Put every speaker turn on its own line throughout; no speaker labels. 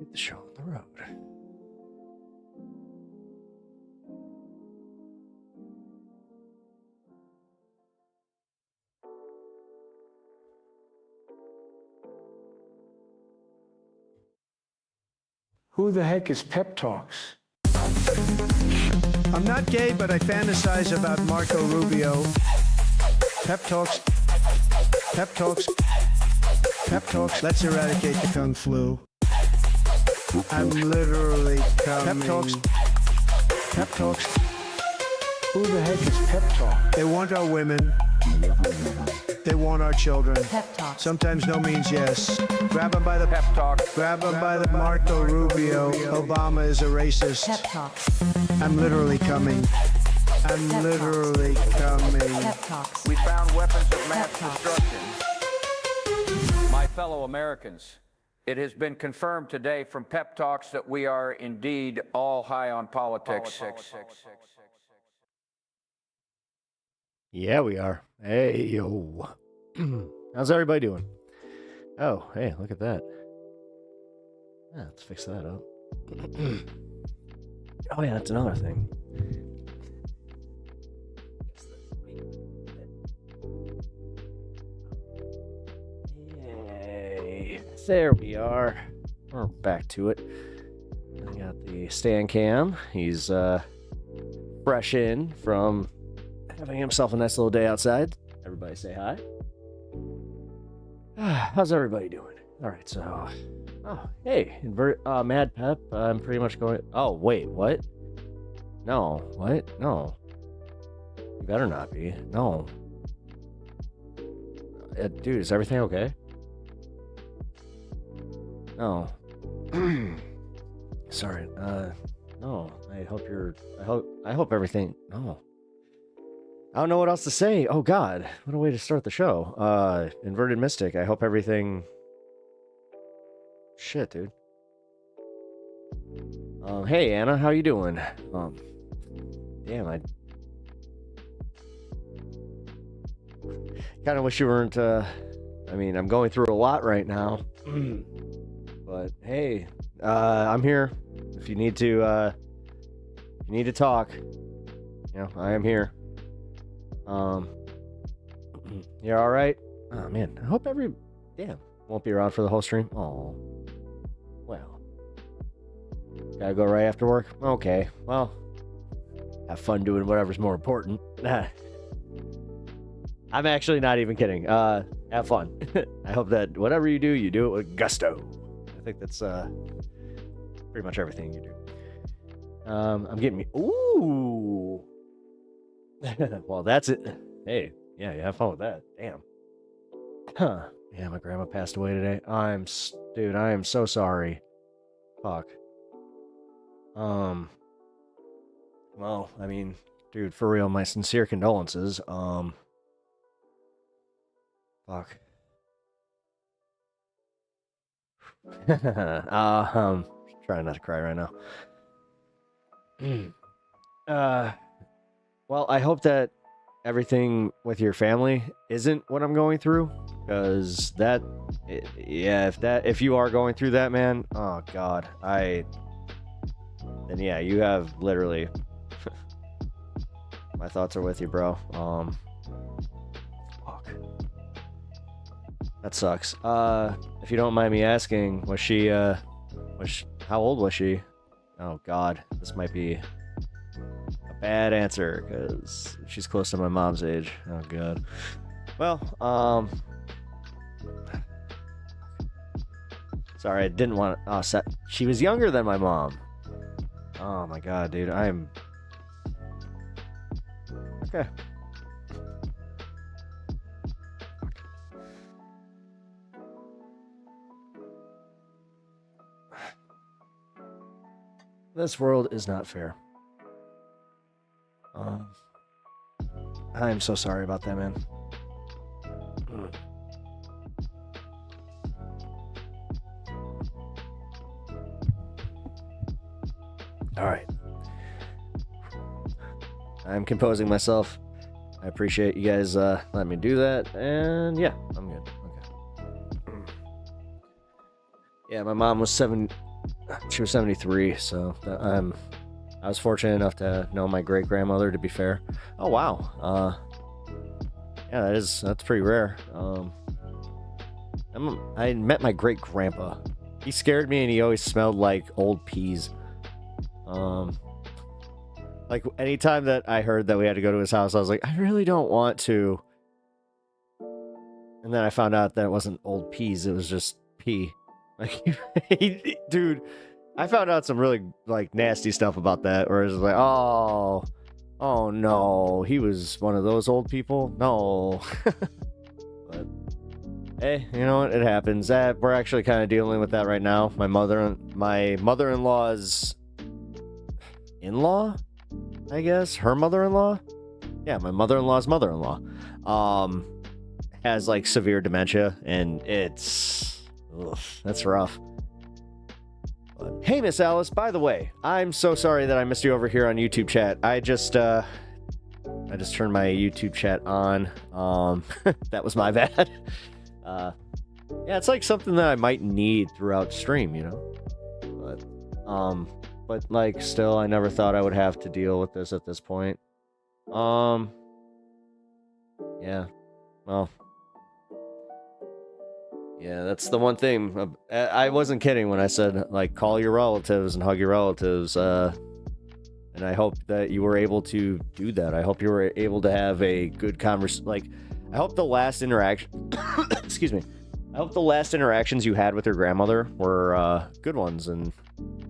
Get the show on the road.
Who the heck is Pep Talks?
I'm not gay, but I fantasize about Marco Rubio. Pep talks. Pep talks. Pep talks. Let's eradicate the Kung flu. I'm literally coming. Pep talks. Pep talks.
Who the heck is Pep Talk?
They want our women. They want our children.
Pep talks.
Sometimes no means yes. Grab them by the
Pep talk.
Grab them by the Marco Rubio. Obama is a racist.
Pep talks.
I'm literally coming. I'm
Pep
literally coming.
Pep talks.
We found weapons of mass
Pep talks.
destruction. My fellow Americans, it has been confirmed today from Pep Talks that we are indeed all high on politics.
Yeah, we are. Hey, yo. How's everybody doing? Oh, hey, look at that. Yeah, let's fix that up. Oh, yeah, that's another thing. Yay. There we are. We're back to it. I got the stand cam. He's fresh in from having himself a nice little day outside. Everybody say hi. How's everybody doing? All right, so... Oh, hey, Mad Pep, I'm pretty much going... Oh, wait, what? No, what? No. You better not be. No. Dude, is everything okay? No. Sorry, no. I hope everything... No. I don't know what else to say. Oh, God. What a way to start the show. Inverted Mystic, I hope everything... Shit, dude. Hey, Anna, how you doing? Damn, I kind of wish you weren't, I mean, I'm going through a lot right now. But, hey, I'm here. If you need to talk, you know, I am here. You're all right? Oh, man, I hope damn, won't be around for the whole stream. Oh, well, gotta go right after work? Okay, well, have fun doing whatever's more important. I'm actually not even kidding. Have fun. I hope that whatever you do it with gusto. I think that's, pretty much everything you do. I'm getting me, ooh. Well, that's it. Hey, yeah, you have fun with that. Damn. Huh. Yeah, my grandma passed away today. Dude, I am so sorry. Fuck. Well, I mean, dude, for real, my sincere condolences. Fuck. Trying not to cry right now. Well, I hope that everything with your family isn't what I'm going through, because if you are going through that, man, oh God, then yeah, you have literally, my thoughts are with you, bro. Fuck. That sucks. If you don't mind me asking, how old was she? Oh God, this might be a bad answer, because she's close to my mom's age. Oh God. Well, sorry, I didn't want to... she was younger than my mom. Oh my God, dude, I'm... Okay. This world is not fair. I'm so sorry about that, man. All right. I'm composing myself. I appreciate you guys letting me do that. And yeah, I'm good. Okay. Yeah, my mom was She was 73, so I was fortunate enough to know my great grandmother. To be fair, oh wow, yeah, that's pretty rare. I met my great grandpa. He scared me, and he always smelled like old peas. Like anytime that I heard that we had to go to his house, I was like, I really don't want to. And then I found out that it wasn't old peas; it was just pee. Like, dude, I found out some really like nasty stuff about that. Where it's like, oh no, he was one of those old people. No, but hey, you know what? It happens. That we're actually kind of dealing with that right now. My mother-in-law's in-law, I guess, her mother-in-law. Yeah, my mother-in-law's mother-in-law, has like severe dementia, and that's rough. But, hey, Miss Alice, by the way, I'm so sorry that I missed you over here on YouTube chat. I just turned my YouTube chat on. That was my bad. Yeah, it's like something that I might need throughout stream, you know. But like, still, I never thought I would have to deal with this at this point. Yeah, well. Yeah, that's the one thing. I wasn't kidding when I said, like, call your relatives and hug your relatives. And I hope that you were able to do that. I hope you were able to have a good conversation. Like, I hope the last interaction... excuse me. I hope the last interactions you had with your grandmother were good ones and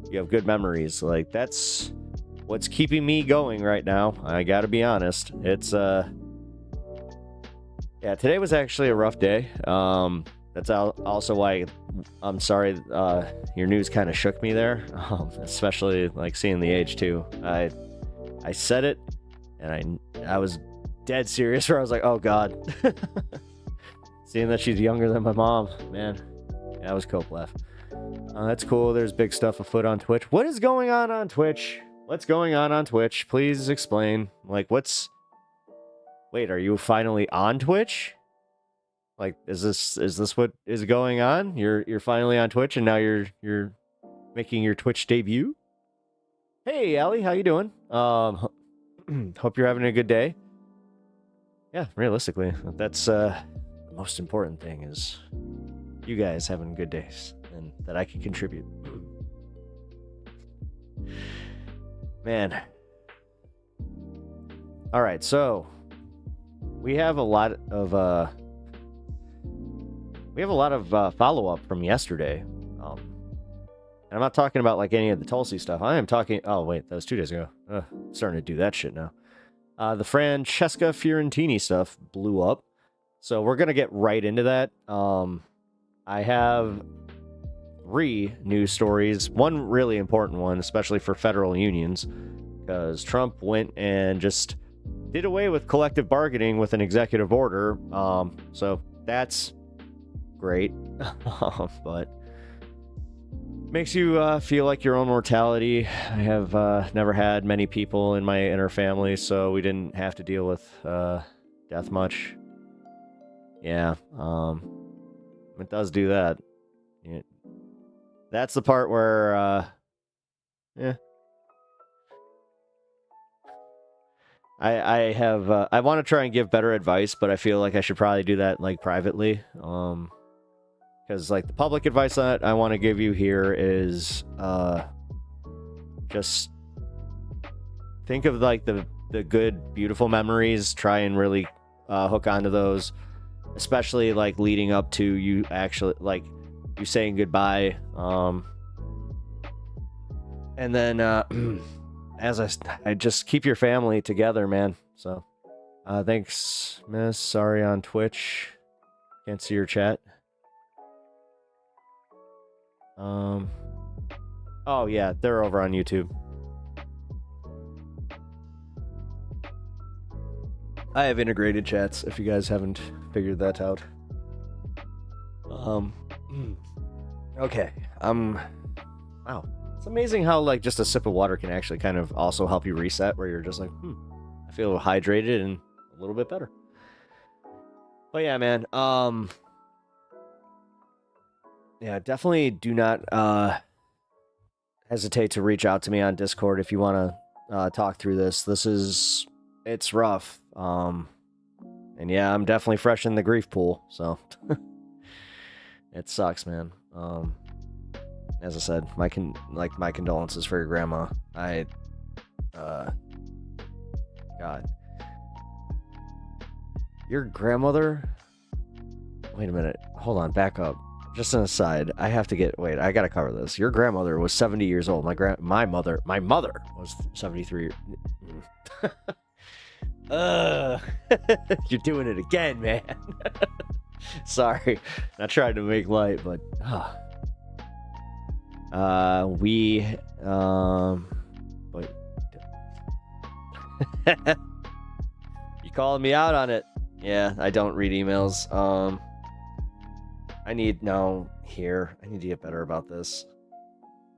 you have good memories. Like, that's what's keeping me going right now. I gotta be honest. It's, yeah, today was actually a rough day. That's also why I'm sorry your news kind of shook me there, especially like seeing the age too. I said it, and I was dead serious where I was like, oh god. Seeing that she's younger than my mom, man, that was cope left. That's cool. There's big stuff afoot on Twitch. What is going on Twitch? What's going on Twitch? Please explain. Like, wait, are you finally on Twitch? Like, is this what is going on? You're finally on Twitch, and now you're making your Twitch debut? Hey, Allie, how you doing? Hope you're having a good day. Yeah, realistically, that's the most important thing is you guys having good days, and that I can contribute. Man. All right, so we have a lot of follow-up from yesterday. And I'm not talking about like any of the Tulsi stuff. I am talking... Oh, wait, that was 2 days ago. I'm starting to do that shit now. The Francesca Fiorentini stuff blew up. So we're going to get right into that. I have 3 news stories. One really important one, especially for federal unions, because Trump went and just did away with collective bargaining with an executive order. So that's great. But makes you feel like your own mortality. I have never had many people in my inner family, so we didn't have to deal with death much. Yeah, it does do that. Yeah. That's the part where yeah, I have I want to try and give better advice, but I feel like I should probably do that like privately. Because like the public advice that I want to give you here is just think of like the good, beautiful memories. Try and really hook onto those, especially like leading up to you actually like you saying goodbye. And then as I just keep your family together, man. So thanks, Miss. Sorry on Twitch. Can't see your chat. Oh yeah, they're over on YouTube. I have integrated chats if you guys haven't figured that out. Okay. Wow. It's amazing how like just a sip of water can actually kind of also help you reset, where you're just like, I feel hydrated and a little bit better. But yeah, man, yeah, definitely do not hesitate to reach out to me on Discord if you want to talk through this. It's rough. And yeah, I'm definitely fresh in the grief pool, so it sucks, man. As I said, my condolences for your grandma. God. Your grandmother? Wait a minute. Hold on, back up. Just an aside. I gotta cover this. Your grandmother was 70 years old. My mother was 73. You're doing it again, man. Sorry. Not trying to make light, but but you calling me out on it. Yeah, I don't read emails. I need to get better about this.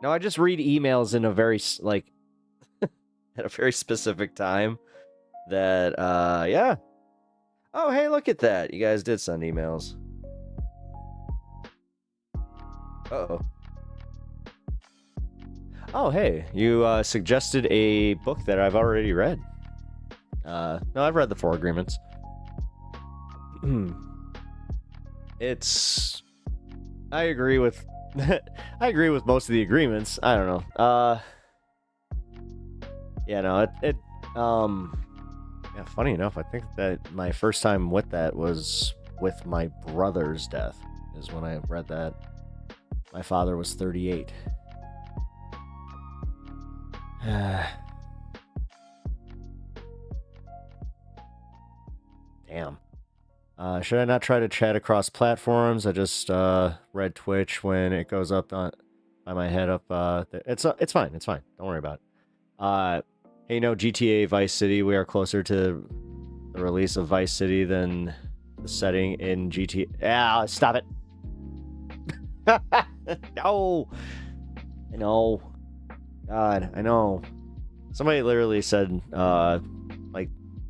No, I just read emails in a very at a very specific time. That yeah. Oh, hey, look at that. You guys did send emails. Uh-oh. Oh, hey, you suggested a book that I've already read. No, I've read the 4 Agreements. I agree with most of the agreements. I don't know. Yeah, no, yeah, funny enough, I think that my first time with that was with my brother's death, is when I read that. My father was 38. Damn. Should I not try to chat across platforms? I just read Twitch when it goes up by my head up. It's fine. It's fine. Don't worry about it. Hey, GTA Vice City, we are closer to the release of Vice City than the setting in GTA. Ah, stop it. No. I know. God, I know. Somebody literally said,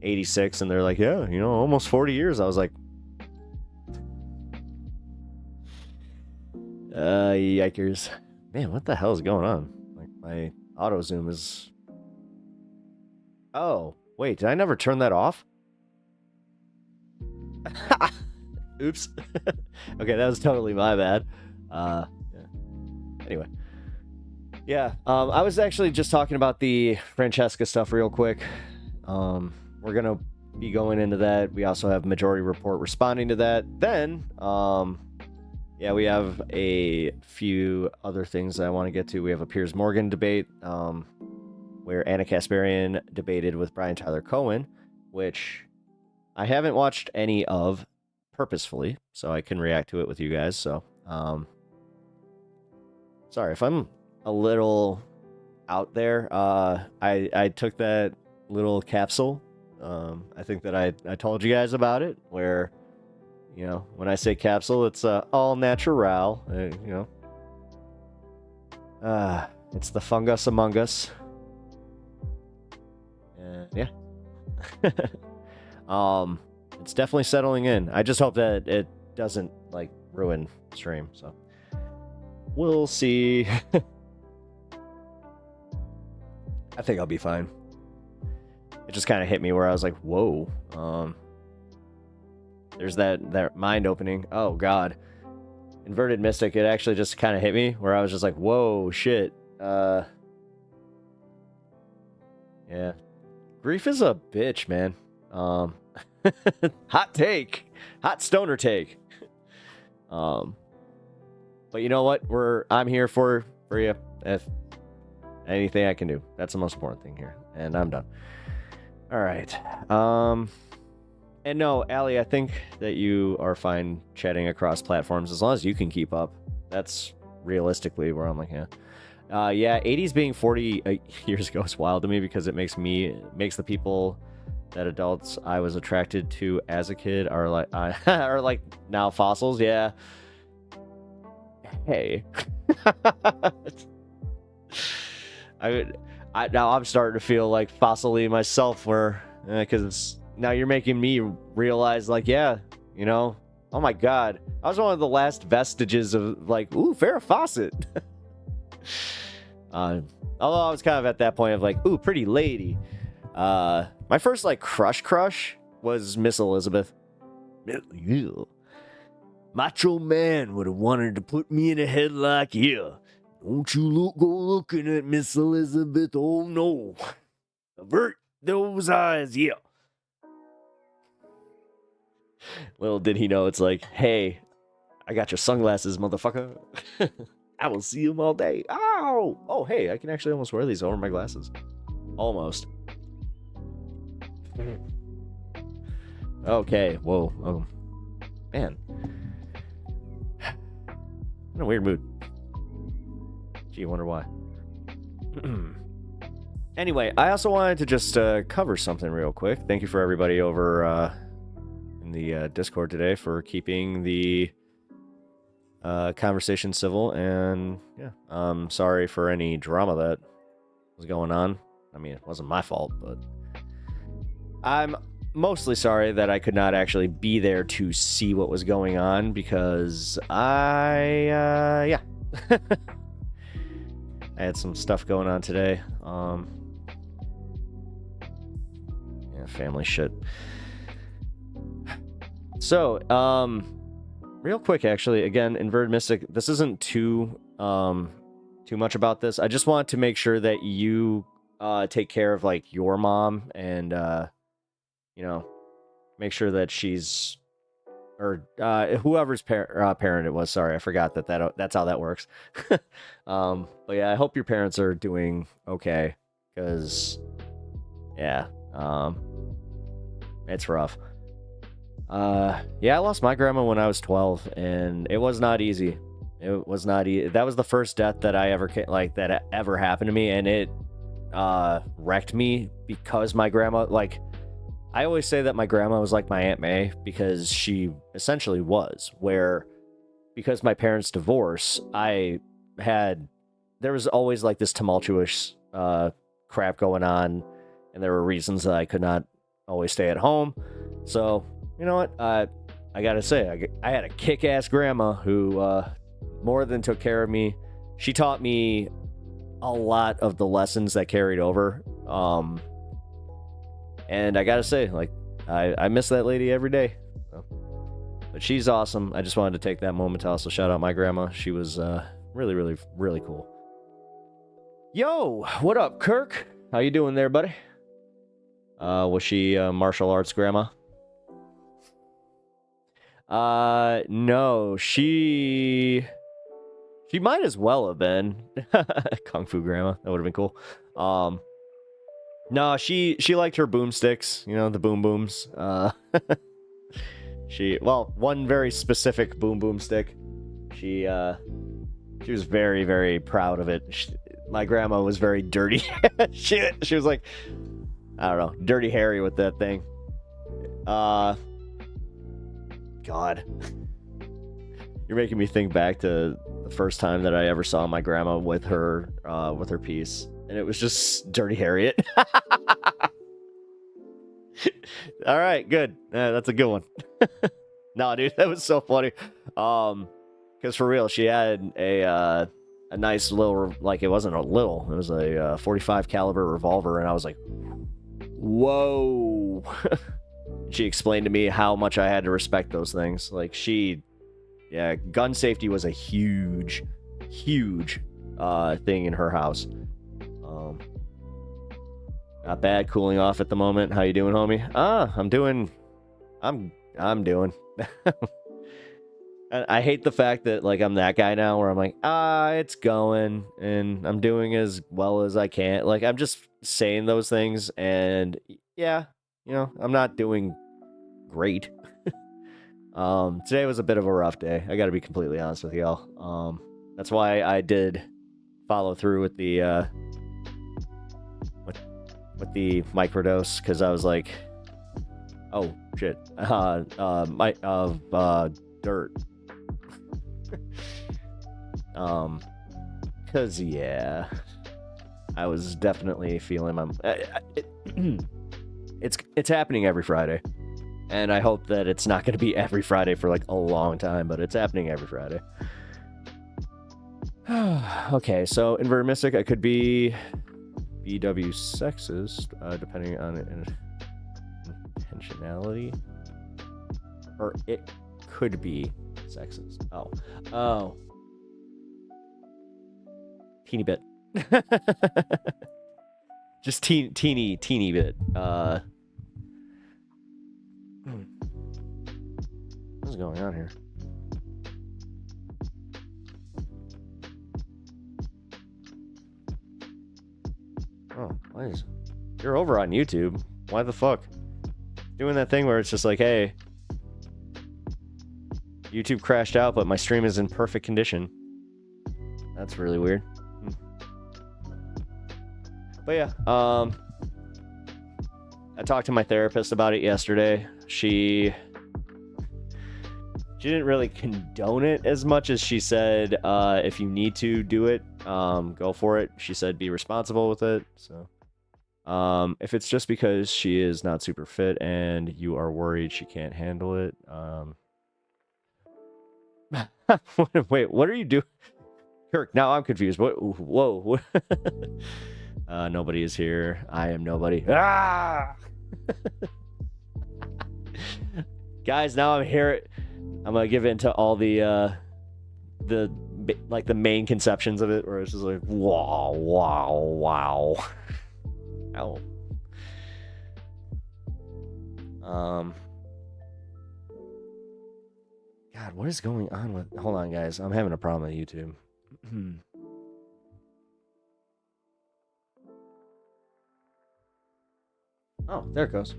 86, and they're like, yeah, almost 40 years. I was like, yikers. Man, what the hell is going on? Like, my auto zoom is... Oh, wait, did I never turn that off? Oops. Okay, that was totally my bad. Yeah. Anyway. Yeah, I was actually just talking about the Francesca stuff real quick. We're gonna be going into that. We also have Majority Report responding to that. Then, yeah, we have a few other things that I want to get to. We have a Piers Morgan debate, where Anna Kasparian debated with Brian Tyler Cohen, which I haven't watched any of purposefully, so I can react to it with you guys. So, sorry if I'm a little out there. I took that little capsule. I think that I told you guys about it, where, when I say capsule, it's all natural. It's the fungus among us. Yeah. It's definitely settling in. I just hope that it doesn't ruin stream. So we'll see. I think I'll be fine. It just kind of hit me where I was like, whoa. There's that mind opening. Oh God. Inverted Mystic, it actually just kind of hit me where I was just like, whoa, shit. Yeah. Grief is a bitch, man. Hot take. Hot stoner take. But you know what? I'm here for you. If anything I can do. That's the most important thing here. And I'm done. All right. And no, Allie, I think that you are fine chatting across platforms as long as you can keep up. That's realistically where I'm like, yeah. Yeah, 80s being 40 years ago is wild to me because it makes the people that adults I was attracted to as a kid are like now fossils. Yeah. Hey. Now I'm starting to feel like fossil-y myself, where because now you're making me realize, yeah, oh my God, I was one of the last vestiges of ooh, Farrah Fawcett. Although I was kind of at that point of like, ooh, pretty lady. My first like crush was Miss Elizabeth. Macho man would have wanted to put me in a headlock here. Don't you go looking at Miss Elizabeth, oh no. Avert those eyes, yeah. Little did he know, it's like, hey, I got your sunglasses, motherfucker. I will see them all day. Ow! Oh, hey, I can actually almost wear these over my glasses. Almost. Okay, whoa. Oh, man. In a weird mood. Gee, I wonder why. Anyway, I also wanted to just cover something real quick. Thank you for everybody over in the Discord today for keeping the conversation civil, and yeah, sorry for any drama that was going on. I mean, it wasn't my fault, but I'm mostly sorry that I could not actually be there to see what was going on, because yeah. I had some stuff going on today. Yeah, family shit. So, real quick, actually, again, Inverted Mystic, this isn't too much about this. I just want to make sure that you take care of, like, your mom, and, you know, make sure that she's, or whoever's parent it was. Sorry, I forgot that's how that works. But yeah, I hope your parents are doing okay, because, yeah, it's rough. Yeah, I lost my grandma when I was 12, and it was not easy. It was not easy. That was the first death that I ever, that ever happened to me, and it wrecked me, because my grandma, like, I always say that my grandma was like my Aunt May, because she essentially was, where, because my parents' divorce, there was always like this tumultuous crap going on, and there were reasons that I could not always stay at home. So, you know what, I gotta say, I had a kick-ass grandma who more than took care of me. She taught me a lot of the lessons that carried over. And I gotta say, like, I miss that lady every day. So. But she's awesome. I just wanted to take that moment to also shout out my grandma. She was really, really, really cool. Yo, what up, Kirk? How you doing there, buddy? Was she martial arts grandma? No, she might as well have been. Kung Fu grandma. That would have been cool. No, she liked her boomsticks, you know, the boom booms. Well, one very specific boom stick. She was very, very proud of it. My grandma was very dirty. she was like, I don't know, Dirty Harry with that thing. God. You're making me think back to the first time that I ever saw my grandma with her piece. And it was just Dirty Harriet. All right, good. That's a good one. No, dude, that was so funny. Because for real, she had a nice little, like, it wasn't a little, it was a 45 caliber revolver, and I was like, whoa. She explained to me how much I had to respect those things. Like, yeah, gun safety was a huge thing in her house. Not bad, cooling off at the moment. How you doing, homie? I'm doing. I hate the fact that, like, I'm that guy now where I'm like, it's going, and I'm doing as well as I can. Like, I'm just saying those things, and yeah, you know, I'm not doing great. Today was a bit of a rough day. I gotta be completely honest with y'all. That's why I did follow through with the microdose, because I was like, oh shit, dirt. Cause yeah, I was definitely feeling it's happening every Friday, and I hope that it's not going to be every Friday for like a long time, but it's happening every Friday. Okay, so inverted mystic, I could be BW sexist, depending on intentionality. Or it could be sexist. Oh. Teeny bit. Just teeny bit. What's going on here? Oh, why is... You're over on YouTube. Why the fuck? Doing that thing where it's just like, hey, YouTube crashed out, but my stream is in perfect condition. That's really weird. But yeah, I talked to my therapist about it yesterday. She didn't really condone it as much as she said, if you need to do it, go for it. She said be responsible with it. So if it's just because she is not super fit and you are worried she can't handle it, wait, what are you doing? Kirk, now I'm confused. What? Whoa. Nobody is here. I am nobody. Ah! Guys, now I'm here. I'm gonna give into all the main conceptions of it, where it's just like wow. Ow. God, what is going on with... Hold on, guys. I'm having a problem with YouTube. Oh, there it goes.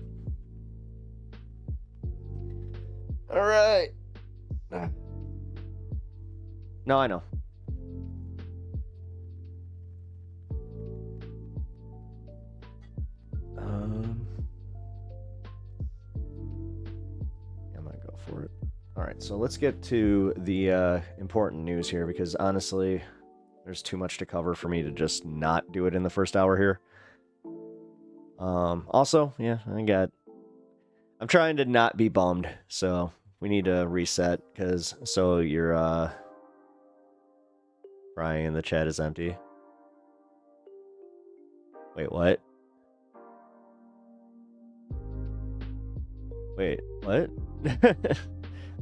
All right. No, I know. I might go for it. All right, so let's get to the important news here, because honestly, there's too much to cover for me to just not do it in the first hour here. Also, yeah, I'm trying to not be bummed, so we need to reset, because so your crying in the chat is empty. Wait, what? Wait, what?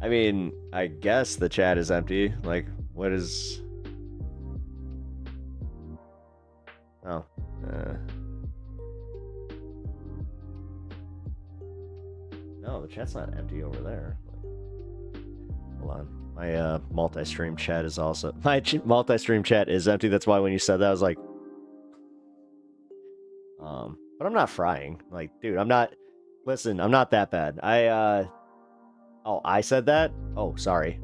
I mean, I guess the chat is empty. Like, what is... Oh, no, the chat's not empty over there. Hold on. My multi-stream chat is also... My multi-stream chat is empty. That's why when you said that, I was like... But I'm not frying. Like, dude, I'm not... Listen, I'm not that bad. Oh, I said that? Oh, sorry.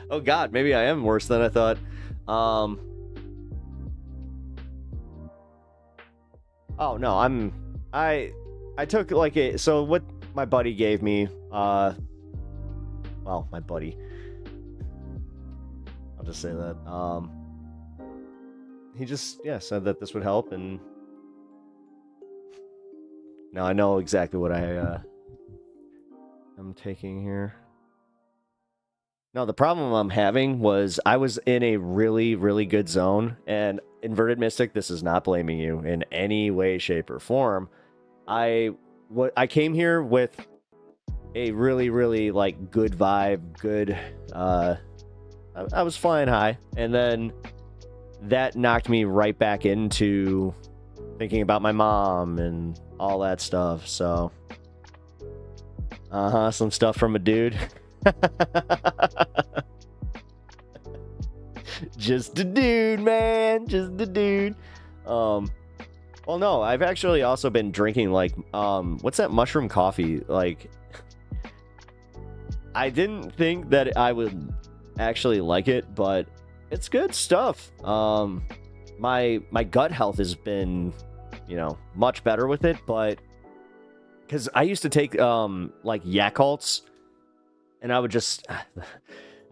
Oh, God, maybe I am worse than I thought. Oh, no, I took like a... So what my buddy gave me, well, my buddy, I'll just say that, he just, yeah, said that this would help, and now I know exactly what I'm taking here. No, the problem I'm having was I was in a really, really good zone, and Inverted Mystic, this is not blaming you in any way, shape, or form. I came here with a really, really, like, good vibe, good, I was flying high, and then that knocked me right back into thinking about my mom and all that stuff, so... some stuff from a dude. Just a dude, man. Just a dude. Well, no, I've actually also been drinking, like, what's that mushroom coffee? Like, I didn't think that I would actually like it, but it's good stuff. My gut health has been, you know, much better with it, but because I used to take, like, Yakults, and I would just, I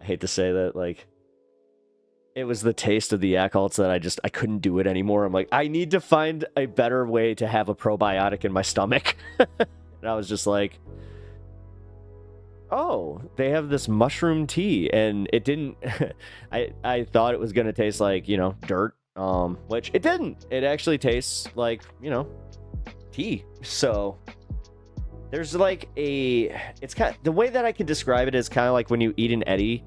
hate to say that, like, it was the taste of the Yakults that I couldn't do it anymore. I'm like, I need to find a better way to have a probiotic in my stomach. And I was just like, oh, they have this mushroom tea, and it didn't. I thought it was gonna taste like, you know, dirt, which it didn't. It actually tastes like, you know, tea. So there's like it's kind of, the way that I can describe it is kind of like when you eat an Eddie,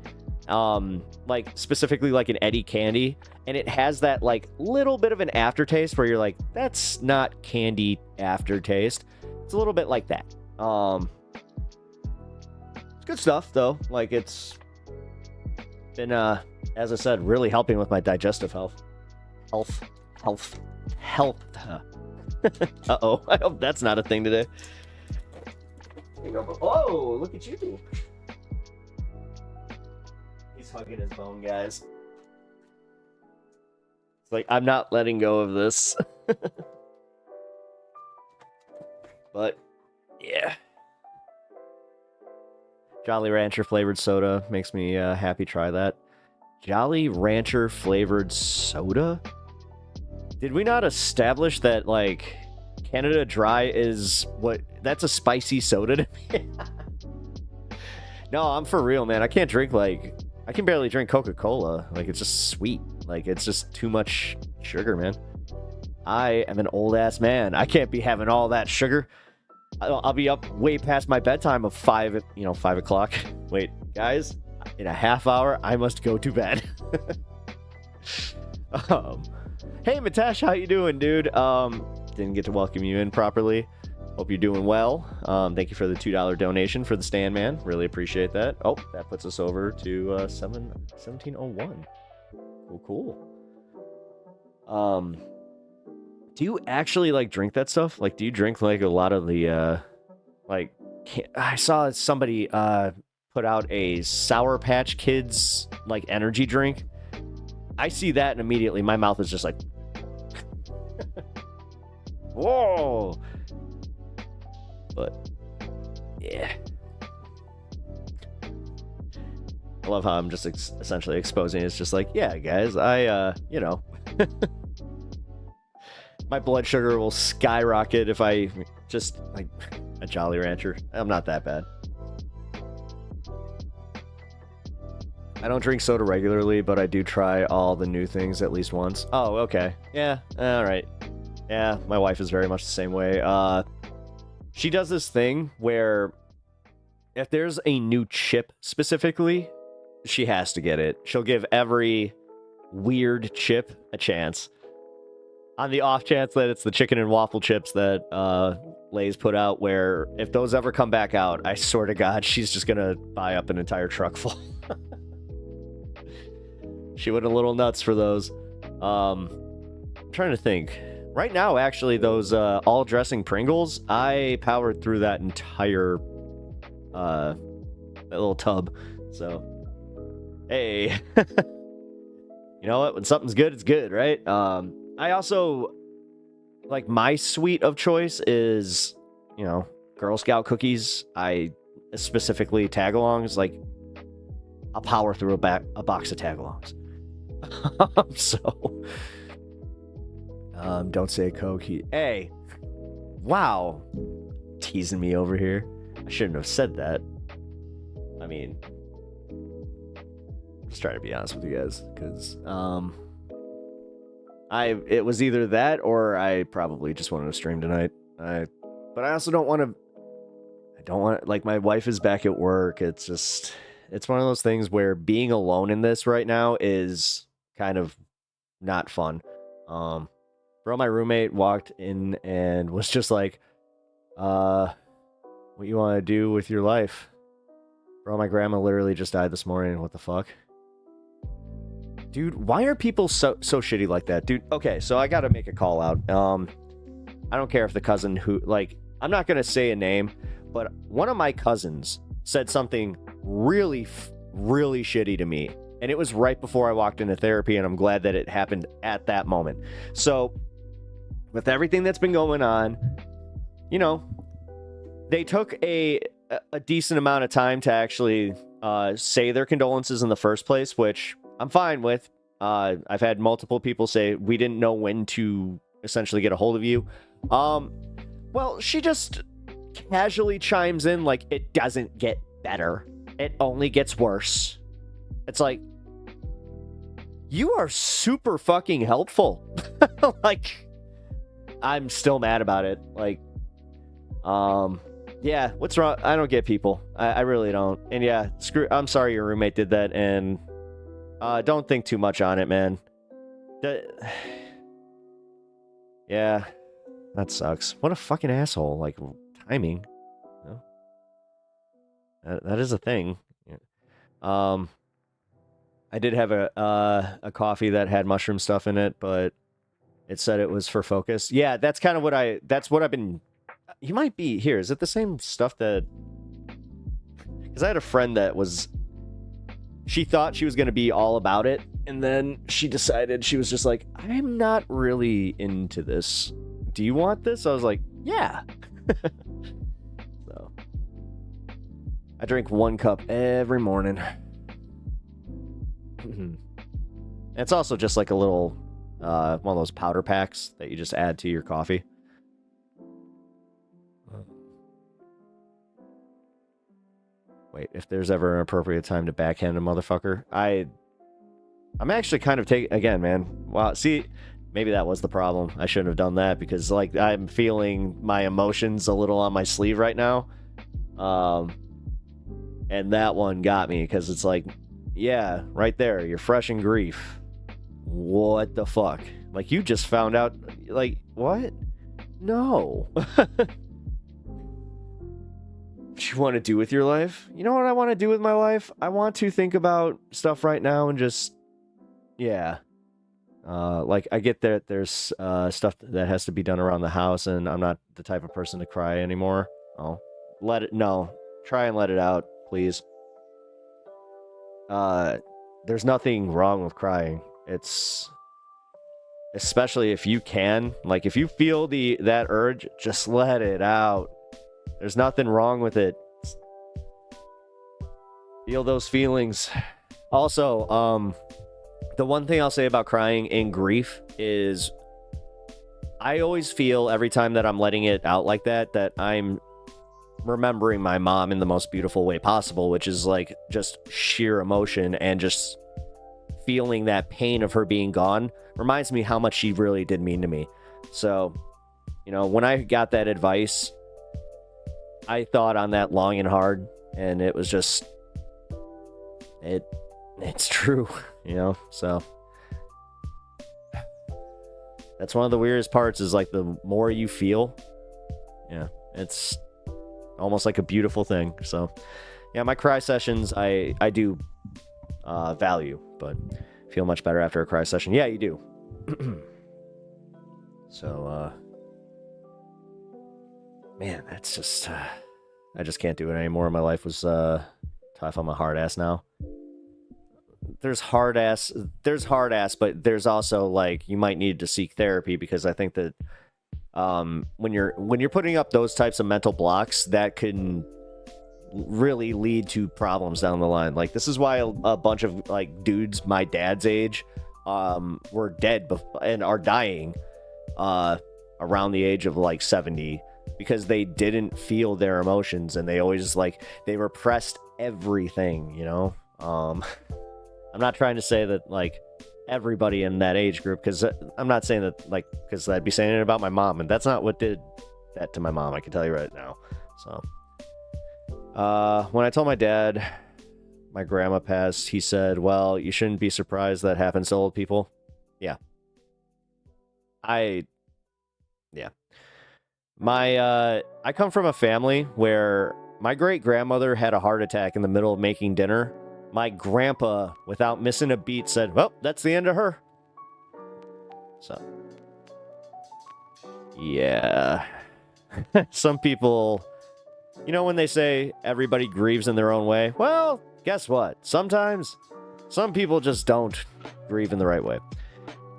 like specifically like an Eddie candy, and it has that like little bit of an aftertaste where you're like, that's not candy aftertaste. It's a little bit like that. It's good stuff though. Like, it's been as I said, really helping with my digestive health. Uh-oh, I hope that's not a thing today. Oh, look at you. He's hugging his bone, guys. It's like, I'm not letting go of this. But, yeah. Jolly Rancher flavored soda makes me happy. Try that. Jolly Rancher flavored soda? Did we not establish that, like, Canada Dry is what? That's a spicy soda to me? No, I'm for real, man. I can't drink, like, I can barely drink Coca-Cola. Like, it's just sweet. Like, it's just too much sugar, man. I am an old-ass man. I can't be having all that sugar. I'll be up way past my bedtime of 5 o'clock. Wait, guys, in a half hour, I must go to bed. Hey, Matash, how you doing, dude? Didn't get to welcome you in properly. Hope you're doing well. Thank you for the $2 donation for the stand, man. Really appreciate that. Oh, that puts us over to 1701. Cool. Do you actually, like, drink that stuff? Like, do you drink, like, a lot of the, like, I saw somebody, put out a Sour Patch Kids, like, energy drink. I see that, and immediately my mouth is just like, whoa! But, yeah. I love how I'm just essentially exposing it. It's just like, yeah, guys, you know... My blood sugar will skyrocket if I just, like, a Jolly Rancher. I'm not that bad. I don't drink soda regularly, but I do try all the new things at least once. Oh, okay. Yeah, alright. Yeah, my wife is very much the same way. She does this thing where if there's a new chip specifically, she has to get it. She'll give every weird chip a chance. On the off chance that it's the chicken and waffle chips that Lay's put out, where if those ever come back out, I swear to God, she's just gonna buy up an entire truck full. She went a little nuts for those. I'm trying to think. Right now, actually, those all dressing Pringles, I powered through that entire that little tub. So, hey. You know what? When something's good, it's good, right? I also, like, my sweet of choice is, you know, Girl Scout cookies. I specifically tag-alongs. Like, I'll power through a box of tag-alongs. So, don't say Coke. Hey, wow, teasing me over here. I shouldn't have said that. I mean, I'm just trying to be honest with you guys, because, it was either that or I probably just wanted to stream tonight. But I also don't want to, like, my wife is back at work. It's just, it's one of those things where being alone in this right now is kind of not fun. Bro, my roommate walked in and was just like, what you want to do with your life? Bro, my grandma literally just died this morning. What the fuck? Dude, why are people so shitty like that? Dude, okay, so I gotta make a call out. I don't care if the cousin who, like, I'm not gonna say a name, but one of my cousins said something really shitty to me. And it was right before I walked into therapy, and I'm glad that it happened at that moment. So, with everything that's been going on, you know, they took a decent amount of time to actually say their condolences in the first place, which I'm fine with. I've had multiple people say we didn't know when to essentially get a hold of you. Well, she just casually chimes in like it doesn't get better. It only gets worse. It's like, you are super fucking helpful. Like, I'm still mad about it. Like, yeah, what's wrong? I don't get people. I really don't. And yeah, I'm sorry your roommate did that, and don't think too much on it, man. Yeah, that sucks. What a fucking asshole. Like, timing. You know? That is a thing. Yeah. I did have a coffee that had mushroom stuff in it, but it said it was for focus. Yeah, that's kind of what I've been... You might be... Here, is it the same stuff that... Because I had a friend that was... She thought she was going to be all about it, and then she decided, she was just like, I'm not really into this. Do you want this? I was like, yeah. So, I drink 1 cup every morning. It's also just like a little, one of those powder packs that you just add to your coffee. Wait, if there's ever an appropriate time to backhand a motherfucker, I'm actually kind of again, man. Wow, see, maybe that was the problem. I shouldn't have done that because, like, I'm feeling my emotions a little on my sleeve right now. And that one got me because it's like, yeah, right there, you're fresh in grief. What the fuck? Like, you just found out, like, what? No. What you want to do with your life? You know what I want to do with my life? I want to think about stuff right now and just, yeah. Like, I get that there's stuff that has to be done around the house, and I'm not the type of person to cry anymore. Oh, try and let it out, please. There's nothing wrong with crying. It's, especially if you can, like, if you feel that urge, just let it out. There's nothing wrong with it. Feel those feelings. Also, the one thing I'll say about crying in grief is I always feel every time that I'm letting it out like that I'm remembering my mom in the most beautiful way possible, which is like just sheer emotion, and just feeling that pain of her being gone reminds me how much she really did mean to me. So, you know, when I got that advice, I thought on that long and hard, and it was just, it's true, you know. So that's one of the weirdest parts, is like the more you feel, yeah, it's almost like a beautiful thing. So yeah, my cry sessions, I do value, but feel much better after a cry session. Yeah, you do. So man, that's just I just can't do it anymore. My life was tough on my hard ass now. There's hard ass, but there's also, like, you might need to seek therapy, because I think that when you're putting up those types of mental blocks, that can really lead to problems down the line. Like, this is why a bunch of, like, dudes my dad's age were dead and are dying around the age of, like, 70, because they didn't feel their emotions, and they always, like, they repressed everything, you know. I'm not trying to say that, like, everybody in that age group, because I'm not saying that, like, because I'd be saying it about my mom, and that's not what did that to my mom, I can tell you right now. So when I told my dad my grandma passed, he said, well, you shouldn't be surprised that happens to old people. Yeah. I come from a family where my great-grandmother had a heart attack in the middle of making dinner. My grandpa, without missing a beat, said, well, that's the end of her. So, yeah. Some people, you know, when they say everybody grieves in their own way, well, guess what? Sometimes some people just don't grieve in the right way.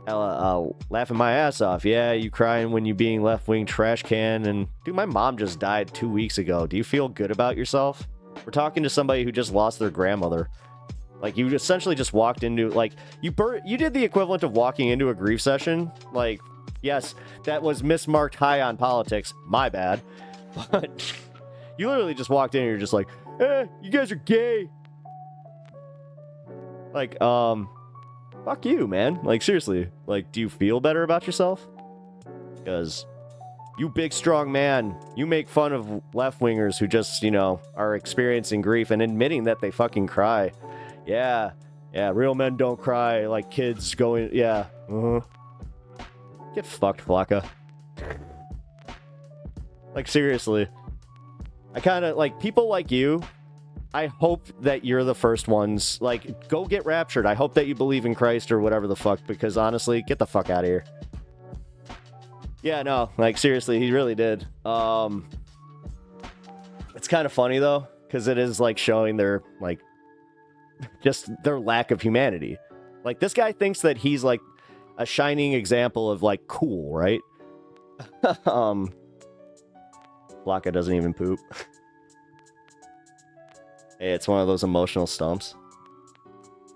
I'll laughing my ass off. Yeah, you crying when you being left-wing trash can. And dude, my mom just died 2 weeks ago. Do you feel good about yourself? We're talking to somebody who just lost their grandmother. Like, you essentially just walked into, like, you did the equivalent of walking into a grief session. Like, yes, that was mismarked high on politics. My bad. But You literally just walked in and you're just like, you guys are gay. Like, fuck you, man. Like, seriously. Like, do you feel better about yourself? Because you big, strong man, you make fun of left-wingers who just, you know, are experiencing grief and admitting that they fucking cry. Yeah. Yeah, real men don't cry like kids going... Yeah. Get fucked, Flocka. Like, seriously. I kind of... Like, people like you... I hope that you're the first ones. Like, go get raptured. I hope that you believe in Christ or whatever the fuck, because honestly, get the fuck out of here. Yeah, no, like, seriously, he really did. It's kind of funny, though, because it is, like, showing their, like, just their lack of humanity. Like, this guy thinks that he's, like, a shining example of, like, cool, right? Flocka doesn't even poop. Hey, it's one of those emotional stumps.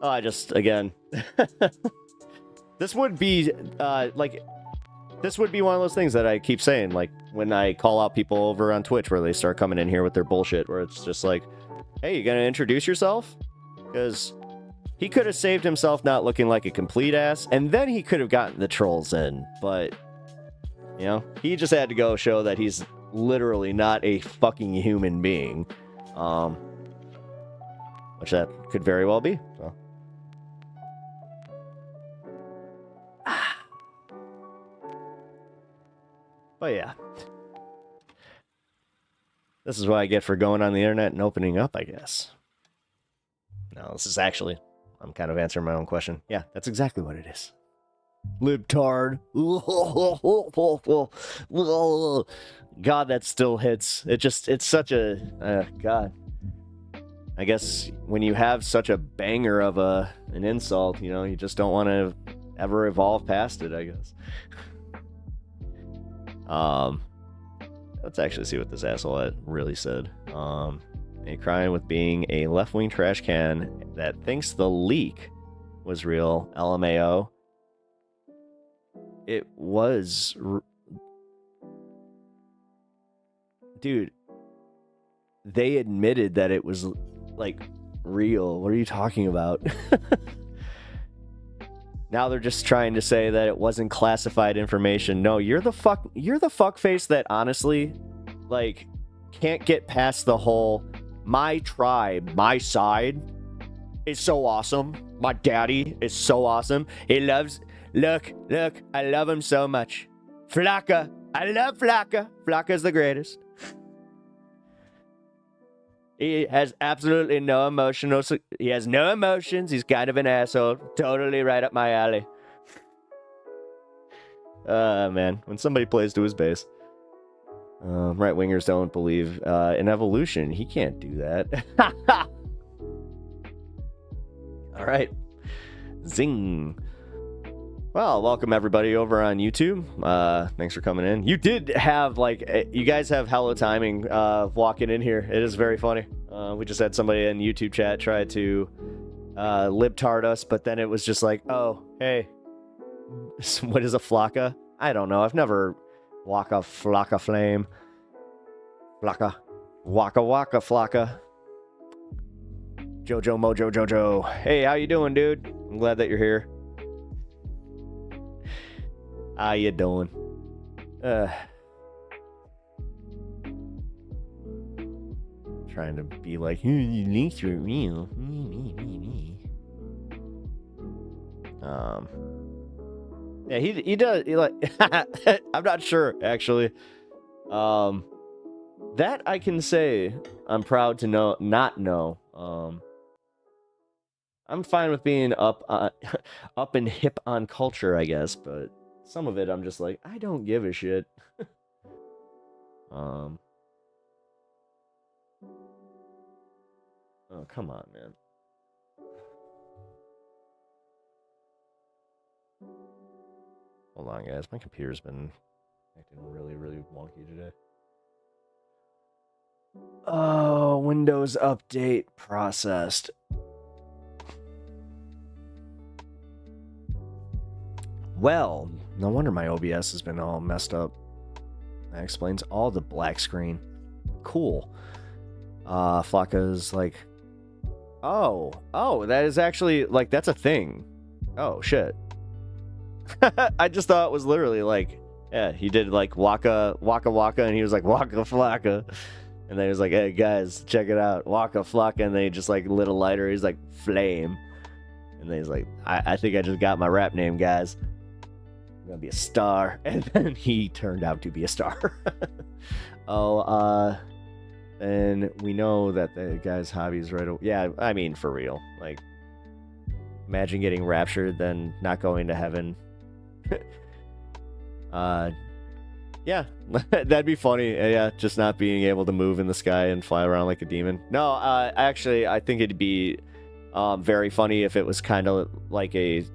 Oh, I just, again... This would be, like... This would be one of those things that I keep saying, like, when I call out people over on Twitch where they start coming in here with their bullshit, where it's just like, hey, you gonna introduce yourself? Because he could have saved himself not looking like a complete ass, and then he could have gotten the trolls in, but, you know, he just had to go show that he's literally not a fucking human being, which that could very well be, so. But yeah. This is what I get for going on the internet and opening up, I guess. No, this is actually... I'm kind of answering my own question. Yeah, that's exactly what it is. Libtard. God, that still hits. It's such a... God. I guess when you have such a banger of an insult, you know, you just don't want to ever evolve past it, I guess. Let's actually see what this asshole really said. A crying with being a left-wing trash can that thinks the leak was real. LMAO. It was... Dude, they admitted that it was, like, real. What are you talking about? Now they're just trying to say that it wasn't classified information. No, you're the fuckface that honestly, like, can't get past the whole, my tribe, my side is so awesome. My daddy is so awesome. He loves, look, I love him so much. Flocka, I love Flocka. Flocka's the greatest. He has absolutely no emotional... He has no emotions. He's kind of an asshole. Totally right up my alley. Man. When somebody plays to his base. Right-wingers don't believe in evolution. He can't do that. Alright. Zing. Well, welcome everybody over on YouTube. Thanks for coming in. You did have, like, you guys have hella timing walking in here. It is very funny. We just had somebody in YouTube chat try to libtard us, but then it was just like, oh, hey, what is a flocka? I don't know. I've never flocka flame. Flocka. Waka waka flocka. Jojo Mojo Jojo. Hey, how you doing, dude? I'm glad that you're here. How you doing? Trying to be like, links are real. Yeah, he does. He like, I'm not sure actually. That I can say I'm proud to not know. I'm fine with being up and hip on culture, I guess, but some of it I'm just like, I don't give a shit. Oh, come on, man. Hold on, guys. My computer's been acting really, really wonky today. Oh, Windows update processed. Well, no wonder my OBS has been all messed up. That explains all the black screen. Cool. Flocka's like, oh, that is actually, like, that's a thing. Oh, shit. I just thought it was literally like, yeah, he did like waka waka, and he was like waka flocka, and then he was like, hey guys, check it out, waka flocka, and then he just like lit a lighter. He's like flame, and then he's like, I think I just got my rap name, guys. I'm gonna be a star, and then he turned out to be a star. And we know that the guy's hobbies right away. Yeah, I mean, for real, like, imagine getting raptured, then not going to heaven. Yeah, that'd be funny. Yeah, just not being able to move in the sky and fly around like a demon. No, actually, I think it'd be very funny if it was kind of like a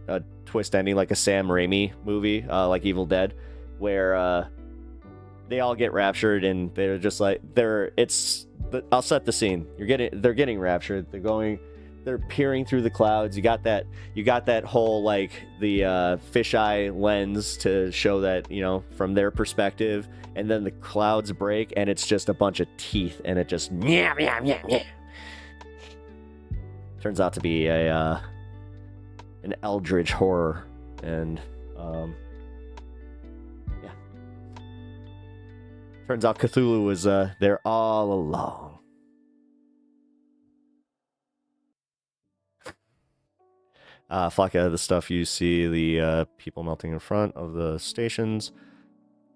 twist ending, like a Sam Raimi movie, like Evil Dead, where they all get raptured and they're just like I'll set the scene. They're getting raptured. They're peering through the clouds. You got that whole, like, the fisheye lens to show that, you know, from their perspective, and then the clouds break and it's just a bunch of teeth, and it just turns out to be an eldritch horror, and yeah, turns out Cthulhu was there all along. Flocka, the stuff you see, the people melting in front of the stations,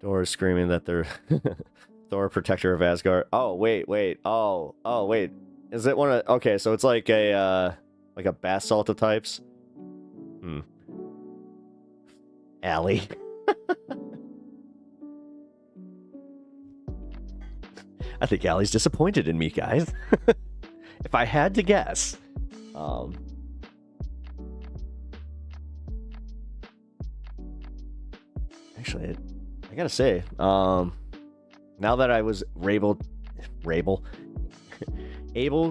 doors screaming that they're Thor, protector of Asgard. Oh, wait. Oh, wait. Is it one of... Okay, so it's like a bath salt of types. Allie. I think Allie's disappointed in me, guys. If I had to guess. Actually, I gotta say, now that I was able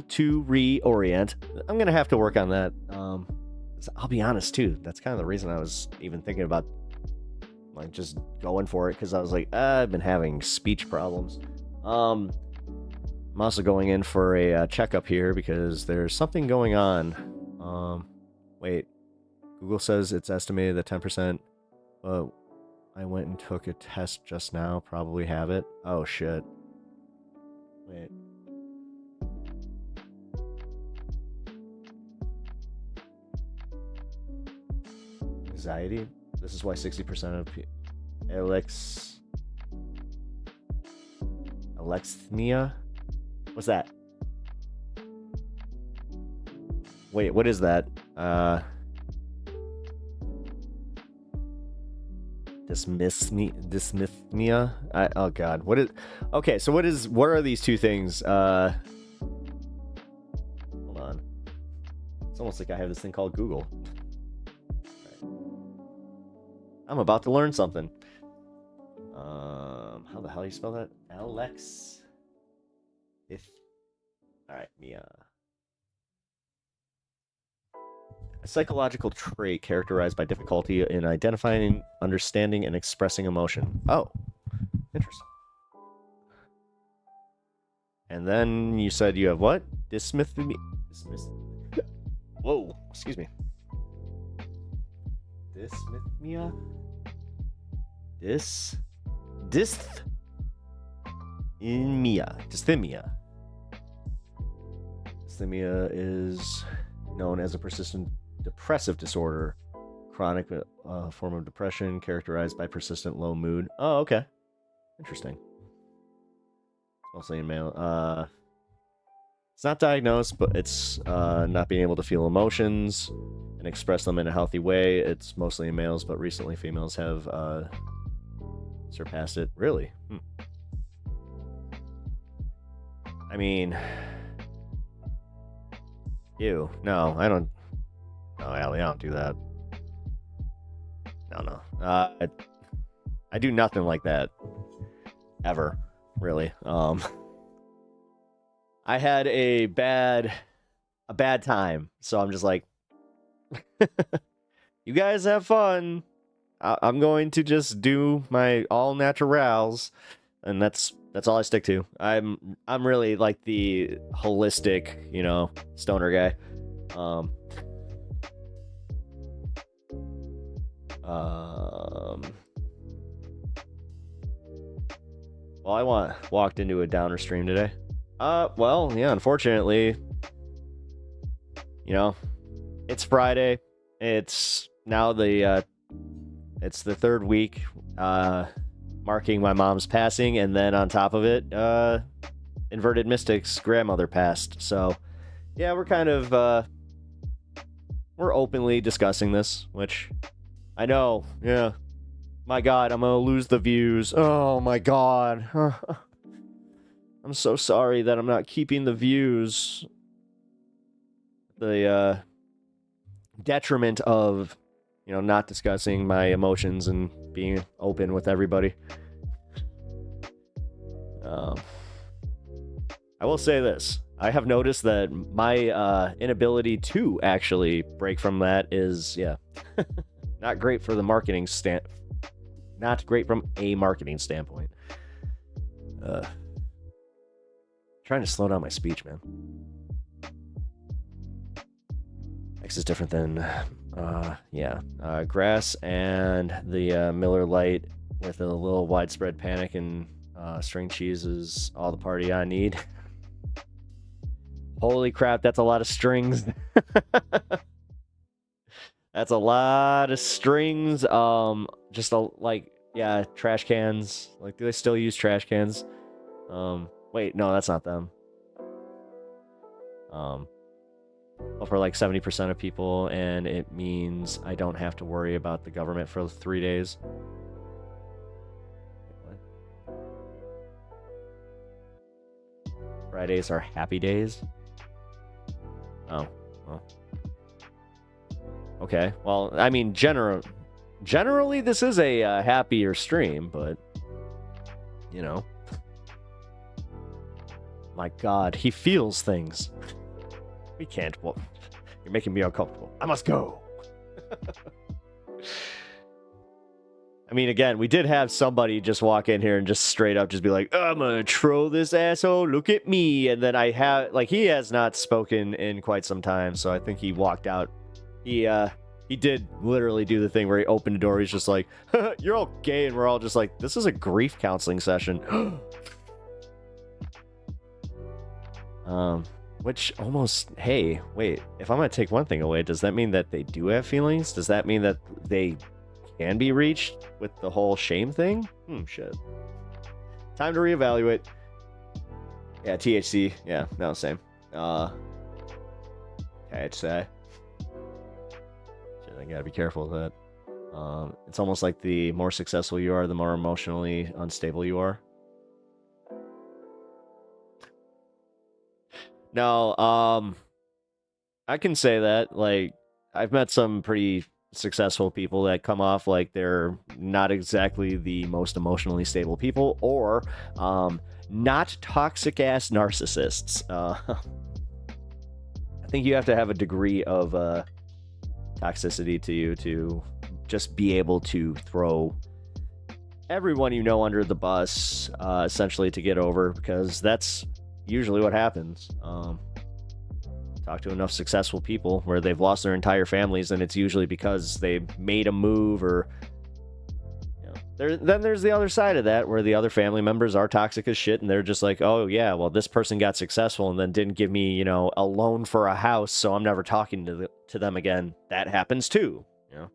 to reorient, I'm gonna have to work on that. I'll be honest too, that's kind of the reason I was even thinking about, like, just going for it, because I was like, I've been having speech problems. I'm also going in for a checkup here because there's something going on. Wait, Google says it's estimated that 10%, but I went and took a test just now. Probably have it. Oh, shit. Wait. Anxiety? This is why 60% of alexithymia? What's that? Wait, what is that? Dysmithmia? Oh god, what is... Okay, so what are these two things? Hold on. It's almost like I have this thing called Google. Right. I'm about to learn something. How the hell do you spell that? Alex. Alright, Mia. A psychological trait characterized by difficulty in identifying, understanding, and expressing emotion. Oh, interesting. And then you said you have what? Dysmithmia. Whoa, excuse me. Dysmithmia? Dysthymia. Dysthymia is known as a persistent depressive disorder, chronic form of depression characterized by persistent low mood. Oh, okay. Interesting. Mostly in male. It's not diagnosed, but it's not being able to feel emotions and express them in a healthy way. It's mostly in males, but recently females have surpassed it. Really? I mean... Ew. No, I don't... No, Allie, I don't do that. No. I do nothing like that. Ever. Really. I had a bad time, so I'm just like... You guys have fun. I'm going to just do my all naturals, and that's That's all I stick to. I'm really like the holistic, you know, stoner guy. Well, I walked into a downer stream today. Well, yeah, unfortunately, you know, it's Friday. It's now it's the third week, marking my mom's passing, and then on top of it, Inverted Mystic's grandmother passed. So, yeah, we're kind of, we're openly discussing this, which I know, yeah. My God, I'm gonna lose the views. Oh my God. I'm so sorry that I'm not keeping the views. The detriment of, you know, not discussing my emotions and being open with everybody. I will say this. I have noticed that my inability to actually break from that is, yeah, not great for the marketing not great from a marketing standpoint. Trying to slow down my speech, man. X is different than, yeah. Grass and the Miller Lite with a little widespread panic and string cheese is all the party I need. Holy crap, that's a lot of strings. That's a lot of strings. Just like, yeah, trash cans. Like, do they still use trash cans? Wait, no, that's not them. Well, for like 70% of people, and it means I don't have to worry about the government for 3 days. What? Fridays are happy days? Oh, well. Okay, well, I mean, generally this is a happier stream, but, you know. My God, he feels things. We can't. Well, you're making me uncomfortable. I must go. I mean, again, we did have somebody just walk in here and just straight up just be like, I'm gonna troll this asshole, look at me. And then I have, like, he has not spoken in quite some time, so I think he walked out. He did literally do the thing where he opened the door. He's just like, you're all gay. And we're all just like, this is a grief counseling session. Which almost, hey, wait, if I'm going to take one thing away, does that mean that they do have feelings? Does that mean that they can be reached with the whole shame thing? Shit. Time to reevaluate. Yeah, THC. Yeah, no, same. KHC. I gotta be careful with that. It's almost like the more successful you are, the more emotionally unstable you are. No, I can say that. Like, I've met some pretty successful people that come off like they're not exactly the most emotionally stable people, or not toxic ass narcissists. I think you have to have a degree of toxicity to you to just be able to throw everyone you know under the bus, essentially, to get over, because that's usually what happens. Talk to enough successful people where they've lost their entire families, and it's usually because they made a move, or, you know, then there's the other side of that where the other family members are toxic as shit, and they're just like, oh yeah, well, this person got successful and then didn't give me, you know, a loan for a house, so I'm never talking to them again. That happens too, you know.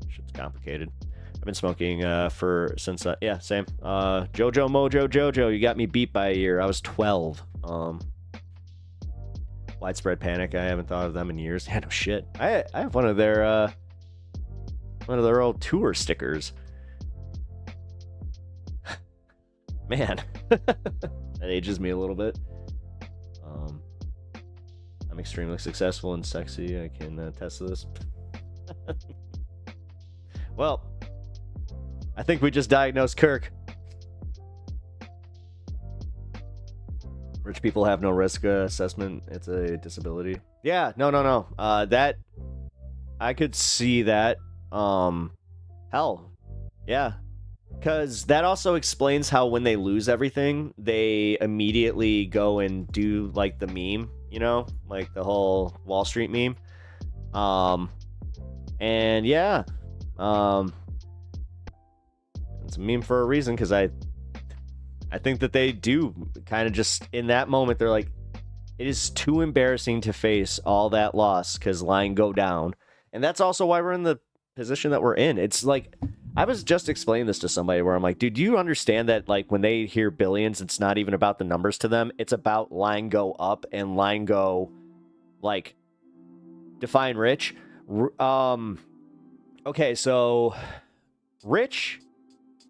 Shit's complicated. I've been smoking since yeah, same. Jojo Mojo Jojo, you got me beat by a year. I was 12. Widespread Panic, I haven't thought of them in years. Yeah, no shit. I have one of their old tour stickers. Man, that ages me a little bit. I'm extremely successful and sexy. I can attest to this. Well, I think we just diagnosed Kirk. Rich people have no risk assessment. It's a disability. Yeah, no. That, I could see that. Hell, yeah. Because that also explains how when they lose everything, they immediately go and do like the meme, you know, like the whole Wall Street meme. And yeah, it's a meme for a reason, because I think that they do kind of just in that moment, they're like, it is too embarrassing to face all that loss because line go down. And that's also why we're in the position that we're in. It's like, I was just explaining this to somebody where I'm like, dude, do you understand that like when they hear billions, it's not even about the numbers to them. It's about line go up and line go like define rich. Okay, so rich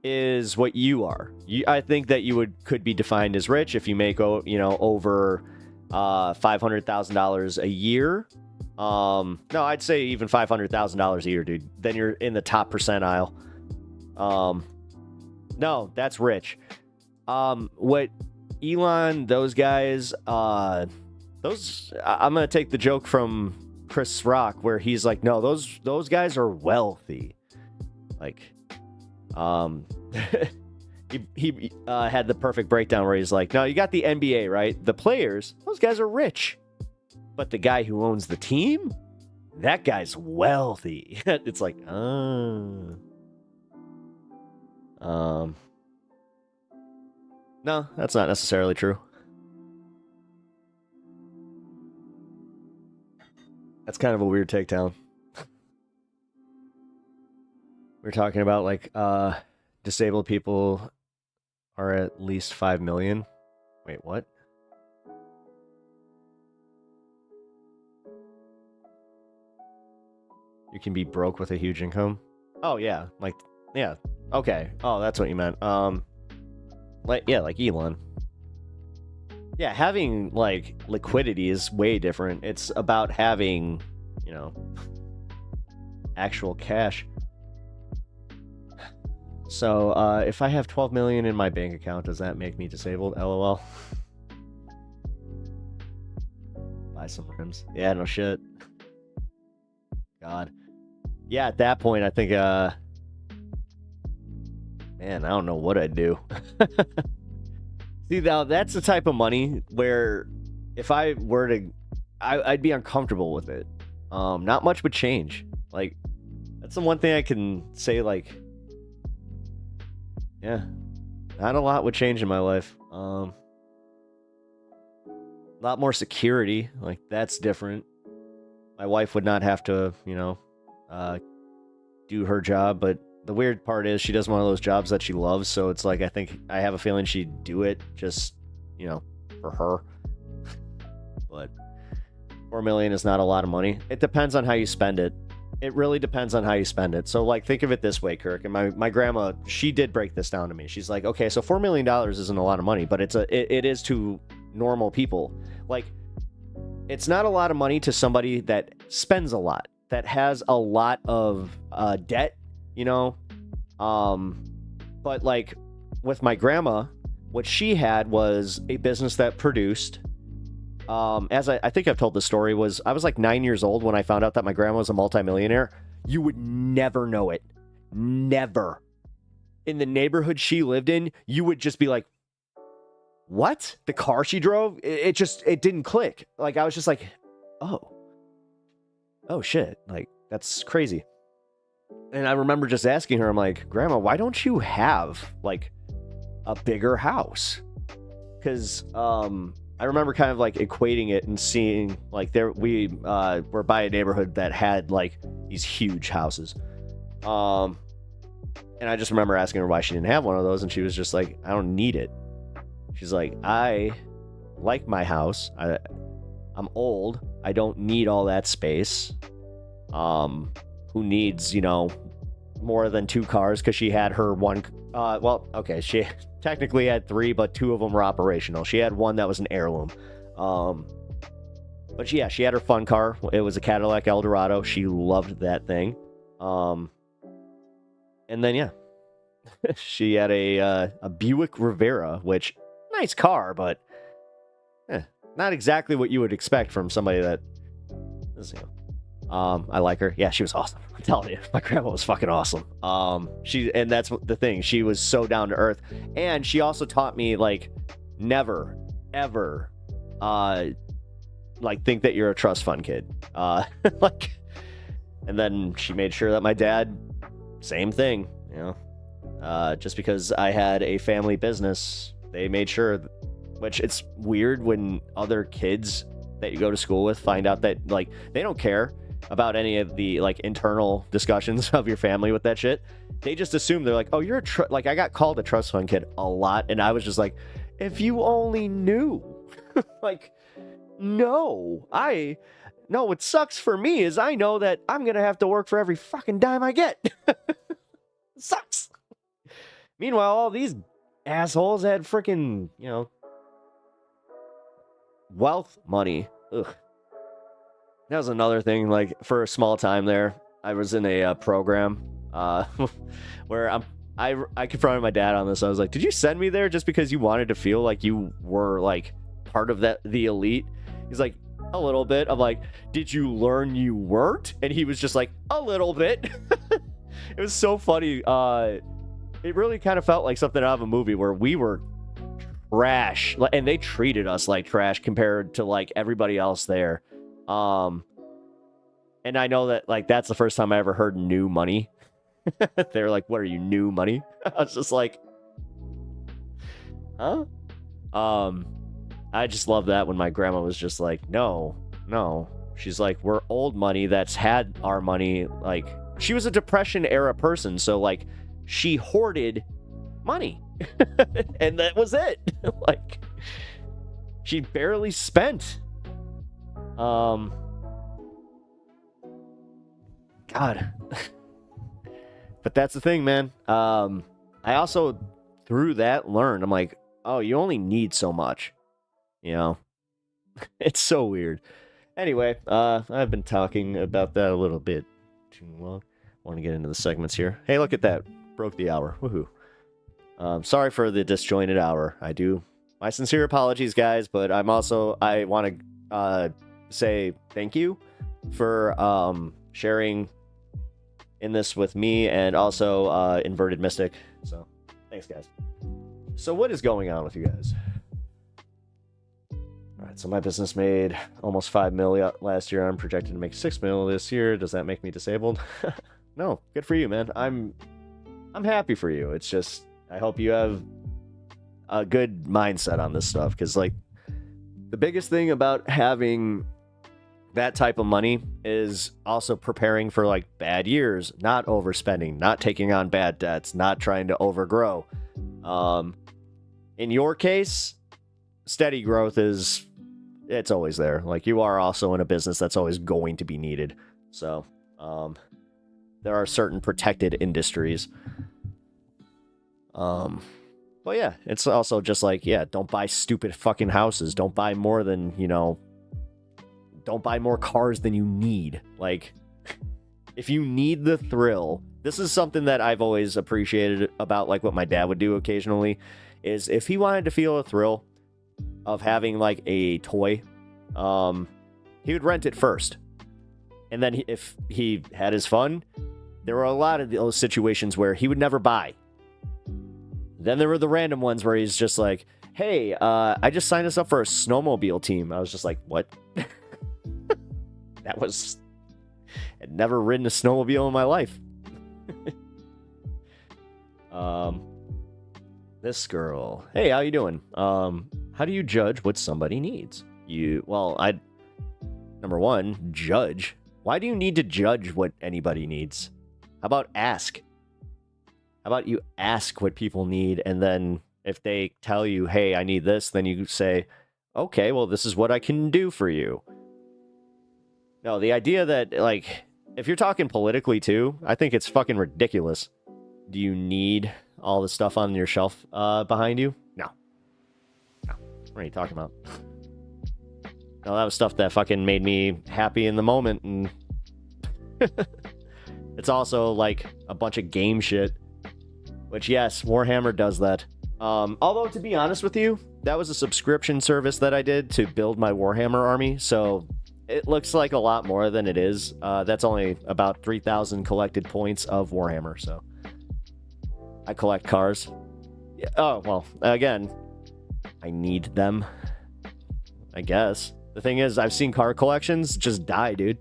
is what you are. I think that you could be defined as rich if you make, you know, over $500,000 a year. No, I'd say even $500,000 a year, dude. Then you're in the top percentile. No, that's rich. What Elon, those guys, I'm gonna take the joke from Chris Rock where he's like, no, those guys are wealthy. Like, he had the perfect breakdown where he's like, no, you got the NBA, right? The players, those guys are rich. But the guy who owns the team, that guy's wealthy. It's like, no, that's not necessarily true. That's kind of a weird takedown. We're talking about like disabled people are at least 5 million. Wait, what? You can be broke with a huge income? Oh yeah, like yeah. Okay. Oh, that's what you meant. Like yeah, like Elon. Yeah, having like liquidity is way different. It's about having, you know, actual cash. So, if I have 12 million in my bank account, does that make me disabled? LOL. Buy some rims. Yeah, no shit. God. Yeah, at that point, I think, man, I don't know what I'd do. See, now, that's the type of money where if I were to, I'd be uncomfortable with it. Not much would change. Like, that's the one thing I can say, like, yeah, not a lot would change in my life. A lot more security, like, that's different. My wife would not have to, you know, do her job, but the weird part is she does one of those jobs that she loves, so it's like I have a feeling she'd do it just, you know, for her. But 4 million is not a lot of money. It depends on how you spend it. It really depends on how you spend it. So, like, think of it this way, Kirk. And my grandma, she did break this down to me. She's like, okay, so $4 million isn't a lot of money, but it is to normal people. Like, it's not a lot of money to somebody that spends a lot, that has a lot of debt, you know? But, like, with my grandma, what she had was a business that produced, as I think I've told the story, was I was like 9 years old when I found out that my grandma was a multimillionaire. You would never know it. Never. In the neighborhood she lived in, you would just be like, what? The car she drove? It didn't click. Like, I was just like, oh shit. Like, that's crazy. And I remember just asking her, I'm like, Grandma, why don't you have like a bigger house? Because, I remember kind of like equating it and seeing like we were by a neighborhood that had like these huge houses. And I just remember asking her why she didn't have one of those. And she was just like, I don't need it. She's like, I like my house. I'm old. I don't need all that space. Who needs, you know, more than 2 cars? Because she had her one. Well, okay, she technically had 3, but 2 of them were operational. She had one that was an heirloom. But yeah, she had her fun car. It was a Cadillac Eldorado. She loved that thing. And then yeah, she had a Buick Rivera, which nice car, but not exactly what you would expect from somebody that is, you know, I like her. Yeah, she was awesome. I'm telling you, my grandma was fucking awesome. And that's the thing. She was so down to earth, and she also taught me like never, ever, like think that you're a trust fund kid. Like, and then she made sure that my dad, same thing. You know, just because I had a family business, they made sure. Which it's weird when other kids that you go to school with find out that like they don't care about any of the like internal discussions of your family with that shit. They just assume they're like, oh, you're like, I got called a trust fund kid a lot, and I was just like, if you only knew. Like, no, what sucks for me is I know that I'm gonna have to work for every fucking dime I get. Sucks. Meanwhile, all these assholes had freaking, you know, wealth money. Ugh. That was another thing. Like, for a small time there, I was in a program where I confronted my dad on this. I was like, did you send me there just because you wanted to feel like you were like part of the elite? He's like, a little bit. I'm like, did you learn you weren't? And he was just like, a little bit. It was so funny. It really kind of felt like something out of a movie where we were trash, and they treated us like trash compared to like everybody else there. And I know that like that's the first time I ever heard new money. They're like, what are you, new money? I was just like, huh? I just love that when my grandma was just like, no. She's like, we're old money that's had our money. Like, she was a Depression era person, so like she hoarded money. And that was it. Like, she barely spent. God. But that's the thing, man. I also, through that, learned, I'm like, oh, you only need so much. You know? It's so weird. Anyway, I've been talking about that a little bit too long. I want to get into the segments here. Hey, look at that. Broke the hour. Woohoo. Sorry for the disjointed hour. I do. My sincere apologies, guys, but I want to say thank you for sharing in this with me, and also Inverted Mystic. So, thanks, guys. So, what is going on with you guys? All right, so my business made almost $5 million last year. I'm projected to make $6 million this year. Does that make me disabled? No, good for you, man. I'm happy for you. It's just, I hope you have a good mindset on this stuff, because like the biggest thing about having that type of money is also preparing for like bad years, not overspending, not taking on bad debts, not trying to overgrow. In your case, steady growth it's always there. Like, you are also in a business that's always going to be needed. So, there are certain protected industries. But yeah, it's also just like, yeah, don't buy stupid fucking houses. Don't buy more than, don't buy more cars than you need. Like, if you need the thrill, this is something that I've always appreciated about like what my dad would do occasionally, is if he wanted to feel a thrill of having like a toy, he would rent it first. And then if he had his fun, there were a lot of those situations where he would never buy. Then there were the random ones where he's just like, hey, I just signed us up for a snowmobile team. I was just like, what? I'd never ridden a snowmobile in my life. This girl. Hey, how you doing? How do you judge what somebody needs? Number one, judge. Why do you need to judge what anybody needs? How about ask? How about you ask what people need, and then if they tell you, hey, I need this, then you say, okay, well, this is what I can do for you. No, the idea that, like, if you're talking politically, too, I think it's fucking ridiculous. Do you need all the stuff on your shelf behind you? No. What are you talking about? No, that was stuff that fucking made me happy in the moment, and it's also, like, a bunch of game shit. Which, yes, Warhammer does that. Although, to be honest with you, that was a subscription service that I did to build my Warhammer army, so it looks like a lot more than it is. That's only about 3,000 collected points of Warhammer, so I collect cars. Oh, well, again, I need them, I guess. The thing is, I've seen car collections just die, dude.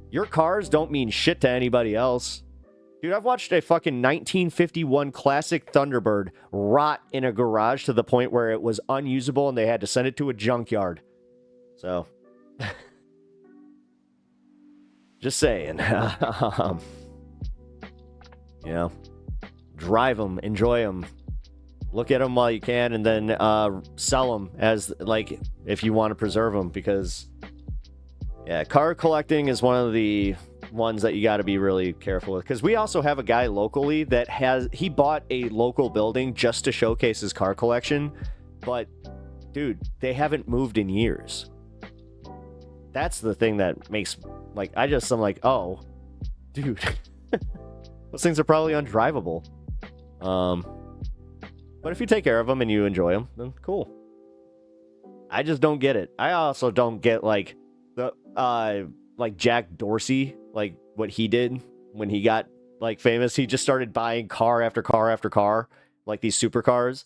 Your cars don't mean shit to anybody else. Dude, I've watched a fucking 1951 classic Thunderbird rot in a garage to the point where it was unusable and they had to send it to a junkyard. So, just saying. You know, drive them, enjoy them, look at them while you can, and then sell them as, like, if you want to preserve them, because, yeah, car collecting is one of the ones that you got to be really careful with, because we also have a guy locally that he bought a local building just to showcase his car collection, but dude, they haven't moved in years. That's the thing that makes, like, I'm like, oh dude, those things are probably undrivable. But if you take care of them and you enjoy them, then cool. I just don't get it. I also don't get, like, the like Jack Dorsey, like what he did when he got, like, famous. He just started buying car after car after car, like these supercars,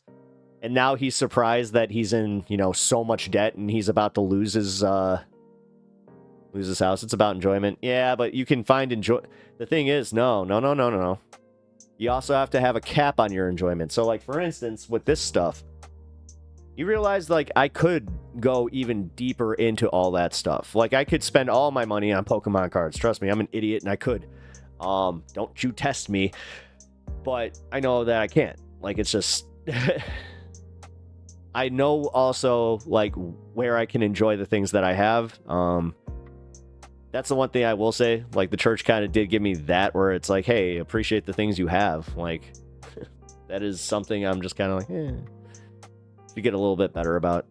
and now he's surprised that he's in, you know, so much debt and he's about to lose his house. It's about enjoyment. Yeah, but you can find the thing is, no. You also have to have a cap on your enjoyment. So, like, for instance, with this stuff, you realize, like, I could go even deeper into all that stuff. Like, I could spend all my money on Pokemon cards. Trust me, I'm an idiot, and I could. Don't you test me. But I know that I can't. Like, it's just... I know also, like, where I can enjoy the things that I have. That's the one thing I will say. Like, the church kind of did give me that, where it's like, hey, appreciate the things you have. Like, that is something I'm just kind of like, you get a little bit better about.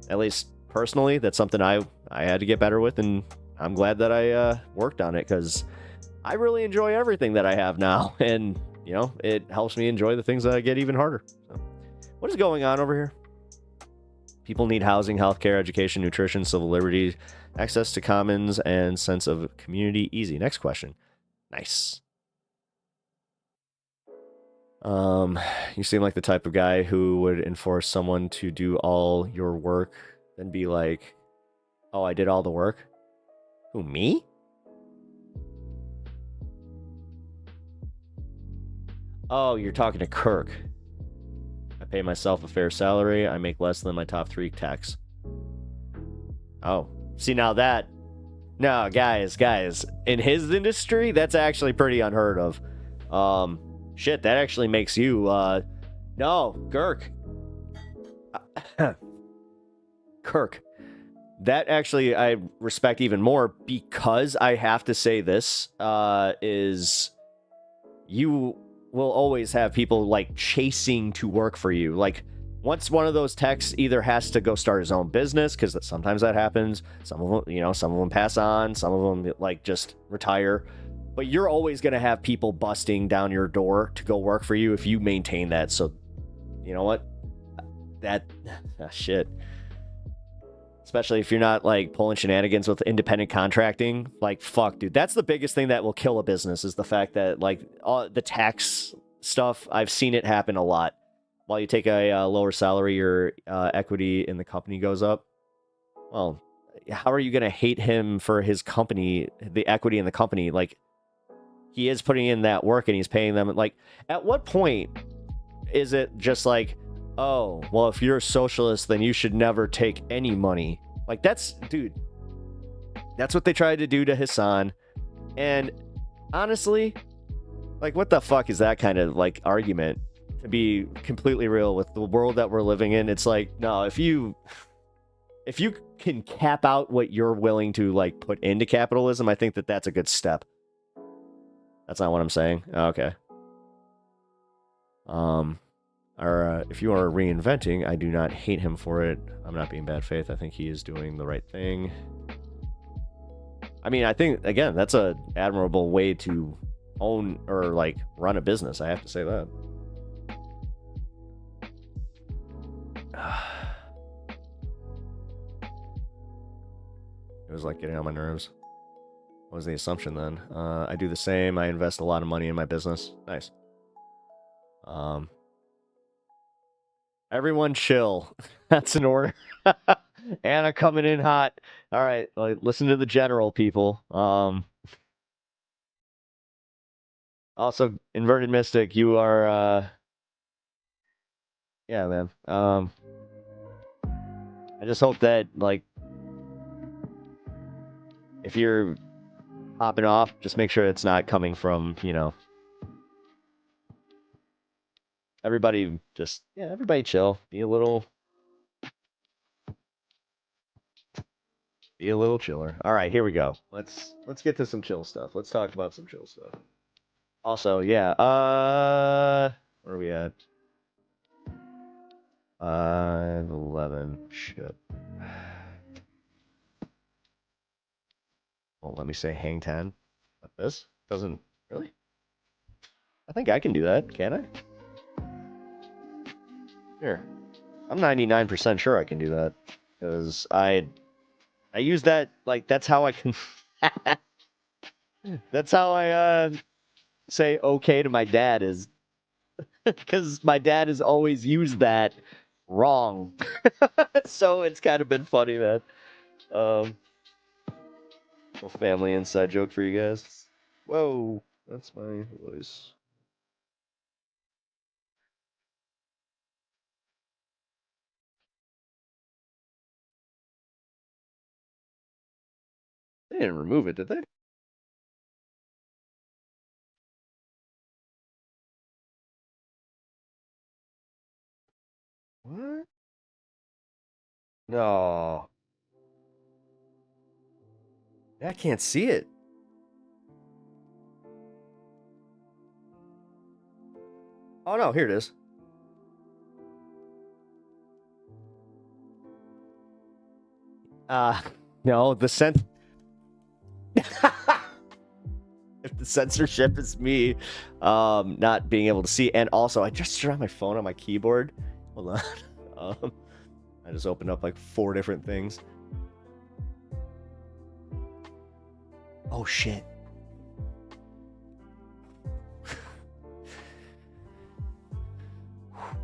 At least personally, that's something I had to get better with, and I'm glad that I worked on it, because I really enjoy everything that I have now, and, you know, it helps me enjoy the things that I get even harder. So, what is going on over here? People need housing, healthcare, education, nutrition, civil liberties, access to commons, and sense of community. Easy. Next question. Nice. You seem like the type of guy who would enforce someone to do all your work, then be like, oh, I did all the work? Who, me? Oh, you're talking to Kirk. I pay myself a fair salary. I make less than my top 3 techs. Oh, see, now that... No, guys, in his industry, that's actually pretty unheard of. Shit, that actually makes you, no, Kirk. Kirk. That actually I respect even more, because I have to say this, is you will always have people, like, chasing to work for you. Like, once one of those techs either has to go start his own business, because sometimes that happens, some of them, you know, some of them pass on, some of them, like, just retire. But you're always going to have people busting down your door to go work for you if you maintain that. So, you know what? Shit. Especially if you're not, like, pulling shenanigans with independent contracting. Like, fuck, dude. That's the biggest thing that will kill a business, is the fact that, like, all the tax stuff, I've seen it happen a lot. While you take a lower salary, your equity in the company goes up. Well, how are you going to hate him for his company, the equity in the company? Like, he is putting in that work and he's paying them. Like, at what point is it just like, oh, well, if you're a socialist, then you should never take any money? Like, that's, dude, that's what they tried to do to Hassan. And honestly, like, what the fuck is that kind of, like, argument? To be completely real, with the world that we're living in, it's like, no, if you can cap out what you're willing to, like, put into capitalism, I think that that's a good step. That's not what I'm saying. Okay. Or if you are reinventing, I do not hate him for it. I'm not being bad faith. I think he is doing the right thing. I mean, I think, again, that's a admirable way to own or, like, run a business. I have to say that. It was like getting on my nerves. What was the assumption then? I do the same. I invest a lot of money in my business. Nice. Everyone chill. That's an order. Anna coming in hot. All right, listen to the general, people. Also, Inverted Mystic, you are, yeah, man. I just hope that, like, if you're hopping off, just make sure it's not coming from, you know, everybody just, yeah, everybody chill. Be a little chiller. All right, here we go. Let's get to some chill stuff. Let's talk about some chill stuff. Also, yeah, where are we at? 11. Shit. Well, let me say hang 10. Like this? Doesn't really? I think I can do that, can I? Here. I'm 99% sure I can do that. Because I use that, like, that's how I can... that's how I, say okay to my dad is... Because my dad has always used that wrong. So it's kind of been funny, man. Little family inside joke for you guys. Whoa, that's my voice. They didn't remove it, did they? What? No. I can't see it. Oh no, here it is. No, the if the censorship is me, not being able to see, and also I just turned on my phone on my keyboard. Hold on. I just opened up like 4 different things. Oh shit.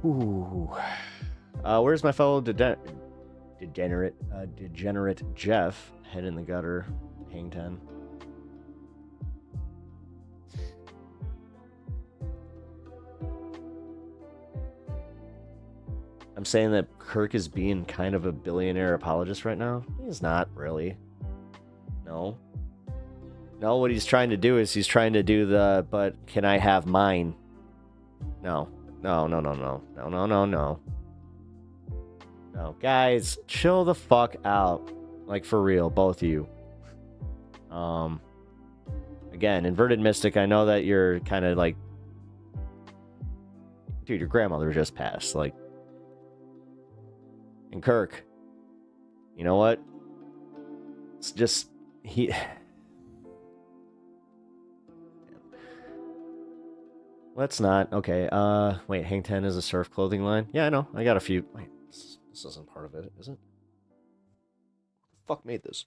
Ooh. Where's my fellow degenerate Jeff? Head in the gutter. Hang 10. I'm saying that Kirk is being kind of a billionaire apologist right now. He's not really. No. No, what he's trying to do is he's trying to do the, but can I have mine? No. No, no, no, no. No, no, no, no. No, guys, chill the fuck out. Like, for real, both of you. Again, Inverted Mystic, I know that you're kind of like... Dude, your grandmother just passed, like... And Kirk, you know what? It's just... Let's not. Okay, wait, Hang 10 is a surf clothing line? Yeah, I know. I got a few... Wait, this isn't part of it, is it? Who the fuck made this?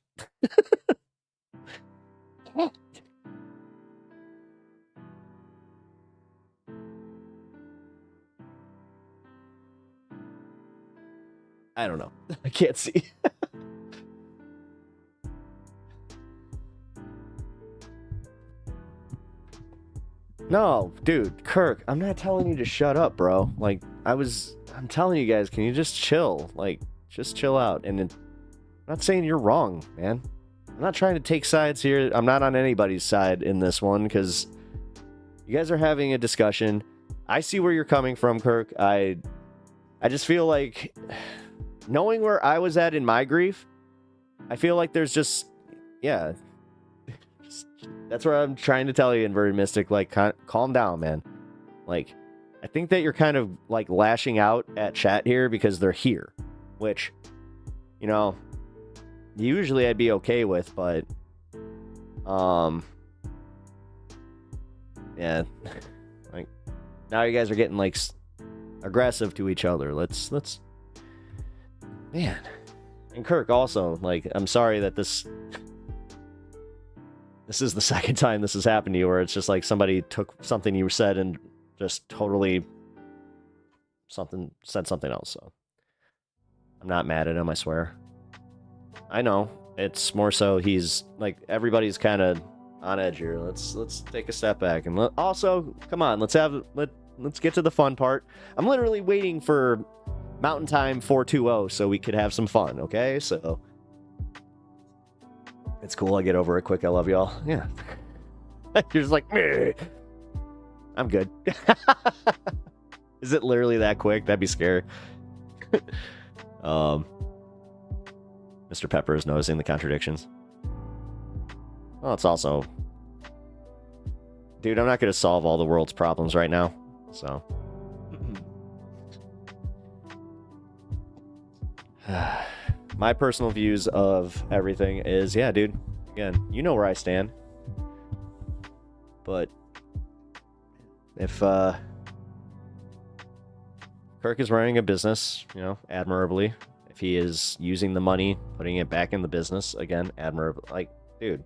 I don't know. I can't see. No, dude, Kirk, I'm not telling you to shut up, bro. Like, I'm telling you guys, can you just chill? Like, just chill out. And I'm not saying you're wrong, man. I'm not trying to take sides here. I'm not on anybody's side in this one, because you guys are having a discussion. I see where you're coming from, Kirk. I just feel like, knowing where I was at in my grief, I feel like there's just, yeah. That's what I'm trying to tell you, Inverted Mystic. Like, calm down, man. Like, I think that you're kind of, like, lashing out at chat here because they're here. Which, you know, usually I'd be okay with, but... yeah. Like, now you guys are getting, like, aggressive to each other. Let's... Man. And Kirk also, like, I'm sorry that this is the second time this has happened to you, where it's just like somebody took something you said and just totally said something else. So I'm not mad at him, I swear. I know it's more so he's like, everybody's kind of on edge here. Let's take a step back and also come on, let's get to the fun part. I'm literally waiting for Mountain Time 420 so we could have some fun. Okay, so it's cool. I get over it quick. I love y'all. Yeah. You're just like, meh. I'm good. Is it literally that quick? That'd be scary. Mr. Pepper is noticing the contradictions. Well, it's also... Dude, I'm not going to solve all the world's problems right now, so... My personal views of everything is, yeah, dude, again, you know where I stand. But if Kirk is running a business, you know, admirably, if he is using the money, putting it back in the business, again, admirably, like, dude.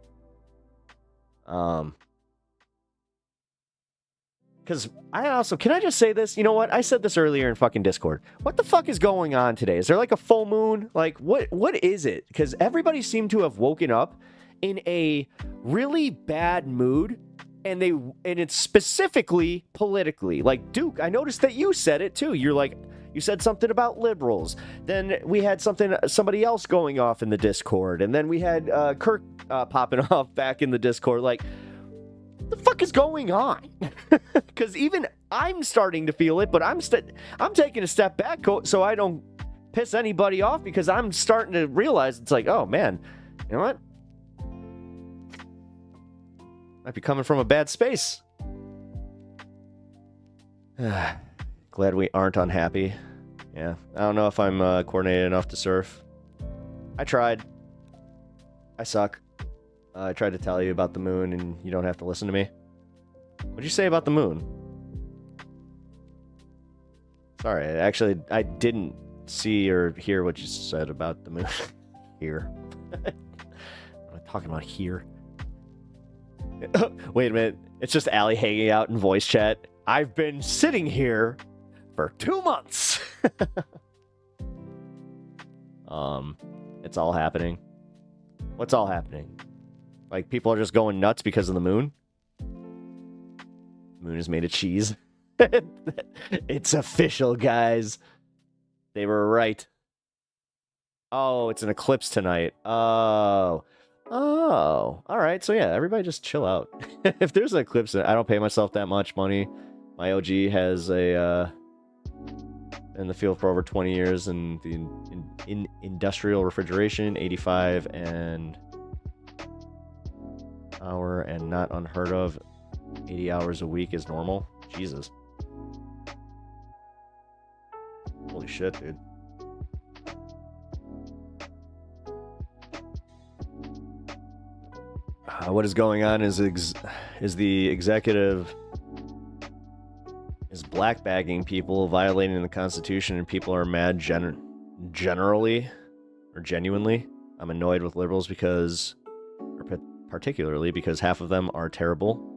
Because I also, can I just say this? You know what? I said this earlier in fucking Discord. What the fuck is going on today? Is there like a full moon? Like, what is it? Because everybody seemed to have woken up in a really bad mood, and it's specifically politically. Like, Duke, I noticed that you said it too. You're like, you said something about liberals. Then we had somebody else going off in the Discord, and then we had Kirk popping off back in the Discord. Like, what the fuck is going on? Because even I'm starting to feel it, but I'm taking a step back so I don't piss anybody off, because I'm starting to realize it's like, oh man, you know what? Might be coming from a bad space. Glad we aren't unhappy. Yeah, I don't know if I'm coordinated enough to surf. I tried. I suck. I tried to tell you about the moon, and you don't have to listen to me. What'd you say about the moon? Sorry, actually, I didn't see or hear what you said about the moon. Here. What am I talking about here? Wait a minute. It's just Allie hanging out in voice chat. I've been sitting here for 2 months. It's all happening. What's all happening? Like, people are just going nuts because of the moon? The moon is made of cheese. It's official, guys. They were right. Oh, it's an eclipse tonight. Oh. Alright, so yeah, everybody just chill out. If there's an eclipse, I don't pay myself that much money. My OG has a, in the field for over 20 years in industrial refrigeration, 85 and hour, and not unheard of, 80 hours a week is normal. Jesus. Holy shit, dude. What is going on is the executive is blackbagging people, violating the Constitution, and people are mad generally or genuinely. I'm annoyed with liberals because, or particularly because, half of them are terrible.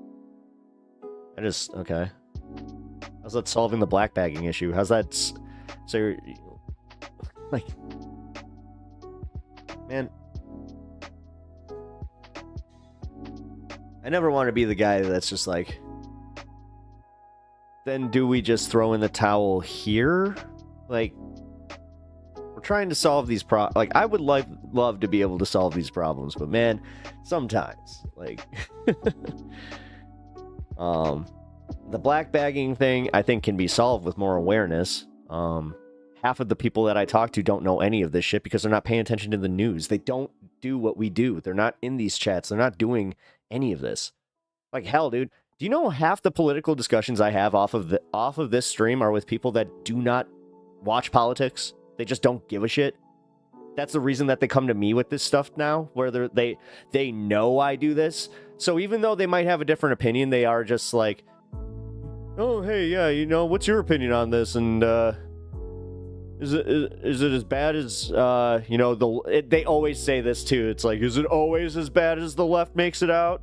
Okay. How's that solving the blackbagging issue? How's that? So you're like, man, I never want to be the guy that's just like, then do we just throw in the towel here? Like, we're trying to solve these like, I would love to be able to solve these problems, but man, sometimes, like, the blackbagging thing, I think, can be solved with more awareness. Half of the people that I talk to don't know any of this shit because they're not paying attention to the news. They don't do what we do. They're not in these chats. They're not doing any of this. Like, hell, dude. Do you know half the political discussions I have off of this stream are with people that do not watch politics? They just don't give a shit. That's the reason that they come to me with this stuff now, where they know I do this. So even though they might have a different opinion, they are just like, oh, hey, yeah, you know, what's your opinion on this? And Is it as bad as you know, they always say this too. It's like, is it always as bad as the left makes it out?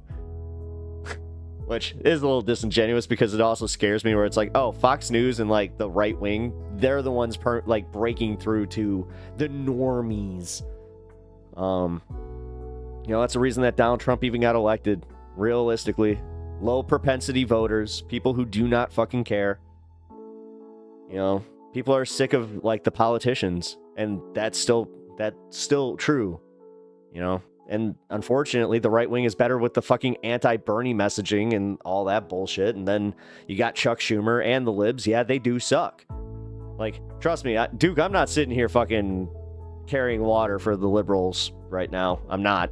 Which is a little disingenuous because it also scares me where it's like, oh, Fox News and like the right wing, they're the ones like breaking through to the normies. You know, that's the reason that Donald Trump even got elected. Realistically, low propensity voters, people who do not fucking care. You know, people are sick of like the politicians, and that's still true. You know, and unfortunately, the right wing is better with the fucking anti-Bernie messaging and all that bullshit. And then you got Chuck Schumer and the libs. Yeah, they do suck. Like, trust me, Duke, I'm not sitting here fucking carrying water for the liberals right now. I'm not.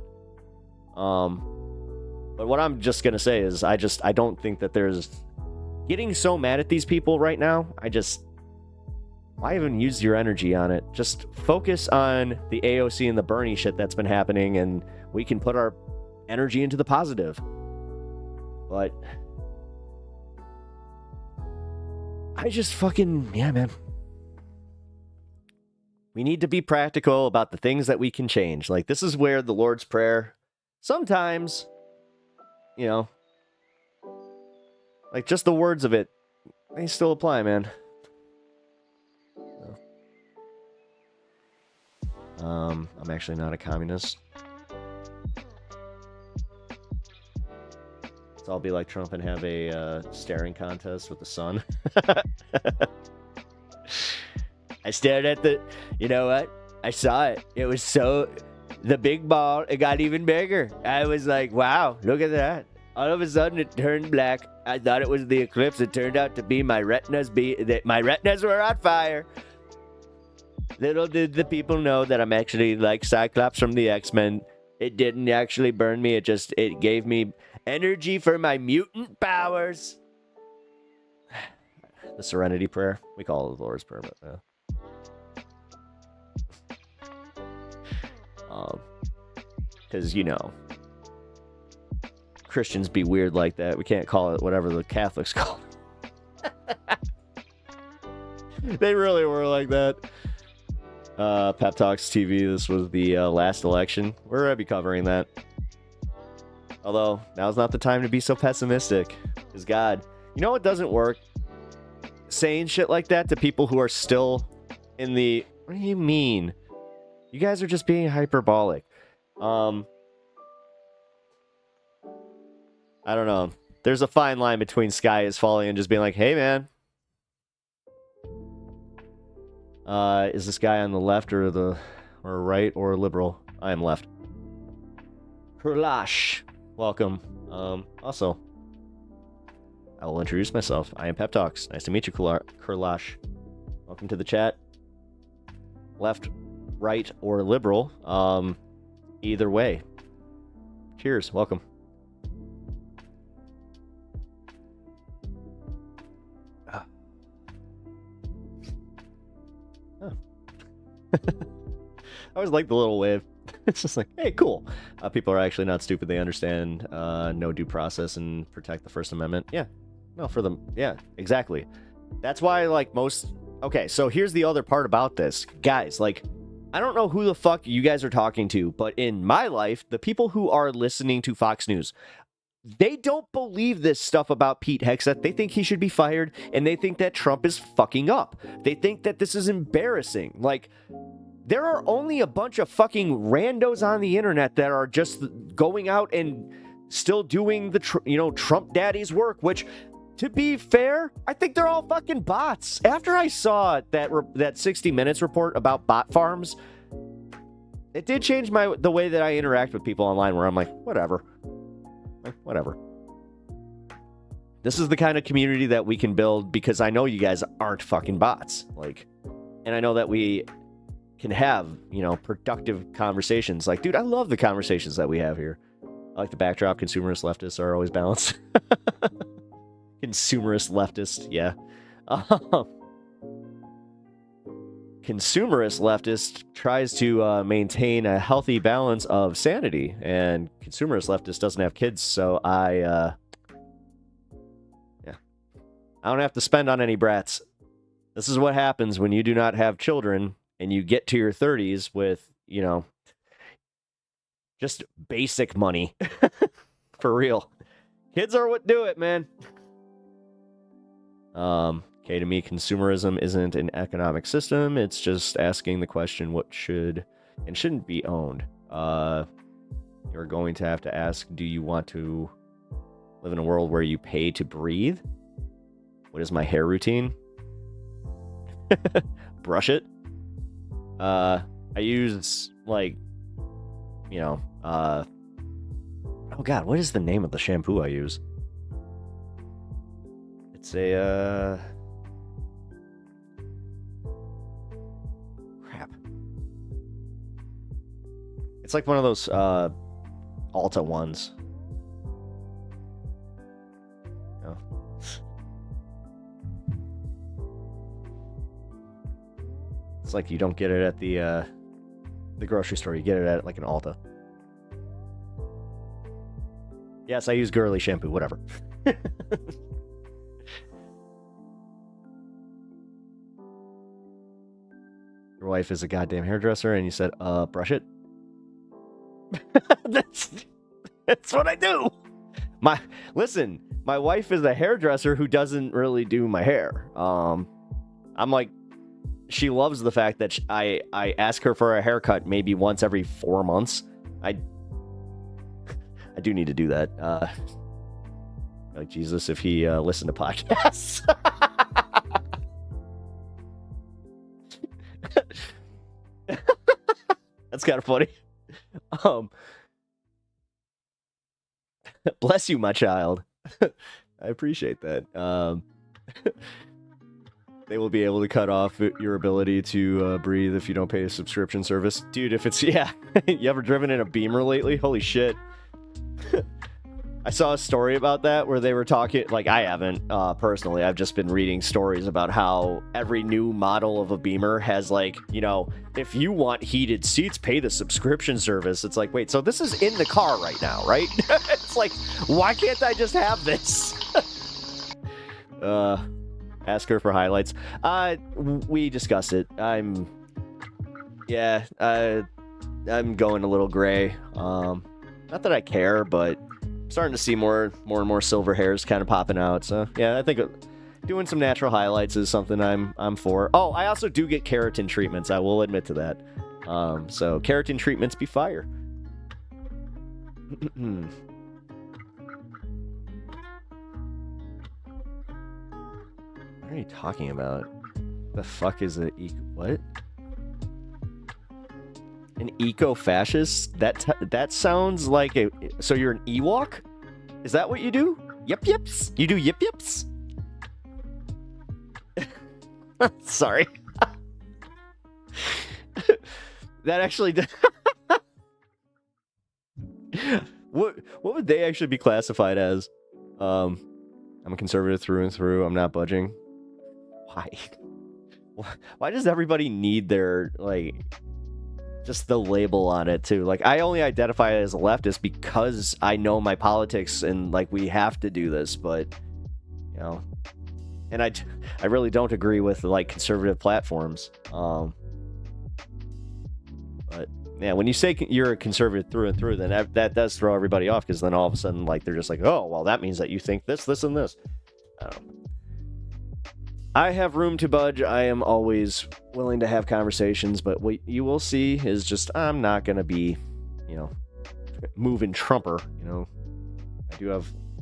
But what I'm just gonna say is I don't think that there's getting so mad at these people right now. Why even use your energy on it? Just focus on the AOC and the Bernie shit that's been happening, and we can put our energy into the positive. But I just fucking, yeah, man. We need to be practical about the things that we can change. Like, this is where the Lord's Prayer, sometimes, you know, like just the words of it, they still apply, man. I'm actually not a communist. So I'll be like Trump and have a staring contest with the sun. I stared at you know what? I saw it. It was the big ball, it got even bigger. I was like, wow, look at that. All of a sudden it turned black. I thought it was the eclipse. It turned out to be my retinas were on fire. Little did the people know that I'm actually like Cyclops from the X-Men. It didn't actually burn me. It gave me energy for my mutant powers. The Serenity Prayer. We call it the Lord's Prayer, but because, you know, Christians be weird like that. We can't call it whatever the Catholics call it. They really were like that. Pep Talks TV, this was the last election. We're going to be covering that. Although, now's not the time to be so pessimistic. Because God, you know what doesn't work? Saying shit like that to people who are still in the... What do you mean? You guys are just being hyperbolic. I don't know. There's a fine line between sky is falling and just being like, hey, man. Is this guy on the left or right or liberal? I am left. Kurlash. Welcome. Also, I will introduce myself. I am Pep Talks. Nice to meet you, Kurlash. Welcome to the chat. Left, right, or liberal. Either way. Cheers. Welcome. I always like the little wave. It's just like, hey, cool. People are actually not stupid. They understand no due process and protect the First Amendment. Yeah. No, for them. Yeah, exactly. That's why, like, most... Okay, so here's the other part about this. Guys, like, I don't know who the fuck you guys are talking to, but in my life, the people who are listening to Fox News, they don't believe this stuff about Pete Hegseth. They think he should be fired, and they think that Trump is fucking up. They think that this is embarrassing. Like, there are only a bunch of fucking randos on the internet that are just going out and still doing the, Trump daddy's work, which, to be fair, I think they're all fucking bots. After I saw that 60 Minutes report about bot farms, it did change the way that I interact with people online, where I'm like, whatever. Whatever. This is the kind of community that we can build because I know you guys aren't fucking bots. Like, and I know that we can have, productive conversations. Like, dude, I love the conversations that we have here. I like the backdrop. Consumerist leftists are always balanced. Consumerist leftist, yeah. Consumerist leftist tries to maintain a healthy balance of sanity, and consumerist leftist doesn't have kids, so I don't have to spend on any brats. This is what happens when you do not have children and you get to your 30s with, just basic money. For real. Kids are what do it, man. Okay, to me, consumerism isn't an economic system. It's just asking the question what should and shouldn't be owned. You're going to have to ask, do you want to live in a world where you pay to breathe? What is my hair routine? Brush it. I use, like, oh god, what is the name of the shampoo I use? It's a, crap. It's like one of those, Alta ones. Oh. It's like you don't get it at the grocery store. You get it at, like, an Alta. Yes, I use girly shampoo, whatever. Your wife is a goddamn hairdresser, and you said, brush it? That's what I do. Listen, my wife is a hairdresser who doesn't really do my hair. I'm like, she loves the fact that I ask her for a haircut maybe once every 4 months. I do need to do that. Like Jesus, if he listened to podcasts. That's kind of funny. Bless you, my child. I appreciate that. They will be able to cut off your ability to breathe if you don't pay a subscription service. Dude, if it's, yeah. You ever driven in a Beamer lately? Holy shit. I saw a story about that where they were talking, like, I haven't, personally. I've just been reading stories about how every new model of a Beamer has, like, if you want heated seats, pay the subscription service. It's like, wait, so this is in the car right now, right? It's like, why can't I just have this? Ask her for highlights. We discussed it. I'm going a little gray. Not that I care, but I'm starting to see more and more silver hairs kind of popping out. So yeah, I think doing some natural highlights is something I'm for. Oh, I also do get keratin treatments. I will admit to that. So keratin treatments be fire. What are you talking about? The fuck is what? An eco-fascist? That sounds like a... So you're an Ewok? Is that what you do? Yip yips? You do yip yips? Sorry. That actually... What would they actually be classified as? I'm a conservative through and through. I'm not budging. Why? Why does everybody need their, like... just the label on it too? Like, I only identify as a leftist because I know my politics and, like, we have to do this, but and I really don't agree with, like, conservative platforms. But yeah, when you say you're a conservative through and through, then that does throw everybody off, because then all of a sudden, like, they're just like, oh, well, that means that you think this, and this. I don't know. I have room to budge. I am always willing to have conversations, but what you will see is just, I'm not going to be, moving Trumper, I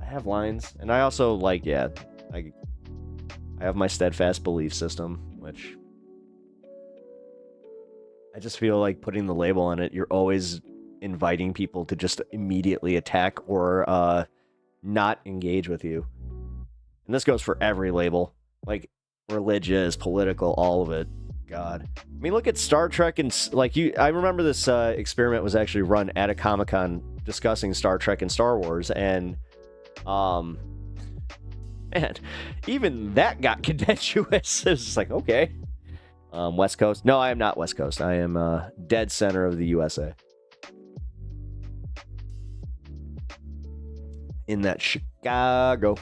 have lines, and I also, like, yeah, I have my steadfast belief system, which I just feel like putting the label on it, you're always inviting people to just immediately attack or not engage with you. And this goes for every label. Like, religious, political, all of it. God. I mean, look at Star Trek and, like, I remember this experiment was actually run at a Comic-Con discussing Star Trek and Star Wars, and, man, even that got contentious. It was just like, okay. West Coast? No, I am not West Coast. I am dead center of the USA. In that Chicago.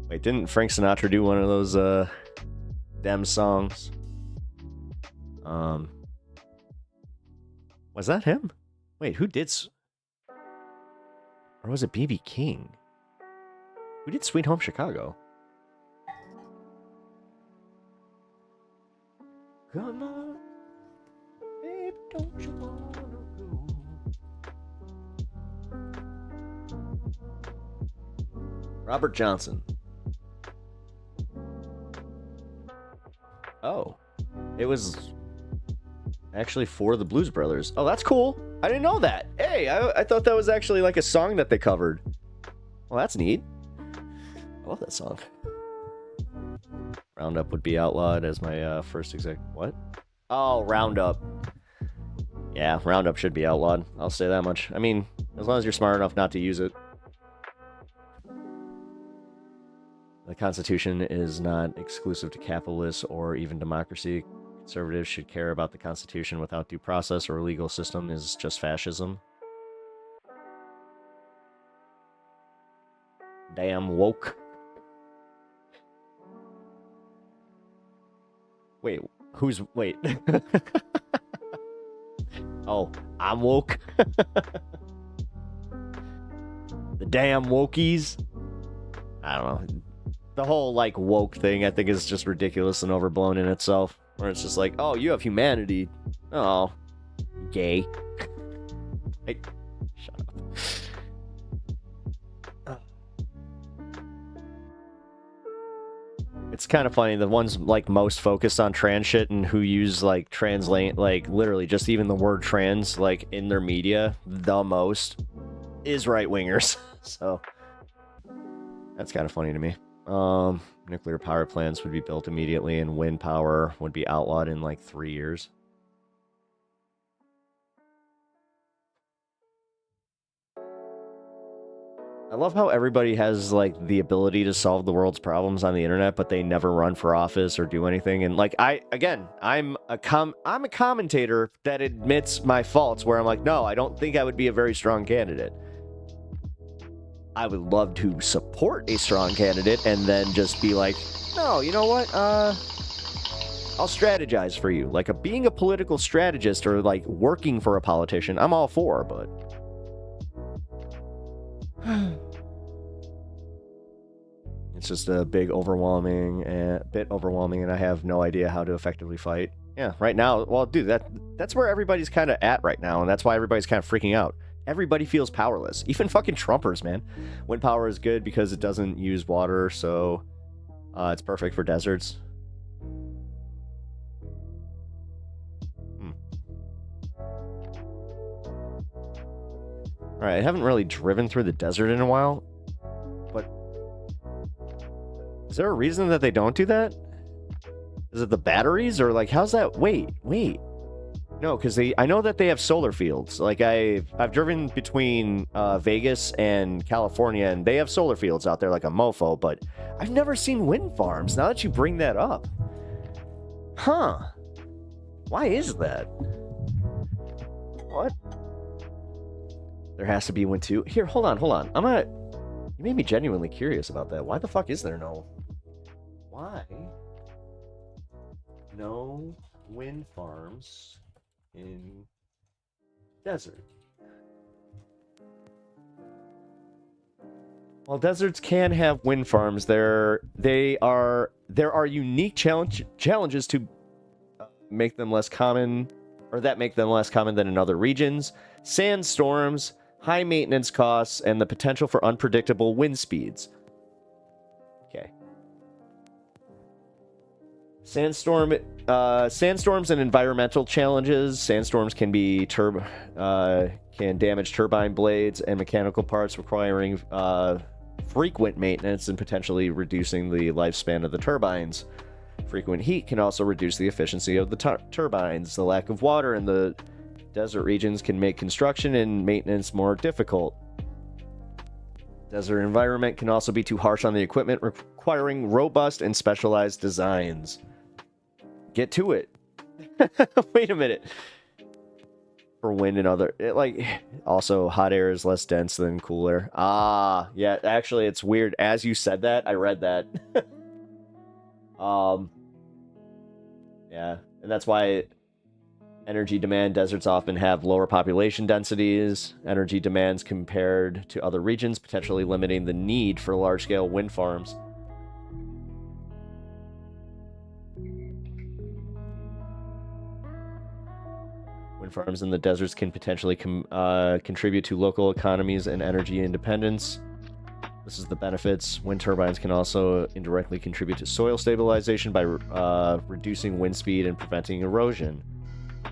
Wait, didn't Frank Sinatra do one of those Dem songs? Was that him? Wait, who did? Or was it B.B. King? Who did Sweet Home Chicago? Come on, babe, don't you wanna go? Robert Johnson. Oh, it was actually for the Blues Brothers. Oh, that's cool. I didn't know that. Hey, I thought that was actually like a song that they covered. Well, that's neat. I love that song. Roundup would be outlawed as my first exec. What? Oh, Roundup. Yeah, Roundup should be outlawed. I'll say that much. I mean, as long as you're smart enough not to use it. The Constitution is not exclusive to capitalists or even democracy. Conservatives should care about the Constitution without due process or legal system is just fascism. Damn woke. Wait, wait. Oh, I'm woke. The damn wokies. I don't know. The whole, like, woke thing, I think, is just ridiculous and overblown in itself. Where it's just like, oh, you have humanity. Oh, gay. Hey, shut up. It's kind of funny, the ones, like, most focused on trans shit and who use, like, translate, like, literally just even the word trans, like, in their media, the most, is right-wingers. So, that's kind of funny to me. Nuclear power plants would be built immediately and wind power would be outlawed in, like, 3 years. I love how everybody has, like, the ability to solve the world's problems on the internet, but they never run for office or do anything. And, like, I'm a commentator that admits my faults, where I'm like, no, I don't think I would be a very strong candidate. I would love to support a strong candidate and then just be like, no, you know what? I'll strategize for you. Like, being a political strategist or, like, working for a politician, I'm all for, but... It's just a bit overwhelming, and I have no idea how to effectively fight. Yeah, right now, well, dude, that's where everybody's kind of at right now, and that's why everybody's kind of freaking out. Everybody feels powerless. Even fucking Trumpers, man. Wind power is good because it doesn't use water, so it's perfect for deserts. Alright, I haven't really driven through the desert in a while, but is there a reason that they don't do that? Is it the batteries, or like, how's that? Wait. No, because I know that they have solar fields. Like, I've driven between Vegas and California, and they have solar fields out there like a mofo, but I've never seen wind farms, now that you bring that up. Huh. Why is that? What? There has to be one too. Here, hold on. You made me genuinely curious about that. Why the fuck is there no... Why? No wind farms in desert. While deserts can have wind farms, there are unique challenges to make them less common, or that make them less common than in other regions. Sandstorms, high maintenance costs, and the potential for unpredictable wind speeds. Okay. Sandstorms and environmental challenges. Sandstorms can be can damage turbine blades and mechanical parts, requiring frequent maintenance and potentially reducing the lifespan of the turbines. Frequent heat can also reduce the efficiency of the turbines. The lack of water in the desert regions can make construction and maintenance more difficult. Desert environment can also be too harsh on the equipment, requiring robust and specialized designs. Get to it. Wait a minute. for wind and other also hot air is less dense than cool air. Ah, yeah, actually it's weird. As you said that, I read that. Yeah, and that's why energy demand deserts often have lower population densities, energy demands compared to other regions, potentially limiting the need for large-scale wind farms. Wind farms in the deserts can potentially contribute to local economies and energy independence. This is the benefits. Wind turbines can also indirectly contribute to soil stabilization by reducing wind speed and preventing erosion.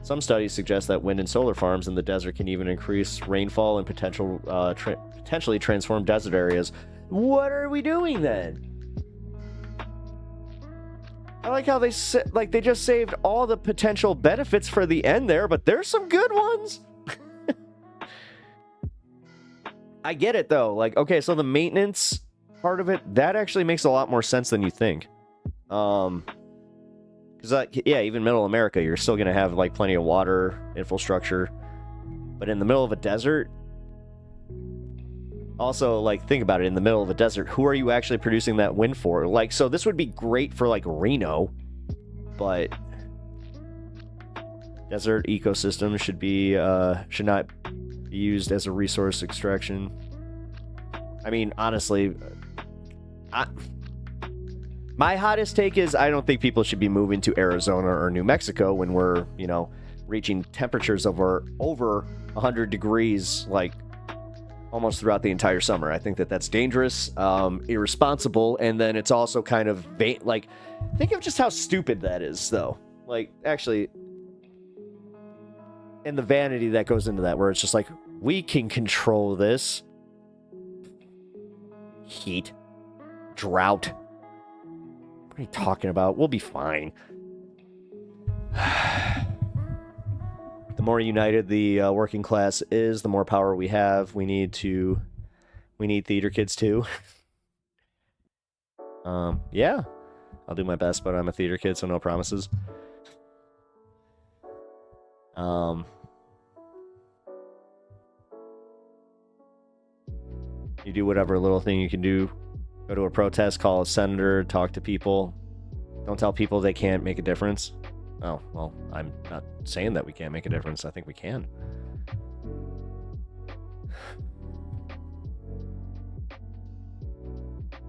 Some studies suggest that wind and solar farms in the desert can even increase rainfall and potentially transform desert areas. What are we doing then? I like how they just saved all the potential benefits for the end there, but there's some good ones. I get it though. Like, okay, so the maintenance part of it, that actually makes a lot more sense than you think. Because yeah, even middle America, you're still gonna have like plenty of water infrastructure, but in the middle of a desert. Also, like, think about it, in the middle of a desert, who are you actually producing that wind for? Like, so this would be great for, like, Reno, but desert ecosystem should not be used as a resource extraction. I mean, honestly, my hottest take is I don't think people should be moving to Arizona or New Mexico when we're, you know, reaching temperatures over 100 degrees, like, almost throughout the entire summer. I think that that's dangerous, irresponsible, and then it's also kind of like, think of just how stupid that is, though. Like, actually, and the vanity that goes into that, where it's just like, we can control this. Heat. Drought. What are you talking about? We'll be fine. The more united the working class is, the more power we have. We need theater kids too. Yeah, I'll do my best, but I'm a theater kid, so no promises. You do whatever little thing you can do. Go to a protest, call a senator, talk to people. Don't tell people they can't make a difference. Oh, well, I'm not saying that we can't make a difference. I think we can.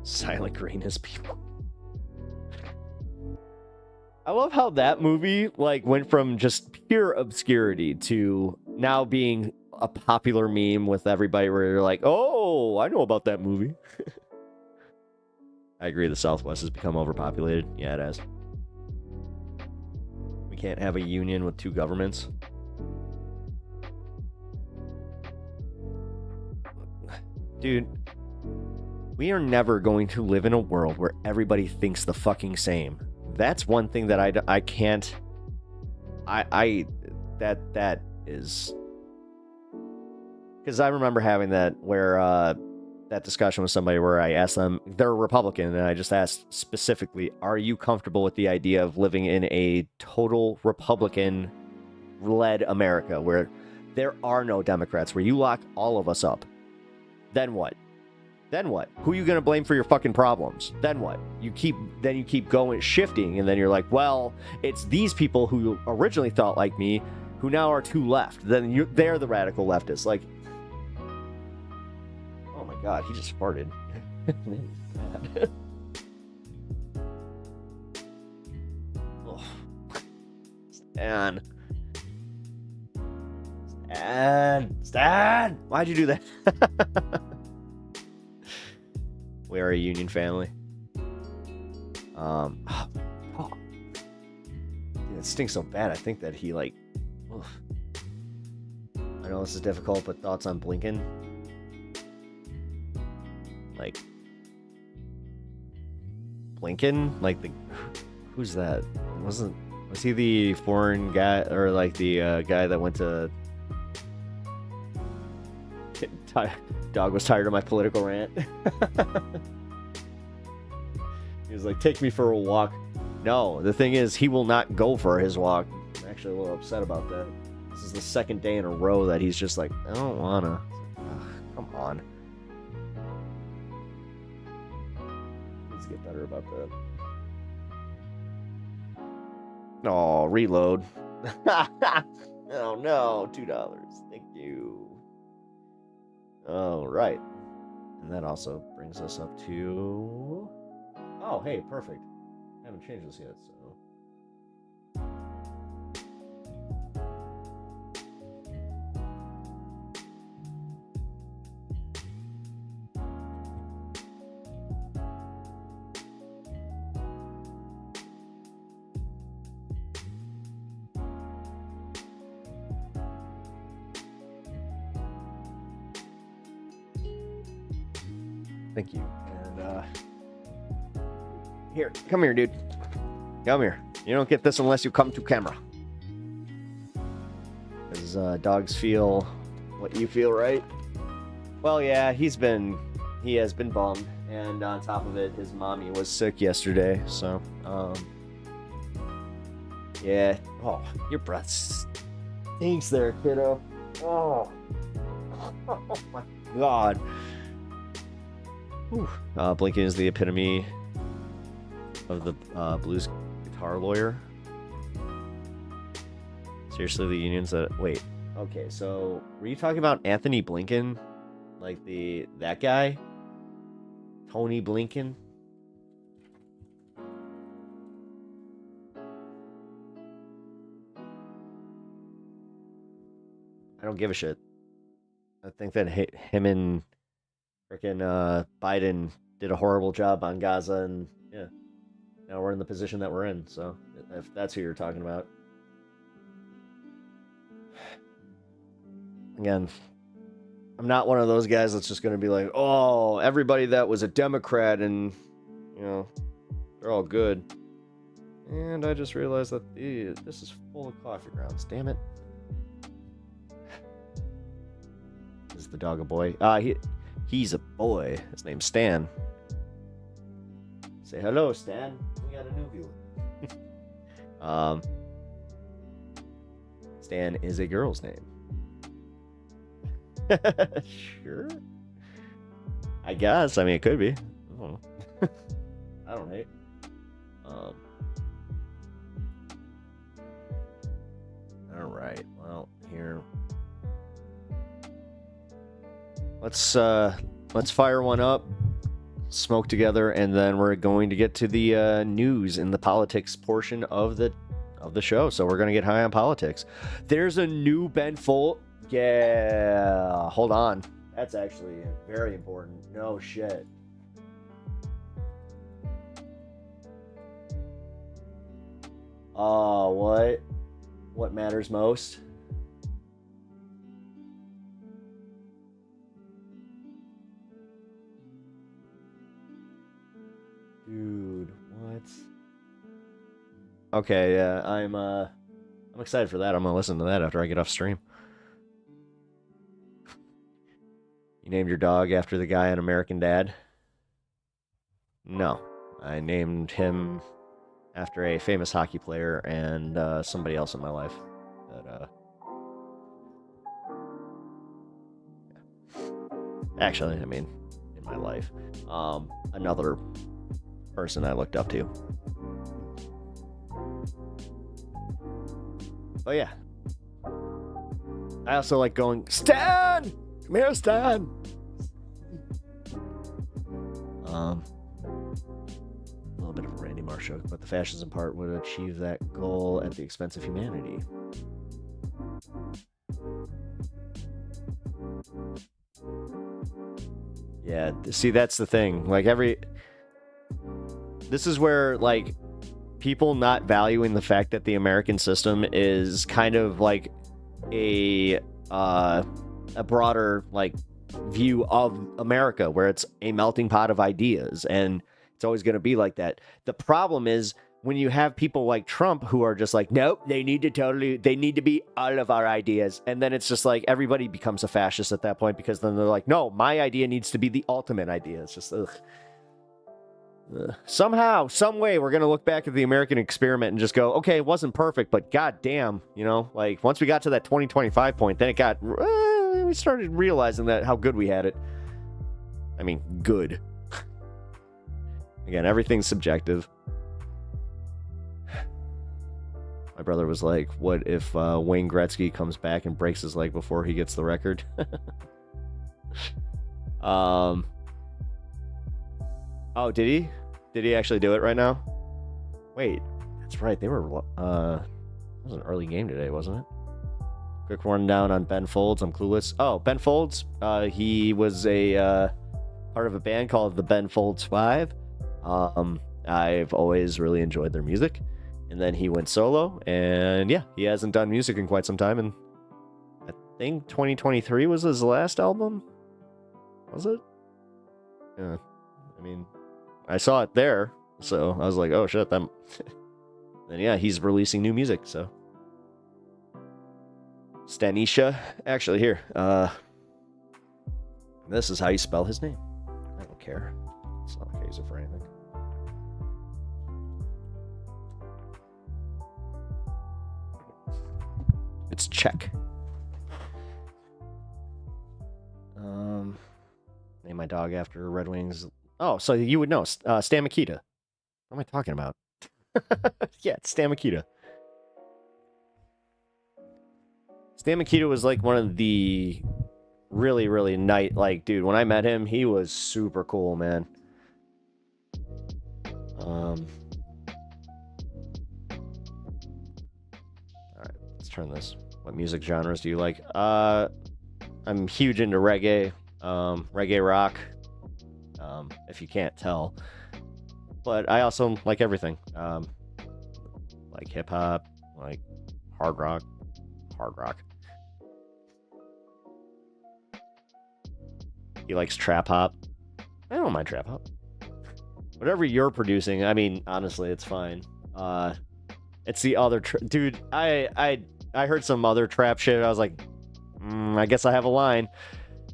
Silent green is people. I love how that movie, like, went from just pure obscurity to now being a popular meme with everybody where you're like, oh, I know about that movie. I agree, the Southwest has become overpopulated. Yeah, it has. We can't have a union with two governments. Dude, we are never going to live in a world where everybody thinks the fucking same. That's one thing that I can't... That is... Because I remember having that where... that discussion with somebody where I asked them, they're a Republican, and I just asked specifically, are you comfortable with the idea of living in a total Republican-led America where there are no Democrats, where you lock all of us up? Then what? Then what? Who are you going to blame for your fucking problems? Then what? You keep going, shifting, and then you're like, well, it's these people who originally thought like me who now are too left. Then they're the radical leftists. Like, God, he just farted. Oh. Stan! Why'd you do that? We are a union family. Dude, it stinks so bad. I think that he, like... Ugh. I know this is difficult, but thoughts on Blinken? Like, Blinken? Like, who's that? Was he the foreign guy, or like the guy that went to... Dog was tired of my political rant. He was like, take me for a walk. No, the thing is, he will not go for his walk. I'm actually a little upset about that. This is the second day in a row that he's just like, I don't wanna. Ugh, come on. Needs to get better about that. Oh, reload. Oh no, $2. Thank you. All right. And that also brings us up to... Oh, hey, perfect. I haven't changed this yet, so... Thank you. And, here, come here, dude. Come here. You don't get this unless you come to camera. Because, dogs feel what you feel, right? Well, yeah, he has been bummed. And on top of it, his mommy was sick yesterday, so, yeah. Oh, your breath stinks there, kiddo. Oh. Oh, my God. Blinken is the epitome of the blues guitar lawyer. Seriously, the unions that... Wait. Okay, so were you talking about Anthony Blinken? Like that guy? Tony Blinken? I don't give a shit. I think that him and frickin' Biden did a horrible job on Gaza, and yeah, now we're in the position that we're in. So if that's who you're talking about, again, I'm not one of those guys that's just going to be like, oh, everybody that was a Democrat and they're all good. And I just realized that this is full of coffee grounds. Damn it! Is the dog a boy? He's a boy. His name's Stan. Say hello, Stan. We got a new viewer. Stan is a girl's name. Sure. I guess. I mean, it could be. I don't know. I don't hate. All right. Well, here. Let's fire one up, smoke together, and then we're going to get to the news and the politics portion of the show. So we're gonna get high on politics. There's a new Ben Fold. Yeah, hold on. That's actually very important. No shit. Oh, what matters most? Dude, what? Okay, yeah, I'm excited for that. I'm gonna listen to that after I get off stream. You named your dog after the guy on American Dad? No, I named him after a famous hockey player and somebody else in my life. That actually, I mean, in my life, another person I looked up to. Oh yeah. I also like going, Stan! Come here, Stan! A little bit of a Randy Marsh joke, but the fascism part would achieve that goal at the expense of humanity. Yeah, see, that's the thing. Like, this is where, like, people not valuing the fact that the American system is kind of like a broader, like, view of America, where it's a melting pot of ideas, and it's always going to be like that. The problem is when you have people like Trump who are just like, nope, they need to be all of our ideas. And then it's just like everybody becomes a fascist at that point, because then they're like, no, my idea needs to be the ultimate idea. It's just, ugh. Somehow, some way, we're gonna look back at the American experiment and just go, okay, it wasn't perfect, but goddamn, you know, like once we got to that 2025 point, then it got, we started realizing that how good we had it. I mean, good. Again, everything's subjective. My brother was like, what if Wayne Gretzky comes back and breaks his leg before he gets the record? Oh, did he? Did he actually do it right now? Wait, that's right. They were, it was an early game today, wasn't it? Quick rundown on Ben Folds. I'm clueless. Oh, Ben Folds. He was a part of a band called the Ben Folds 5. I've always really enjoyed their music. And then he went solo, and yeah, he hasn't done music in quite some time, and I think 2023 was his last album? Was it? Yeah, I mean, I saw it there, so I was like, oh shit, then yeah, he's releasing new music, so. Stanisha, actually here, this is how you spell his name. I don't care. It's not a case for anything. It's Czech. Name my dog after Red Wings. Oh, so you would know. Stan Mikita. What am I talking about? Yeah, it's Stan Mikita. Stan Mikita was like one of the really, really nice. Like, dude, when I met him, he was super cool, man. All right, let's turn this. What music genres do you like? I'm huge into reggae, reggae rock, if you can't tell. But I also like everything. Like hip hop, like hard rock. He likes trap hop. I don't mind trap hop. Whatever you're producing, I mean, honestly, it's fine. It's the other dude. I heard some other trap shit. I was like, I guess I have a line.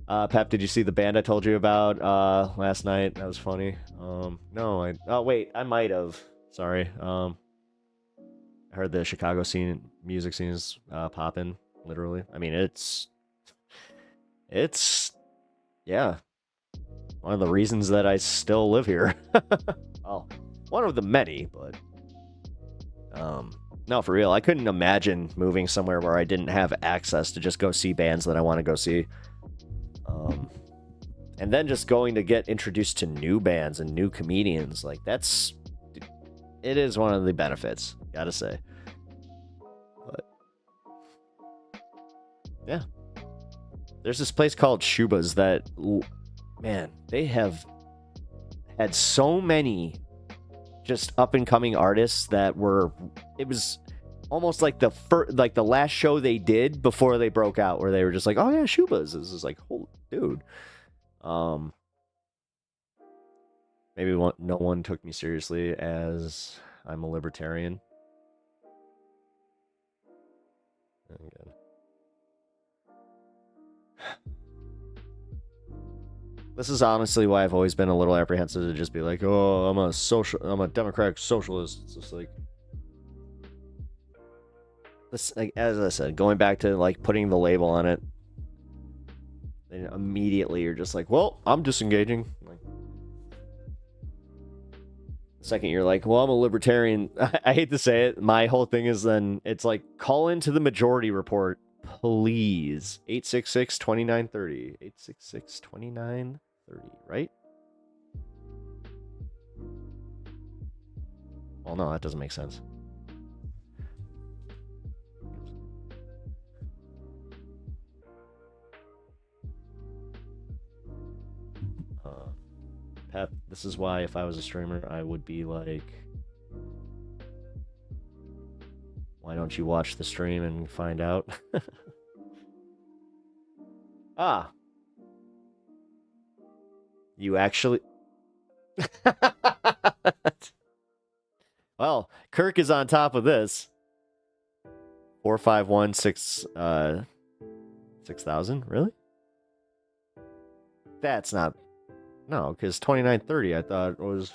Pep, did you see the band I told you about last night? That was funny. No, oh wait, I might have. Sorry. I heard the Chicago music scene is popping. Literally. I mean, it's yeah. One of the reasons that I still live here. Well, one of the many, but no, for real. I couldn't imagine moving somewhere where I didn't have access to just go see bands that I want to go see. And then just going to get introduced to new bands and new comedians. Like, it is one of the benefits, gotta say. But yeah. There's this place called Shuba's that, man, they have had so many just up and coming artists that were, it was almost like the last show they did before they broke out, where they were just like, oh yeah, Shuba's. This is like, holy dude. Maybe no one took me seriously as I'm a libertarian. Again. This is honestly why I've always been a little apprehensive to just be like, oh, I'm a democratic socialist. It's just like this, like, as I said, going back to like putting the label on it, then immediately you're just like, well, I'm disengaging. Like, the second you're like, well, I'm a libertarian. I hate to say it. My whole thing is then it's like, call into the majority report, please. 866-2930. 866-2930, right? Well, no, that doesn't make sense. Pep, this is why if I was a streamer, I would be like, why don't you watch the stream and find out? Ah. You actually... Well, Kirk is on top of this. 451-6,000? Really? That's not... No, because 2930 I thought was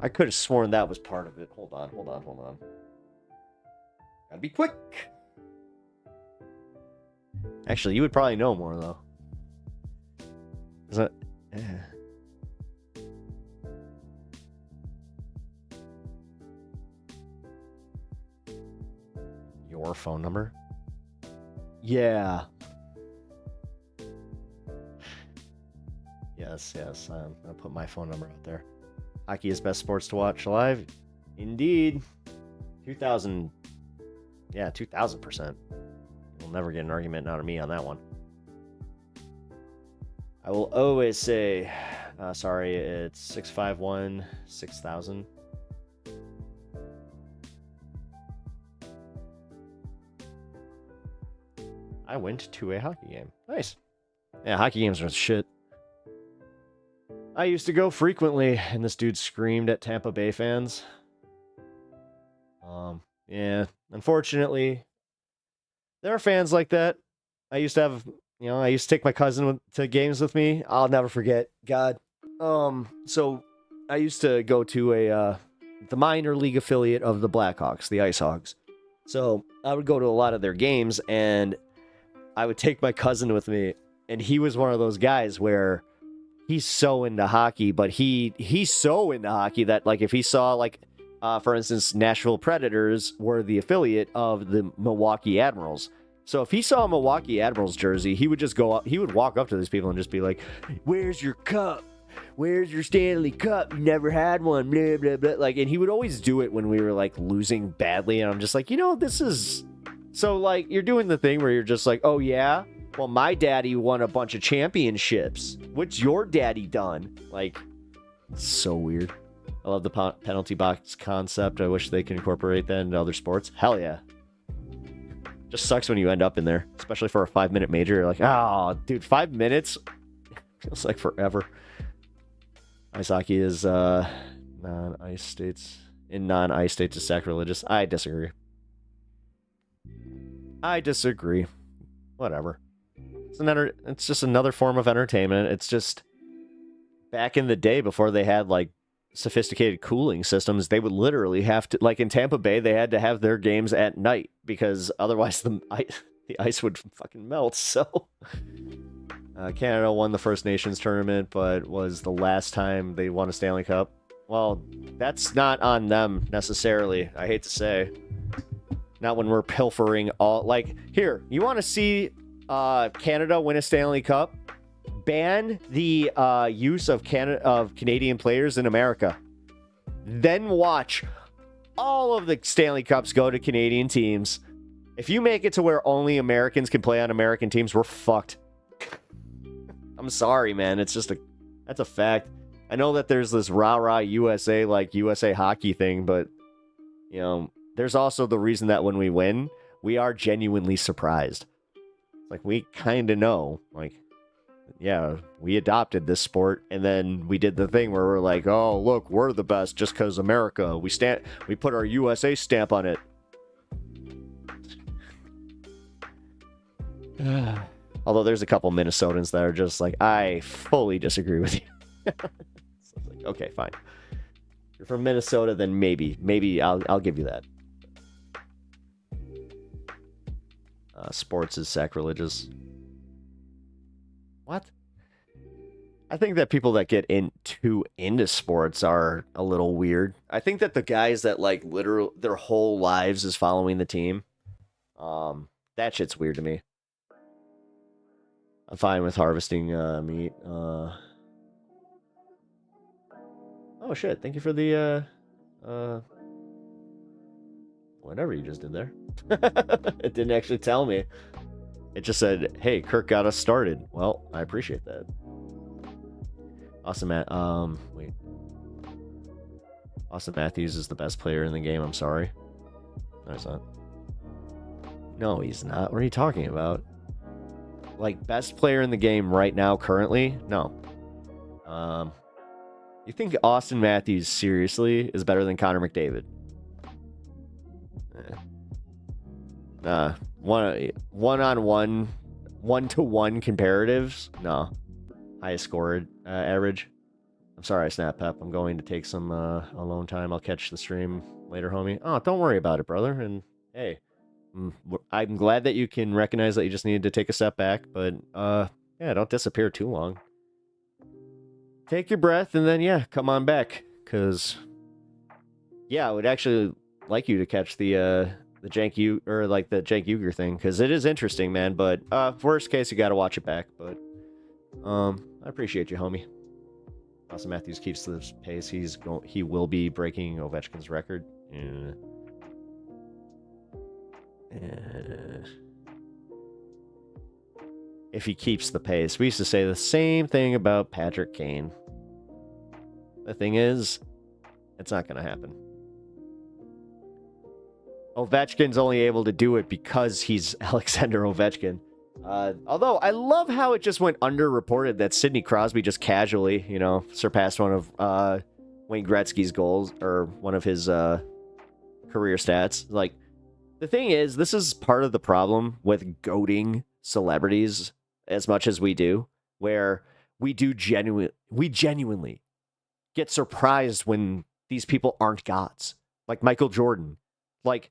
I could have sworn that was part of it. Hold on. Gotta be quick. Actually, you would probably know more, though. Is that... Yeah. Your phone number? Yeah. Yes. I'm gonna put my phone number out there. Hockey is best sports to watch live. Indeed. 2000. Yeah, 2000%. You'll never get an argument out of me on that one. I will always say, sorry, it's 651 6000. I went to a hockey game. Nice. Yeah, hockey games are shit. I used to go frequently, and this dude screamed at Tampa Bay fans. Yeah, unfortunately, there are fans like that. I used to have, I used to take my cousin to games with me. I'll never forget. God. So I used to go to the minor league affiliate of the Blackhawks, the Ice Hogs. So I would go to a lot of their games, and I would take my cousin with me, and he was one of those guys where he's so into hockey, but he's so into hockey that, like, if he saw, like, for instance, Nashville Predators were the affiliate of the Milwaukee Admirals. So if he saw a Milwaukee Admirals jersey, he would just go up, he would walk up to these people and just be like, "Where's your cup? Where's your Stanley Cup? You never had one, blah, blah, blah." Like, and he would always do it when we were, like, losing badly, and I'm just like, this is... So, like, you're doing the thing where you're just like, "Oh, yeah? Well, my daddy won a bunch of championships. What's your daddy done?" Like, it's so weird. I love the penalty box concept. I wish they could incorporate that into other sports. Hell yeah. Just sucks when you end up in there, especially for a 5-minute major. You're like, oh, dude, 5 minutes feels like forever. Ice hockey is non-ice states. In non-ice states is sacrilegious. I disagree. Whatever. It's just another form of entertainment. It's just back in the day before they had, like, sophisticated cooling systems, they would literally have to, like, in Tampa Bay, they had to have their games at night because otherwise the ice would fucking melt. So Canada won the First Nations tournament, but was the last time they won a Stanley Cup. Well, that's not on them necessarily, I hate to say. Not when we're pilfering all... Like, here, you want to see Canada win a Stanley Cup? Ban the use of Canadian players in America. Then watch all of the Stanley Cups go to Canadian teams. If you make it to where only Americans can play on American teams, we're fucked. I'm sorry, man. It's just that's a fact. I know that there's this rah-rah USA, like USA hockey thing, but, there's also the reason that when we win, we are genuinely surprised. Like, we kind of know, like, yeah, we adopted this sport, and then we did the thing where we're like, oh, look, we're the best just because America. We put our USA stamp on it. Although there's a couple Minnesotans that are just like, I fully disagree with you. So it's like, okay, fine. If you're from Minnesota, then maybe I'll give you that. Sports is sacrilegious. What? I think that people that get into sports are a little weird. I think that the guys that, like, literally their whole lives is following the team, that shit's weird to me. I'm fine with harvesting meat. Oh shit! Thank you for the whatever you just did there. It didn't actually tell me. It just said, "Hey, Kirk got us started." Well, I appreciate that. Austin wait. Austin Matthews is the best player in the game. I'm sorry. No, he's not. No, he's not. What are you talking about? Like, best player in the game right now, currently? No. You think Austin Matthews seriously is better than Connor McDavid? One-on-one, 1-to-1 comparatives? No. Highest scored average? I'm sorry, Snap Pep. I'm going to take some alone time. I'll catch the stream later, homie. Oh, don't worry about it, brother. And hey, I'm glad that you can recognize that you just needed to take a step back, but yeah, don't disappear too long. Take your breath and then yeah, come on back. Cause yeah, I would actually like you to catch the Jank the Jank Uger thing, because it is interesting, man. But worst case, you got to watch it back. But I appreciate you, homie. Austin Matthews keeps this pace. He will be breaking Ovechkin's record. If he keeps the pace. We used to say the same thing about Patrick Kane. The thing is, it's not going to happen. Ovechkin's only able to do it because he's Alexander Ovechkin. Although, I love how it just went underreported that Sidney Crosby just casually, surpassed one of Wayne Gretzky's goals, or one of his career stats. Like, the thing is, this is part of the problem with goating celebrities as much as we do, where we genuinely get surprised when these people aren't gods. Like Michael Jordan. Like,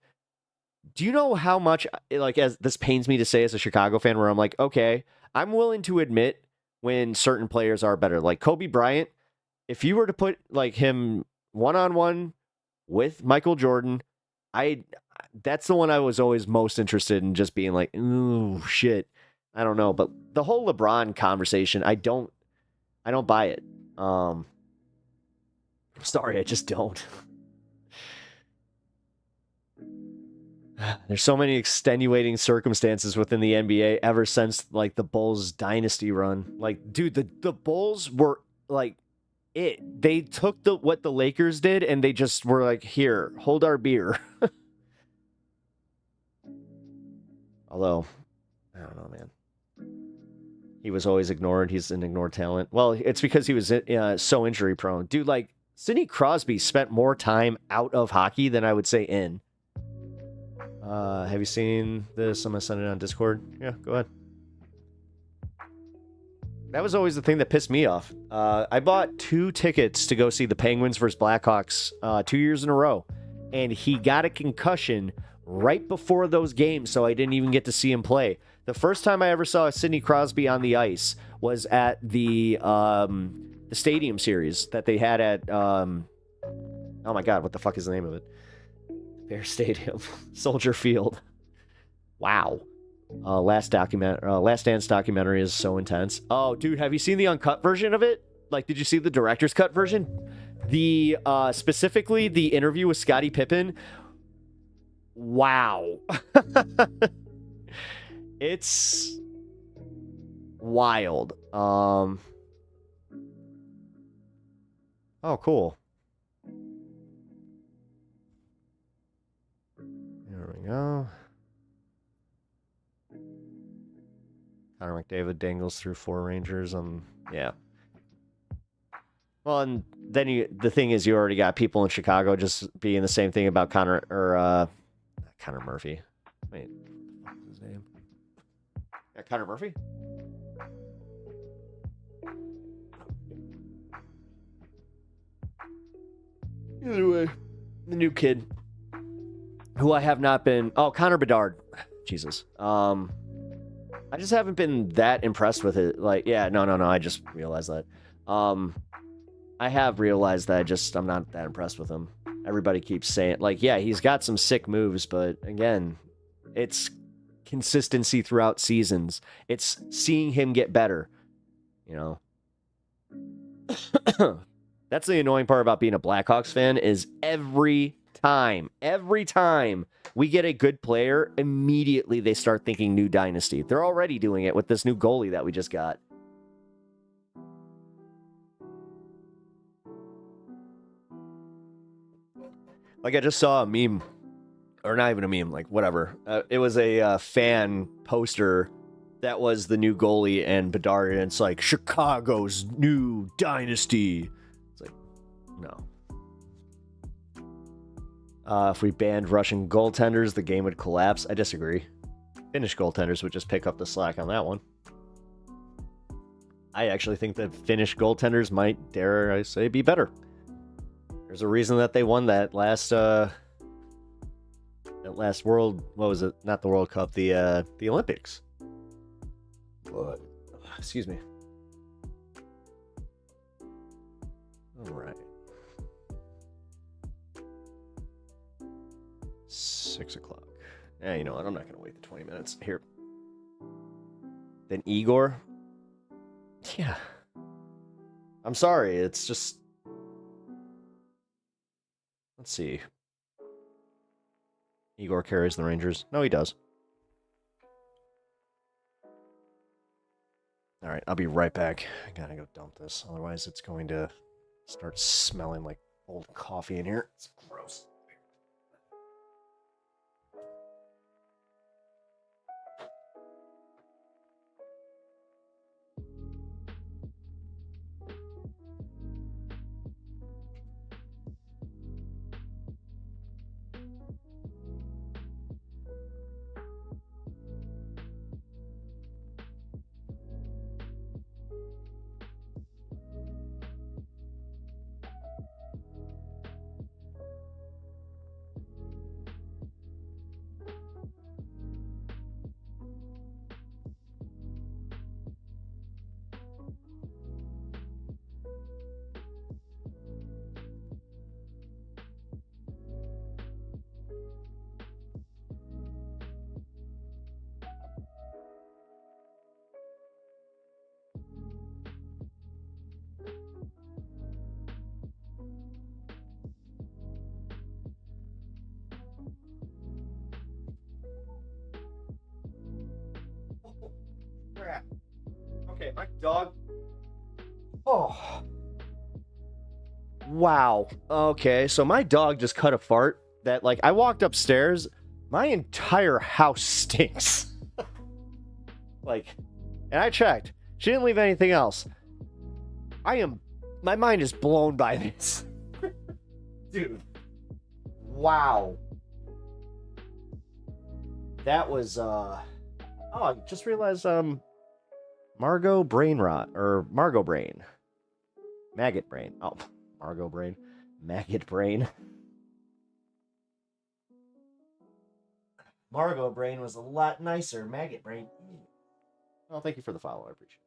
do you know how much, as this pains me to say as a Chicago fan, where I'm like, okay, I'm willing to admit when certain players are better. Like Kobe Bryant, if you were to put him one-on-one with Michael Jordan, that's the one I was always most interested in, just being like, ooh, shit. I don't know. But the whole LeBron conversation, I don't buy it. Sorry, I just don't. There's so many extenuating circumstances within the NBA ever since the Bulls dynasty run. Like, dude, the Bulls were it. They took what the Lakers did and they just were like, here, hold our beer. Although, I don't know, man. He was always ignored. He's an ignored talent. Well, it's because he was so injury prone. Dude, Sidney Crosby spent more time out of hockey than I would say in. Have you seen this? I'm going to send it on Discord. Yeah, go ahead. That was always the thing that pissed me off. I bought 2 tickets to go see the Penguins versus Blackhawks 2 years in a row. And he got a concussion right before those games, so I didn't even get to see him play. The first time I ever saw Sidney Crosby on the ice was at the Stadium Series that they had at... oh my god, what the fuck is the name of it? Bear Stadium. Soldier Field. Wow. Last Dance documentary is so intense. Oh, dude, have you seen the uncut version of it? Did you see the director's cut version? The specifically the interview with Scottie Pippen. Wow. It's wild. Oh, cool. There we go. Connor McDavid dangles through 4 Rangers. Yeah. Well, and then the thing is, you already got people in Chicago just being the same thing about Connor Murphy. Wait, what the fuck is his name? Yeah, Connor Murphy? Either way, the new kid, who I have not been... Oh, Connor Bedard. Jesus. I just haven't been that impressed with it. No. I just realized that. I have realized that I'm not that impressed with him. Everybody keeps saying, yeah, he's got some sick moves, but again, it's consistency throughout seasons. It's seeing him get better. That's the annoying part about being a Blackhawks fan, is every time we get a good player, immediately they start thinking new dynasty. They're already doing it with this new goalie that we just got. I just saw a meme, or not even a meme, whatever. It was a fan poster that was the new goalie and Bedard, and it's Chicago's new dynasty. It's no. If we banned Russian goaltenders, the game would collapse. I disagree. Finnish goaltenders would just pick up the slack on that one. I actually think that Finnish goaltenders might, dare I say, be better. There's a reason that they won that last World, what was it? Not the World Cup, the Olympics. But, excuse me. All right. 6 o'clock. Yeah, you know what? I'm not gonna wait the 20 minutes here. Then Igor. Yeah. I'm sorry. It's just. Let's see. Igor carries the Rangers. No, he does. All right, I'll be right back. I gotta go dump this. Otherwise, it's going to start smelling like old coffee in here. It's gross. Crap. Okay, my dog. Oh. Wow. Okay, so my dog just cut a fart that, like, I walked upstairs. My entire house stinks. Like, and I checked. She didn't leave anything else. My mind is blown by this. Dude. Wow. That was, oh, I just realized, Margot brain rot, or Margot brain. Maggot brain. Oh, Margot brain. Maggot brain. Margot brain was a lot nicer. Maggot brain. Oh, thank you for the follow. I appreciate it.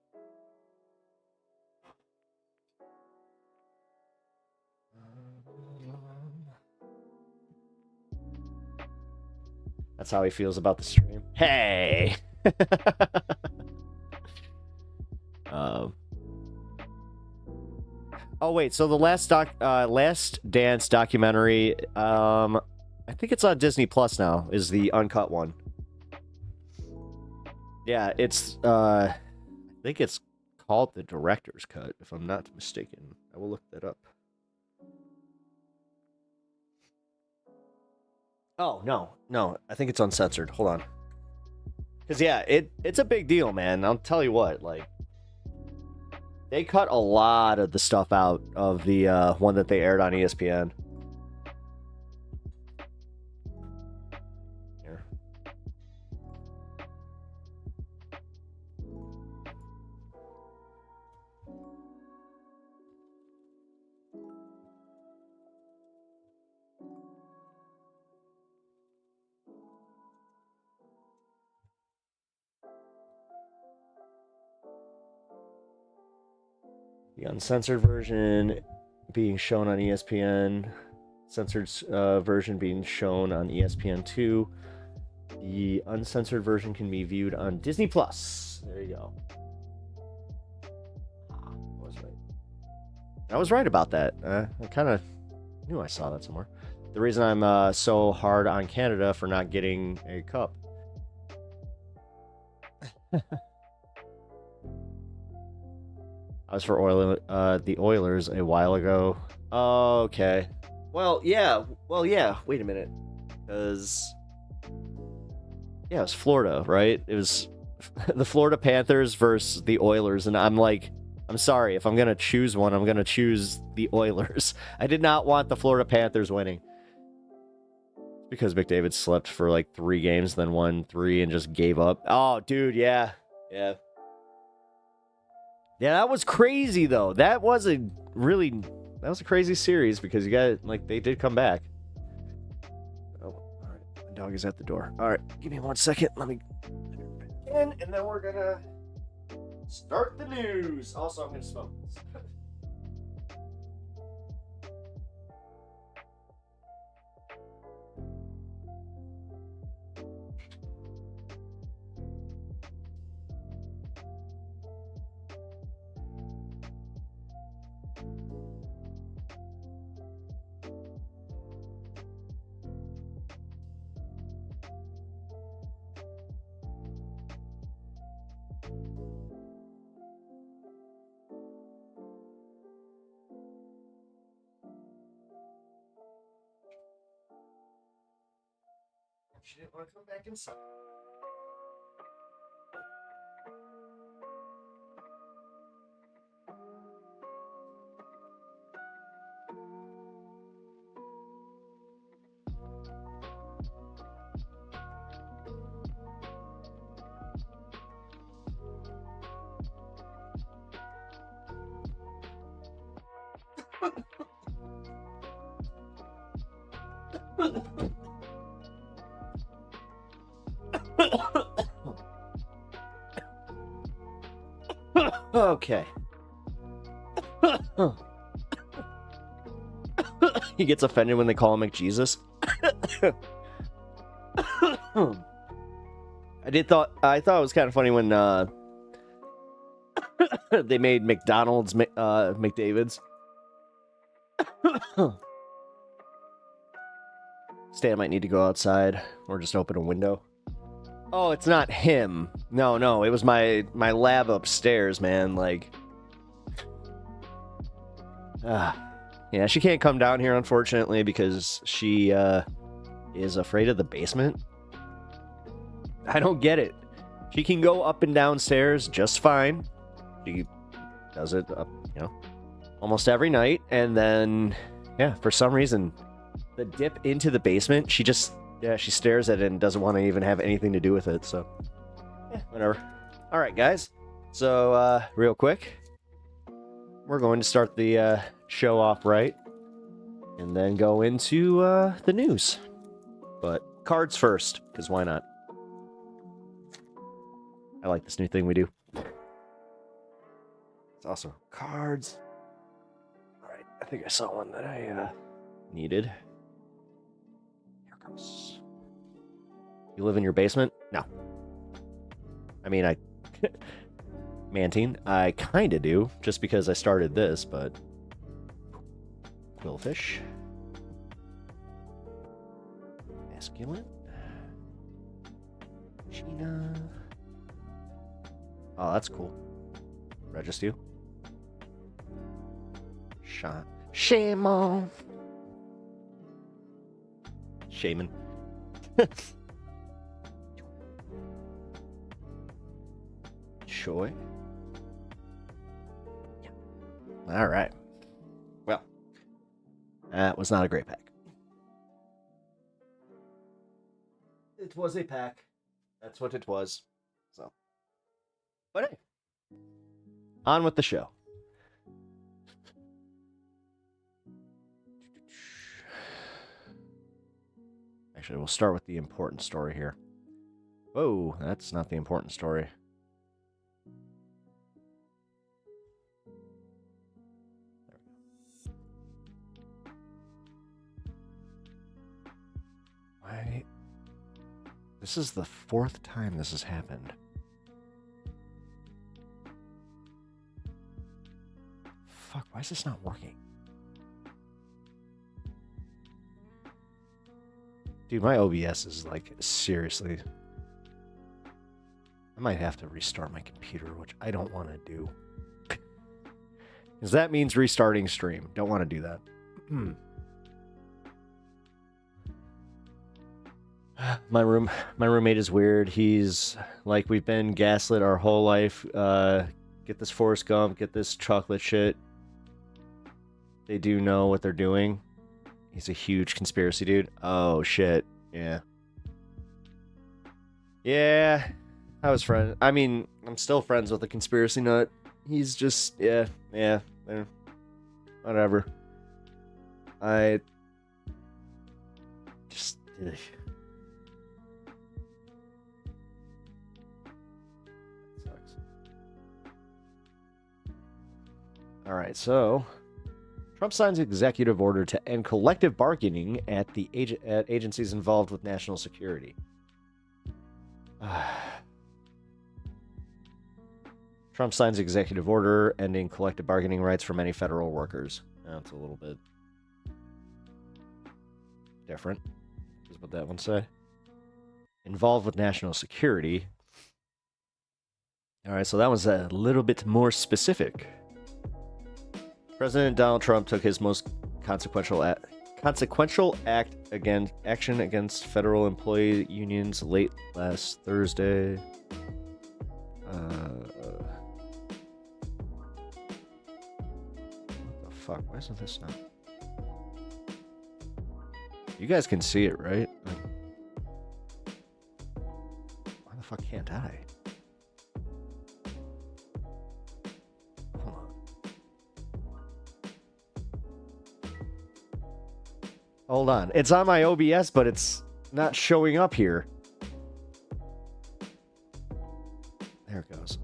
That's how he feels about the stream. Hey! Oh wait, so the Last Dance documentary, I think it's on Disney Plus now, is the uncut one. Yeah, it's I think it's called the director's cut, if I'm not mistaken. I will look that up. Oh, no, I think it's uncensored. Hold on. Because, yeah, it's a big deal, man. I'll tell you what, like, they cut a lot of the stuff out of the one that they aired on ESPN. Here. The uncensored version being shown on ESPN. Censored version being shown on ESPN2. The uncensored version can be viewed on Disney Plus. There you go. I was right. I was right about that. I kind of knew I saw that somewhere. The reason I'm so hard on Canada for not getting a cup. I was for the Oilers a while ago. Oh, okay. Well, yeah. Wait a minute. Because... yeah, it was Florida, right? It was the Florida Panthers versus the Oilers. And I'm like, I'm sorry. If I'm going to choose one, I'm going to choose the Oilers. I did not want the Florida Panthers winning. Because McDavid slept for like 3 games, then won 3 and just gave up. Oh, dude, yeah. Yeah. Yeah, that was crazy though. That was a crazy series because you got like they did come back. Oh, all right. My dog is at the door. All right, give me 1 second. Let me in, and then we're gonna start the news. Also, I'm gonna smoke this. She didn't want to come back inside. Okay. He gets offended when they call him McJesus. I thought it was kind of funny when they made McDonald's McDavid's. Stan might need to go outside or just open a window. Oh, it's not him. No, it was my lab upstairs, man. Like, yeah, she can't come down here, unfortunately, because she is afraid of the basement. I don't get it. She can go up and downstairs just fine. She does it up, almost every night, and then, yeah, for some reason, the dip into the basement, she stares at it and doesn't want to even have anything to do with it, so, yeah, whatever. All right, guys, so, real quick, we're going to start the show off right, and then go into the news, but cards first, because why not? I like this new thing we do. It's awesome. Cards. All right, I think I saw one that I needed. Here comes. You live in your basement? No. I mean, Mantine, I kind of do, just because I started this, but... Quillfish. Masculine. Gina. Oh, that's cool. Register. Shot. Shaman. Shaman. Choi. Yeah. All right. Well, that was not a great pack. It was a pack. That's what it was. So. But hey, on with the show. Actually, we'll start with the important story here. Whoa, that's not the important story. Why? This is the 4th time this has happened. Fuck, why is this not working? Dude, my OBS is like, seriously. I might have to restart my computer, which I don't want to do. Because that means restarting stream. Don't want to do that. My roommate is weird. He's like, we've been gaslit our whole life. Get this Forrest Gump, get this chocolate shit. They do know what they're doing. He's a huge conspiracy dude. Oh, shit. Yeah. Yeah. I was friends. I mean, I'm still friends with a conspiracy nut. He's just, yeah, whatever. I just, ugh. Sucks. All right, so Trump signs executive order to end collective bargaining at agencies involved with national security. Trump signs executive order ending collective bargaining rights for many federal workers. That's a little bit different, is what that one say. Involved with national security. All right, so that was a little bit more specific. President Donald Trump took his most consequential action against federal employee unions late last Thursday. What the fuck? Why isn't this not? You guys can see it, right? Why the fuck can't I? Hold on. Hold on. It's on my OBS, but it's not showing up here. There it goes.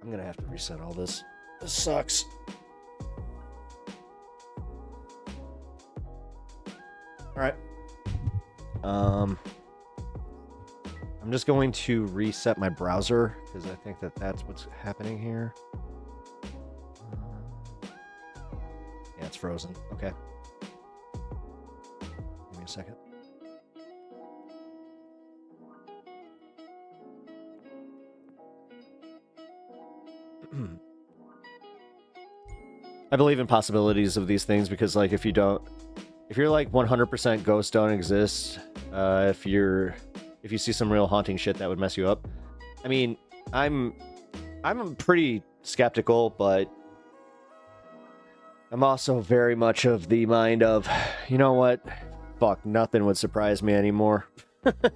I'm gonna have to reset all this. This sucks. All right. I'm just going to reset my browser because I think that's what's happening here. Yeah, it's frozen. Okay. Give me a second. I believe in possibilities of these things because, like, if you're like 100% ghosts don't exist, if you see some real haunting shit that would mess you up. I mean, I'm pretty skeptical, but I'm also very much of the mind of, you know what? Fuck, nothing would surprise me anymore.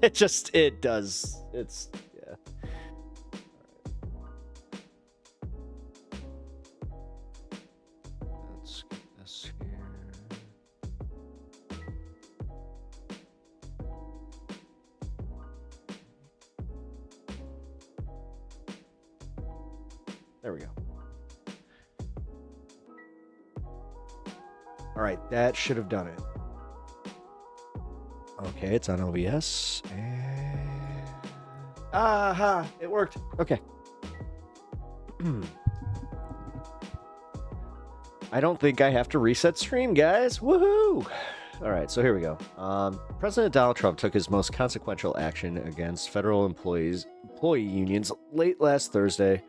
It does. It's, yeah. Let's get this here. There we go. All right, that should have done it. Okay, it's on OBS. And... aha! It worked. Okay. I don't think I have to reset stream, guys. Woohoo! All right, so here we go. President Donald Trump took his most consequential action against federal employee unions late last Thursday,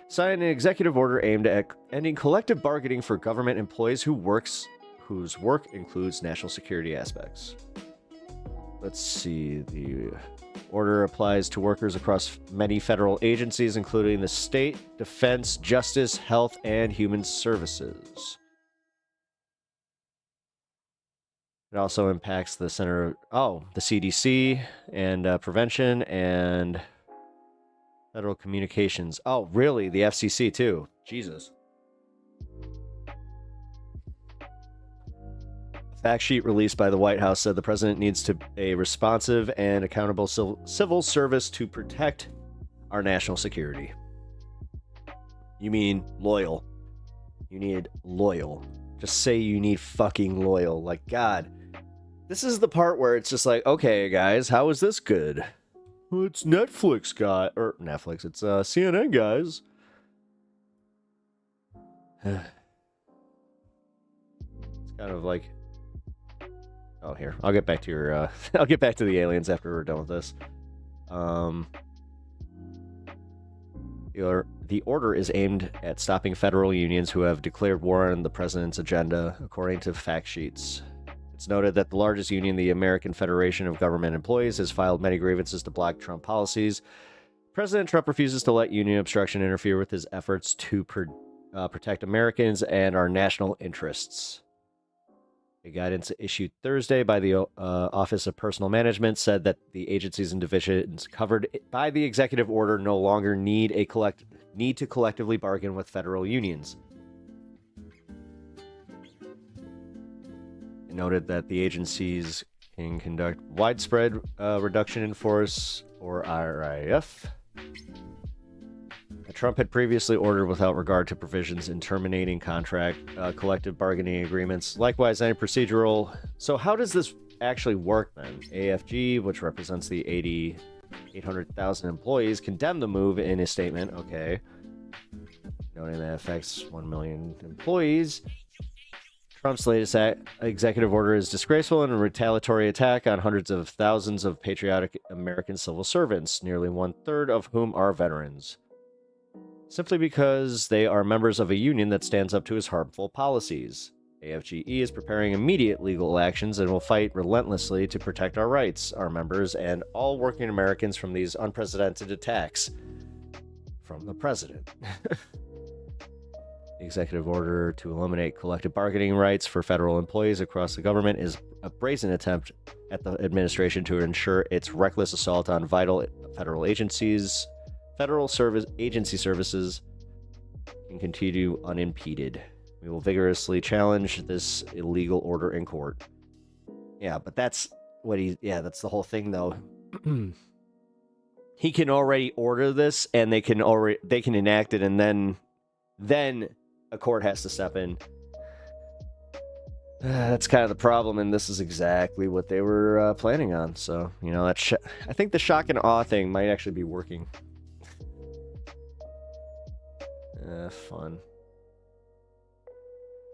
signed an executive order aimed at ending collective bargaining for government employees whose work includes national security aspects. Let's see. The order applies to workers across many federal agencies, including the state, defense, justice, health, and human services. It also impacts the the CDC and prevention and federal communications. Oh, really? The FCC too? Jesus. A fact sheet released by the White House said the president needs to be a responsive and accountable civil service to protect our national security. You mean loyal. You need loyal. Just say you need fucking loyal. Like, God. This is the part where it's just like, okay, guys, how is this good? Well, it's Netflix, guy. Or Netflix. It's CNN, guys. It's kind of like... oh, here. I'll get back to your... I'll get back to the aliens after we're done with this. The order is aimed at stopping federal unions who have declared war on the president's agenda, according to fact sheets. It's noted that the largest union, the American Federation of Government Employees, has filed many grievances to block Trump policies. President Trump refuses to let union obstruction interfere with his efforts to protect Americans and our national interests. A guidance issued Thursday by the Office of Personnel Management said that the agencies and divisions covered by the executive order no longer need a need to collectively bargain with federal unions. It noted that the agencies can conduct widespread reduction in force, or RIF. Trump had previously ordered without regard to provisions in terminating contract collective bargaining agreements. Likewise, any procedural... So how does this actually work then? AFG, which represents the 800,000 employees, condemned the move in a statement. Okay. Noting that affects 1 million employees. Trump's latest executive order is disgraceful and a retaliatory attack on hundreds of thousands of patriotic American civil servants, nearly 1/3 of whom are veterans, simply because they are members of a union that stands up to his harmful policies. AFGE is preparing immediate legal actions and will fight relentlessly to protect our rights, our members, and all working Americans from these unprecedented attacks from the president. The executive order to eliminate collective bargaining rights for federal employees across the government is a brazen attempt at the administration to ensure its reckless assault on vital federal agencies. Federal agency services can continue unimpeded. We will vigorously challenge this illegal order in court. Yeah, but that's what that's the whole thing though. He can already order this and they can enact it, and then a court has to step in. That's kind of the problem, and this is exactly what they were planning on. So, I think the shock and awe thing might actually be working. Fun.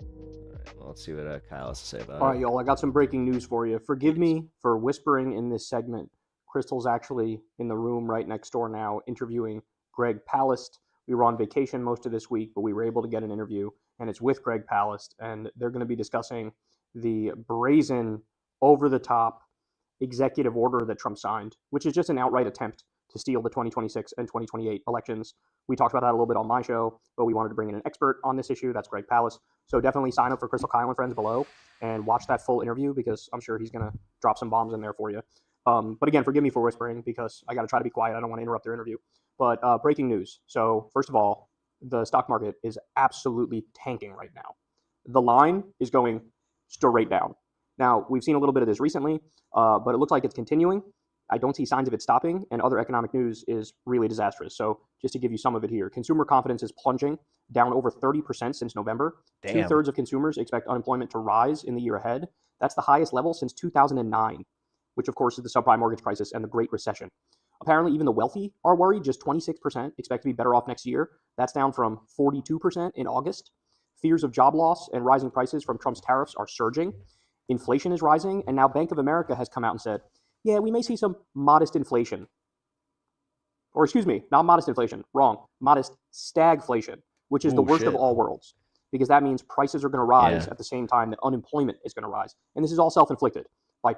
Alright, well, let's see what Kyle has to say about it.
All right, y'all, I got some breaking news for you. Forgive me for whispering in this segment. Crystal's actually in the room right next door now interviewing Greg Palast. We were on vacation most of this week, but we were able to get an interview, and it's with Greg Palast, and they're going to be discussing the brazen, over-the-top executive order that Trump signed, which is just an outright attempt to steal the 2026 and 2028 elections. We talked about that a little bit on my show, but we wanted to bring in an expert on this issue. That's Greg Palast. So definitely sign up for Crystal Kyle and Friends below and watch that full interview, because I'm sure he's going to drop some bombs in there for you. But again, forgive me for whispering, because I got to try to be quiet. I don't want to interrupt their interview. But breaking news. So first of all, the stock market is absolutely tanking right now. The line is going straight down. Now, we've seen a little bit of this recently, but it looks like it's continuing. I don't see signs of it stopping, and other economic news is really disastrous. So just to give you some of it here, consumer confidence is plunging, down over 30% since November.
Damn.
2/3 of consumers expect unemployment to rise in the year ahead. That's the highest level since 2009, which of course is the subprime mortgage crisis and the Great Recession. Apparently, even the wealthy are worried. Just 26% expect to be better off next year. That's down from 42% in August. Fears of job loss and rising prices from Trump's tariffs are surging. Inflation is rising, and now Bank of America has come out and said, yeah, we may see some modest inflation. Or excuse me, not modest inflation, wrong. Modest stagflation, which is the worst of all worlds, because that means prices are going to rise at the same time that unemployment is going to rise. And this is all self-inflicted.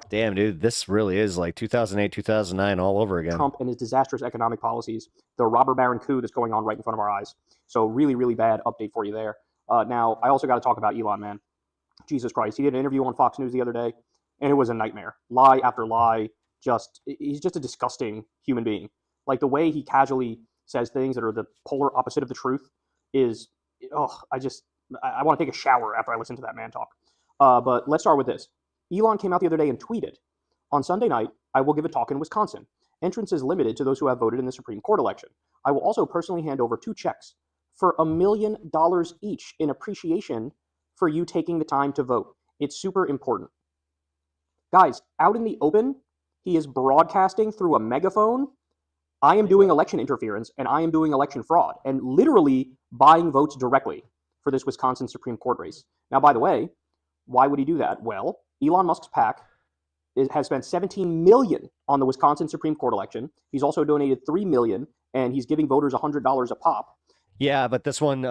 Damn, dude, this really is like 2008, 2009 all over again.
Trump and his disastrous economic policies, the robber baron coup that's going on right in front of our eyes. So really, really bad update for you there. Now, I also got to talk about Elon, man. Jesus Christ. He did an interview on Fox News the other day, and it was a nightmare. Lie after lie. He's just a disgusting human being. Like, the way he casually says things that are the polar opposite of the truth is, I want to take a shower after I listen to that man talk. But let's start with this. Elon came out the other day and tweeted, on Sunday night, I will give a talk in Wisconsin. Entrance is limited to those who have voted in the Supreme Court election. I will also personally hand over 2 checks for $1 million each in appreciation for you taking the time to vote. It's super important. Guys, out in the open, he is broadcasting through a megaphone. I am doing election interference, and I am doing election fraud, and literally buying votes directly for this Wisconsin Supreme Court race. Now, by the way, why would he do that? Well, Elon Musk's PAC has spent $17 million on the Wisconsin Supreme Court election. He's also donated $3 million, and he's giving voters $100 a pop.
Yeah, but this one,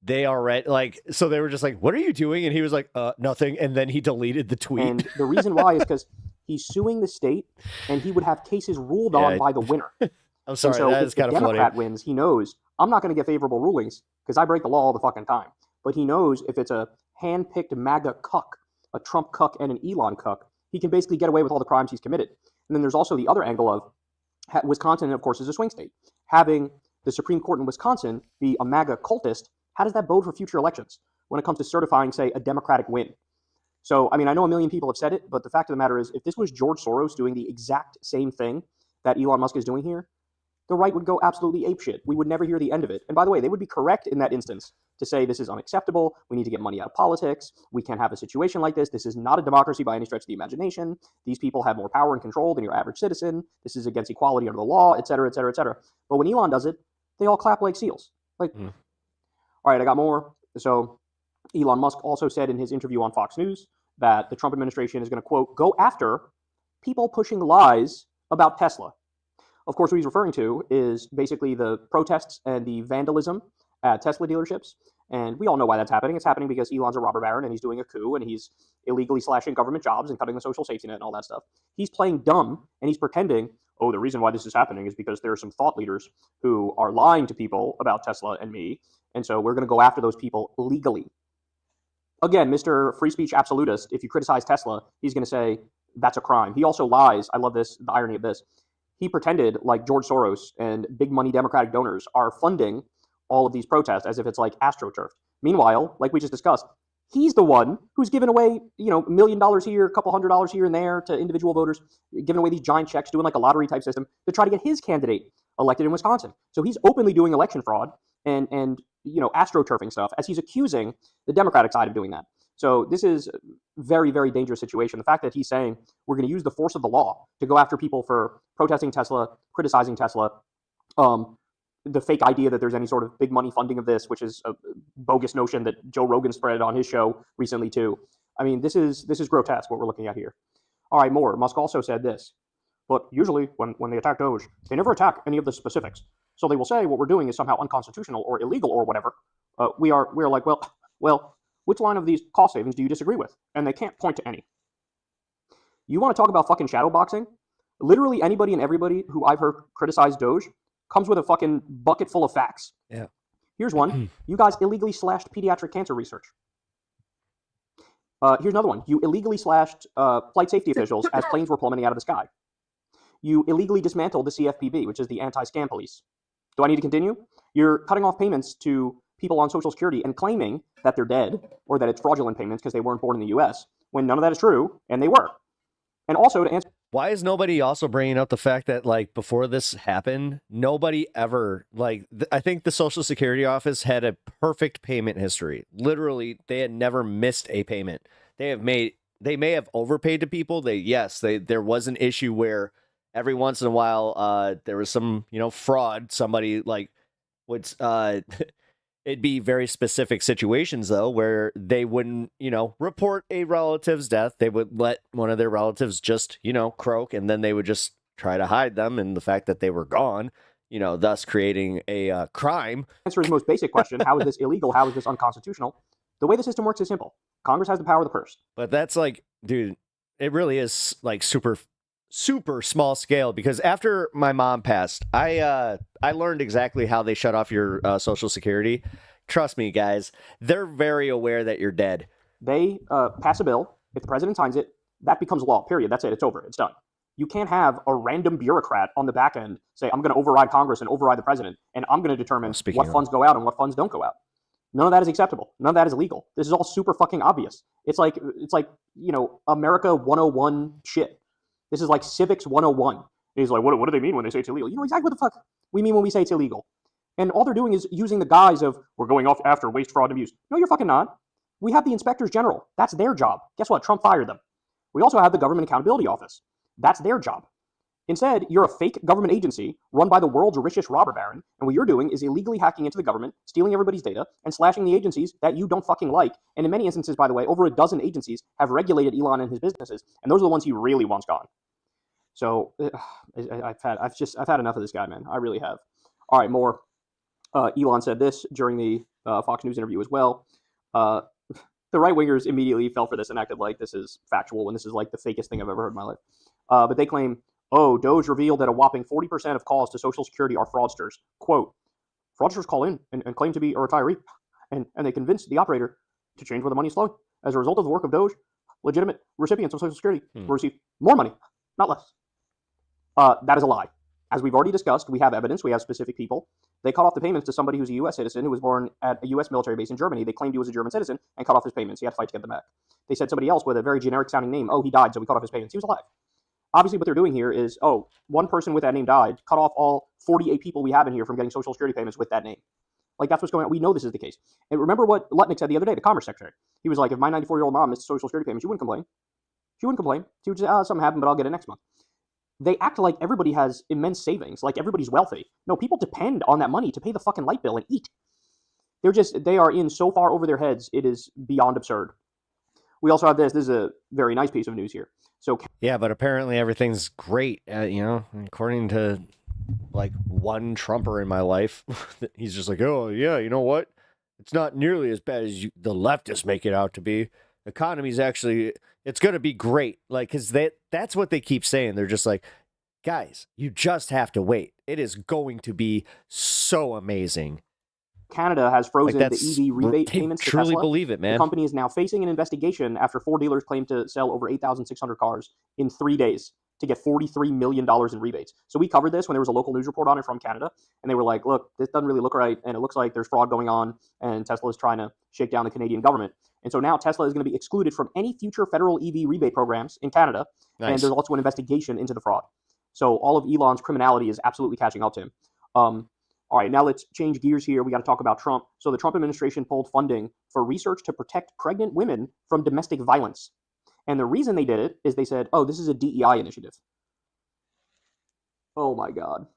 they already so they were just like, "What are you doing?" And he was like, "Nothing." And then he deleted the tweet.
And the reason why is because he's suing the state, and he would have cases ruled on by the winner.
I'm sorry,
so
that is kind of funny.
If the Democrat wins, he knows I'm not going to get favorable rulings because I break the law all the fucking time. But he knows if it's a hand-picked MAGA cuck, a Trump cuck, and an Elon cuck, he can basically get away with all the crimes he's committed. And then there's also the other angle of Wisconsin, of course, is a swing state. Having the Supreme Court in Wisconsin be a MAGA cultist, how does that bode for future elections when it comes to certifying, say, a Democratic win? So, I mean, I know a million people have said it, but the fact of the matter is, if this was George Soros doing the exact same thing that Elon Musk is doing here, the right would go absolutely apeshit. We would never hear the end of it. And by the way, they would be correct in that instance to say this is unacceptable. We need to get money out of politics. We can't have a situation like this. This is not a democracy by any stretch of the imagination. These people have more power and control than your average citizen. This is against equality under the law, et cetera, et cetera, et cetera. But when Elon does it, they all clap like seals. Like, all right, I got more. So Elon Musk also said in his interview on Fox News that the Trump administration is going to, quote, go after people pushing lies about Tesla. Of course, what he's referring to is basically the protests and the vandalism at Tesla dealerships. And we all know why that's happening. It's happening because Elon's a robber baron and he's doing a coup and he's illegally slashing government jobs and cutting the social safety net and all that stuff. He's playing dumb and he's pretending, oh, the reason why this is happening is because there are some thought leaders who are lying to people about Tesla and me. And so we're going to go after those people legally. Again, Mr. Free Speech Absolutist, if you criticize Tesla, he's going to say that's a crime. He also lies. I love this, the irony of this. He pretended like George Soros and big money Democratic donors are funding all of these protests as if it's like AstroTurf. Meanwhile, like we just discussed, he's the one who's giving away, $1 million here, a couple $100 here and there to individual voters, giving away these giant checks, doing like a lottery type system to try to get his candidate elected in Wisconsin. So he's openly doing election fraud and AstroTurfing stuff as he's accusing the Democratic side of doing that. So this is a very, very dangerous situation. The fact that he's saying we're going to use the force of the law to go after people for protesting Tesla, criticizing Tesla, the fake idea that there's any sort of big money funding of this, which is a bogus notion that Joe Rogan spread on his show recently too. I mean, this is grotesque what we're looking at here. All right, more. Musk also said this, but usually when they attack Doge, they never attack any of the specifics. So they will say what we're doing is somehow unconstitutional or illegal or whatever. We are like, well, which line of these cost savings do you disagree with? And they can't point to any. You want to talk about fucking shadow boxing? Literally anybody and everybody who I've heard criticize Doge comes with a fucking bucket full of facts.
Yeah.
Here's one. You guys illegally slashed pediatric cancer research. Here's another one. You illegally slashed flight safety officials as planes were plummeting out of the sky. You illegally dismantled the CFPB, which is the anti-scam police. Do I need to continue? You're cutting off payments to people on Social Security and claiming that they're dead or that it's fraudulent payments because they weren't born in the U.S. when none of that is true, and they were. And also to answer...
Why is nobody also bringing up the fact that, like, before this happened, nobody ever, like, I think the Social Security office had a perfect payment history. Literally, they had never missed a payment. They may have overpaid to people. There was an issue where every once in a while, there was some, fraud. Somebody, like, would, it'd be very specific situations, though, where they wouldn't, report a relative's death. They would let one of their relatives just, croak, and then they would just try to hide them and the fact that they were gone, thus creating a crime.
Answer his most basic question, how is this illegal? How is this unconstitutional? The way the system works is simple. Congress has the power of the purse.
But that's like, dude, it really is like super small scale, because after my mom passed, I learned exactly how they shut off your Social Security. Trust me, guys, they're very aware that you're dead.
They pass a bill. If the president signs it, that becomes law, period. That's it. It's over. It's done. You can't have a random bureaucrat on the back end say, I'm going to override Congress and override the president, and I'm going to determine what funds go out and what funds don't go out. None of that is acceptable. None of that is illegal. This is all super fucking obvious. It's like America 101 shit. This is like Civics 101. And he's like, what do they mean when they say it's illegal? You know exactly what the fuck we mean when we say it's illegal. And all they're doing is using the guise of, we're going off after waste, fraud, and abuse. No, you're fucking not. We have the inspectors general. That's their job. Guess what? Trump fired them. We also have the Government Accountability Office. That's their job. Instead, you're a fake government agency run by the world's richest robber baron, and what you're doing is illegally hacking into the government, stealing everybody's data, and slashing the agencies that you don't fucking like. And in many instances, by the way, over a dozen agencies have regulated Elon and his businesses, and those are the ones he really wants gone. So I've had enough of this guy, man. I really have. All right, more. Elon said this during the Fox News interview as well. The right-wingers immediately fell for this and acted like this is factual when this is like the fakest thing I've ever heard in my life. But they claim, Doge revealed that a whopping 40% of calls to Social Security are fraudsters. Quote, fraudsters call in and claim to be a retiree, and they convince the operator to change where the money is flowing. As a result of the work of Doge, legitimate recipients of Social Security will receive more money, not less. That is a lie. As we've already discussed, we have evidence, we have specific people. They cut off the payments to somebody who's a U.S. citizen who was born at a U.S. military base in Germany. They claimed he was a German citizen and cut off his payments. He had to fight to get them back. They said somebody else with a very generic sounding name, oh, he died, so we cut off his payments. He was alive. Obviously, what they're doing here is, oh, one person with that name died, cut off all 48 people we have in here from getting Social Security payments with that name. Like, that's what's going on. We know this is the case. And remember what Lutnick said the other day, the Commerce Secretary. He was like, if my 94-year-old mom missed Social Security payments, she wouldn't complain. She wouldn't complain. She would say, something happened, but I'll get it next month. They act like everybody has immense savings, like everybody's wealthy. No, people depend on that money to pay the fucking light bill and eat. They are in so far over their heads, it is beyond absurd. We also have this. This is a very nice piece of news here. So
yeah, but apparently everything's great. According to like one Trumper in my life, he's just like, oh yeah, you know what? It's not nearly as bad as the leftists make it out to be. Economy's actually, it's going to be great. Like, because that's what they keep saying. They're just like, guys, you just have to wait. It is going to be so amazing.
Canada has frozen the EV rebate payments to Tesla.
Truly believe it, man.
The company is now facing an investigation after 4 dealers claimed to sell over 8,600 cars in 3 days to get $43 million in rebates. So we covered this when there was a local news report on it from Canada, and they were like, look, this doesn't really look right, and it looks like there's fraud going on, and Tesla is trying to shake down the Canadian government. And so now Tesla is going to be excluded from any future federal EV rebate programs in Canada, and there's also an investigation into the fraud. So all of Elon's criminality is absolutely catching up to him. All right, now let's change gears here. We got to talk about Trump. So the Trump administration pulled funding for research to protect pregnant women from domestic violence. And the reason they did it is they said, oh, this is a DEI initiative. Oh, my God.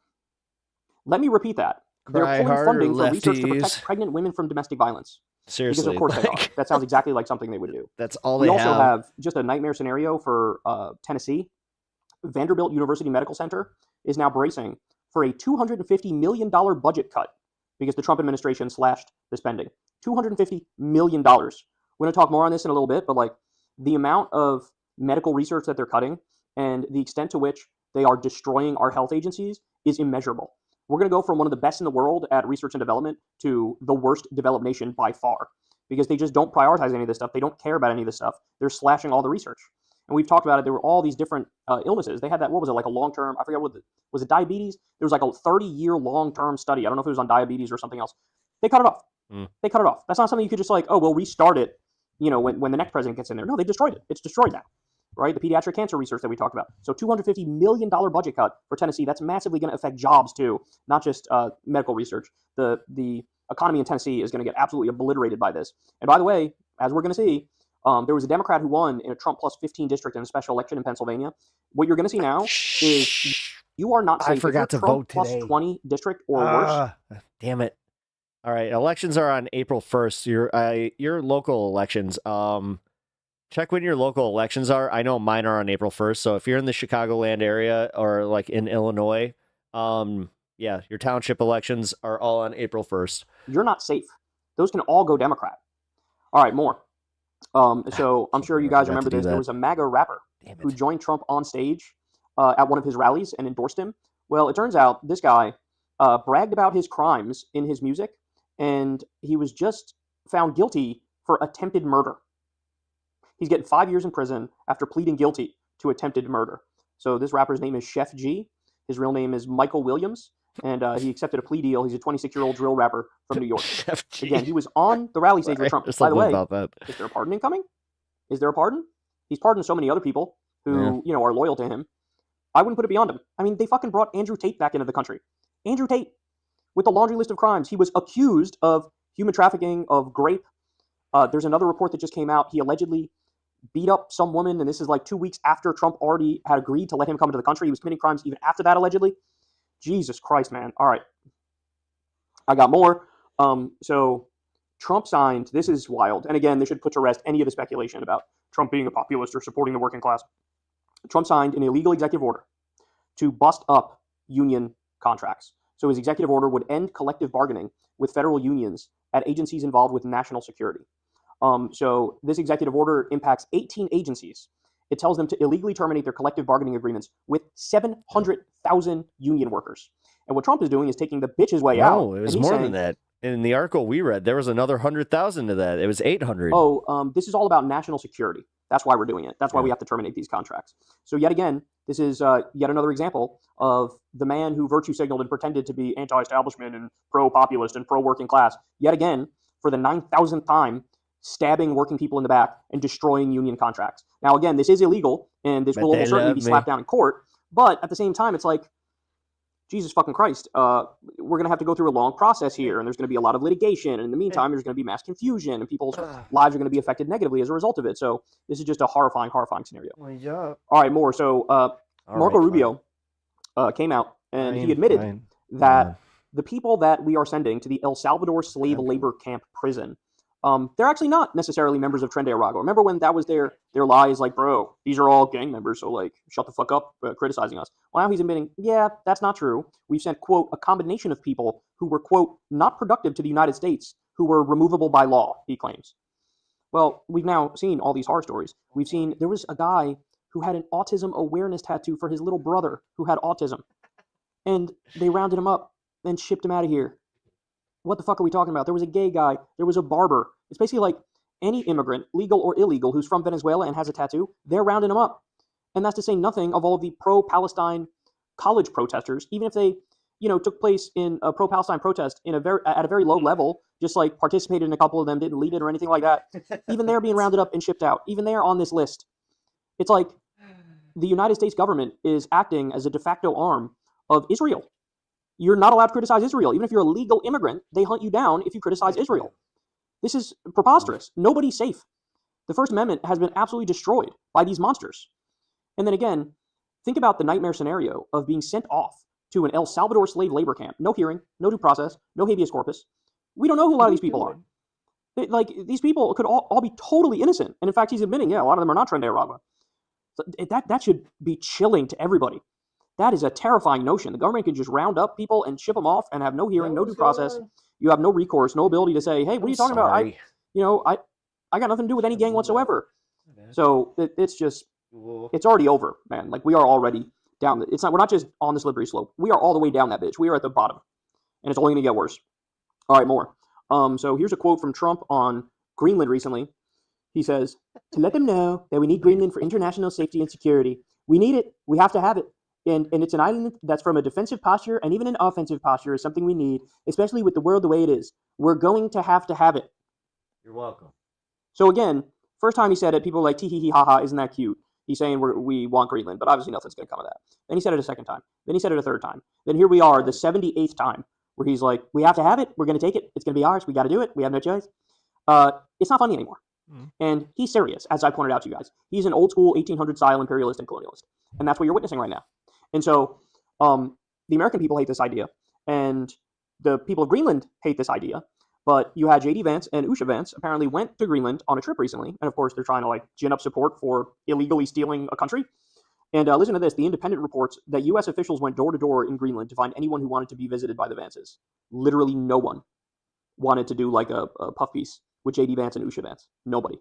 Let me repeat that. They're pulling funding for research to protect pregnant women from domestic violence.
Seriously.
Because, of course, they are. That sounds exactly like something they would do.
That's all they have.
We also have just a nightmare scenario for Tennessee. Vanderbilt University Medical Center is now bracing for a $250 million budget cut because the Trump administration slashed the spending. $250 million. We're going to talk more on this in a little bit, but like the amount of medical research that they're cutting and the extent to which they are destroying our health agencies is immeasurable. We're going to go from one of the best in the world at research and development to the worst developed nation by far because they just don't prioritize any of this stuff. They don't care about any of this stuff. They're slashing all the research. And we've talked about it. There were all these different illnesses. They had that, what was it, like a long-term, I forget was it diabetes? There was like a 30-year long-term study. I don't know if it was on diabetes or something else. They cut it off. They cut it off. That's not something you could just like, oh, we'll restart it, when the next president gets in there. No, they destroyed it. It's destroyed now, right? The pediatric cancer research that we talked about. So $250 million budget cut for Tennessee. That's massively going to affect jobs too, not just medical research. The economy in Tennessee is going to get absolutely obliterated by this. And by the way, as we're going to see, there was a Democrat who won in a Trump plus 15 district in a special election in Pennsylvania. What you're going to see now is you are not safe.
I forgot to
Trump
vote today.
Plus 20 district or worse.
Damn it. All right, elections are on April 1st. Your local elections, check when your local elections are. I know mine are on April 1st, so if you're in the Chicagoland area or like in Illinois, yeah, your township elections are all on April 1st.
You're not safe. Those can all go Democrat. All right, more. So I'm sure you guys remember this. There was a MAGA rapper who joined Trump on stage at one of his rallies and endorsed him. Well, it turns out this guy bragged about his crimes in his music, and he was just found guilty for attempted murder. He's getting 5 years in prison after pleading guilty to attempted murder. So this rapper's name is Chef G. His real name is Michael Williams, and he accepted a plea deal. He's a 26-year-old drill rapper from New York.
Chef G.
Again, he was on the rally stage with Trump. By the way, is there a pardon incoming? Is there a pardon? He's pardoned so many other people who, are loyal to him. I wouldn't put it beyond him. I mean, they fucking brought Andrew Tate back into the country. Andrew Tate, with the laundry list of crimes. He was accused of human trafficking, of rape. There's another report that just came out. He allegedly beat up some woman, and this is like 2 weeks after Trump already had agreed to let him come into the country. He was committing crimes even after that, allegedly. Jesus Christ, man. All right. I got more. So Trump signed, this is wild. And again, they should put to rest any of the speculation about Trump being a populist or supporting the working class. Trump signed an illegal executive order to bust up union contracts. So his executive order would end collective bargaining with federal unions at agencies involved with national security. So this executive order impacts 18 agencies. It tells them to illegally terminate their collective bargaining agreements with 700,000 union workers. And what Trump is doing is taking the bitch's way out.
No, it was more than that. In the article we read, there was another 100,000 to that. It was 800.
This is all about national security. That's why we're doing it. That's why we have to terminate these contracts. So yet again, This is yet another example of the man who virtue signaled and pretended to be anti-establishment and pro-populist and pro-working class, yet again, for the 9,000th time, stabbing working people in the back and destroying union contracts. Now, again, this is illegal, and this
But
will
they
almost certainly
love
be
me.
slapped down in court. But at the same time, it's like, Jesus fucking Christ, we're going to have to go through a long process here, and there's going to be a lot of litigation. And in the meantime, there's going to be mass confusion, and people's lives are going to be affected negatively as a result of it. So this is just a horrifying, horrifying scenario. All right, more. So Marco Rubio came out, and he admitted that the people that we are sending to the El Salvador slave labor camp prison, they're actually not necessarily members of Tren de Aragua. Remember when that was their lies, like, bro, these are all gang members, so, like, shut the fuck up criticizing us. Well, now he's admitting, yeah, that's not true. We've sent, quote, a combination of people who were, quote, not productive to the United States, who were removable by law, he claims. Well, we've now seen all these horror stories. We've seen, there was a guy who had an autism awareness tattoo for his little brother who had autism. And they rounded him up and shipped him out of here. What the fuck are we talking about? There was a gay guy. There was a barber. It's basically like any immigrant, legal or illegal, who's from Venezuela and has a tattoo, they're rounding him up. And that's to say nothing of all of the pro-Palestine college protesters, even if they, took place in a pro-Palestine protest at a very low level, just like participated in a couple of them, didn't lead it or anything like that. Even they're being rounded up and shipped out. Even they're on this list. It's like the United States government is acting as a de facto arm of Israel. You're not allowed to criticize Israel. Even if you're a legal immigrant, they hunt you down if you criticize Israel. This is preposterous. Nobody's safe. The First Amendment has been absolutely destroyed by these monsters. And then again, think about the nightmare scenario of being sent off to an El Salvador slave labor camp. No hearing, no due process, no habeas corpus. We don't know who a lot of these people are. These people could all be totally innocent. And in fact, he's admitting, a lot of them are not Tren de Aragua. So that should be chilling to everybody. That is a terrifying notion. The government could just round up people and ship them off and have no hearing, no due process. You have no recourse, no ability to say, hey, what are you talking about? I got nothing to do with any gang whatsoever. So it's just, it's already over, man. Like, we are already down. We're not just on the slippery slope. We are all the way down that bitch. We are at the bottom. And it's only going to get worse. All right, more. So here's a quote from Trump on Greenland recently. He says, to let them know that we need Greenland for international safety and security. We need it. We have to have it. And it's an island that's from a defensive posture and even an offensive posture is something we need, especially with the world the way it is. We're going to have it.
You're welcome.
So again, first time he said it, people were like, tee hee hee ha ha, isn't that cute? He's saying we want Greenland, but obviously nothing's going to come of that. Then he said it a second time. Then he said it a third time. Then here we are, the 78th time, where he's like, we have to have it. We're going to take it. It's going to be ours. We got to do it. We have no choice. It's not funny anymore. And he's serious, as I pointed out to you guys. He's an old school 1800 style imperialist and colonialist. And that's what you're witnessing right now. And so the American people hate this idea, and the people of Greenland hate this idea. But you had J.D. Vance and Usha Vance apparently went to Greenland on a trip recently. And of course, they're trying to gin up support for illegally stealing a country. And listen to this. The Independent reports that U.S. officials went door to door in Greenland to find anyone who wanted to be visited by the Vances. Literally no one wanted to do a puff piece with J.D. Vance and Usha Vance. Nobody.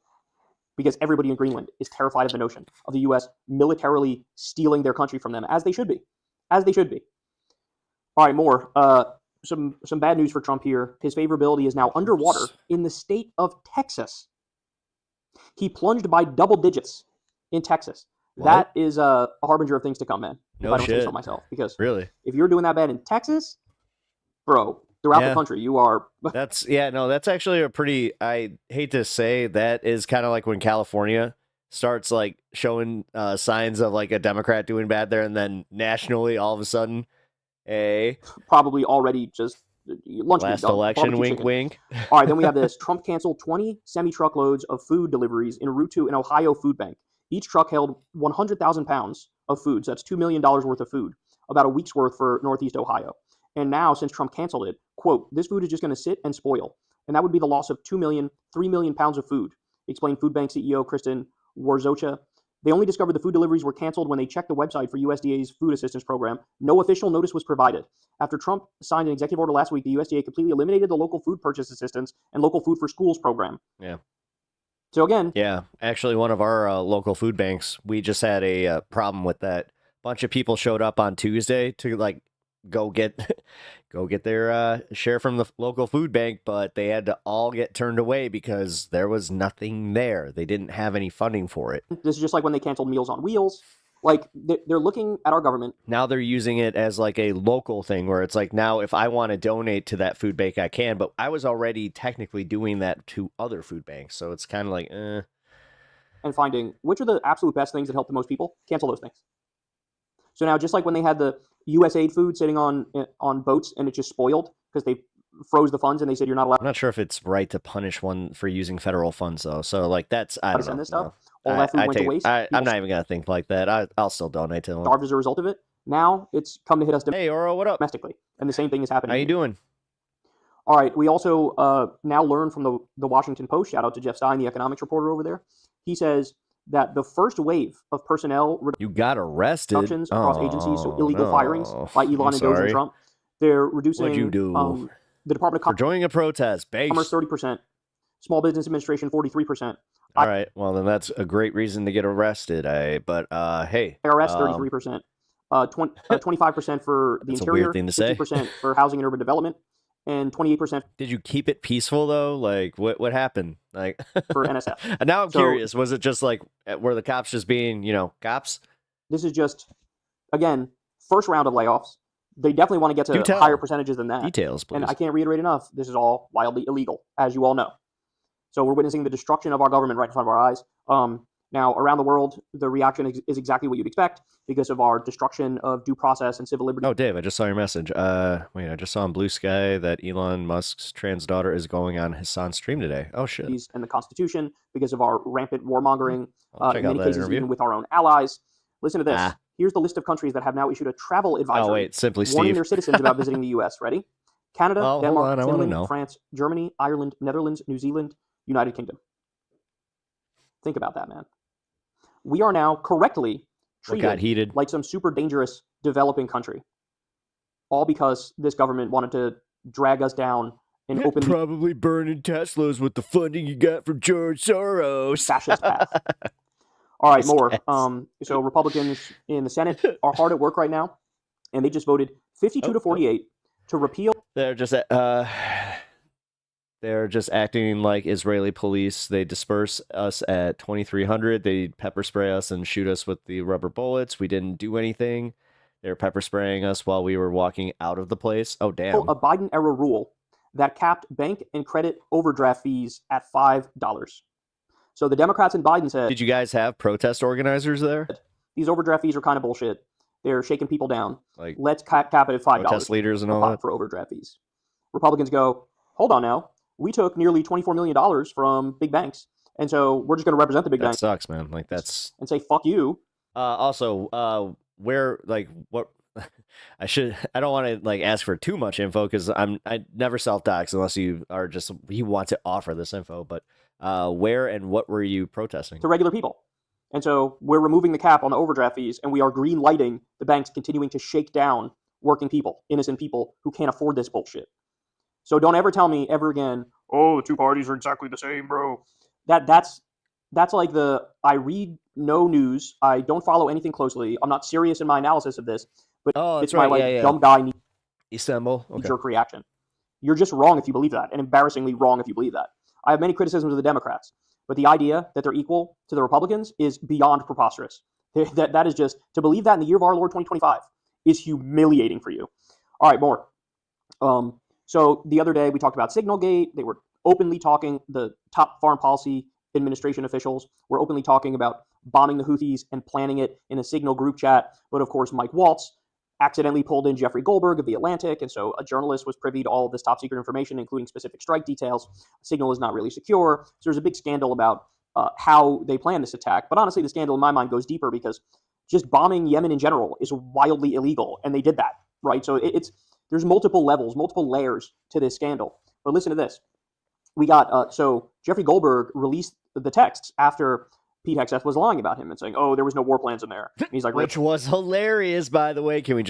Because everybody in Greenland is terrified of the notion of the U.S. militarily stealing their country from them, as they should be. As they should be. All right, more. Some bad news for Trump here. His favorability is now underwater in the state of Texas. He plunged by double digits in Texas.
What?
That is a harbinger of things to come, man. If
No
I don't say
shit.
so myself. Because
Really?
if you're doing that bad in Texas, bro, throughout the country, you are...
That's actually a pretty, I hate to say, that is kind of like when California starts showing signs of a Democrat doing bad there, and then nationally all of a sudden
probably already just lunch meat,
last
dog,
election,
barbecue
wink
chicken.
wink.
All right, then we have this. Trump canceled 20 semi-truckloads of food deliveries en route to an Ohio food bank. Each truck held 100,000 pounds of food, so that's $2 million worth of food, about a week's worth for Northeast Ohio. And now, since Trump canceled it, quote, this food is just going to sit and spoil. And that would be the loss of 3 million pounds of food, explained Food Bank CEO Kristen Warzocha. They only discovered the food deliveries were canceled when they checked the website for USDA's food assistance program. No official notice was provided. After Trump signed an executive order last week, the USDA completely eliminated the local food purchase assistance and local food for schools program.
Yeah.
So again...
Yeah, actually one of our local food banks, we just had a problem with that. Bunch of people showed up on Tuesday to go get their share from the local food bank, but they had to all get turned away because there was nothing there. They didn't have any funding for it.
This is just like when they canceled Meals on Wheels. Like, they're looking at our government.
Now they're using it as like a local thing where it's like, now if I want to donate to that food bank, I can, but I was already technically doing that to other food banks. So it's kind of like,
And finding which are the absolute best things that help the most people, cancel those things. So now, just like when they had the USAID food sitting on boats and it just spoiled because they froze the funds and they said you're not allowed
I'm not sure if it's right to punish one for using federal funds though. So like that's, I
to
don't
send
know.
this stuff.
No.
All that food went to waste.
I'm not even going to think like that. I'll still donate to them.
Starved as a result of it. Now it's come to hit us
Hey, Oro, what up?
domestically. And the same thing is happening.
How you doing?
All right. We also now learn from the Washington Post, shout out to Jeff Stein, the economics reporter over there. He says that the first wave of personnel
You got arrested.
reductions across agencies, so illegal
no.
firings by Elon and Doge and Trump, they're reducing
What'd you do?
The Department of
For joining a protest. Base.
Commerce 30%, Small Business Administration 43%,
All right. Well, then that's a great reason to get arrested. But hey.
IRS 33%, 25% for the
That's a
Interior,
weird thing to say.
50% for Housing and Urban Development, and 28%
Did you keep it peaceful though? Like what happened? Like
for NSF.
And now I'm
So-
curious. Was it just like were the cops just being, cops?
This is just, again, first round of layoffs. They definitely want to get
Do
to
tell.
higher percentages than that.
Details, please.
And I can't reiterate enough, this is all wildly illegal, as you all know. So we're witnessing the destruction of our government right in front of our eyes. Now, around the world, the reaction is exactly what you'd expect because of our destruction of due process and civil liberty.
Oh, Dave, I just saw your message. Wait, I just saw on Blue Sky that Elon Musk's trans daughter is going on Hassan's stream today. Oh, shit.
And the Constitution, because of our rampant warmongering,
I'll check
in
out
many
that
cases
interview.
even with our own allies. Listen to this.
Ah.
Here's the list of countries that have now issued a travel advisory
Oh, wait, Simply
warning
Steve.
their citizens about visiting the U.S. Ready? Canada,
Well, hold
Denmark,
on, I wanna
Finland,
know.
France, Germany, Ireland, Netherlands, New Zealand, United Kingdom. Think about that, man. We are now correctly
What got
treated
heated?
like some super dangerous developing country. All because this government wanted to drag us down and openly
Probably burning Teslas with the funding you got from George Soros.
fascist path. All right,
Nice
more.
guess.
So Republicans in the Senate are hard at work right now, and they just voted 52 to 48 to repeal
They're just acting like Israeli police. They disperse us at 2300. They pepper spray us and shoot us with the rubber bullets. We didn't do anything. They were pepper spraying us while we were walking out of the place. Oh, damn.
a Biden-era rule that capped bank and credit overdraft fees at $5. So the Democrats and Biden said,
Did you guys have protest organizers there?
these overdraft fees are kind of bullshit. They're shaking people down.
Like
Let's cap it at $5
protest leaders and
a
all
pop
that?
for overdraft fees. Republicans go, hold on now. We took nearly $24 million from big banks. And so we're just going to represent the big
That
banks
sucks, man. Like that's
and say, fuck you.
also where like what I don't want to like ask for too much info because I never self-dox unless you want to offer this info, but where and what were you protesting?
To regular people. And so we're removing the cap on the overdraft fees, and we are green lighting the banks continuing to shake down working people, innocent people who can't afford this bullshit. So don't ever tell me ever again, oh, the two parties are exactly the same, bro. That's like I read no news. I don't follow anything closely. I'm not serious in my analysis of this, but
Oh,
it's
that's right.
my
Yeah, yeah.
dumb guy
Istanbul. Okay.
jerk reaction. You're just wrong if you believe that, and embarrassingly wrong if you believe that. I have many criticisms of the Democrats, but the idea that they're equal to the Republicans is beyond preposterous. That is just, to believe that in the year of our Lord 2025 is humiliating for you. All right, more. So the other day we talked about Signalgate. They were openly talking, the top foreign policy administration officials were openly talking about bombing the Houthis and planning it in a Signal group chat. But of course, Mike Waltz accidentally pulled in Jeffrey Goldberg of The Atlantic, and so a journalist was privy to all of this top secret information, including specific strike details. Signal is not really secure. So there's a big scandal about how they planned this attack. But honestly, the scandal in my mind goes deeper because just bombing Yemen in general is wildly illegal, and they did that, right? So there's multiple levels, multiple layers to this scandal. But listen to this. We got, so Jeffrey Goldberg released the texts after Pete Hegseth was lying about him and saying, "Oh, there was no war plans in there." And he's like,
Which was hilarious, by the way. Can we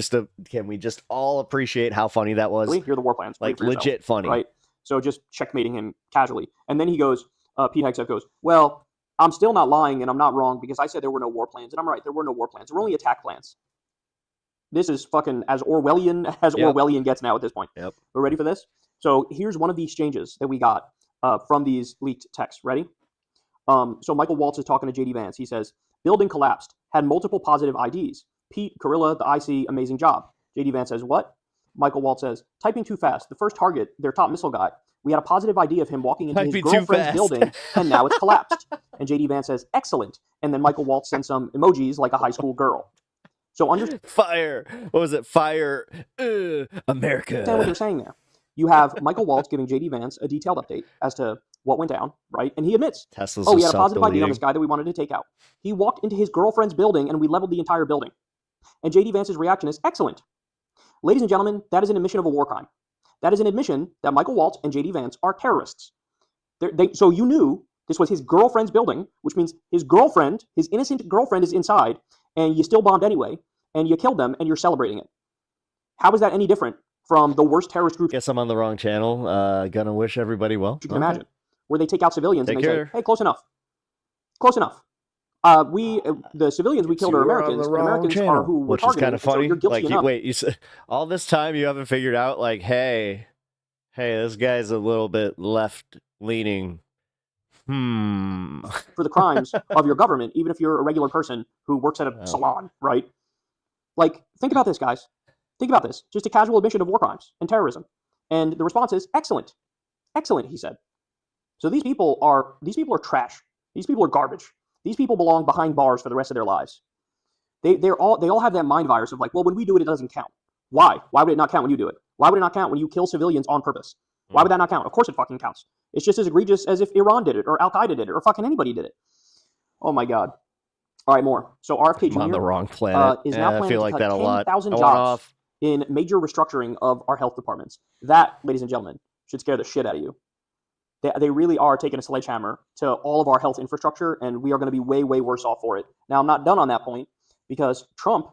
just all appreciate how funny that was?
"Really? Here are the war plans. Read
Like
for yourself."
legit funny.
Right? So just checkmating him casually. And then he goes, Pete Hegseth goes, "Well, I'm still not lying and I'm not wrong because I said there were no war plans. And I'm right, there were no war plans. There were only attack plans." This is fucking as Orwellian as
Yep.
Orwellian gets now at this point.
Yep.
We're ready for this? So here's one of the exchanges that we got from these leaked texts. Ready? So Michael Waltz is talking to JD Vance. He says, "Building collapsed. had multiple positive IDs. Pete, Carilla, the IC, amazing job. JD Vance says, what? Michael Waltz says, typing too fast. The first target, their top missile guy. We had a positive idea of him walking into his
Typing too
girlfriend's
fast.
building, and now it's collapsed. And JD Vance says, excellent. And then Michael Waltz sends some emojis like a high school girl. So understand
Fire. What was it? Fire. America.
what they're saying there. You have Michael Waltz giving JD Vance a detailed update as to what went down, right? And he admits,
Tesla's
we
just
had a positive idea on this
self-deleting.
guy that we wanted to take out. He walked into his girlfriend's building and we leveled the entire building. And JD Vance's reaction is excellent. Ladies and gentlemen, that is an admission of a war crime. That is an admission that Michael Waltz and JD Vance are terrorists. So you knew this was his girlfriend's building, which means his girlfriend, his innocent girlfriend, is inside, and you still bombed anyway, and you killed them, and you're celebrating it. How is that any different from the worst terrorist group
Guess I'm on the wrong channel. Gonna wish everybody well.
you can imagine, where they take out civilians
Take
and they
care.
say, hey, close enough. Close enough. The civilians we killed
You
are
were on
Americans,
the
and
wrong
Americans
channel,
are who we're
which is
targeting.
kind of
and so
funny.
you're guilty
Like,
enough.
wait, you said all this time you haven't figured out, like, hey, this guy's a little bit left leaning.
For the crimes of your government, even if you're a regular person who works at a salon, right? Like, think about this, guys. Think about this. Just a casual admission of war crimes and terrorism. And the response is, excellent. Excellent, he said. So these people are trash. These people are garbage. These people belong behind bars for the rest of their lives. They all have that mind virus of like, well, when we do it, it doesn't count. Why? Why would it not count when you do it? Why would it not count when you kill civilians on purpose? Why would that not count? Of course it fucking counts. It's just as egregious as if Iran did it, or Al-Qaeda did it, or fucking anybody did it. Oh my God. All right, more. So RFK Jr.
I'm on the wrong planet.
is now
I
planning
feel
to
like
cut
that a lot.
10,000
I went
jobs
off.
in major restructuring of our health departments. That, ladies and gentlemen, should scare the shit out of you. They really are taking a sledgehammer to all of our health infrastructure, and we are going to be way, way worse off for it. Now, I'm not done on that point, because Trump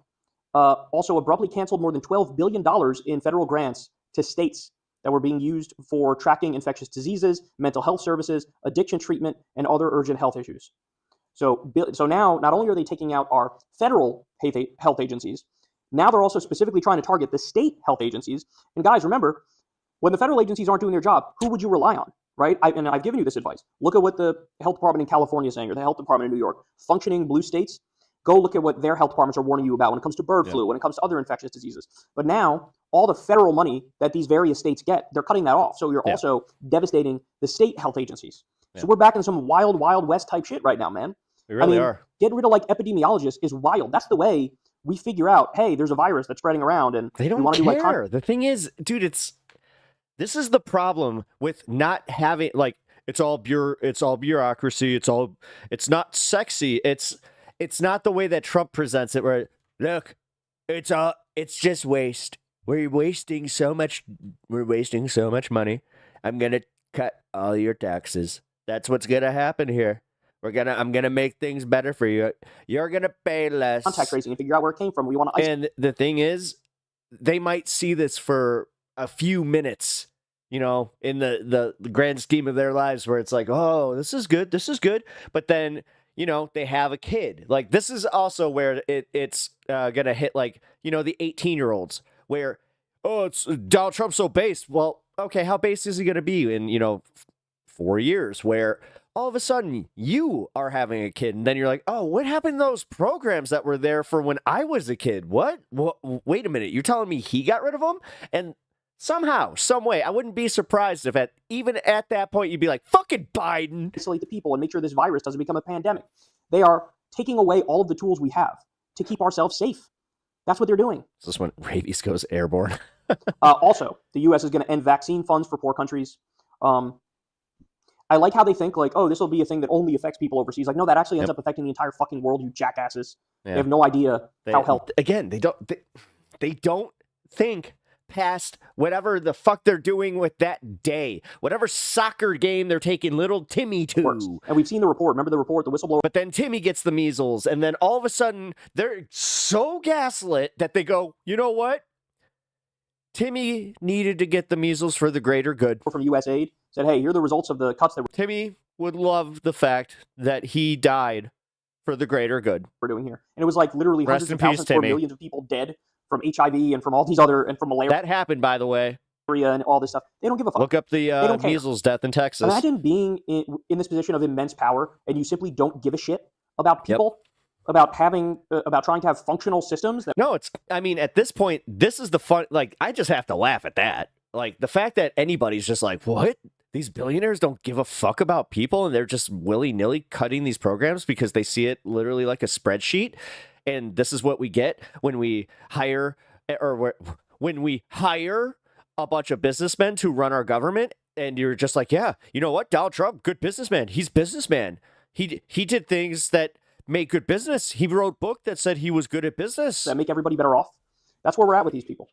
also abruptly canceled more than $12 billion in federal grants to states that were being used for tracking infectious diseases, mental health services, addiction treatment, and other urgent health issues. So now, not only are they taking out our federal health agencies, now they're also specifically trying to target the state health agencies. And guys, remember, when the federal agencies aren't doing their job, who would you rely on, right? And I've given you this advice. Look at what the health department in California is saying, or the health department in New York. Functioning blue states, go look at what their health departments are warning you about when it comes to bird flu, when it comes to other infectious diseases. But now, all the federal money that these various states get, they're cutting that off. So you're also devastating the state health agencies. So we're back in some wild, wild west type shit right now, man.
We really are.
Get rid of like epidemiologists is wild. That's the way we figure out, hey, there's a virus that's spreading around, and
They don't
we want to do like
care. The thing is, dude, this is the problem with not having, like, it's all bureaucracy. It's not sexy. It's not the way that Trump presents it, where, look, it's just waste. We're wasting so much money. I'm gonna cut all your taxes. That's what's gonna happen here. I'm gonna make things better for you. You're gonna pay less.
contact tracing and figure out where it came from. We want to
And the thing is, they might see this for a few minutes, in the grand scheme of their lives, where it's like, oh, this is good. But then, they have a kid. Like, this is also where it's going to hit, like, the 18-year-olds, where, oh, it's Donald Trump's so based. Well, okay, how based is he going to be in, 4 years, where all of a sudden you are having a kid, and then you're like, oh, what happened to those programs that were there for when I was a kid? What? Wait a minute, you're telling me he got rid of them? And somehow, some way, I wouldn't be surprised if even at that point you'd be like, fucking Biden.
isolate the people and make sure this virus doesn't become a pandemic. They are taking away all of the tools we have to keep ourselves safe. That's what they're doing.
Is this when rabies goes airborne?
Also, the U.S. is going to end vaccine funds for poor countries. I like how they think like, oh, this will be a thing that only affects people overseas. Like, no, that actually ends up affecting the entire fucking world, you jackasses.
Yeah.
They have no idea how help.
Again, they don't think past whatever the fuck they're doing with that day, whatever soccer game they're taking little Timmy to.
Works. And we've seen the report. Remember the report, the whistleblower?
But then Timmy gets the measles, and then all of a sudden they're so gaslit that they go, you know what? Timmy needed to get the measles for the greater good.
From USAID said, hey, here are the results of the cuts that
Timmy would love the fact that he died for the greater good.
we're doing here. And it was like literally
Rest
hundreds
in
of
peace,
thousands or
Timmy.
millions of people dead from HIV and from all these other, and from malaria
That happened, by the way.
and all this stuff. They don't give a fuck.
Look up the
don't care.
measles death in Texas.
Imagine being in this position of immense power and you simply don't give a shit about people. about trying to have functional systems that
No, I mean, at this point, this is the fun. Like, I just have to laugh at that. Like, the fact that anybody's just like, what? These billionaires don't give a fuck about people and they're just willy-nilly cutting these programs because they see it literally like a spreadsheet. And this is what we get when we hire a bunch of businessmen to run our government. And you're just like, yeah, you know what? Donald Trump, good businessman. He's businessman. He did things that make good business. He wrote a book that said he was good at business.
make everybody better off. That's where we're at with these people.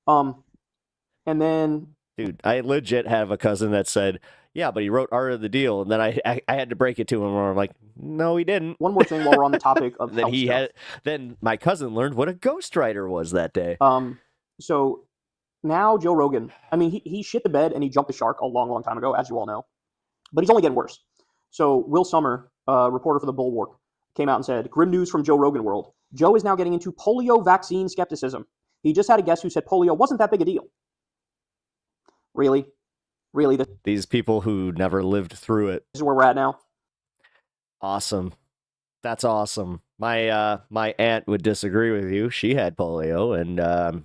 And then,
dude, I legit have a cousin that said, yeah, but he wrote Art of the Deal. And then I had to break it to him where I'm like, no, he didn't.
One more thing while we're on the topic of
then my cousin learned what a ghostwriter was that day.
So now Joe Rogan, I mean, he shit the bed and he jumped the shark a long, long time ago, as you all know. But he's only getting worse. So Will Sommer, reporter for the Bulwark, came out and said, grim news from Joe Rogan world. Joe is now getting into polio vaccine skepticism. He just had a guest who said polio wasn't that big a deal. Really?
These people who never lived through it.
This is where we're at now?
Awesome. That's awesome. My aunt would disagree with you. She had polio, and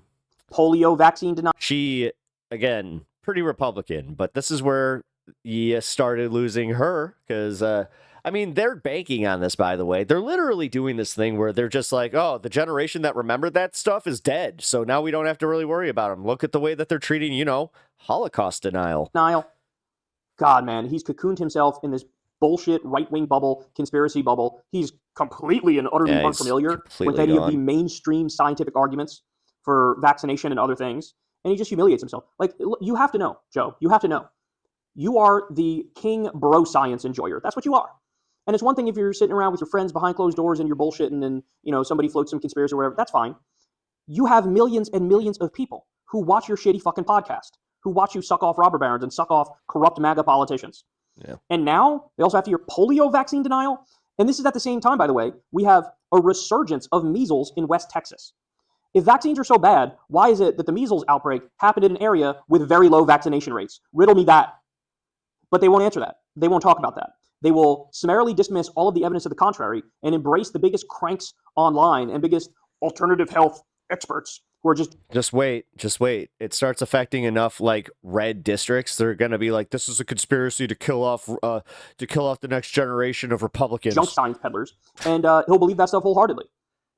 polio vaccine denial.
She, again, pretty Republican, but this is where you started losing her because, I mean, they're banking on this, by the way. They're literally doing this thing where they're just like, oh, the generation that remembered that stuff is dead, so now we don't have to really worry about them. Look at the way that they're treating, Holocaust denial.
God, man, he's cocooned himself in this bullshit right-wing bubble, conspiracy bubble. He's completely and utterly unfamiliar with any of the mainstream scientific arguments for vaccination and other things, and he just humiliates himself. Like, you have to know, Joe, you have to know. You are the king bro science enjoyer. That's what you are. And it's one thing if you're sitting around with your friends behind closed doors and you're bullshitting and, somebody floats some conspiracy or whatever. That's fine. You have millions and millions of people who watch your shitty fucking podcast, who watch you suck off robber barons and suck off corrupt MAGA politicians.
Yeah.
And now they also have to hear polio vaccine denial. And this is at the same time, by the way, we have a resurgence of measles in West Texas. If vaccines are so bad, why is it that the measles outbreak happened in an area with very low vaccination rates? Riddle me that. But they won't answer that. They won't talk about that. They will summarily dismiss all of the evidence to the contrary and embrace the biggest cranks online and biggest alternative health experts who are
just wait. It starts affecting enough like red districts. They're going to be like, this is a conspiracy to kill off the next generation of Republicans.
Junk science peddlers. And he'll believe that stuff wholeheartedly.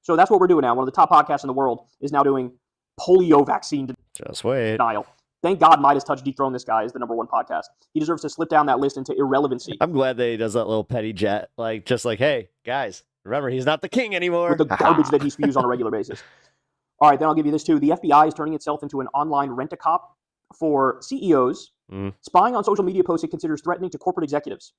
So that's what we're doing now. One of the top podcasts in the world is now doing polio vaccine denial. Thank God Midas Touch dethroned this guy as the #1 podcast. He deserves to slip down that list into irrelevancy.
I'm glad that he does that little petty jet. Like, just like, hey, guys, remember, he's not the king anymore.
With the garbage that he spews on a regular basis. All right, then I'll give you this too. The FBI is turning itself into an online rent-a-cop for CEOs. Spying on social media posts it considers threatening to corporate executives,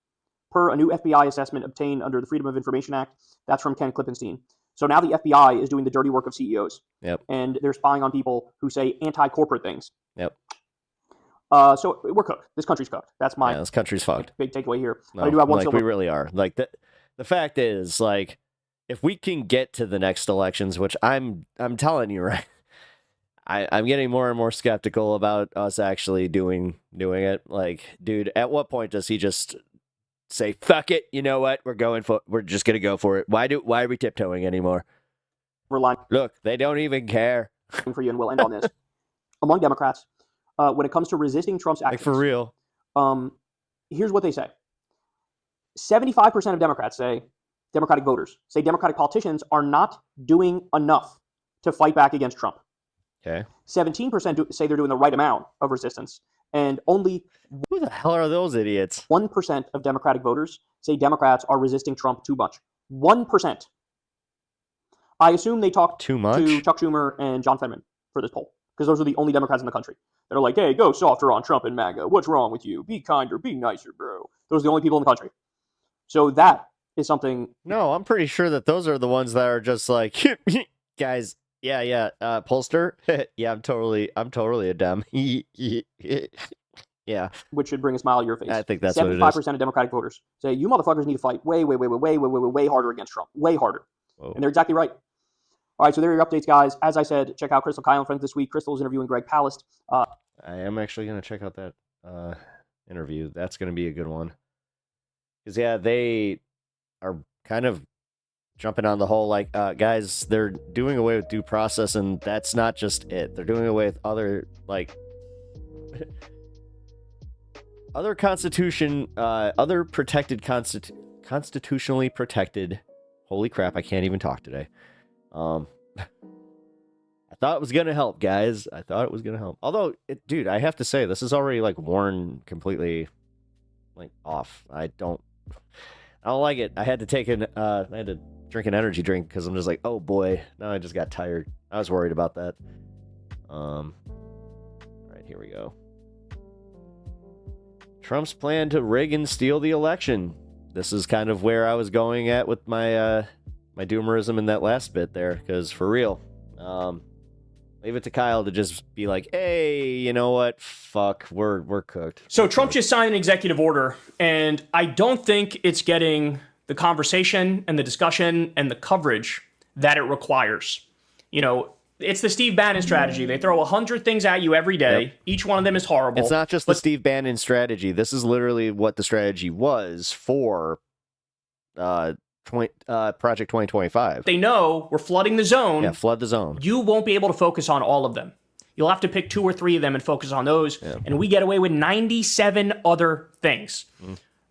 per a new FBI assessment obtained under the Freedom of Information Act. That's from Ken Klippenstein. So now the FBI is doing the dirty work of CEOs.
Yep.
And they're spying on people who say anti-corporate things.
Yep.
So we're cooked. This country's cooked. That's my
this country's fucked.
Big takeaway here.
No,
I do have one
we really are. Like the fact is, like, if we can get to the next elections, which I'm telling you, right, I'm getting more and more skeptical about us actually doing it. Like, dude, at what point does he just say, fuck it, you know what, we're just gonna go for it? Why are we tiptoeing anymore? Look, they don't even care.
For you, and we'll end on this. Among Democrats, when it comes to resisting Trump's actions,
like, for real,
here's what they say. 75% of Democrats Democratic voters say Democratic politicians are not doing enough to fight back against Trump.
Okay.
17% say they're doing the right amount of resistance, and only
who the hell are those idiots?
1% of Democratic voters say Democrats are resisting Trump too much. 1%. I assume they talked
too much
to Chuck Schumer and John Fetterman for this poll, because those are the only Democrats in the country that are like, hey, go softer on Trump and MAGA. What's wrong with you? Be kinder, be nicer, bro. Those are the only people in the country. So that is something.
No, I'm pretty sure that those are the ones that are just like, guys, yeah, pollster, yeah, I'm totally a Dem. Yeah.
Which should bring a smile to your face.
I think that's what it is.
75% of Democratic voters say, you motherfuckers need to fight way harder against Trump. Way harder. Whoa. And they're exactly right. All right, so there are your updates, guys. As I said, check out Crystal Kyle and Friends this week. Crystal is interviewing Greg Palast.
I am actually going to check out that interview. That's going to be a good one. Because, yeah, they are kind of jumping on the whole, like, guys, they're doing away with due process, and that's not just it. They're doing away with other, like, other protected, constitutionally protected. Holy crap, I can't even talk today. I thought it was going to help, guys. I thought it was going to help. Although, dude, I have to say, this is already, like, worn completely, like, off. I don't like it. I had to take I had to drink an energy drink because I'm just like, oh boy, now I just got tired. I was worried about that. All right, here we go. Trump's plan to rig and steal the election. This is kind of where I was going at with my my doomerism in that last bit there, because for real, leave it to Kyle to just be like, hey, you know what? Fuck, we're cooked.
So Trump just signed an executive order, and I don't think it's getting the conversation and the discussion and the coverage that it requires. You know, it's the Steve Bannon strategy. They throw 100 things at you every day. Yep. Each one of them is horrible.
It's not just the Steve Bannon strategy. This is literally what the strategy was for Project 2025.
They know we're flooding the zone.
Yeah, flood the zone.
You won't be able to focus on all of them. You'll have to pick 2 or 3 of them and focus on those. Yeah. And we get away with 97 other things.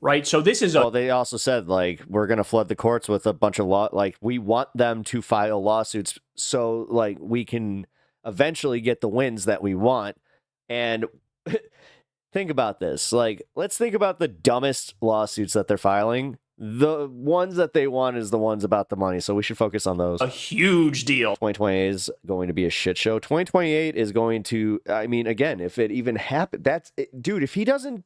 Right? So this is
Well, they also said, like, we're going to flood the courts with a bunch of like, we want them to file lawsuits so, like, we can eventually get the wins that we want. And think about this. Like, let's think about the dumbest lawsuits that they're filing. The ones that they want is the ones about the money, so we should focus on those.
A huge deal.
2020 is going to be a shit show. 2028 is going to, I mean, again, if it even happened, dude, if he doesn't,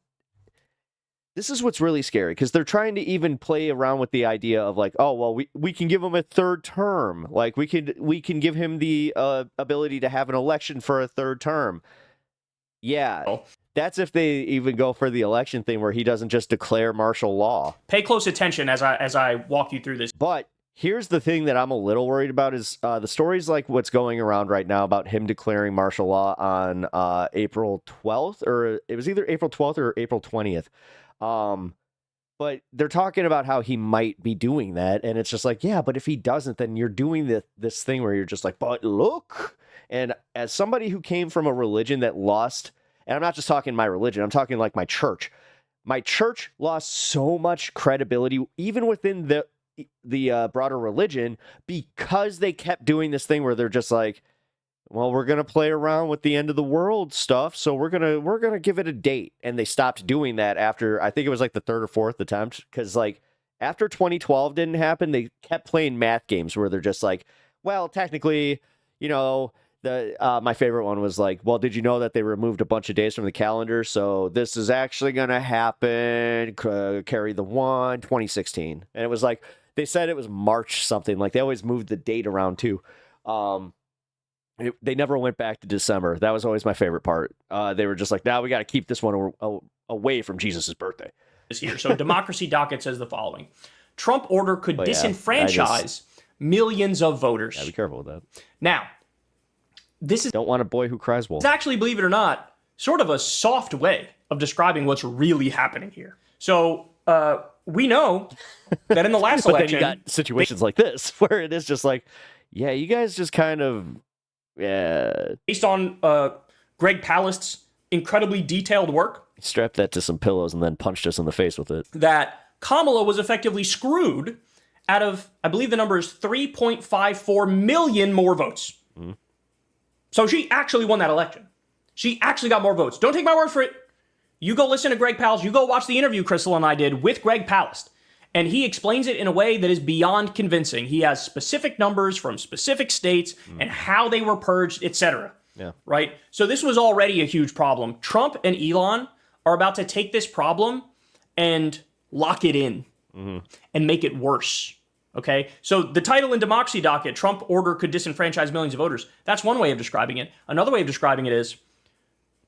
this is what's really scary, because they're trying to even play around with the idea of, like, oh, well, we can give him a 3rd term. Like, we can give him the ability to have an election for a 3rd term. Yeah. That's if they even go for the election thing where he doesn't just declare martial law.
Pay close attention as I walk you through this.
But here's the thing that I'm a little worried about is the stories like what's going around right now about him declaring martial law on April 12th, or it was either April 12th or April 20th. But they're talking about how he might be doing that. And it's just like, yeah, but if he doesn't, then you're doing this thing where you're just like, but look. And as somebody who came from a religion that lost, and I'm not just talking my religion, I'm talking like my church. My church lost so much credibility, even within the broader religion, because they kept doing this thing where they're just like, well, we're going to play around with the end of the world stuff, so we're going to give it a date. And they stopped doing that after, I think it was like the 3rd or 4th attempt, because like after 2012 didn't happen, they kept playing math games where they're just like, well, technically, you know, my favorite one was like, well, did you know that they removed a bunch of days from the calendar? So this is actually going to happen. Carry the 2016. And it was like, they said it was March something. Like, they always moved the date around too. They never went back to December. That was always my favorite part. They were just like, now we got to keep this one away from Jesus's birthday.
This year. So Democracy Docket says the following. Trump order could disenfranchise millions of voters.
Yeah, be careful with that.
Now, this is...
Don't want a boy who cries wolf.
It's actually, believe it or not, sort of a soft way of describing what's really happening here. So, we know that in the last election...
Then you got situations like this, where it is just like, yeah, you guys just kind of... Yeah.
Based on Greg Palast's incredibly detailed work...
He strapped that to some pillows and then punched us in the face with it.
That Kamala was effectively screwed out of, I believe the number is 3.54 million more votes. So she actually won that election. She actually got more votes. Don't take my word for it. You go listen to Greg Palast. You go watch the interview Crystal and I did with Greg Palast. And he explains it in a way that is beyond convincing. He has specific numbers from specific states and how they were purged, etc.
Yeah.
Right? So this was already a huge problem. Trump and Elon are about to take this problem and lock it in and make it worse. Okay, so the title in Democracy Docket, Trump order could disenfranchise millions of voters. That's one way of describing it. Another way of describing it is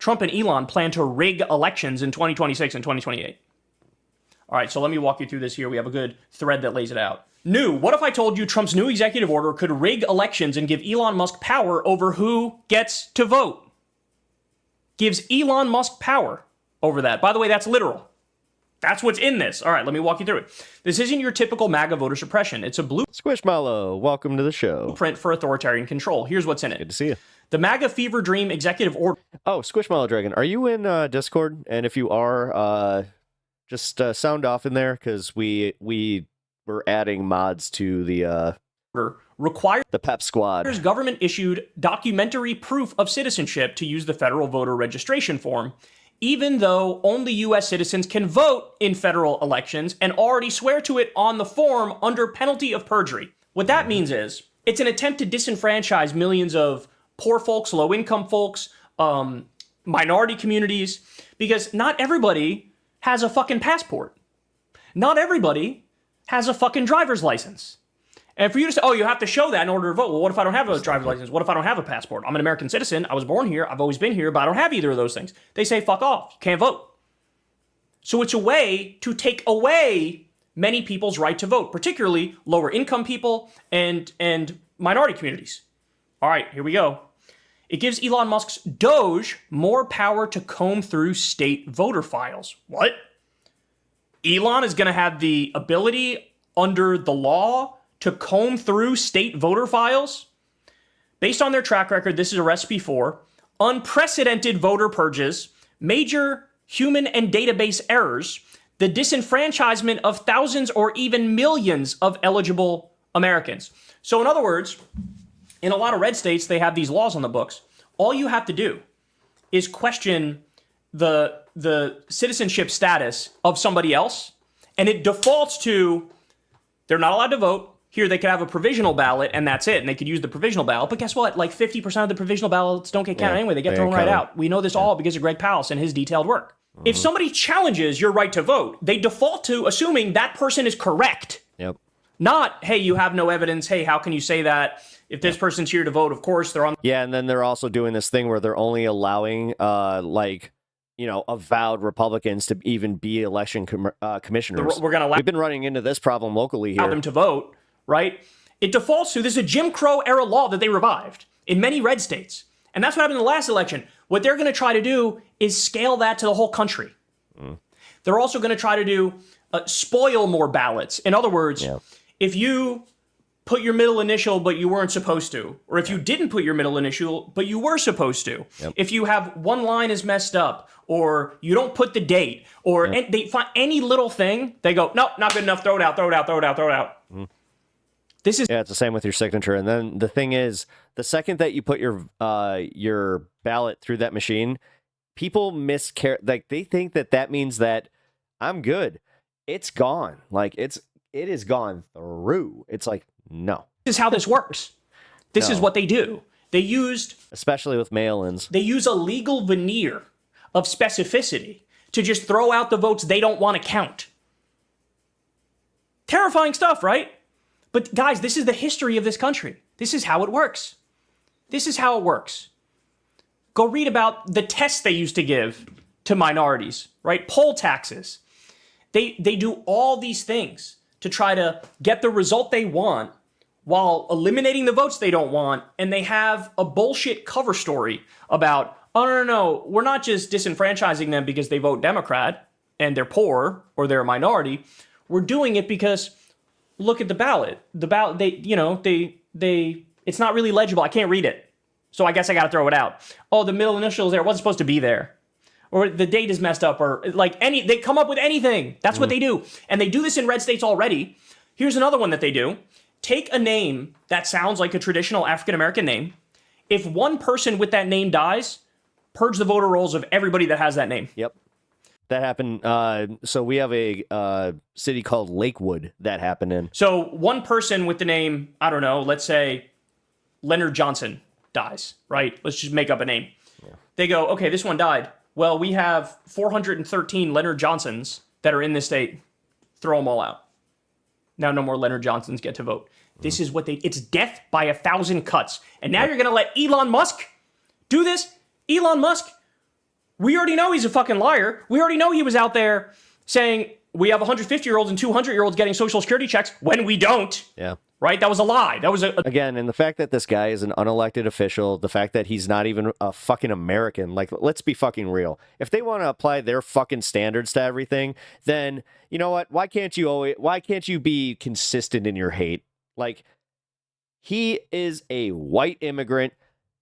Trump and Elon plan to rig elections in 2026 and 2028. All right, so let me walk you through this here. We have a good thread that lays it out. New, what if I told you Trump's new executive order could rig elections and give Elon Musk power over who gets to vote? Gives Elon Musk power over that. By the way, that's literal. That's what's in this. All right, let me walk you through it. This isn't your typical MAGA voter suppression. It's a
Squishmallow, welcome to the show.
blueprint for authoritarian control. Here's what's in it.
Good to see you.
The MAGA fever dream executive order.
Oh, Squishmallow Dragon, are you in Discord? And if you are, just sound off in there, because we were adding mods to the
Requires
Pep Squad.
government-issued documentary proof of citizenship to use the federal voter registration form, even though only U.S. citizens can vote in federal elections and already swear to it on the form under penalty of perjury. What that means is it's an attempt to disenfranchise millions of poor folks, low-income folks, minority communities, because not everybody has a fucking passport. Not everybody has a fucking driver's license. And for you to say, oh, you have to show that in order to vote. Well, what if I don't have a driver's license? What if I don't have a passport? I'm an American citizen. I was born here. I've always been here, but I don't have either of those things. They say, fuck off. You can't vote. So it's a way to take away many people's right to vote, particularly lower income people and minority communities. All right, here we go. It gives Elon Musk's Doge more power to comb through state voter files. What? Elon is going to have the ability under the law to comb through state voter files? Based on their track record, this is a recipe for unprecedented voter purges, major human and database errors, the disenfranchisement of thousands or even millions of eligible Americans. So in other words, in a lot of red states, they have these laws on the books. All you have to do is question the citizenship status of somebody else, and it defaults to they're not allowed to vote. Here, they could have a provisional ballot, and that's it. And they could use the provisional ballot. But guess what? Like 50% of the provisional ballots don't get counted anyway. They get thrown right out. We know this all because of Greg Palast and his detailed work. If somebody challenges your right to vote, they default to assuming that person is correct.
Yep.
Not, hey, you have no evidence. Hey, how can you say that? If this person's here to vote, of course, they're on.
Yeah, and then they're also doing this thing where they're only allowing, avowed Republicans to even be election commissioners.
We're going to
We've been running into this problem locally here.
allow them to vote, right? It defaults to, this is a Jim Crow era law that they revived in many red states. And that's what happened in the last election. What they're going to try to do is scale that to the whole country. They're also going to try to do spoil more ballots. In other words, if you put your middle initial but you weren't supposed to, or if you didn't put your middle initial but you were supposed to, if you have one line is messed up, or you don't put the date, or they find any little thing, they go, nope, not good enough, throw it out, throw it out, throw it out, throw it out. This is
it's the same with your signature. And then the thing is, the second that you put your ballot through that machine, people like they think that means that I'm good. It's gone. Like it is gone through. It's like, no.
This is how this works. This is what they do. They used,
especially with mail-ins,
they use a legal veneer of specificity to just throw out the votes they don't want to count. Terrifying stuff, right? But guys, this is the history of this country. This is how it works. This is how it works. Go read about the tests they used to give to minorities, right? Poll taxes. They do all these things to try to get the result they want while eliminating the votes they don't want. And they have a bullshit cover story about, oh, no, we're not just disenfranchising them because they vote Democrat and they're poor or they're a minority. We're doing it because look at the ballot. The ballot, it's not really legible. I can't read it. So I guess I got to throw it out. Oh, the middle initials there wasn't supposed to be there. Or the date is messed up, or they come up with anything. That's what they do. And they do this in red states already. Here's another one that they do. Take a name that sounds like a traditional African-American name. If one person with that name dies, purge the voter rolls of everybody that has that name.
Yep. That happened. So we have a city called Lakewood that happened in.
So one person with the name, I don't know, let's say Leonard Johnson dies, right? Let's just make up a name. Yeah. They go, okay, this one died. Well, we have 413 Leonard Johnsons that are in this state. Throw them all out. Now no more Leonard Johnsons get to vote. This is what it's death by 1,000 cuts. And now you're going to let Elon Musk do this? Elon Musk, we already know he's a fucking liar. We already know he was out there saying we have 150-year-olds and 200-year-olds getting Social Security checks when we don't.
Yeah.
right? That was a lie. That was
Again, and the fact that this guy is an unelected official, the fact that he's not even a fucking American, like, let's be fucking real. If they want to apply their fucking standards to everything, then, you know what? Why can't you be consistent in your hate? Like, he is a white immigrant.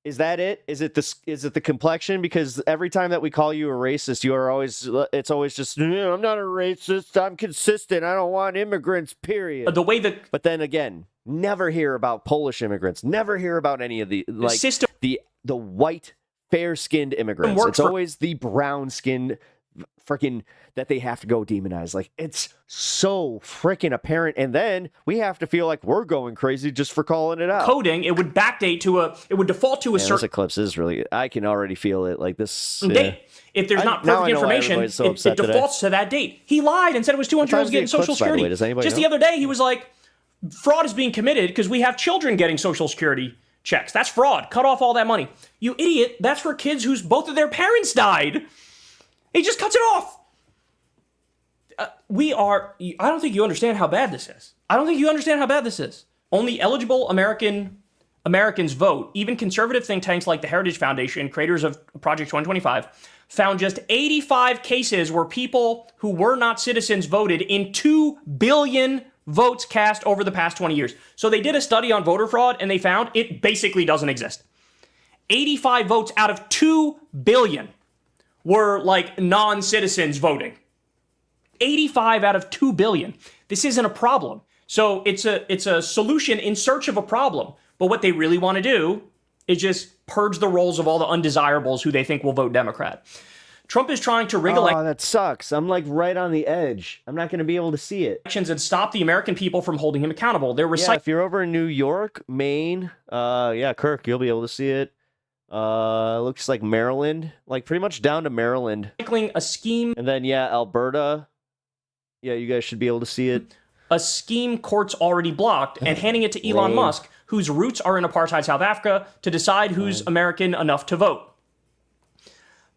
Is that it? Is it the complexion? Because every time that we call you a racist, it's always just, no, I'm not a racist. I'm consistent. I don't want immigrants, period.
the way that
But then again, never hear about Polish immigrants. Never hear about any of the
system
the white fair-skinned immigrants.
worked
It's
for-
always the brown-skinned freaking that they have to go demonize. Like, it's so freaking apparent, and then we have to feel like we're going crazy just for calling it out.
coding, it would backdate to it would default to a
Man, this
certain
eclipse is really, I can already feel it. Like this.
date. If there's not
now I
perfect
know why
information,
everybody's so
it
upset today.
defaults to that date. He lied and said it was 200 year olds
time's the
getting Social
eclipse, by the way?
Security.
Does anybody
Just
know?
the other day, he was like, fraud is being committed because we have children getting Social Security checks. That's fraud. Cut off all that money. You idiot. That's for kids whose both of their parents died. He just cuts it off. I don't think you understand how bad this is. I don't think you understand how bad this is. Only eligible Americans vote. Even conservative think tanks like the Heritage Foundation, creators of Project 2025, found just 85 cases where people who were not citizens voted in 2 billion votes cast over the past 20 years. So they did a study on voter fraud and they found it basically doesn't exist. 85 votes out of 2 billion were like non-citizens voting. 85 out of 2 billion. This isn't a problem. So it's a solution in search of a problem. But what they really want to do is just purge the rolls of all the undesirables who they think will vote Democrat. Trump is trying to rig
Oh, that sucks. I'm like right on the edge. I'm not going to be able to see it.
elections and stop the American people from holding him accountable. They're
Yeah, if you're over in New York, Maine, Kirk, you'll be able to see it. Looks like Maryland, like pretty much down to Maryland.
recycling a scheme
And then, Alberta. Yeah, you guys should be able to see it.
courts already blocked and handing it to Elon
Lame.
Musk, whose roots are in apartheid South Africa, to decide who's American enough to vote.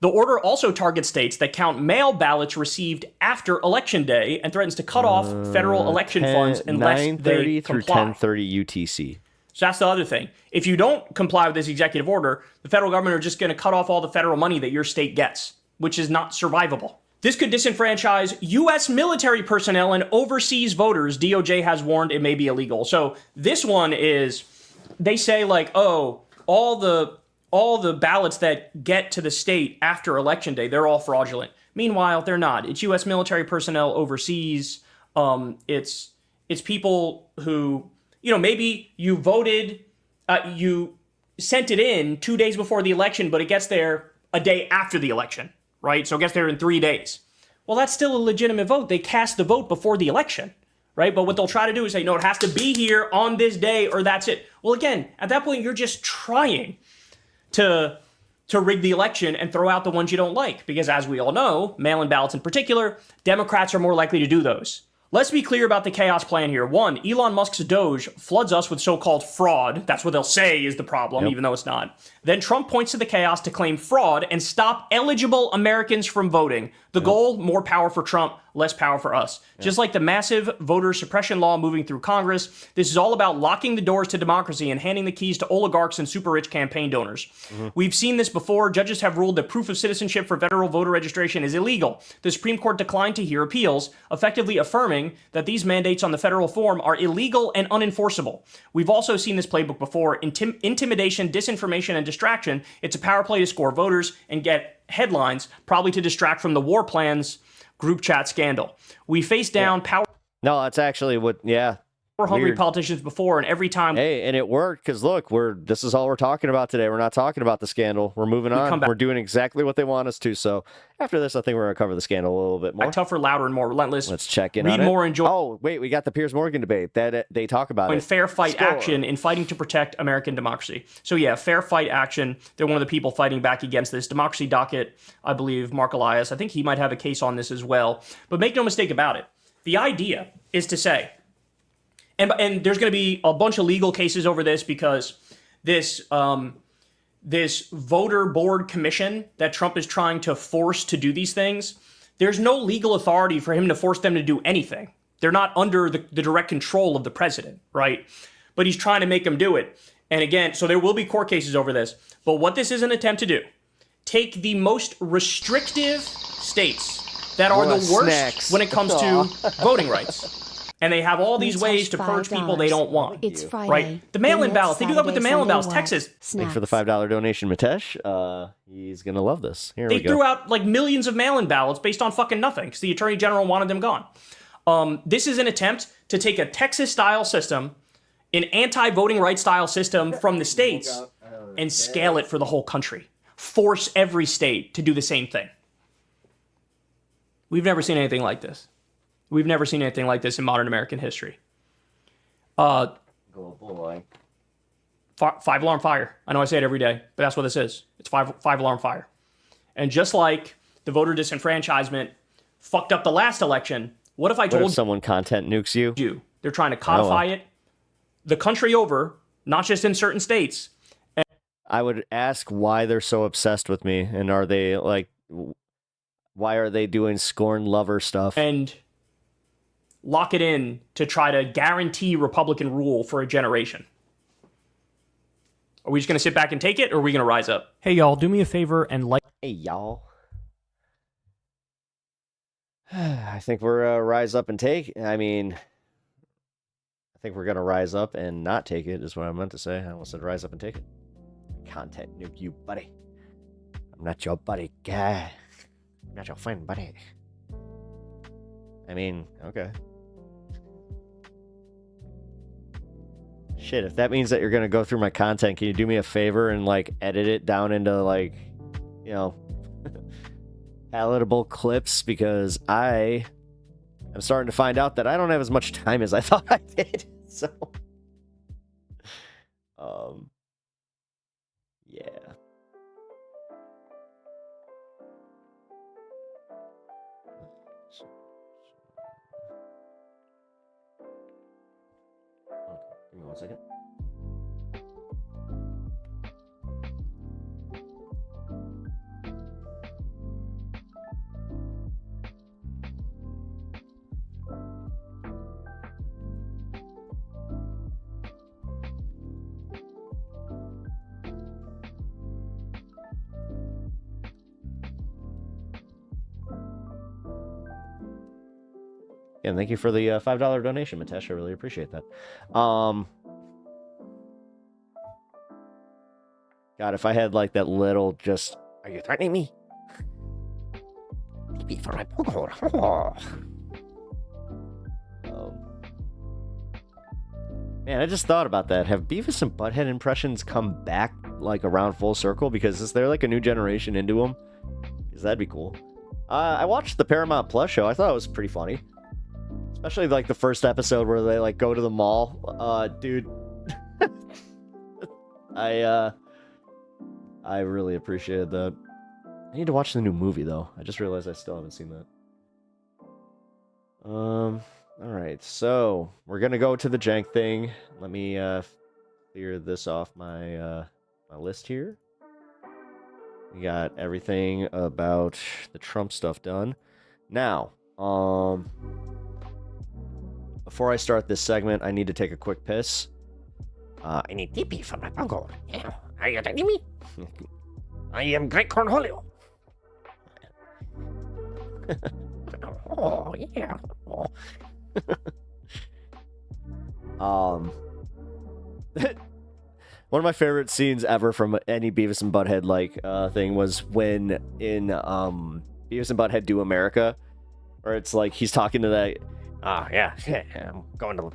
The order also targets states that count mail ballots received after Election Day and threatens to cut off federal election funds unless they
9:30 through
comply.
10:30 UTC.
So that's the other thing. If you don't comply with this executive order, the federal government are just going to cut off all the federal money that your state gets, which is not survivable. This could disenfranchise U.S. military personnel and overseas voters. DOJ has warned it may be illegal. So this one is, they say like, oh, all the ballots that get to the state after Election Day, they're all fraudulent. Meanwhile, they're not. It's U.S. military personnel overseas. It's people who, maybe you voted, you sent it in 2 days before the election, but it gets there a day after the election, right? So it gets there in 3 days. Well, that's still a legitimate vote. They cast the vote before the election, right? But what they'll try to do is say, no, it has to be here on this day or that's it. Well, again, at that point, you're just trying to rig the election and throw out the ones you don't like. Because as we all know, mail-in ballots in particular, Democrats are more likely to do those. Let's be clear about the chaos plan here. One, Elon Musk's Doge floods us with so-called fraud. That's what they'll say is the problem, even though it's not. Then Trump points to the chaos to claim fraud and stop eligible Americans from voting. The goal, more power for Trump, less power for us. Just like the massive voter suppression law moving through Congress, this is all about locking the doors to democracy and handing the keys to oligarchs and super-rich campaign donors. We've seen this before. Judges have ruled that proof of citizenship for federal voter registration is illegal. The Supreme Court declined to hear appeals, effectively affirming that these mandates on the federal form are illegal and unenforceable. We've also seen this playbook before. Intimidation, disinformation, and distraction. It's a power play to score voters and get headlines, probably to distract from the war plans group chat scandal. We faced down
No, that's actually what,
power-hungry
weird.
politicians before, and every time
Hey, and it worked because look, this is all we're talking about today. We're not talking about the scandal. We're moving on.
come back-
We're doing exactly what they want us to. So after this, I think we're gonna cover the scandal a little bit more.
tougher, louder, and more relentless.
Let's check in
read
on it.
more, enjoy.
Oh, wait, we got the Piers Morgan debate that they talk about
In
it.
fair fight
Score.
action in fighting to protect American democracy. So yeah, fair fight action. They're one of the people fighting back against this. Democracy Docket, I believe, Mark Elias, I think he might have a case on this as well. But make no mistake about it. The idea is to say, and there's going to be a bunch of legal cases over this because this voter board commission that Trump is trying to force to do these things, there's no legal authority for him to force them to do anything. They're not under the direct control of the president, right? But he's trying to make them do it. And again, so there will be court cases over this. But what this is an attempt to do, take the most restrictive states that are the worst when it comes to voting rights. And they have all these ways to purge people they don't want.
It's Friday.
Right? The mail-in ballots. They do that with the mail-in ballots. Texas.
Thanks for the $5 donation, Mitesh. He's going to love this. Here we
They
go.
threw out like millions of mail-in ballots based on fucking nothing because the attorney general wanted them gone. This is an attempt to take a Texas-style system, an anti-voting rights style system from the states, and scale it for the whole country. Force every state to do the same thing. We've never seen anything like this. We've never seen anything like this in modern American history.
Oh boy.
Five alarm fire. I know I say it every day, but that's what this is. It's five alarm fire. And just like the voter disenfranchisement fucked up the last election, what if I
What
told
if someone content nukes you?
you they're trying to codify it the country over, not just in certain states?
I would ask why they're so obsessed with me, and are they like, why are they doing scorn lover stuff?
And lock it in to try to guarantee Republican rule for a generation. Are we just going to sit back and take it, or are we going to rise up? Hey, y'all, do me a favor and like.
Hey, y'all. I think we're rise up and take. I mean, I think we're going to rise up and not take it, is what I meant to say. I almost said rise up and take it. Content nuke you, buddy. I'm not your buddy, guy. I'm not your friend, buddy. I mean, okay. Shit, if that means that you're going to go through my content, can you do me a favor and, like, edit it down into, like, you know, palatable clips? Because I am starting to find out that I don't have as much time as I thought I did. So, yeah. Give me 1 second. And thank you for the $5 donation, Mitesh. I really appreciate that. God, if I had like that little just, are you threatening me? Maybe for my man, I just thought about that. Have Beavis and Butthead impressions come back like around full circle? Because is there like a new generation into them? Because that'd be cool. I watched the Paramount Plus show. I thought it was pretty funny. Especially like the first episode where they like go to the mall. Dude. I really appreciated that. I need to watch the new movie though. I just realized I still haven't seen that. Alright, so we're gonna go to the jank thing. Let me clear this off my my list here. We got everything about the Trump stuff done. Now, before I start this segment, I need to take a quick piss. I need TP from my bungle. Yeah. Are you taking me? I am Great Cornholio. Oh, yeah. One of my favorite scenes ever from any Beavis and Butthead like thing was when in Beavis and Butthead Do America, where it's like he's talking to that. Yeah, I'm going to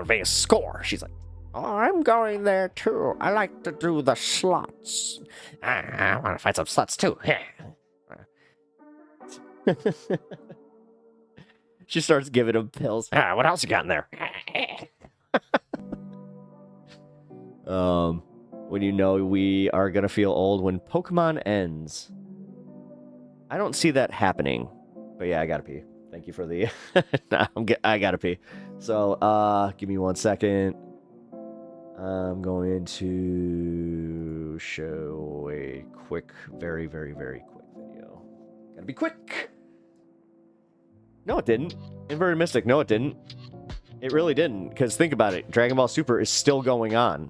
Vegas score. She's like, oh, I'm going there too. I like to do the slots. I want to find some sluts too. She starts giving him pills. What else you got in there? When you know we are gonna feel old when Pokemon ends. I don't see that happening, but yeah, I gotta pee. Thank you for the. I gotta pee. So, give me 1 second. I'm going to show a quick, very, very, very quick video. Gotta be quick. No, it didn't. Inverted Mystic. No, it didn't. It really didn't. Because think about it. Dragon Ball Super is still going on.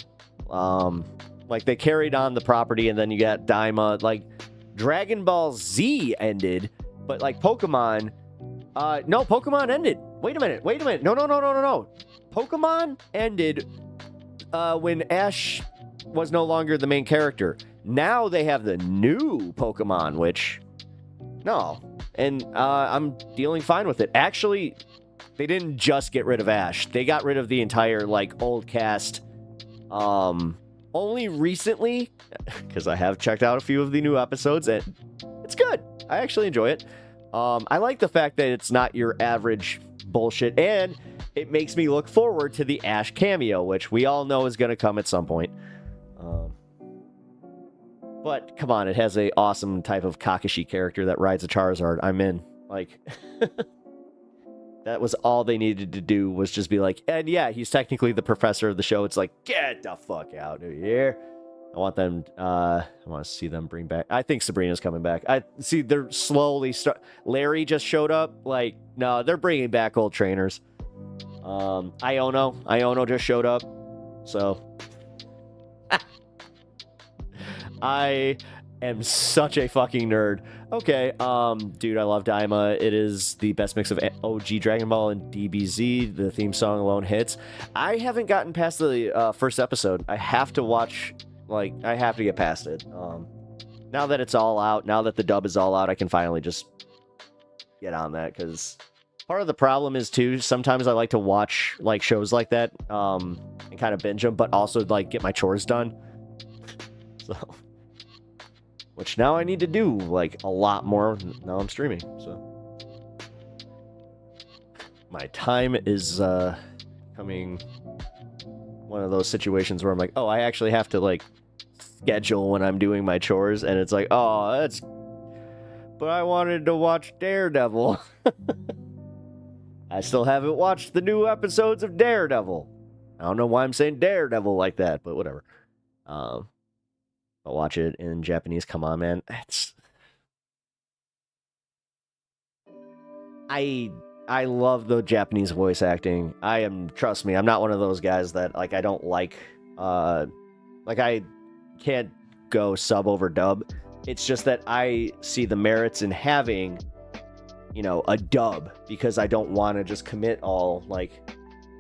Like, they carried on the property, and then you got Daima. Like, Dragon Ball Z ended, but, like, Pokemon... no, Pokemon ended. Wait a minute. No. Pokemon ended when Ash was no longer the main character. Now they have the new Pokemon, which... No. And I'm dealing fine with it. Actually, they didn't just get rid of Ash. They got rid of the entire, like, old cast... only recently, because I have checked out a few of the new episodes, and it's good. I actually enjoy it. I like the fact that it's not your average bullshit, and it makes me look forward to the Ash cameo, which we all know is going to come at some point. But, come on, it has a awesome type of Kakashi character that rides a Charizard. I'm in. Like... That was all they needed to do, was just be like, and yeah, he's technically the professor of the show. It's like, get the fuck out of here. I want them, I want to see them bring back, I think Sabrina's coming back. I see they're slowly Larry just showed up. Like, no, they're bringing back old trainers. Iono just showed up. So, I am such a fucking nerd. Okay, dude, I love Daima. It is the best mix of OG Dragon Ball and DBZ. The theme song alone hits. I haven't gotten past the first episode. I have to watch, like, I have to get past it. Now that it's all out, now that the dub is all out, I can finally just get on that, because part of the problem is, too, sometimes I like to watch, like, shows like that, and kind of binge them, but also, like, get my chores done. So... Which now I need to do, like, a lot more. Now I'm streaming, so... My time is, coming... One of those situations where I'm like, oh, I actually have to, like, schedule when I'm doing my chores, and it's like, oh, that's... But I wanted to watch Daredevil. I still haven't watched the new episodes of Daredevil. I don't know why I'm saying Daredevil like that, but whatever. I'll watch it in Japanese. Come on, man. I love the Japanese voice acting. Trust me, I'm not one of those guys that, like, I don't like, I can't go sub over dub. It's just that I see the merits in having, you know, a dub, because I don't want to just commit all, like,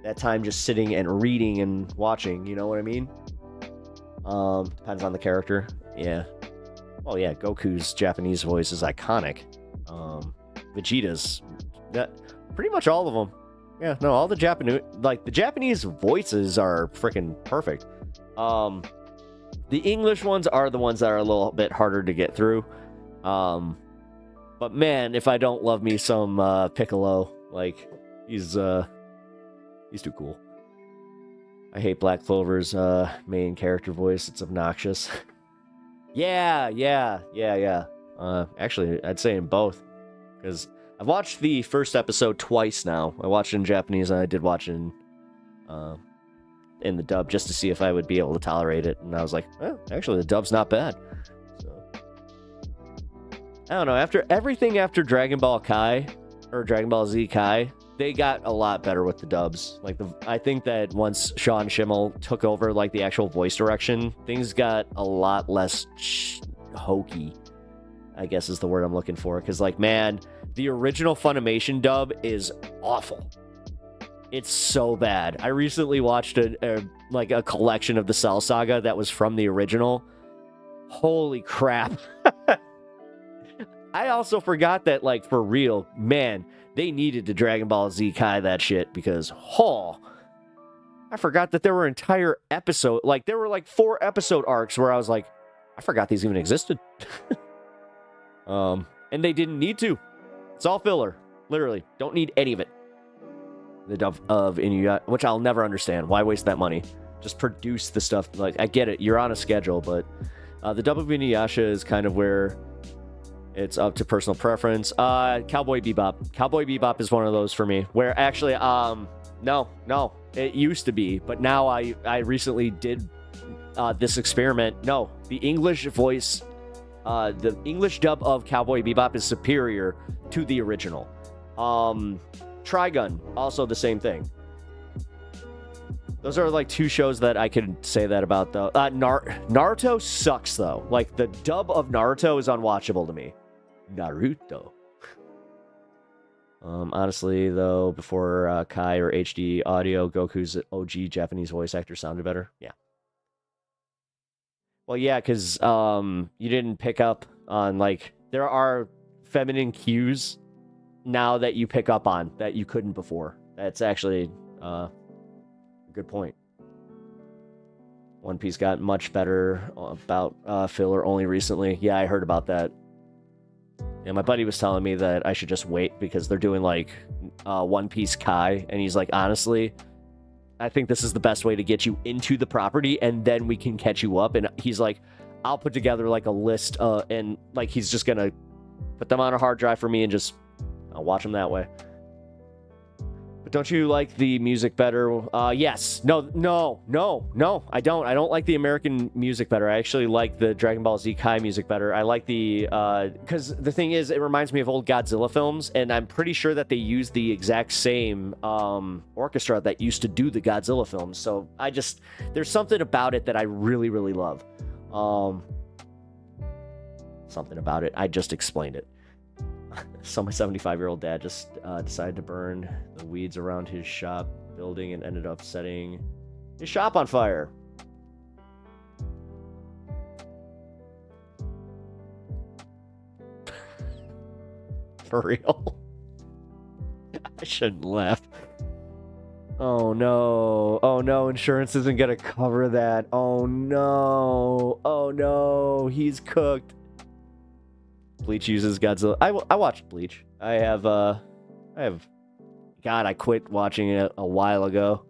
that time just sitting and reading and watching, you know what I mean? Depends on the character. Yeah. Well, yeah, Goku's Japanese voice is iconic. Vegeta's... pretty much all of them. Yeah, no, all the Japanese... Like, the Japanese voices are freaking perfect. The English ones are the ones that are a little bit harder to get through. But man, if I don't love me some Piccolo, like, he's too cool. I hate Black Clover's main character voice. It's obnoxious. Yeah. Actually, I'd say in both. Because I've watched the first episode twice now. I watched it in Japanese, and I did watch it in the dub, just to see if I would be able to tolerate it. And I was like, actually, the dub's not bad. So, I don't know. After everything after Dragon Ball Kai, or Dragon Ball Z Kai, they got a lot better with the dubs. Like, I think that once Sean Schimmel took over, like, the actual voice direction, things got a lot less hokey, I guess is the word I'm looking for. Because, like, man, the original Funimation dub is awful. It's so bad. I recently watched a collection of the Cell Saga that was from the original. Holy crap. I also forgot that, like, for real, man, they needed to Dragon Ball Z Kai that shit, because, I forgot that there were entire episode, like, there were, like, 4 episode arcs where I was like, I forgot these even existed. And they didn't need to. It's all filler. Literally. Don't need any of it. The dub of Inuyasha, which I'll never understand. Why waste that money? Just produce the stuff. Like, I get it. You're on a schedule, but the dub of Inuyasha is kind of where it's up to personal preference. Cowboy Bebop. Cowboy Bebop is one of those for me. Where actually, no. It used to be, but now I recently did this experiment. No, the English voice, the English dub of Cowboy Bebop is superior to the original. Trigun, also the same thing. Those are like two shows that I could say that about, though. Naruto sucks, though. Like, the dub of Naruto is unwatchable to me. Naruto. Honestly, though, before Kai or HD audio, Goku's OG Japanese voice actor sounded better. Yeah. Well, yeah, because you didn't pick up on, like, there are feminine cues now that you pick up on that you couldn't before. That's actually a good point. One Piece got much better about filler only recently. Yeah, I heard about that. Yeah, my buddy was telling me that I should just wait because they're doing, like, One Piece Kai, and he's like, honestly, I think this is the best way to get you into the property, and then we can catch you up. And he's like, I'll put together, like, a list, and, like, he's just gonna put them on a hard drive for me and just I'll watch them that way. But don't you like the music better? Yes. No, I don't. I don't like the American music better. I actually like the Dragon Ball Z Kai music better. I like the, because the thing is, it reminds me of old Godzilla films, and I'm pretty sure that they use the exact same orchestra that used to do the Godzilla films. So there's something about it that I really, really love. Something about it. I just explained it. So my 75-year-old dad just decided to burn the weeds around his shop building and ended up setting his shop on fire. For real? I shouldn't laugh. Oh no. Oh no, insurance isn't gonna cover that. Oh no. Oh no, he's cooked. Bleach uses Godzilla. I watched Bleach. I have God, I quit watching it a while ago.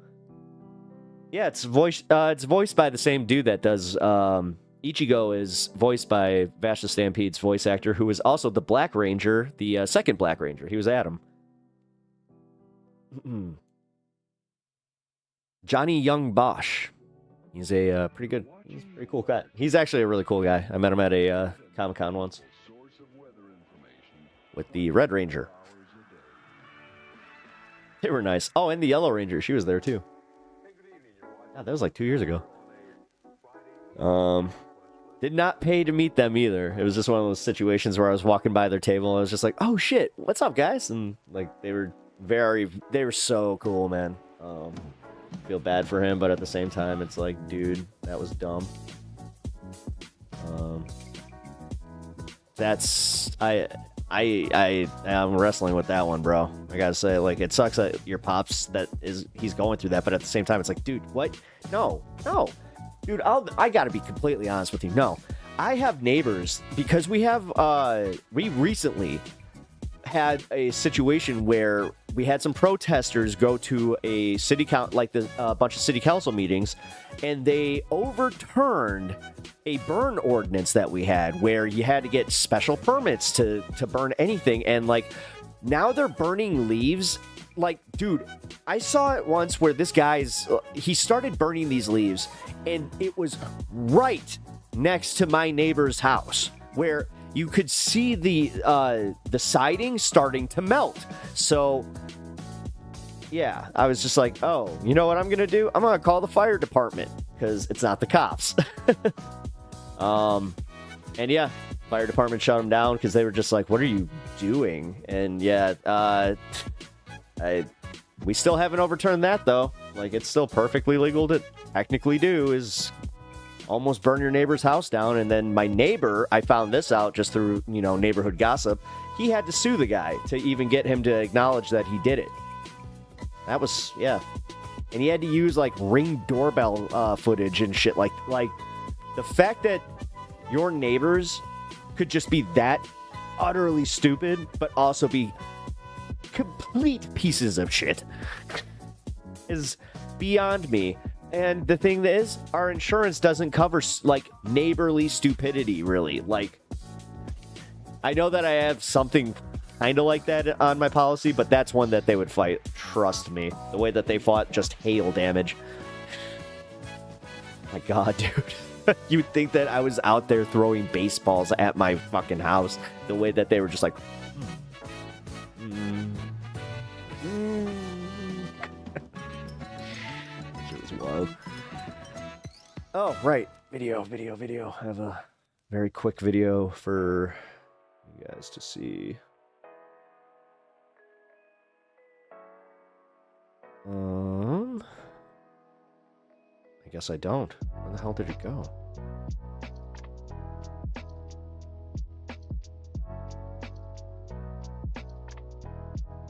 Yeah, it's voiced by the same dude that does Ichigo is voiced by Vashta Stampede's voice actor, who is also the Black Ranger, the second Black Ranger. He was Adam. Johnny Young Bosch. He's a pretty cool guy. He's actually a really cool guy. I met him at a Comic-Con once. With the Red Ranger. They were nice. Oh, and the Yellow Ranger. She was there too. God, that was like 2 years ago. Did not pay to meet them either. It was just one of those situations where I was walking by their table and I was just like, oh shit, what's up, guys? And like they were so cool, man. Feel bad for him, but at the same time, it's like, dude, that was dumb. I'm wrestling with that one, bro. I gotta say, like, it sucks that your pops he's going through that, but at the same time, it's like, dude, what? No, dude, I gotta be completely honest with you. No, I have neighbors because we recently had a situation where we had some protesters go to a bunch of city council meetings, and they overturned a burn ordinance that we had where you had to get special permits to burn anything. And like, now they're burning leaves. Like, dude, I saw it once where this he started burning these leaves, and it was right next to my neighbor's house where you could see the siding starting to melt. So yeah, I was just like, oh, you know what I'm gonna do? I'm gonna call the fire department because it's not the cops. And yeah, fire department shut them down because they were just like, what are you doing? And yeah, we still haven't overturned that though. Like, it's still perfectly legal to technically do is almost burn your neighbor's house down. And then my neighbor, I found this out just through, neighborhood gossip. He had to sue the guy to even get him to acknowledge that he did it. That was, yeah. And he had to use like Ring doorbell footage and shit. Like the fact that your neighbors could just be that utterly stupid, but also be complete pieces of shit is beyond me. And the thing is, our insurance doesn't cover like neighborly stupidity, really. Like, I know that I have something kind of like that on my policy, but that's one that they would fight. Trust me. The way that they fought just hail damage. My God, dude. You'd think that I was out there throwing baseballs at my fucking house. The way that they were just like... love. Oh, right. Video. I have a very quick video for you guys to see. I guess I don't. Where the hell did it go?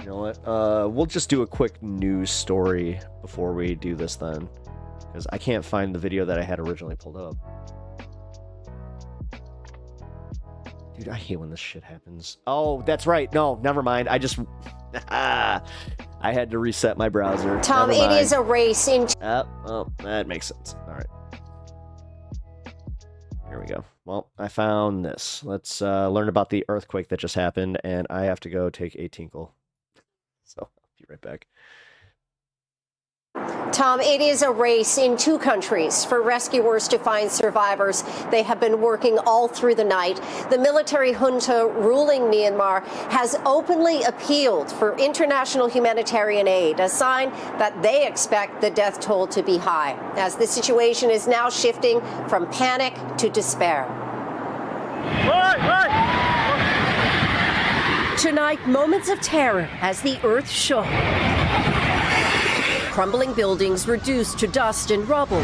You know what? We'll just do a quick news story before we do this then. Because I can't find the video that I had originally pulled up. Dude, I hate when this shit happens. Oh, that's right. No, never mind. I just... I had to reset my browser.
Tom, it is a race in...
Oh, that makes sense. All right. Here we go. Well, I found this. Let's learn about the earthquake that just happened, and I have to go take a tinkle. So, I'll be right back.
Tom, it is a race in two countries for rescuers to find survivors. They have been working all through the night. The military junta ruling Myanmar has openly appealed for international humanitarian aid, a sign that they expect the death toll to be high, as the situation is now shifting from panic to despair. Tonight, moments of terror as the earth shook. Crumbling buildings reduced to dust and rubble,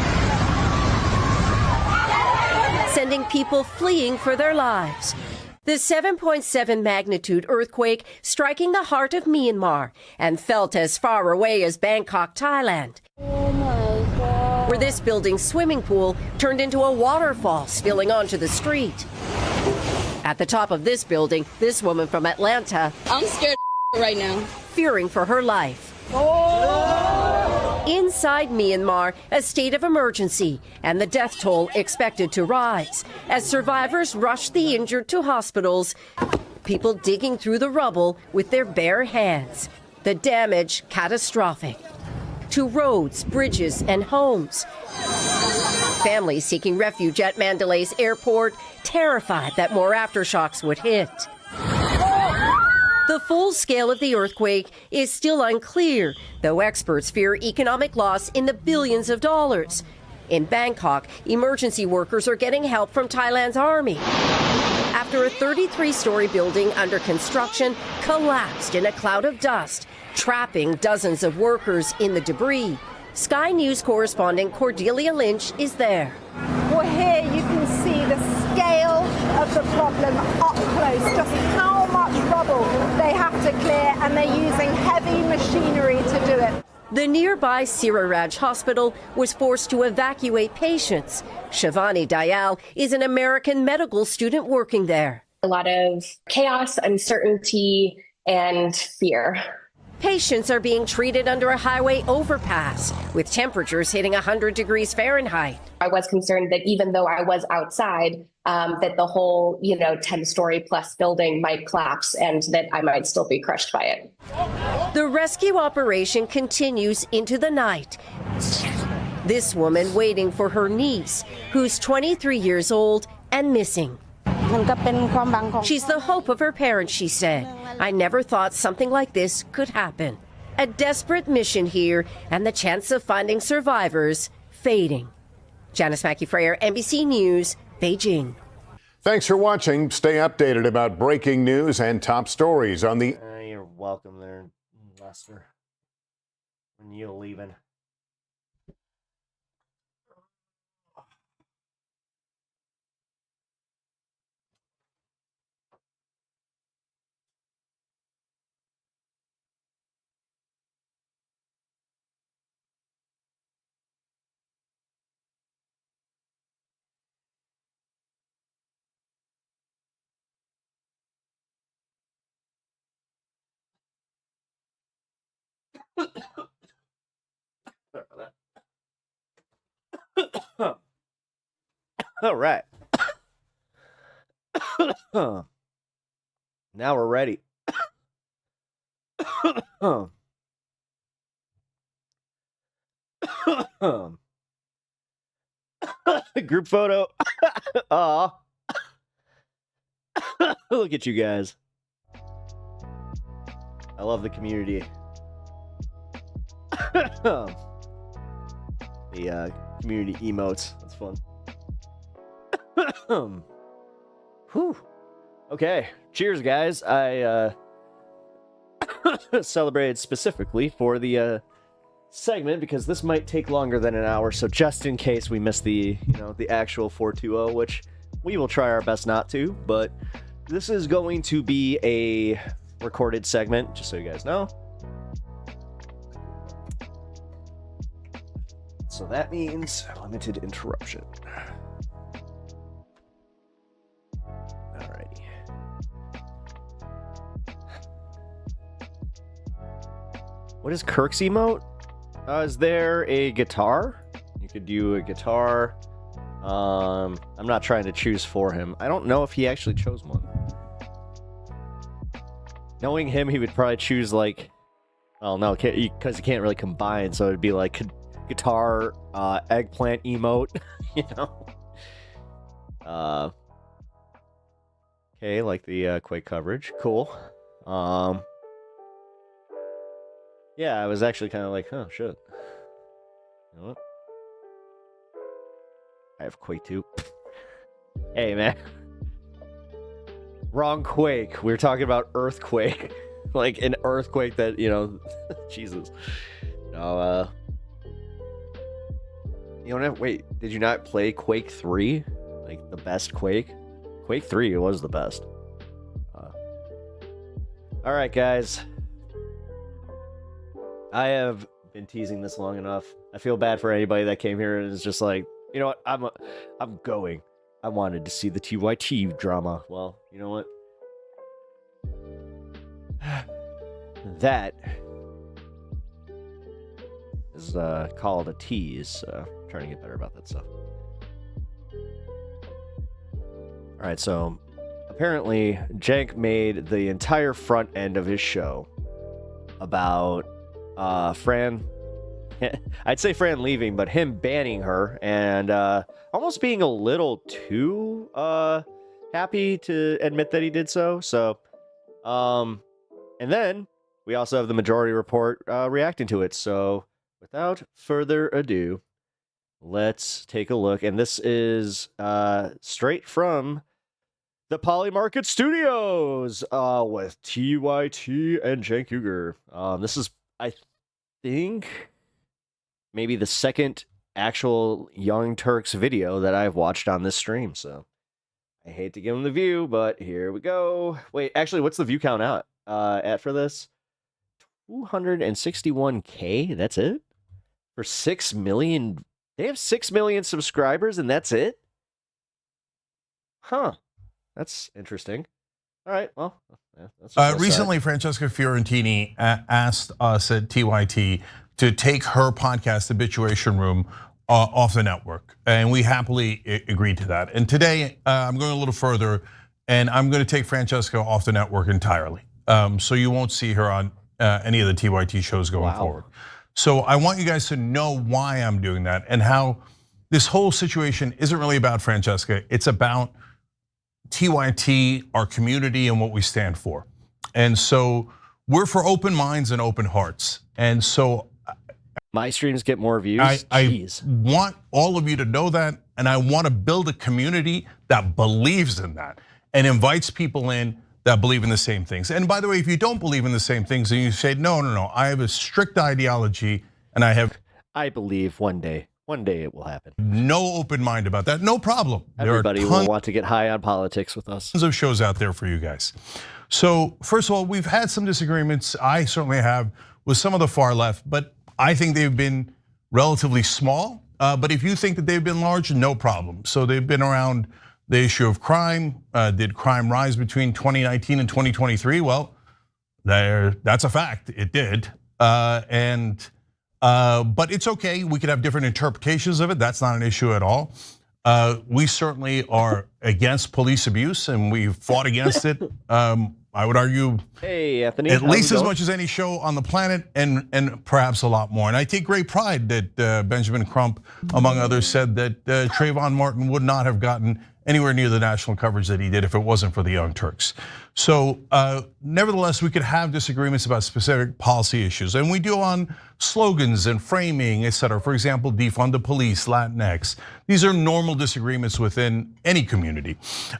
sending people fleeing for their lives. The 7.7 magnitude earthquake striking the heart of Myanmar and felt as far away as Bangkok, Thailand, where this building's swimming pool turned into a waterfall spilling onto the street. At the top of this building, this woman from Atlanta,
I'm scared right now,
fearing for her life. Inside Myanmar, a state of emergency and the death toll expected to rise as survivors rush the injured to hospitals, people digging through the rubble with their bare hands. The damage catastrophic to roads, bridges, and homes. Families seeking refuge at Mandalay's airport, terrified that more aftershocks would hit. The full scale of the earthquake is still unclear, though experts fear economic loss in the billions of dollars. In Bangkok, emergency workers are getting help from Thailand's army after a 33-story building under construction collapsed in a cloud of dust, trapping dozens of workers in the debris. Sky News correspondent Cordelia Lynch is there.
Well, here you can see the scale of the problem up close, just how much rubble they have to clear, and they're using heavy machinery to do it.
The nearby Siraraj Hospital was forced to evacuate patients. Shivani Dayal is an American medical student working there.
A lot of chaos, uncertainty, and fear.
Patients are being treated under a highway overpass with temperatures hitting 100 degrees Fahrenheit.
I was concerned that even though I was outside, that the whole, 10-story plus building might collapse and that I might still be crushed by it.
The rescue operation continues into the night. This woman waiting for her niece, who's 23 years old and missing. She's the hope of her parents, she said. I never thought something like this could happen. A desperate mission here and the chance of finding survivors fading. Janice Mackey-Freyer, NBC News, Beijing.
Thanks for watching. Stay updated about breaking news and top stories on the...
You're welcome there, Lester. When you leaving. All right. Now we're ready. Group photo. Aw. Look at you guys. I love the community. The community emotes. That's fun. Whew. Okay. Cheers, guys. I celebrated specifically for the segment because this might take longer than an hour. So just in case we miss the the actual 420, which we will try our best not to, but this is going to be a recorded segment, just so you guys know. So that means limited interruption. Alrighty. What is Kirk's emote? Is there a guitar? You could do a guitar. I'm not trying to choose for him. I don't know if he actually chose one. Knowing him, he would probably choose like, well, no, because he can't really combine, so it'd be like guitar, eggplant emote, you know. Okay, like the Quake coverage, cool. Yeah, I was actually kind of like, oh shit. You know what? I have Quake 2. Hey, man. Wrong Quake. We were talking about Earthquake. Like an earthquake that, Jesus. No, you don't have, wait, did you not play Quake 3? Like the best Quake? Quake 3 was the best. Alright, guys. I have been teasing this long enough. I feel bad for anybody that came here and is just like, you know what, I'm going. I wanted to see the TYT drama. Well, you know what? That is called a tease. I'm trying to get better about that stuff. Alright, so apparently Cenk made the entire front end of his show about Fran. I'd say Fran leaving, but him banning her and almost being a little too happy to admit that he did so. So, and then we also have the majority report reacting to it. So, without further ado, let's take a look. And this is straight from the Polymarket Studios with TYT and Cenk Uygur. This is, I think, maybe the second actual Young Turks video that I've watched on this stream, so I hate to give him the view, but here we go. Wait, actually, what's the view count out at for this? 261K? That's it? For 6 million? They have 6 million subscribers and that's it? Huh. That's interesting. All right, well. Yeah, that's
recently, Francesca Fiorentini asked us at TYT to take her podcast, Habituation Room, off the network. And we happily agreed to that. And today, I'm going a little further, and I'm going to take Francesca off the network entirely. So you won't see her on any of the TYT shows going forward. So I want you guys to know why I'm doing that and how this whole situation isn't really about Francesca. It's about TYT, our community, and what we stand for. And so we're for open minds and open hearts. And so
my streams get more views.
I want all of you to know that, and I want to build a community that believes in that and invites people in that believe in the same things. And by the way, if you don't believe in the same things and you say, no, I have a strict ideology and
I believe one day it will happen.
No open mind about that, no problem.
Everybody will want to get high on politics with us.
Tons of shows out there for you guys. So first of all, we've had some disagreements, I certainly have, with some of the far left, but I think they've been relatively small. But if you think that they've been large, no problem. So they've been around the issue of crime. Did crime rise between 2019 and 2023? Well, that's a fact, it did. But it's okay, we could have different interpretations of it, that's not an issue at all. We certainly are against police abuse and we've fought against it. I would argue
hey, Anthony,
at least as much as any show on the planet and perhaps a lot more. And I take great pride that Benjamin Crump, among others, said that Trayvon Martin would not have gotten anywhere near the national coverage that he did if it wasn't for the Young Turks. So nevertheless, we could have disagreements about specific policy issues, and we do on slogans and framing, et cetera. For example, defund the police, Latinx. These are normal disagreements within any community.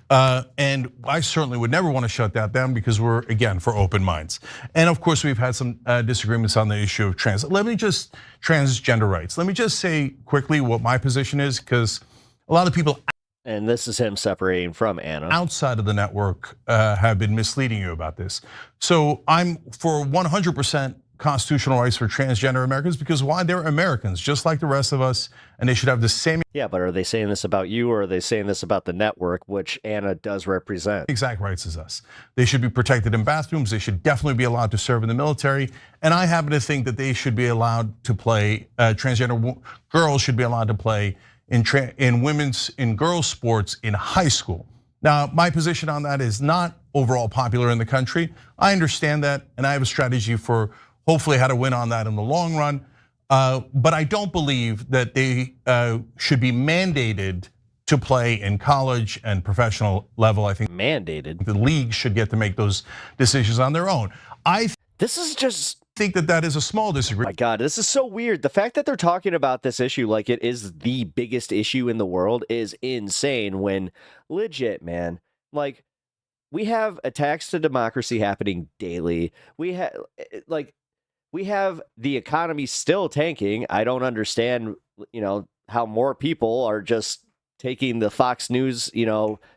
And I certainly would never want to shut that down because we're, again, for open minds. And of course, we've had some disagreements on the issue of transgender rights. Let me just say quickly what my position is, because a lot of people,
and this is him separating from Anna,
outside of the network have been misleading you about this. So I'm for 100% constitutional rights for transgender Americans, because why? They're Americans just like the rest of us, and they should have the same.
Yeah, but are they saying this about you, or are they saying this about the network, which Anna does represent?
Exact rights as us. They should be protected in bathrooms. They should definitely be allowed to serve in the military. And I happen to think that they should be allowed to play, transgender girls should be allowed to play in girls sports in high school. Now, my position on that is not overall popular in the country. I understand that, and I have a strategy for hopefully how to win on that in the long run. But I don't believe that they should be mandated to play in college and professional level. I think
mandated.
The league should get to make those decisions on their own.
This is just.
Think that is a small disagreement.
My God, this is so weird. The fact that they're talking about this issue like it is the biggest issue in the world is insane, when legit, man, like we have attacks to democracy happening daily. We have the economy still tanking. I don't understand, how more people are just taking the Fox News,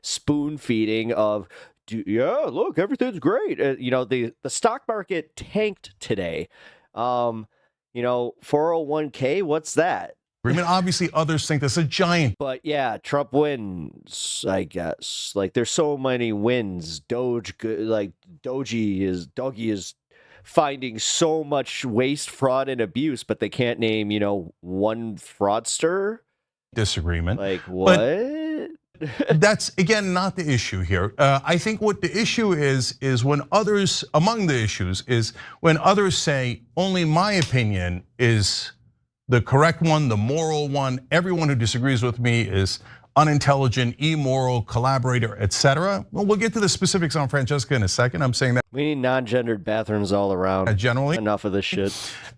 spoon feeding of, yeah, look, everything's great. The stock market tanked today. 401k, what's that?
I mean, obviously others think that's a giant.
But yeah, Trump wins, I guess. Like there's so many wins. Doggy is finding so much waste, fraud, and abuse, but they can't name, one fraudster.
Disagreement.
Like what?
That's again not the issue here. I think what the issue is when others, among the issues, is when others say only my opinion is the correct one, the moral one. Everyone who disagrees with me is unintelligent, immoral, collaborator, etc. Well, we'll get to the specifics on Francesca in a second. I'm saying that
we need non-gendered bathrooms all around.
Generally,
enough of this shit.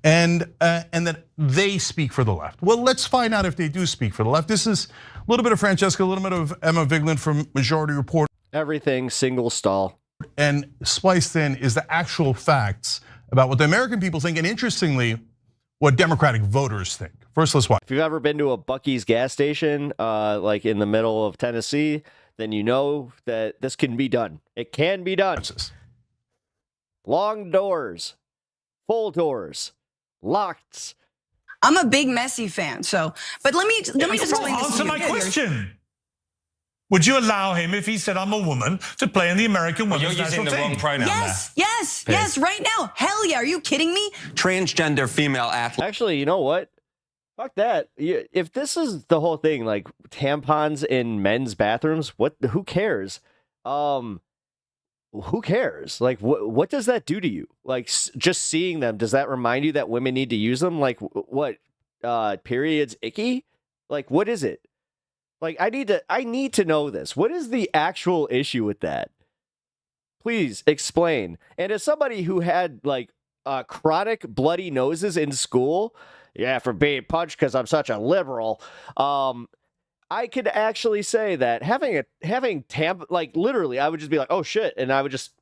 And that they speak for the left. Well, let's find out if they do speak for the left. This is a little bit of Francesca, a little bit of Emma Vigeland from Majority Report.
Everything single stall.
And spliced in is the actual facts about what the American people think, and interestingly, what Democratic voters think. First, let's watch.
If you've ever been to a Buc-ee's gas station, like in the middle of Tennessee, then you know that this can be done. It can be done. Long doors, full doors, locked.
I'm a big Messi fan, but let me just explain this.
Answer my question. Would you allow him, if he said I'm a woman, to play in the American women's national team? You're using the wrong pronoun
Yes, right now. Hell yeah, are you kidding me?
Transgender female athlete.
Actually, you know what? Fuck that. If this is the whole thing, like tampons in men's bathrooms, who cares? Who cares? Like, what does that do to you? Like, just seeing them, does that remind you that women need to use them? Like, what? Periods icky? Like, what is it? Like, I need to know this. What is the actual issue with that? Please explain. And as somebody who had like chronic bloody noses in school, yeah, for being punched because I'm such a liberal, I could actually say that having like literally, I would just be like, oh shit, and I would just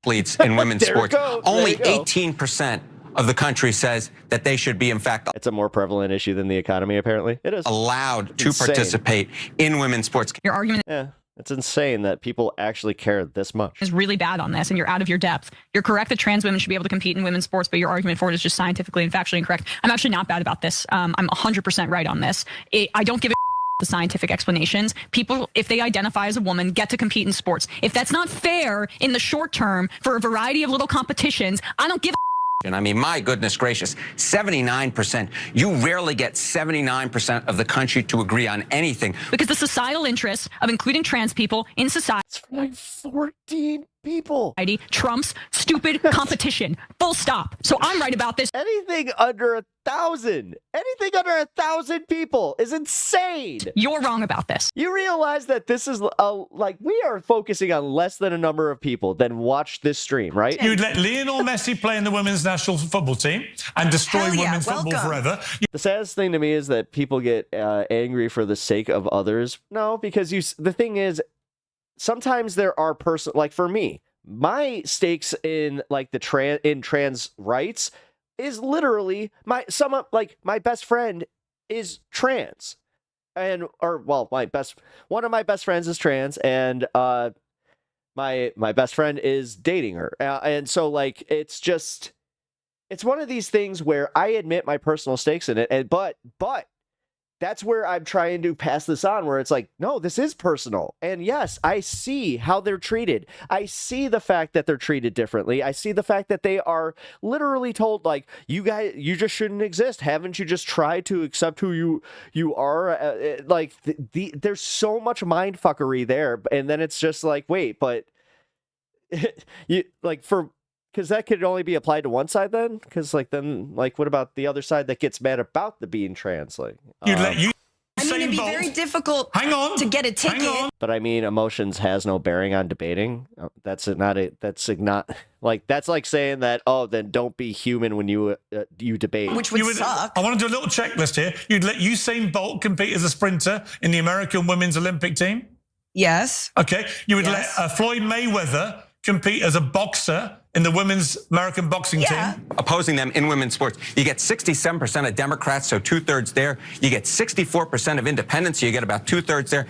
athletes in women's sports. Only 18% of the country says that they should be, in fact,
it's a more prevalent issue than the economy. Apparently, it is
allowed to participate in women's sports.
Your argument,
yeah, it's insane that people actually care this much.
Is really bad on this, and you're out of your depth. You're correct that trans women should be able to compete in women's sports, but your argument for it is just scientifically and factually incorrect. I'm actually not bad about this. I'm 100% right on this. I don't give a the scientific explanations. People, if they identify as a woman, get to compete in sports. If that's not fair in the short term for a variety of little competitions, I don't give a
and I mean, my goodness gracious, 79%. You rarely get 79% of the country to agree on anything.
Because the societal interests of including trans people in society.
It's like 14 people.
Trump's stupid competition. Full stop. So I'm right about this.
Anything under 1,000, anything under 1,000 people is insane.
You're wrong about this.
You realize that this is like we are focusing on less than a number of people. Then watch this stream, right?
You'd let Lionel Messi play in the women's national football team and destroy women's football forever.
The saddest thing to me is that people get angry for the sake of others. No, because the thing is, sometimes there are like for me, my stakes in like the trans rights is literally my best friend is trans, and one of my best friends is trans, and my best friend is dating her, and so like it's one of these things where I admit my personal stakes in it, and but that's where I'm trying to pass this on, where it's like, no, this is personal. And yes, I see how they're treated. I see the fact that they're treated differently. I see the fact that they are literally told, like, you guys, you just shouldn't exist. Haven't you just tried to accept who you are? Like, there's so much mind fuckery there. And then it's just like, wait, but because that could only be applied to one side then? Because then what about the other side that gets mad about the being trans? Like,
it'd be very difficult to get a ticket.
But I mean, emotions has no bearing on debating. That's like saying that, oh, then don't be human when you debate.
Which would suck.
I want to do a little checklist here. You'd let Usain Bolt compete as a sprinter in the American women's Olympic team?
Yes.
Okay. You would let Floyd Mayweather compete as a boxer in the women's American boxing team?
Opposing them in women's sports. You get 67% of Democrats, so 2/3 there. You get 64% of independents, so you get about 2/3 there.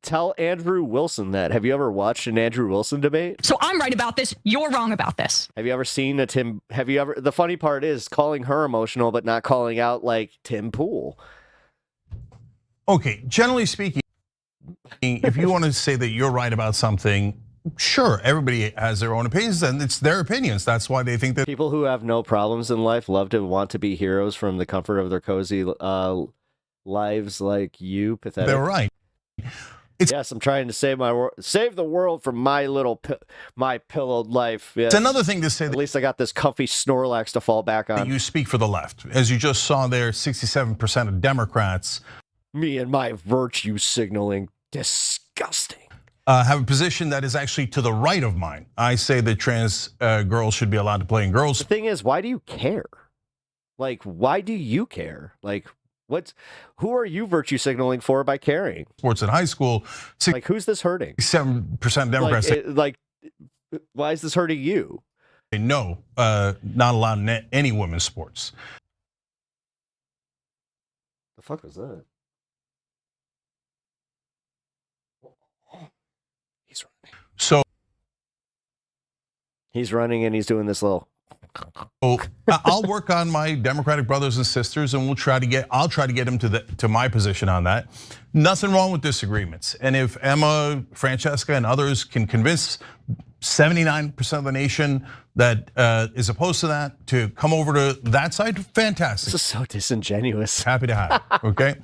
Tell Andrew Wilson that. Have you ever watched an Andrew Wilson debate?
So I'm right about this. You're wrong about this.
Have you ever seen the funny part is calling her emotional, but not calling out like Tim Pool.
Okay, generally speaking, if you want to say that you're right about something, sure, everybody has their own opinions, and it's their opinions. That's why they think that
people who have no problems in life love to want to be heroes from the comfort of their cozy lives, like you, pathetic.
They're right.
Yes, I'm trying to save the world from my little my pillowed life. Yes.
It's another thing to say.
At least I got this comfy Snorlax to fall back on.
You speak for the left, as you just saw there. 67% of Democrats.
Me and my virtue signaling, disgusting.
Have a position that is actually to the right of mine. I say that trans girls should be allowed to play in girls.
The thing is, why do you care? Like, why do you care? Like, who are you virtue signaling for by caring?
Sports in high school.
Like, who's this hurting?
7% of Democrats.
Why is this hurting you?
No, not allowed in any women's sports.
The fuck was that?
So
he's running and he's doing this little.
I'll work on my Democratic brothers and sisters, and I'll try to get them to my position on that. Nothing wrong with disagreements, and if Emma, Francesca, and others can convince 79% of the nation that is opposed to that to come over to that side, fantastic.
This is so disingenuous.
Happy to have it, okay?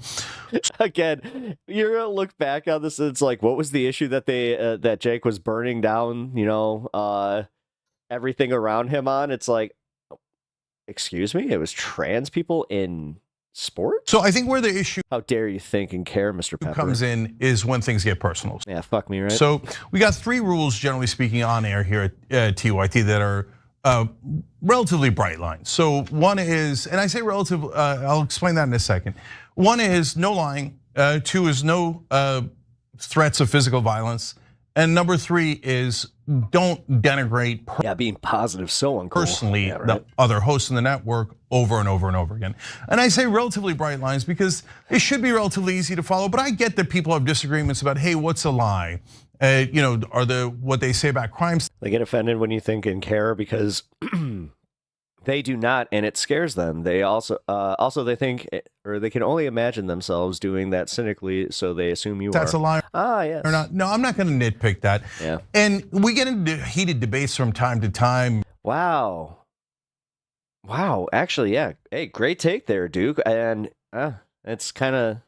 Again, you're gonna look back on this, and it's like, what was the issue that that Jake was burning down, everything around him on? It's like, excuse me, it was trans people in sports?
So I think where the issue,
how dare you think and care, Mr. Pepper,
comes in is when things get personal.
Yeah, fuck me, right?
So we got 3 rules, generally speaking, on air here at TYT that are relatively bright lines. So one is, and I say relative, I'll explain that in a second. One is no lying. 2 is no threats of physical violence. And number 3 is don't denigrate
being positive, so uncool.
Personally, the other hosts in the network over and over and over again. And I say relatively bright lines because it should be relatively easy to follow, but I get that people have disagreements about, hey, what's a lie? Are what they say about crimes.
They get offended when you think and care because they do not, and it scares them. They also they think, or they can only imagine themselves doing that cynically, so they assume you
That's
are.
a lie.
Ah, yes.
Or not. No, I'm not going to nitpick that.
Yeah.
And we get into heated debates from time to time.
Wow. Actually, yeah. Hey, great take there, Duke. And it's kind of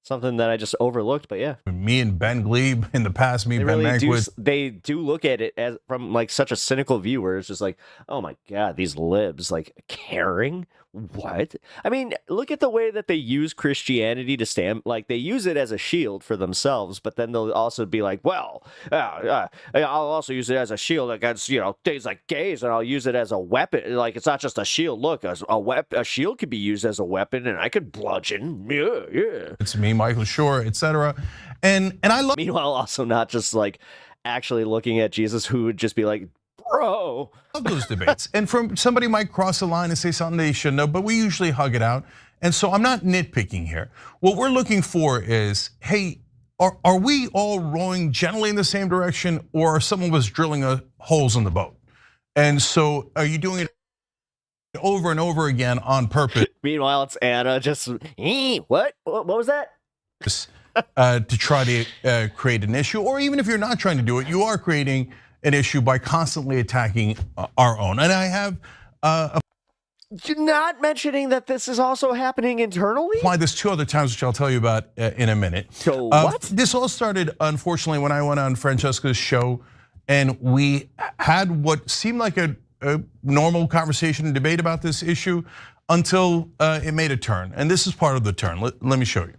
something that I just overlooked. But yeah,
Me and Ben Glebe in the past, me and Ben Mankiewicz.
They do look at it as from like such a cynical view, where it's just like, oh my god, these libs like caring. What? I mean, look at the way that they use Christianity to stand. Like they use it as a shield for themselves, but then they'll also be like, well, I'll also use it as a shield against things like gays, and I'll use it as a weapon. Like it's not just a shield. Look, a shield could be used as a weapon, and I could bludgeon. Yeah.
It's me, Michael Shore, etc. And I love.
Meanwhile, also not just like actually looking at Jesus, who would just be like, bro.
I love those debates. And from somebody might cross the line and say something they shouldn't know, but we usually hug it out. And so I'm not nitpicking here. What we're looking for is, hey, are we all rowing generally in the same direction, or are some of us drilling holes in the boat? And so are you doing it over and over again on purpose?
Meanwhile, it's Anna just, what was that?
To try to create an issue, or even if you're not trying to do it, you are creating an issue by constantly attacking our own. And I have
You're not mentioning that this is also happening internally?
applied this 2 other times, which I'll tell you about in a minute.
So what?
This all started, unfortunately, when I went on Francesca's show, and we had what seemed like a normal conversation and debate about this issue until it made a turn. And this is part of the turn. Let me show you.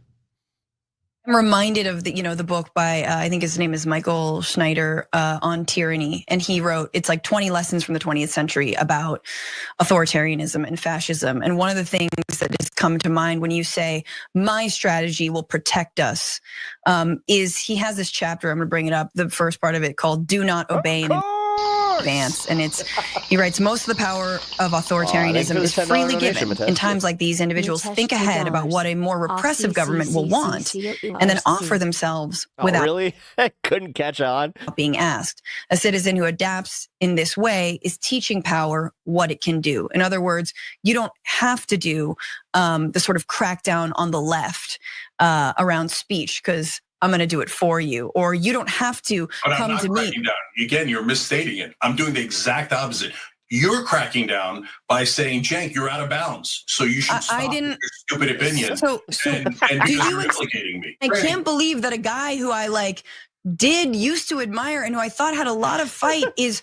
I'm reminded of the book by I think his name is Michael Schneider on tyranny, and he wrote it's like 20 lessons from the 20th century about authoritarianism and fascism. And one of the things that has come to mind when you say my strategy will protect us is he has this chapter. I'm going to bring it up. The first part of it called "Do Not Obey in Advance," and he writes most of the power of authoritarianism is freely given. In times like these, individuals think ahead about what a more repressive government will want, and then offer themselves without
really? I couldn't catch on.
being asked. A citizen who adapts in this way is teaching power what it can do. In other words, you don't have to do the sort of crackdown on the left around speech because I'm going to do it for you, or you don't have to come to me.
Down. Again, you're misstating it. I'm doing the exact opposite. You're cracking down by saying, "Cenk, you're out of bounds, so you should stop your stupid opinion."
So
and you're implicating me.
I can't believe that a guy who I used to admire and who I thought had a lot of fight is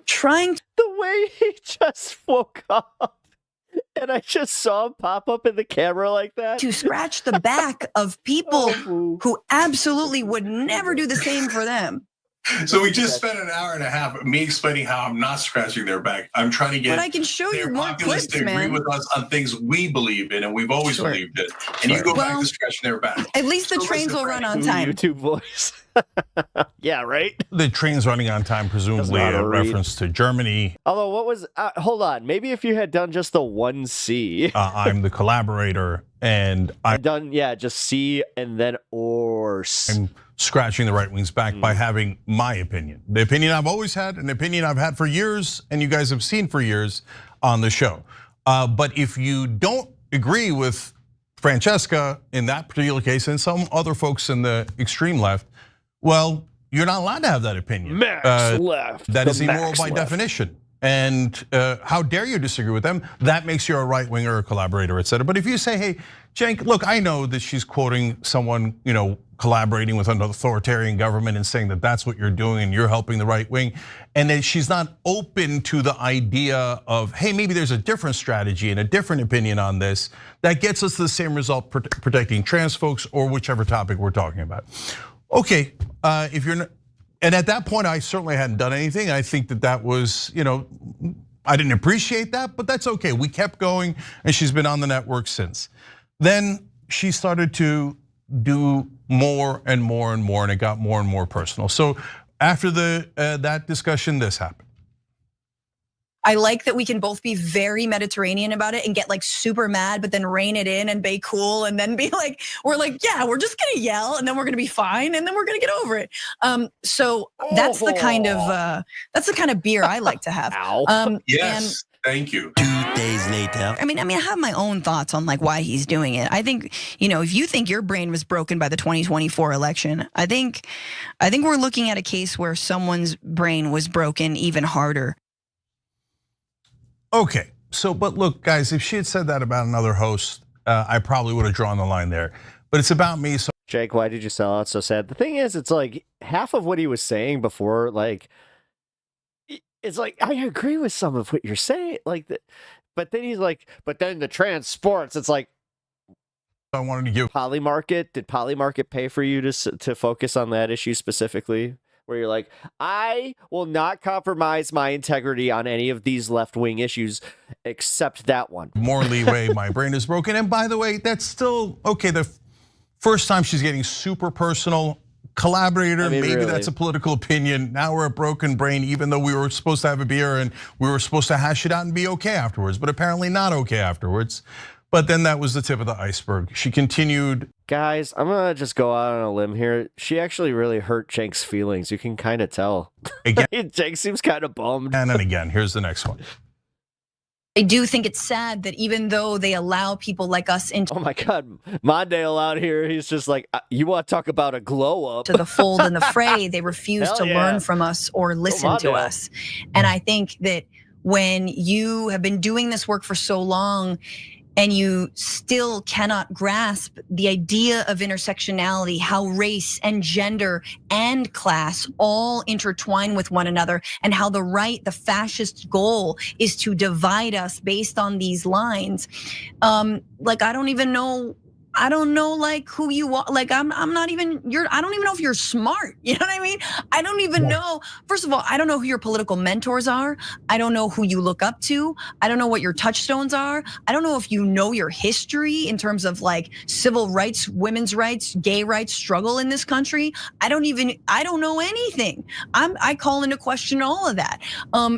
trying to.
The way he just woke up. And I just saw him pop up in the camera like that.
To scratch the back of people who absolutely would never do the same for them.
So we just spent an hour and a half me explaining how I'm not scratching their back. I'm trying to get
But I can show you more
populace
clips,
to agree
man.
with us on things we believe in and we've always believed in. And you go back to scratching their back.
At least the trains will run on time.
YouTube voice. Yeah, right?
The train's running on time, presumably a reference to Germany.
Although, what was, hold on, maybe if you had done just the 1C.
I'm the collaborator, and
I've done, just C and then ORS.
I'm scratching the right wing's back by having my opinion. The opinion I've always had, an opinion I've had for years, and you guys have seen for years on the show. But if you don't agree with Francesca in that particular case, and some other folks in the extreme left, well, you're not allowed to have that opinion.
Max left.
That is immoral by definition. And how dare you disagree with them? That makes you a right winger, a collaborator, et cetera. But if you say, hey, Cenk, look, I know that she's quoting someone, collaborating with an authoritarian government and saying that that's what you're doing and you're helping the right wing, and that she's not open to the idea of, hey, maybe there's a different strategy and a different opinion on this that gets us the same result, protecting trans folks or whichever topic we're talking about. Okay, if you're not, and at that point, I certainly hadn't done anything. I think that was, I didn't appreciate that, but that's okay. We kept going, and she's been on the network since. Then she started to do more and more and more, and it got more and more personal. So after that discussion, this happened.
I like that we can both be very Mediterranean about it and get super mad, but then rein it in and be cool, and then be we're we're just gonna yell, and then we're gonna be fine, and then we're gonna get over it. So that's the kind of beer I like to have.
Yes, thank you.
2 days later. I mean, I have my own thoughts on why he's doing it. I think, if you think your brain was broken by the 2024 election, I think we're looking at a case where someone's brain was broken even harder.
Okay, so but look, guys, if she had said that about another host, I probably would have drawn the line there. but it's about me. So
Jake, why did you sell out so sad? The thing is, it's like half of what he was saying before, like, it's like, I agree with some of what you're saying. Like, but then he's like, but then the trans sports, it's like,
I wanted to give
Polymarket. Did Polymarket pay for you to focus on that issue specifically? Where you're like, I will not compromise my integrity on any of these left-wing issues except that one.
More leeway. My brain is broken. And by the way, that's still okay. The first time she's getting super personal. Collaborator, maybe really. That's a political opinion. Now we're a broken brain, even though we were supposed to have a beer and we were supposed to hash it out and be okay afterwards, but apparently not okay afterwards. But then that was the tip of the iceberg. She continued.
Guys, I'm gonna just go out on a limb here. She actually really hurt Cenk's feelings. You can kind of tell.
Again,
Cenk seems kind of bummed.
And then again, here's the next one.
I do think it's sad that even though they allow people like us into—
oh my God, Mondale out here, he's just like, you want to talk about a glow up?
To the fold and the fray, they refuse to learn from us or listen to us. And I think that when you have been doing this work for so long and you still cannot grasp the idea of intersectionality, how race and gender and class all intertwine with one another, and how the right, the fascist goal is to divide us based on these lines. Like, I don't know like who you are. Like, I'm not even, I don't even know if you're smart. You know what I mean? I don't even know. First of all, I don't know who your political mentors are. I don't know who you look up to. I don't know what your touchstones are. I don't know if you know your history in terms of like civil rights, women's rights, gay rights struggle in this country. I don't know anything. I call into question all of that.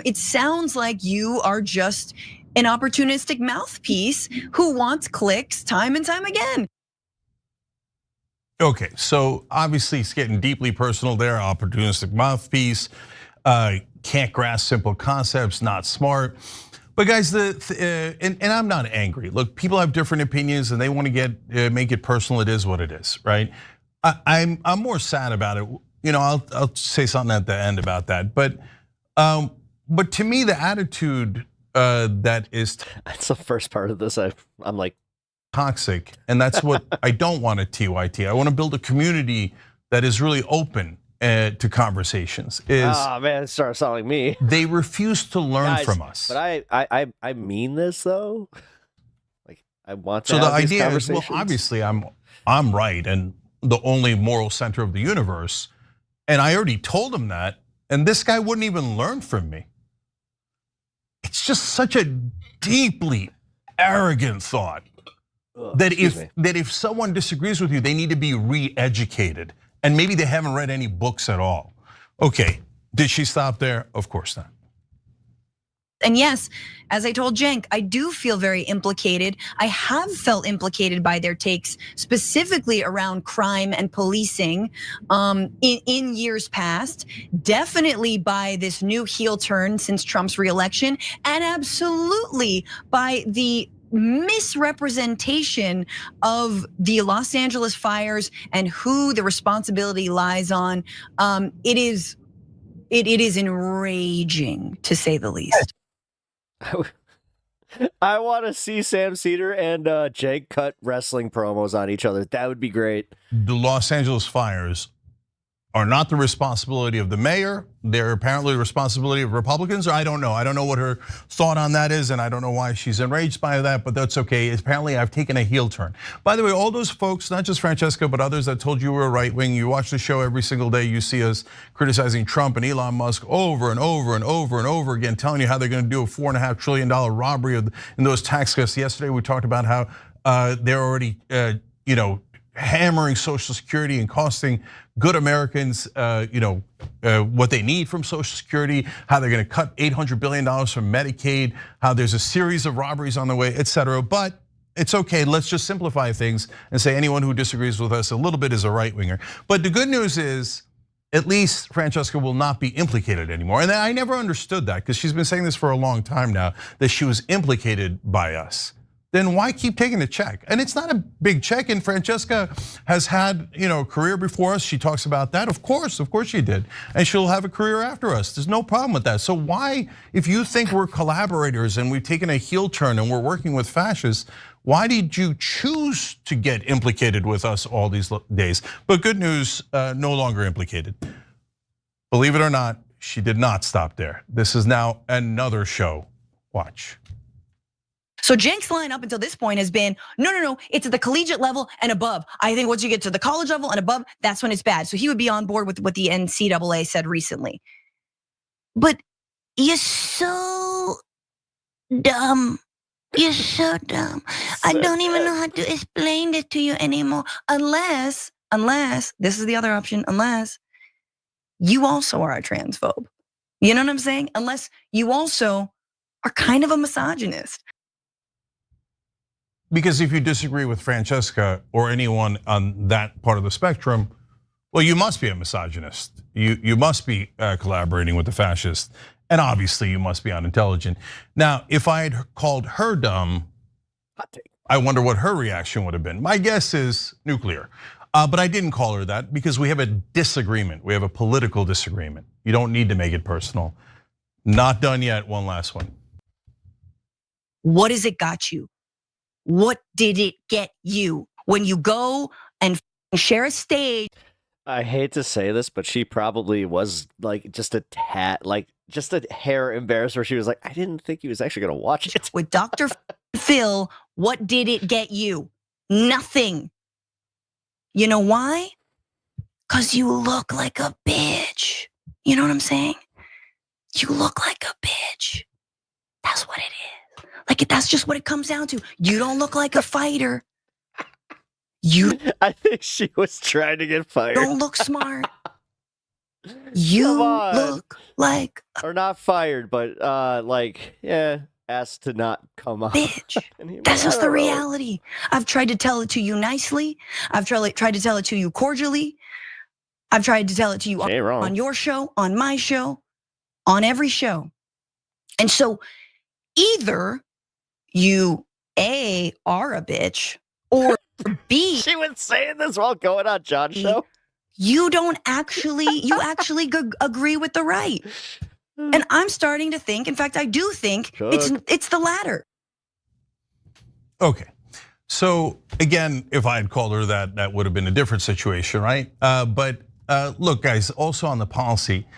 It sounds like you are just an opportunistic mouthpiece who wants clicks time and time again.
Okay, so obviously it's getting deeply personal there. Opportunistic mouthpiece, can't grasp simple concepts, not smart. But guys, and I'm not angry. Look, people have different opinions and they want to make it personal. It is what it is, right? I'm more sad about it. You know, I'll say something at the end about that. But to me, the attitude that is—
that's the first part of this. I'm like,
toxic, and that's what I don't want at TYT. I want to build a community that is really open to conversations.
Man, it starts sounding like me.
They refuse to learn from us.
But I mean this though. Like, I want to
so
have
the
these
idea is,
conversations.
well, obviously I'm right and the only moral center of the universe, and I already told him that, and this guy wouldn't even learn from me. It's just such a deeply arrogant thought that if someone disagrees with you, they need to be re-educated, and maybe they haven't read any books at all. Okay, did she stop there? Of course not.
And yes, as I told Cenk, I do feel very implicated. I have felt implicated by their takes, specifically around crime and policing in years past. Definitely by this new heel turn since Trump's reelection, and absolutely by the misrepresentation of the Los Angeles fires and who the responsibility lies on. It is enraging, to say the least.
I want to see Sam Seder and Cenk cut wrestling promos on each other. That would be great.
The Los Angeles fires are not the responsibility of the mayor. They're apparently the responsibility of Republicans, or I don't know. I don't know what her thought on that is, and I don't know why she's enraged by that, but that's okay. Apparently I've taken a heel turn. By the way, all those folks, not just Francesca, but others that told you we're right wing, you watch the show every single day, you see us criticizing Trump and Elon Musk over and over and over and over again, telling you how they're gonna do a $4.5 trillion robbery in those tax cuts. Yesterday we talked about how they're already hammering Social Security and costing good Americans, what they need from Social Security, how they're gonna cut $800 billion from Medicaid, how there's a series of robberies on the way, et cetera. But it's okay, let's just simplify things and say anyone who disagrees with us a little bit is a right winger. But the good news is, at least Francesca will not be implicated anymore. And I never understood that, because she's been saying this for a long time now, that she was implicated by us. Then why keep taking the check? And it's not a big check, and Francesca has had a career before us. She talks about that, of course she did. And she'll have a career after us. There's no problem with that. So why, if you think we're collaborators and we've taken a heel turn and we're working with fascists, Why did you choose to get implicated with us all these days? But good news, no longer implicated. Believe it or not, she did not stop there. This is now another show. Watch.
So Cenk's line up until this point has been, no, it's at the collegiate level and above. I think once you get to the college level and above, that's when it's bad. So he would be on board with what the NCAA said recently. But you're so dumb. You're so dumb. I don't even know how to explain this to you anymore. Unless, this is the other option, unless you also are a transphobe. You know what I'm saying? Unless you also are kind of a misogynist.
Because if you disagree with Francesca or anyone on that part of the spectrum, well, you must be a misogynist. You must be collaborating with the fascists. And obviously you must be unintelligent. Now, if I had called her dumb, I wonder what her reaction would have been. My guess is nuclear. But I didn't call her that because we have a disagreement. We have a political disagreement. You don't need to make it personal. Not done yet, one last one.
What has it got you? What did it get you when you go and share a stage?
I hate to say this, but she probably was like just a tad, like just a hair embarrassed where she was like, I didn't think he was actually gonna watch it.
With Dr. Phil, what did it get you? Nothing. You know why? Because you look like a bitch. You know what I'm saying? You look like a bitch. That's what it is. Like that's just what it comes down to. You don't look like a fighter.
I think she was trying to get fired.
Don't look smart. You look like
or not fired, but like asked to not come on.
Bitch. That's just the reality. I've tried to tell it to you nicely. I've tried to tell it to you cordially. I've tried to tell it to you on your show, on my show, on every show. And so either you A, are a bitch, or B.
She was saying this while going on John's show.
You actually agree with the right. And I'm starting to think, in fact, I do think it's the latter.
Okay, so again, if I had called her that, that would have been a different situation, right? But look, guys, also on the policy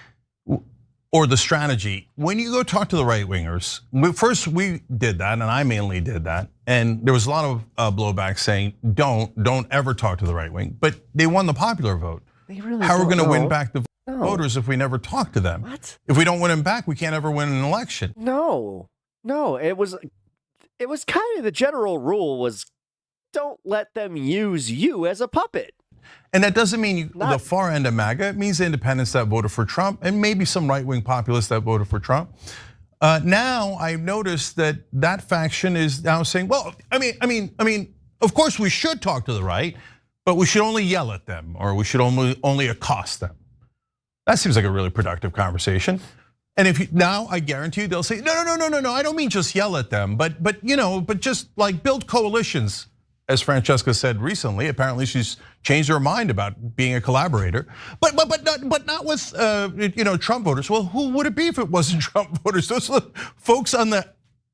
or the strategy, when you go talk to the right wingers, first we did that, and I mainly did that, and there was a lot of blowback saying, don't ever talk to the right wing, but they won the popular vote. How are we going to win back the voters if we never talk to them?
What?
If we don't win them back, we can't ever win an election.
No, it was kind of the general rule was don't let them use you as a puppet.
And that doesn't mean the far end of MAGA. It means the independents that voted for Trump and maybe some right-wing populists that voted for Trump. Now I've noticed that faction is now saying, well, I mean, of course we should talk to the right, but we should only yell at them or we should only accost them. That seems like a really productive conversation. And now I guarantee you they'll say, no, I don't mean just yell at them, but just like build coalitions. As Francesca said recently, apparently she's changed her mind about being a collaborator, but not with Trump voters. Well, who would it be if it wasn't Trump voters? Those are the folks on the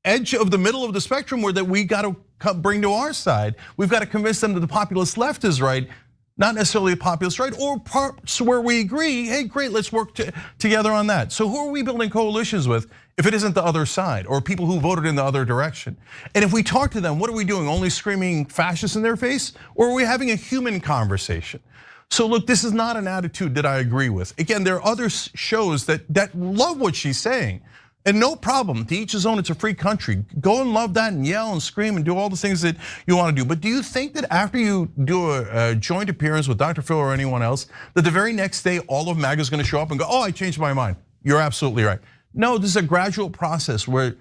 edge of the middle of the spectrum that we got to bring to our side. We've got to convince them that the populist left is right, not necessarily the populist right, or parts where we agree. Hey, great, let's work together on that. So who are we building coalitions with if it isn't the other side or people who voted in the other direction? And if we talk to them, what are we doing? Only screaming fascists in their face? Or are we having a human conversation? So look, this is not an attitude that I agree with. Again, there are other shows that love what she's saying. And no problem, to each his own, it's a free country. Go and love that and yell and scream and do all the things that you want to do. But do you think that after you do a joint appearance with Dr. Phil or anyone else, that the very next day all of MAGA is going to show up and go, oh, I changed my mind? You're absolutely right. No, this is a gradual process where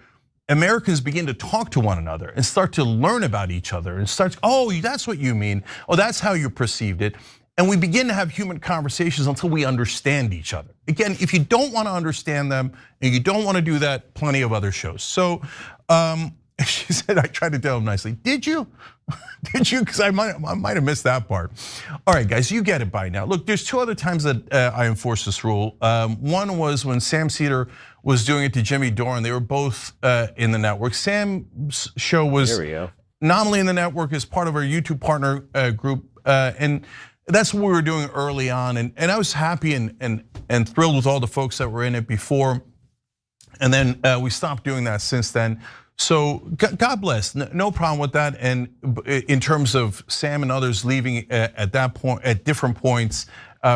Americans begin to talk to one another and start to learn about each other and start, oh, that's what you mean. Oh, that's how you perceived it. And we begin to have human conversations until we understand each other. Again, if you don't want to understand them and you don't want to do that, plenty of other shows. So she said, I tried to tell him nicely. Did you? Did you? Because I might have missed that part. All right, guys, you get it by now. Look, there's two other times that I enforced this rule. One was when Sam SEDER was doing it to Jimmy Dore, and they were both in the network. Sam's show was nominally in the network as part of our YouTube partner group, and that's what we were doing early on. And I was happy and thrilled with all the folks that were in it before. And then we stopped doing that since then. So God bless, no problem with that. And in terms of Sam and others leaving at that point, at different points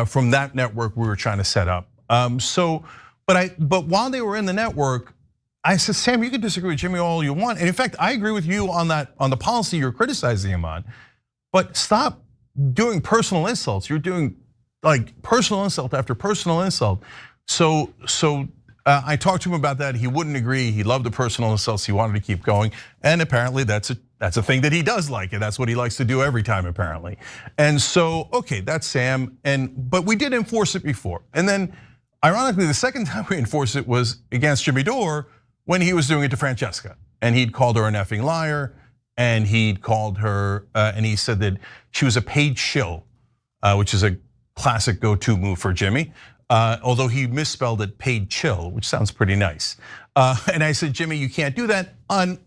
from that network we were trying to set up. But while they were in the network, I said, Sam, you can disagree with Jimmy all you want. And in fact, I agree with you on that, on the policy you're criticizing him on. But stop doing personal insults. You're doing like personal insult after personal insult. So I talked to him about that. He wouldn't agree. He loved the personal insults. He wanted to keep going. And apparently that's a thing that he does like, and that's what he likes to do every time apparently. And so, okay, that's Sam. But we did enforce it before. And then ironically, the second time we enforced it was against Jimmy Dore when he was doing it to Francesca. And he'd called her an effing liar. And he'd called her, and he said that she was a paid shill, which is a classic go-to move for Jimmy. Although he misspelled it paid chill, which sounds pretty nice. And I said, Jimmy, you can't do that. Ironically,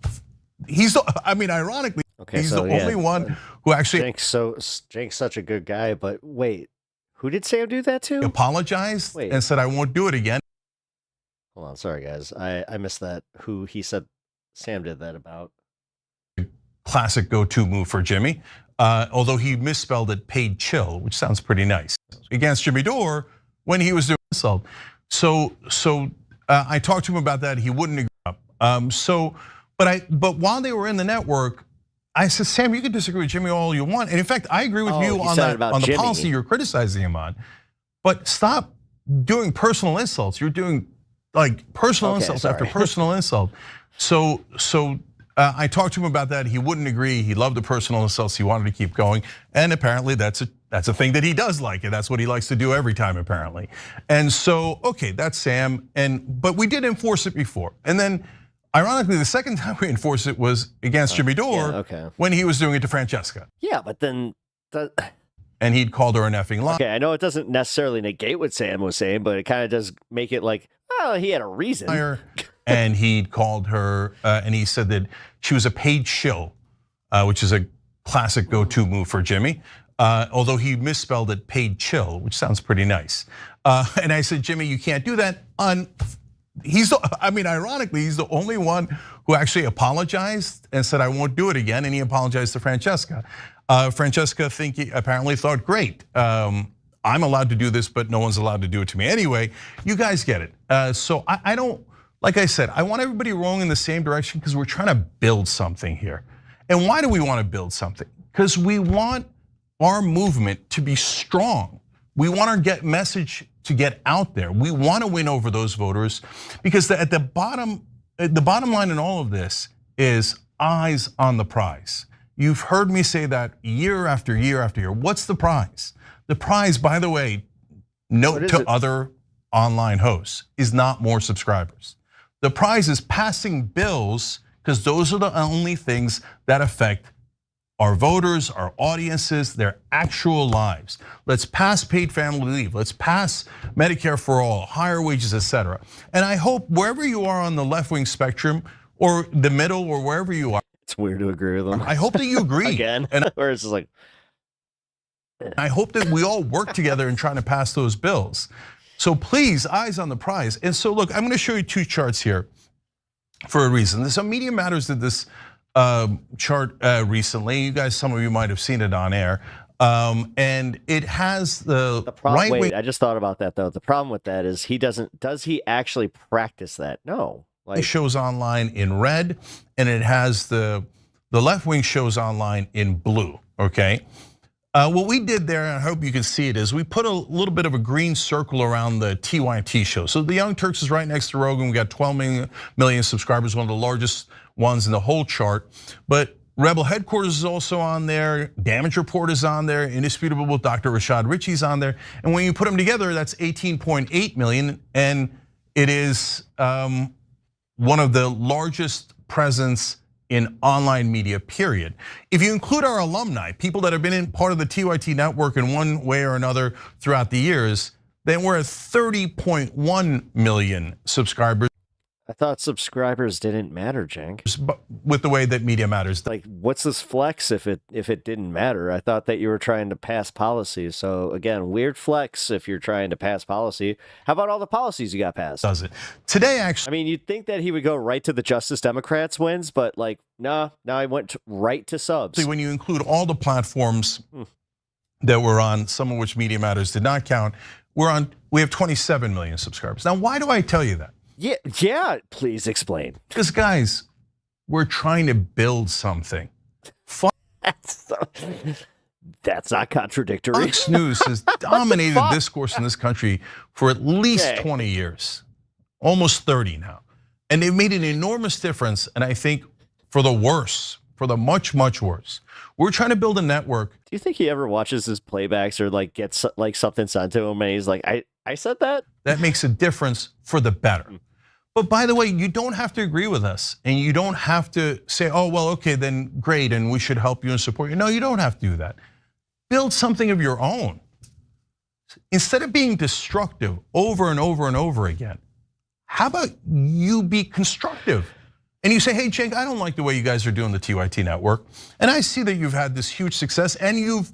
he's the only one who actually.
Cenk's such a good guy, but wait, who did Sam do that to?
Apologized and said, I won't do it again.
Hold on, sorry guys, I missed that. Who he said Sam did that about?
Classic go-to move for Jimmy. Although he misspelled it paid chill, which sounds pretty nice. Against Jimmy Dore when he was doing insult. So I talked to him about that. He wouldn't agree. But while they were in the network, I said, Sam, you can disagree with Jimmy all you want. And in fact, I agree with you on that, on the policy you're criticizing him on. But stop doing personal insults. You're doing like personal insults after personal insult. So I talked to him about that. He wouldn't agree. He loved the personal insults. He wanted to keep going. And apparently that's a thing that he does like, and that's what he likes to do every time apparently. And so, okay, that's Sam. But we did enforce it before. And then ironically, the second time we enforced it was against Jimmy Dore when he was doing it to Francesca.
Yeah, but then
and he'd called her an effing liar.
Okay, I know it doesn't necessarily negate what Sam was saying, but it kind of does make it like, oh, he had a reason.
And he'd called her, and he said that she was a paid shill, which is a classic go-to move for Jimmy. Although he misspelled it paid chill, which sounds pretty nice. And I said, Jimmy, you can't do that. Ironically, he's the only one who actually apologized and said, I won't do it again. And he apologized to Francesca. Francesca apparently thought, great. I'm allowed to do this, but no one's allowed to do it to me. Anyway, you guys get it. So I don't, like I said, I want everybody rowing in the same direction because we're trying to build something here. And why do we want to build something? Because we want our movement to be strong. We want our message to get out there. We want to win over those voters because the bottom line in all of this is eyes on the prize. You've heard me say that year after year after year. What's the prize? The prize, by the way, note to other online hosts, is not more subscribers. The prize is passing bills because those are the only things that affect our voters, our audiences, their actual lives. Let's pass paid family leave. Let's pass Medicare for all, higher wages, etc. And I hope wherever you are on the left-wing spectrum or the middle or wherever you are.
It's weird to agree with them.
I hope that you agree.
Again, where it's just like.
I hope that we all work together in trying to pass those bills. So please, eyes on the prize. And so look, I'm gonna show you two charts here for a reason. So Media Matters did this chart recently. You guys, some of you might have seen it on air. And it has the
problem. Wait, I just thought about that though. The problem with that is does he actually practice that? No.
It shows online in red, and it has the left wing shows online in blue, okay? What we did there, and I hope you can see it, is we put a little bit of a green circle around the TYT show. So the Young Turks is right next to Rogan. We got 12 million subscribers, one of the largest ones in the whole chart. But Rebel Headquarters is also on there. Damage Report is on there. Indisputable with Dr. Rashad Ritchie's on there. And when you put them together, that's 18.8 million. And it is one of the largest presence in online media, period. If you include our alumni, people that have been in part of the TYT network in one way or another throughout the years, then we're at 30.1 million subscribers.
I thought subscribers didn't matter, Cenk.
With the way that media matters.
Like, what's this flex if it didn't matter? I thought that you were trying to pass policies. So again, weird flex if you're trying to pass policy. How about all the policies you got passed?
Does it today? Actually,
I mean, you'd think that he would go right to the Justice Democrats wins, but like, no, I went right to subs.
When you include all the platforms that we're on, some of which Media Matters did not count, we have 27 million subscribers. Now, why do I tell you that?
Yeah, please explain.
Because guys, we're trying to build something.
That's not contradictory.
Fox News has dominated discourse in this country for at least 20 years, almost 30 now. And they've made an enormous difference, and I think for the worse, for the much, much worse. We're trying to build a network.
Do you think he ever watches his playbacks or like gets like something sent to him and he's like, I said that?
That makes a difference for the better. But by the way, you don't have to agree with us, and you don't have to say, oh, well, okay, then great, and we should help you and support you. No, you don't have to do that. Build something of your own. Instead of being destructive over and over and over again, how about you be constructive? And you say, hey, Cenk, I don't like the way you guys are doing the TYT network. And I see that you've had this huge success, and you've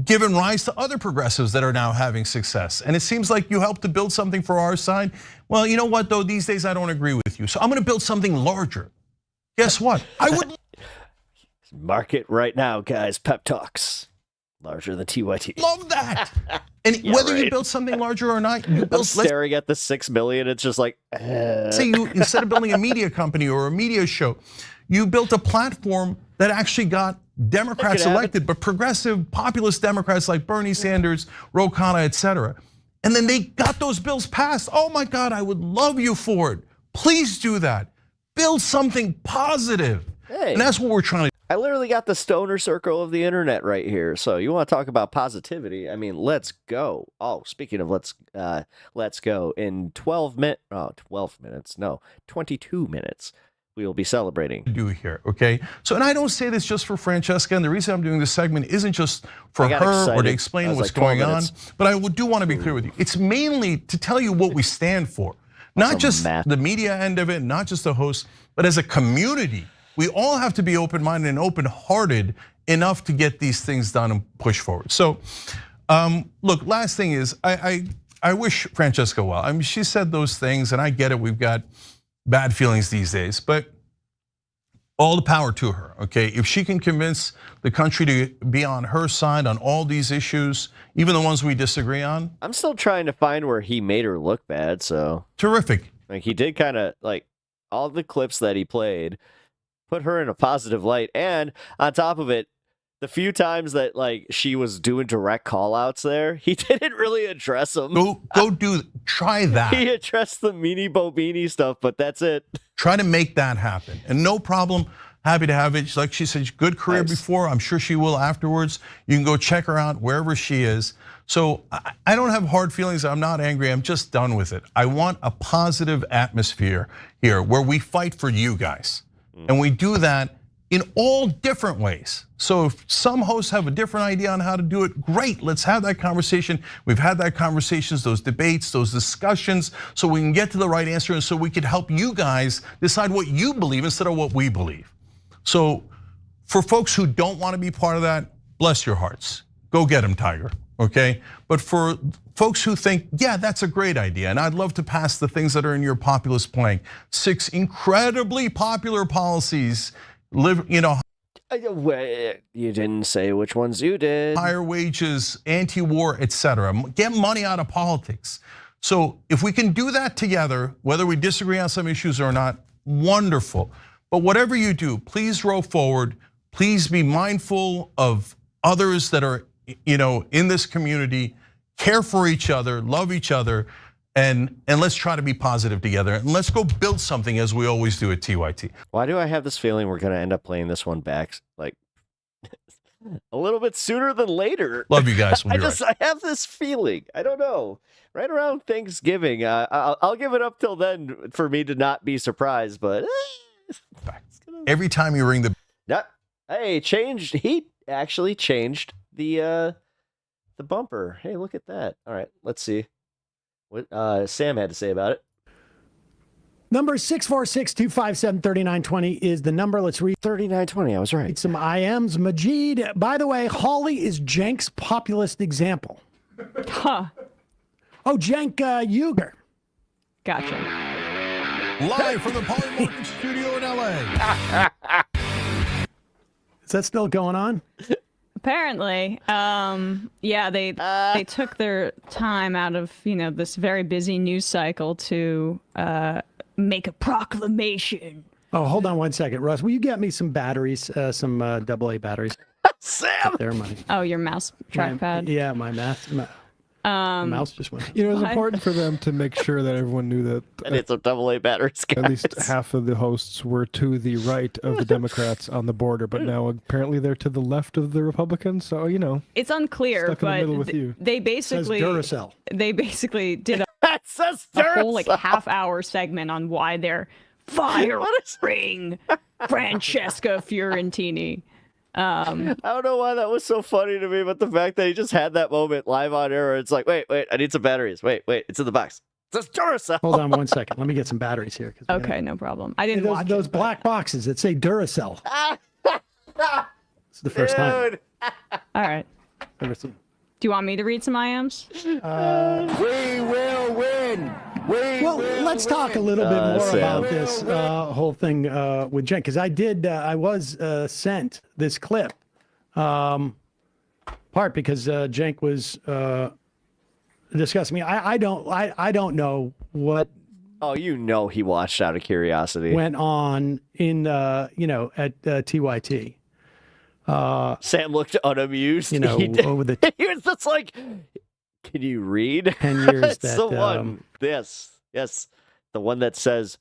given rise to other progressives that are now having success. And it seems like you helped to build something for our side. Well, you know what, though? These days, I don't agree with you. So I'm gonna build something larger. Guess what? I would
mark it right now, guys. Pep Talks. Larger than TYT.
Love that. And whether you build something larger or not, you build.
I'm staring at the 6 million. It's just like.
Say you, instead of building a media company or a media show, you built a platform that actually got Democrats elected, but progressive populist Democrats like Bernie Sanders, Ro Khanna, etc. And then they got those bills passed. Oh my God, I would love you for it. Please do that. Build something positive.
Hey,
and that's what we're trying to do.
I literally got the stoner circle of the internet right here. So you want to talk about positivity? I mean, let's go. Oh, speaking of let's go. In 12 minutes, no, 22 minutes. We will be celebrating.
Do here, okay? So, and I don't say this just for Francesca, and the reason I'm doing this segment isn't just for her or to explain what's going on, but I do want to be clear with you. It's mainly to tell you what we stand for. Not just the media end of it, not just the host, but as a community. We all have to be open-minded and open-hearted enough to get these things done and push forward. So, look, last thing is, I wish Francesca well. I mean, she said those things, and I get it, we've got bad feelings these days, but all the power to her, okay? If she can convince the country to be on her side on all these issues, even the ones we disagree on.
I'm still trying to find where he made her look bad, so.
Terrific.
Like he did kind of, like all the clips that he played, put her in a positive light, and on top of it, the few times that like she was doing direct call outs there, he didn't really address them.
Try that.
He addressed the meanie bobini stuff, but that's it.
Try to make that happen. And no problem, happy to have it. Like she said, good career before, I'm sure she will afterwards. You can go check her out wherever she is. So I don't have hard feelings, I'm not angry, I'm just done with it. I want a positive atmosphere here where we fight for you guys. And we do that in all different ways. So if some hosts have a different idea on how to do it, great, let's have that conversation. We've had that conversations, those debates, those discussions, so we can get to the right answer and so we could help you guys decide what you believe instead of what we believe. So for folks who don't want to be part of that, bless your hearts. Go get them, Tiger, okay? But for folks who think, yeah, that's a great idea, and I'd love to pass the things that are in your populist plank, 6 incredibly popular policies, you
didn't say which ones you did.
Higher wages, anti-war, etc. Get money out of politics. So if we can do that together, whether we disagree on some issues or not, wonderful. But whatever you do, please roll forward. Please be mindful of others that are, in this community. Care for each other, love each other. And let's try to be positive together. And let's go build something as we always do at TYT.
Why do I have this feeling we're gonna end up playing this one back like a little bit sooner than later?
Love you guys. We'll
I have this feeling. I don't know. Right around Thanksgiving. I'll give it up till then for me to not be surprised. But
every time you ring the
hey, changed. He actually changed the bumper. Hey, look at that. All right, let's see what Sam had to say about it.
Number 646-257-3920 is the number. Let's read
3920. I was right.
Some IMs. Majid, by the way, Hawley is Cenk's populist example.
Huh.
Oh, Cenk Uygur.
Gotcha.
Live from the Polly Morgan studio in LA.
Is that still going on?
Apparently, yeah, they took their time out of this very busy news cycle to make a proclamation.
Oh, hold on one second, Russ. Will you get me some batteries, some AA batteries?
Sam,
there, money.
Oh, your mouse trackpad.
My mouse. Mouse just went.
It was important for them to make sure that everyone knew that.
And it's a AA batteries, guys.
At least half of the hosts were to the right of the Democrats on the border, but now apparently they're to the left of the Republicans. So
it's unclear,
stuck in the middle with
but
you.
they basically
Duracell.
They basically did a whole half-hour segment on why they're firing Francesca Fiorentini.
I don't know why that was so funny to me, but the fact that he just had that moment live on air, it's like, wait, I need some batteries. Wait, it's in the box. It's Duracell.
Hold on one second. Let me get some batteries here.
Okay, no problem. I didn't watch
those black boxes that say Duracell. It's the first time.
All right.
Never seen.
Do you want me to read some IMs?
We will win.
Let's talk a little bit more about this whole thing with Cenk, because I was sent this clip, part because Cenk was discussing me. I don't know what.
Oh, he watched out of curiosity.
Went on in at TYT.
Sam looked unamused.
Over the.
He was just like, "Can you read?"
10 years.
It's the one. Yes, the one that says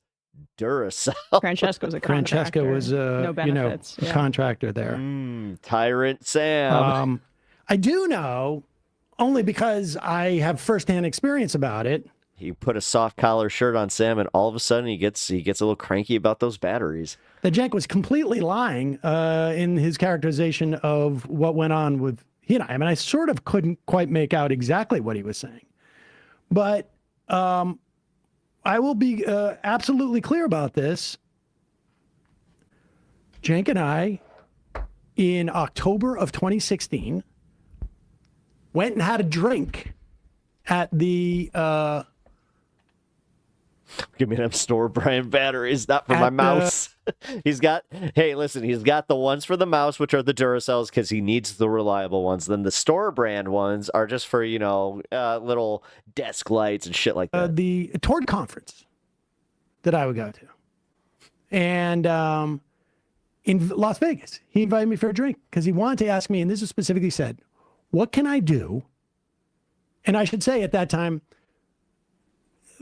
Duracell.
Francesca was a contractor.
Francesca was
no benefits.
a contractor there.
Tyrant Sam.
I do know only because I have firsthand experience about it.
He put a soft collar shirt on Sam, and all of a sudden he gets a little cranky about those batteries.
That Cenk was completely lying in his characterization of what went on with he and I. I mean, I sort of couldn't quite make out exactly what he was saying, but I will be absolutely clear about this. Cenk and I, in October of 2016, went and had a drink at the.
Give me them store brand batteries, not for my mouse. He's got the ones for the mouse, which are the Duracells, because he needs the reliable ones. Then the store brand ones are just for, little desk lights and shit like that.
The Tord conference that I would go to. And in Las Vegas, he invited me for a drink because he wanted to ask me, and this is specifically said, what can I do? And I should say at that time,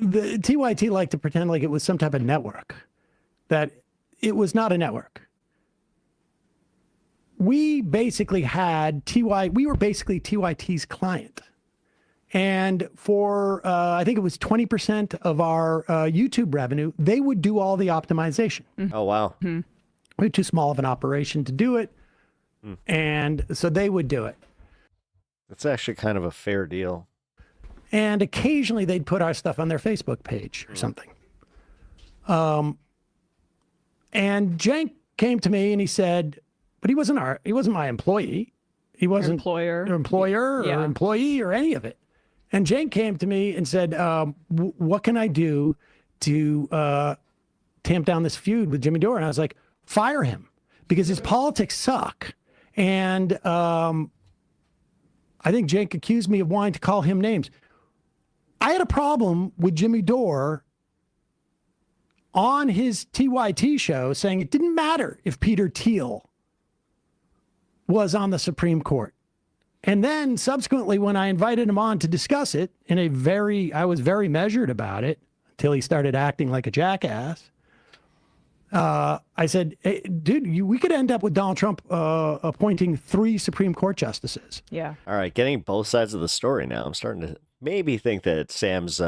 the TYT liked to pretend like it was some type of network, that it was not a network. We basically we were basically TYT's client. And for, I think it was 20% of our YouTube revenue, they would do all the optimization.
Oh, wow.
We were too small of an operation to do it. And so they would do it.
That's actually kind of a fair deal.
And occasionally they'd put our stuff on their Facebook page or something. And Cenk came to me and he said, but he wasn't my employee. He wasn't employer or employee or any of it. And Cenk came to me and said, what can I do to tamp down this feud with Jimmy Dore? And I was like, fire him, because his politics suck. And I think Cenk accused me of wanting to call him names. I had a problem with Jimmy Dore on his TYT show saying it didn't matter if Peter Thiel was on the Supreme Court. And then subsequently, when I invited him on to discuss it I was very measured about it until he started acting like a jackass. I said, hey, dude, we could end up with Donald Trump appointing 3 Supreme Court justices.
Yeah.
All right, getting both sides of the story now. I'm starting to maybe think that Sam's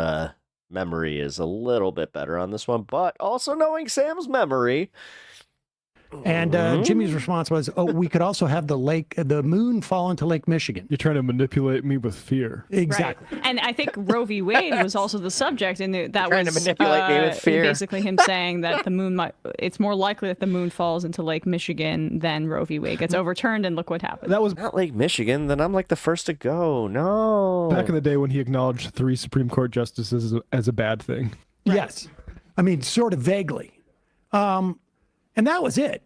memory is a little bit better on this one, but also knowing Sam's memory,
And Jimmy's response was, "Oh, we could also have the moon fall into Lake Michigan."
You're trying to manipulate me with fear.
Exactly.
Right. And I think Roe v. Wade was also the subject, and that
Trying
was
to manipulate me with fear.
basically him saying that the moon it's more likely that the moon falls into Lake Michigan than Roe v. Wade gets overturned, and look what happened.
That was
not Lake Michigan. Then I'm like the first to go. No.
back in the day when he acknowledged 3 Supreme Court justices as a bad thing.
Right. Yes. I mean, sort of vaguely. And that was it.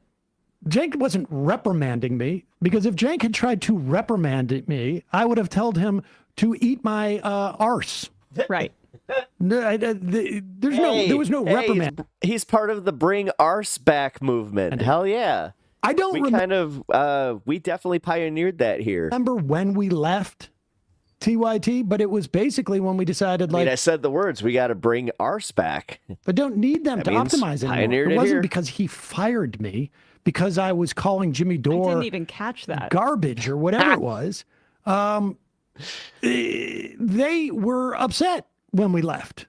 Cenk wasn't reprimanding me, because if Cenk had tried to reprimand me, I would have told him to eat my arse.
Right.
There was no reprimand.
He's part of the Bring Arse Back movement. Hell yeah.
I don't
we definitely pioneered that here.
remember when we left TYT, but it was basically when we decided,
I said the words, we got to bring arse back.
But don't need them to optimize anymore. It wasn't because he fired me, because I was calling Jimmy Dore
I didn't even catch that.
garbage or whatever it was. They were upset when we left,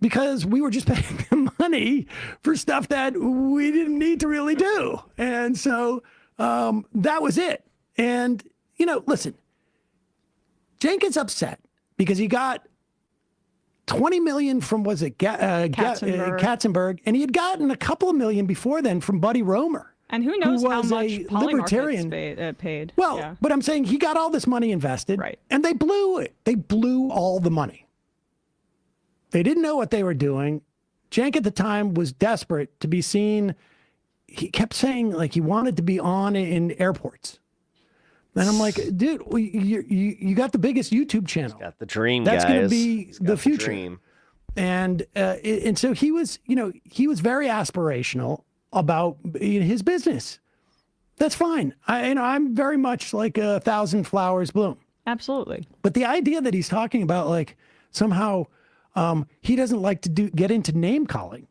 because we were just paying them money for stuff that we didn't need to really do. And so that was it. And, listen, Cenk is upset because he got $20 million from, Katzenberg, and he had gotten a couple of million before then from Buddy Roemer.
And who knows how much
libertarian
paid.
Well,
yeah.
But I'm saying he got all this money invested, right? And they blew it. They blew all the money. They didn't know what they were doing. Cenk at the time was desperate to be seen. He kept saying he wanted to be on in airports. And I'm like, dude, you got the biggest YouTube channel.
Got the dream,
That's
guys.
going to be the future.
Dream.
And so he was very aspirational about his business. That's fine. I'm very much like 1,000 flowers bloom.
Absolutely.
But the idea that he's talking about somehow he doesn't like to get into name calling.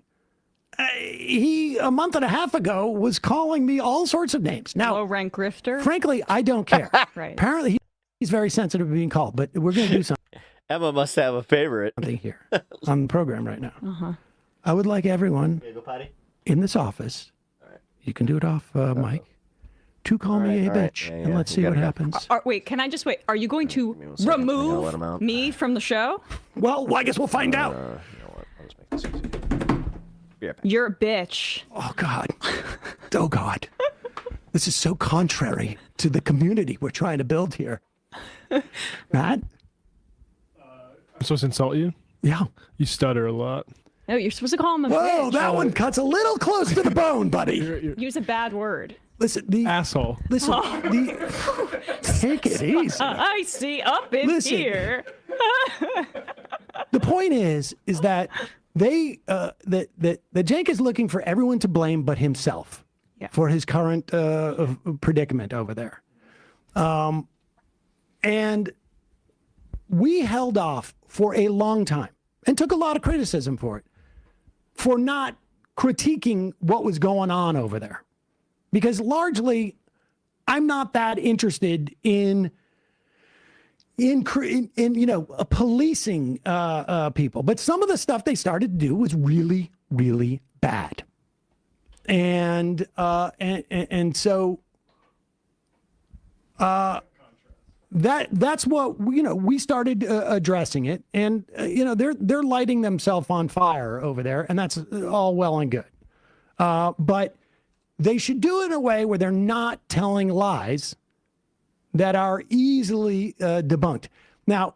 He, a month and a half ago, was calling me all sorts of names. Now,
low-rank grifter?
Frankly, I don't care.
Right.
Apparently, he's very sensitive to being called, but we're going to do something.
Emma must have a favorite.
Something here on the program right now. I would like everyone in this office, you can do it off mic, to call me a bitch, and let's see what happens.
Wait, can I just wait? Are you going to remove me from the show?
Well, I guess we'll find out.
You know what? I'll just make this easy.
You're a bitch.
Oh, God. Oh, God. This is so contrary to the community we're trying to build here. Matt?
I'm supposed to insult you?
Yeah.
You stutter a lot.
No, you're supposed to call him a bitch.
Whoa, that one cuts a little close to the bone, buddy.
Use a bad word.
Listen,
asshole.
Listen, take it easy.
I see up in here.
The point is that that Cenk is looking for everyone to blame but himself for his current predicament over there. And we held off for a long time and took a lot of criticism for it, for not critiquing what was going on over there. Because largely, I'm not that interested in policing people. But some of the stuff they started to do was really, really bad. And so that's what we started addressing it, and they're lighting themselves on fire over there, and that's all well and good. But they should do it in a way where they're not telling lies that are easily debunked. Now,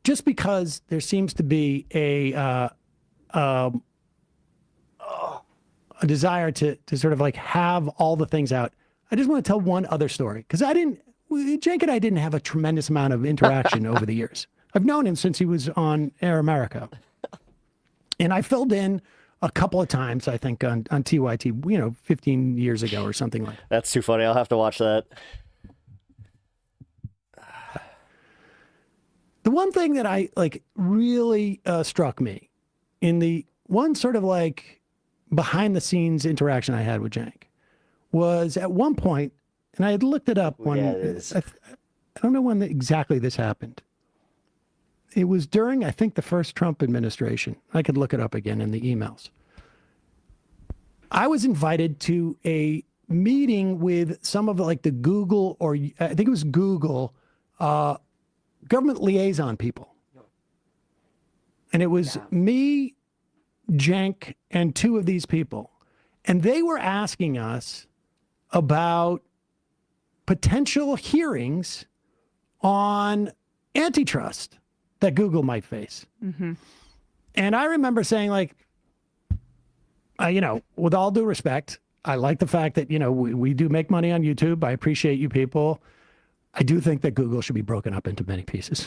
just because there seems to be a desire to sort of have all the things out, I just want to tell one other story, because Cenk and I didn't have a tremendous amount of interaction over the years. I've known him since he was on Air America. And I filled in a couple of times, I think, on TYT, 15 years ago or something like that.
That's too funny. I'll have to watch that.
The one thing that I really struck me in the one sort of behind the scenes interaction I had with Cenk was at one point, and I had looked it up when I don't know when exactly this happened. It was during, I think, the first Trump administration. I could look it up again in the emails. I was invited to a meeting with some of like the Google, or I think it was Google, government liaison people. And it was me, Cenk, and two of these people. And they were asking us about potential hearings on antitrust that Google might face.
Mm-hmm.
And I remember saying, like, with all due respect, I like the fact that, we do make money on YouTube. I appreciate you people. I do think that Google should be broken up into many pieces.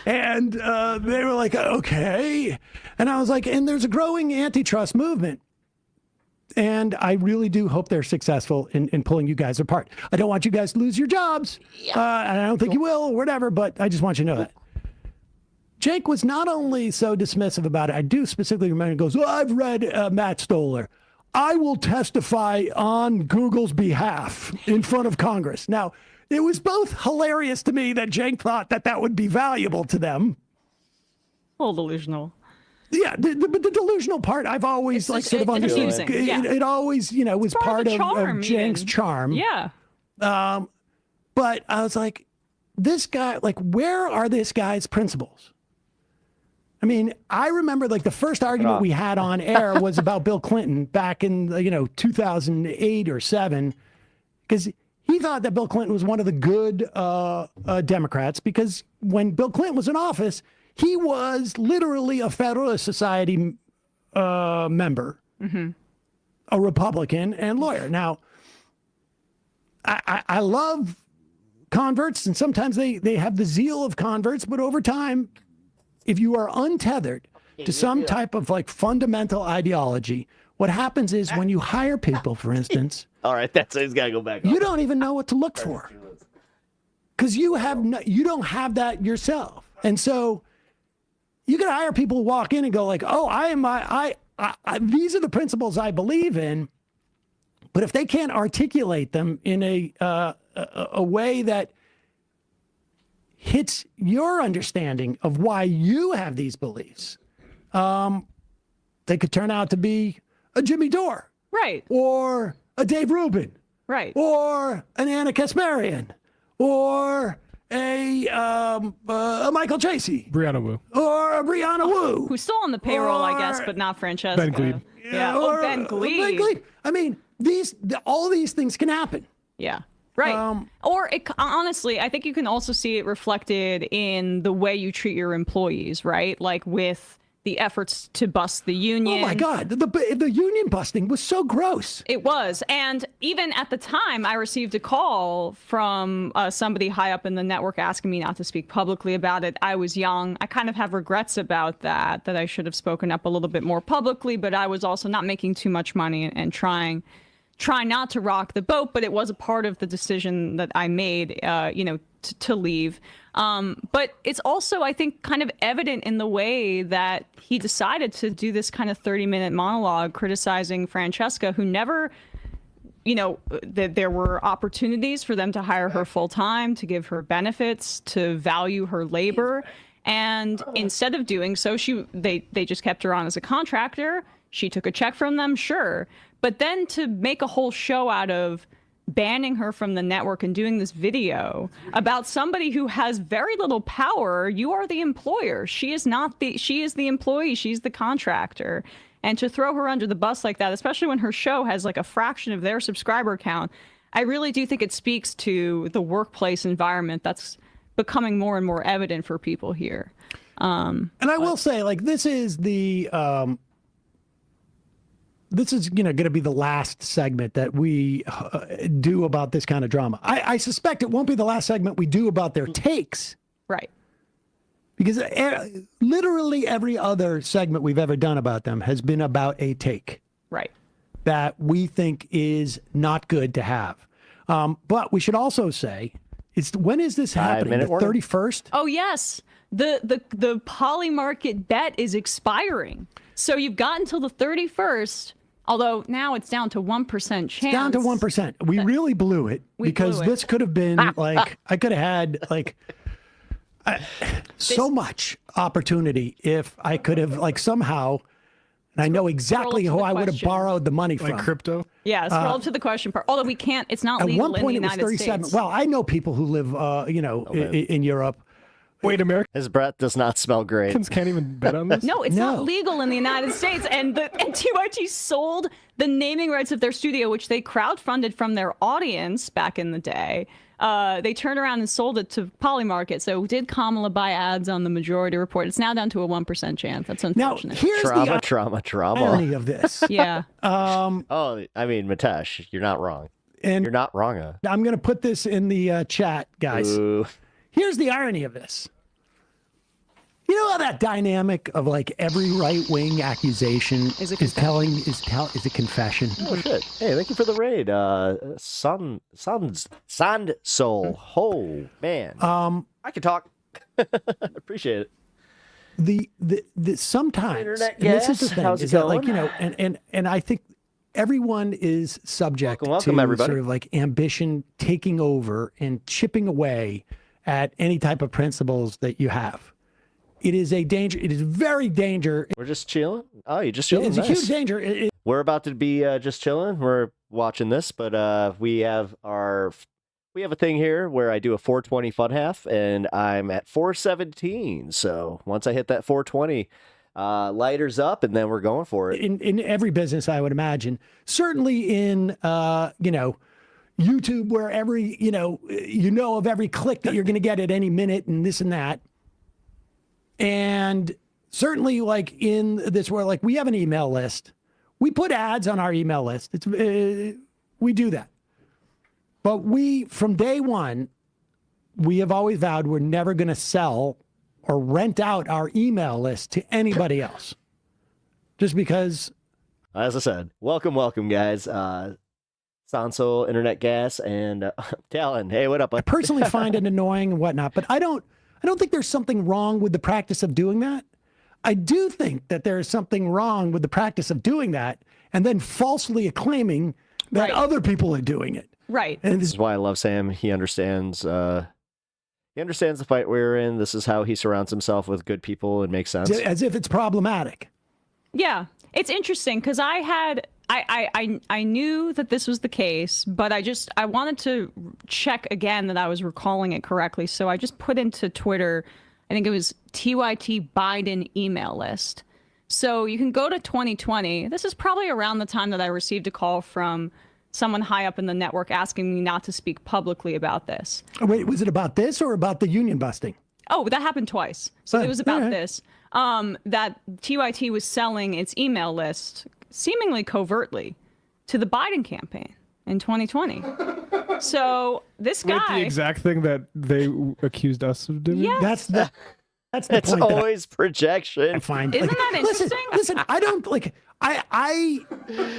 And they were like, okay. And I was like, and there's a growing antitrust movement. And I really do hope they're successful in pulling you guys apart. I don't want you guys to lose your jobs. And I don't think you will or whatever, but I just want you to know that. Cenk was not only so dismissive about it, I do specifically remember, he goes, I've read Matt Stoller. I will testify on Google's behalf in front of Congress. Now, it was both hilarious to me that Cenk thought that that would be valuable to them.
A little delusional.
Yeah, but the delusional part, I've always sort of understood. It always, was part of Cenk's charm.
Yeah.
But I was like, this guy, like, where are this guy's principles? I mean, I remember like the first argument we had on air was about Bill Clinton back in 2008 or 7, because he thought that Bill Clinton was one of the good Democrats, because when Bill Clinton was in office, he was literally a Federalist Society member, a Republican and lawyer. Now, I love converts, and sometimes they have the zeal of converts, but over time, if you are untethered to some type of like fundamental ideology, what happens is when you hire people, for instance,
all right, that's he's got to go back.
You don't even know what to look for because you don't have that yourself, and so you can hire people who walk in and go like, "Oh, these are the principles I believe in," but if they can't articulate them in a way that hits your understanding of why you have these beliefs, they could turn out to be a Jimmy Dore.
Right.
Or a Dave Rubin.
Right.
Or an Anna Kasparian. Or a Michael Tracy.
Brianna Wu.
Or a Brianna Wu.
Who's still on the payroll, I guess, but not Francesca.
Ben Glebe.
Yeah, Ben Glebe.
Ben Glebe. I mean, all these things can happen.
Yeah. Right. Or honestly, I think you can also see it reflected in the way you treat your employees, right? Like with the efforts to bust the union.
Oh my God, the union busting was so gross.
It was. And even at the time, I received a call from somebody high up in the network asking me not to speak publicly about it. I was young. I kind of have regrets about that I should have spoken up a little bit more publicly, but I was also not making too much money and trying not to rock the boat, but it was a part of the decision that I made, to leave. But it's also, I think, kind of evident in the way that he decided to do this kind of 30-minute monologue criticizing Francesca, who never, that there were opportunities for them to hire her full time, to give her benefits, to value her labor. And instead of doing so, they just kept her on as a contractor. She took a check from them, sure. But then to make a whole show out of banning her from the network and doing this video about somebody who has very little power, you are the employer. She is the employee. She's the contractor. And to throw her under the bus like that, especially when her show has like a fraction of their subscriber count, I really do think it speaks to the workplace environment that's becoming more and more evident for people here.
And I will say, like, this is going to be the last segment that we do about this kind of drama. I suspect it won't be the last segment we do about their takes.
Right.
Because literally every other segment we've ever done about them has been about a take.
Right.
That we think is not good to have. But we should also say, when is this happening? The 31st?
Oh, yes. The poly market bet is expiring. So you've got until the 31st. Although now it's down to 1% chance.
It's down to 1%. We really blew it because this could have been like, I could have had like so much opportunity if I could have like somehow And I know exactly who I would have borrowed the money from.
Like crypto?
Yeah, scroll up to the question part. Although we can't, it's not
At
legal
one point,
in the
it was
United
37.
States.
Well, I know people who live, in Europe.
Wait, America?
His breath does not smell great.
Americans can't even bet on this?
No, it's not legal in the United States. And TYT sold the naming rights of their studio, which they crowdfunded from their audience back in the day. They turned around and sold it to Polymarket. So did Kamala buy ads on the Majority Report? It's now down to a 1% chance. That's unfortunate.
Now, here's the irony of this.
Yeah.
Oh, I mean, Mitesh, you're not wrong.
And
you're not wrong.
I'm going to put this in the chat, guys.
Ooh.
Here's the irony of this. You know how that dynamic of like every right-wing accusation is a confession?
Oh shit! Hey, thank you for the raid, Sand Soul. Oh man, I can talk. Appreciate it.
The sometimes
Internet
and this is the
gas,
thing
how's it
is that like
going?
and I think everyone is subject
Welcome,
to
everybody.
sort of like ambition taking over and chipping away at any type of principles that you have. It is a danger. It is very dangerous.
We're just chilling. Oh, you're just chilling.
It's
Nice.
a huge danger.
We're about to be just chilling. We're watching this, but we have a thing here where I do a 420 fun half, and I'm at 417. So once I hit that 420, lighters up, and then we're going for it.
In every business, I would imagine. Certainly in YouTube, where every of every click that you're going to get at any minute, and this and that. And certainly, like in this, where like we have an email list, we put ads on our email list. It's we do that, but we from day one, we have always vowed we're never going to sell or rent out our email list to anybody else, just because.
As I said, welcome, guys. Sanso, Internet Gas, and Talon. Hey, what up?
I personally find it annoying and whatnot, but I don't think there's something wrong with the practice of doing that. I do think that there is something wrong with the practice of doing that and then falsely acclaiming that other people are doing it.
Right.
And this is why I love Sam. He understands. He understands the fight we're in. This is how he surrounds himself with good people and makes sense.
As if it's problematic.
Yeah, it's interesting because I knew that this was the case, but I wanted to check again that I was recalling it correctly. So I just put into Twitter, I think it was TYT Biden email list. So you can go to 2020. This is probably around the time that I received a call from someone high up in the network asking me not to speak publicly about this.
Oh, wait, was it about this or about the union busting?
Oh, that happened twice. So it was about this. That TYT was selling its email list seemingly covertly to the Biden campaign in 2020. So this guy...
Like the exact thing that they accused us of doing?
Yes.
That's the
It's
point.
always projection.
I find.
Isn't that interesting?
Listen, I don't like.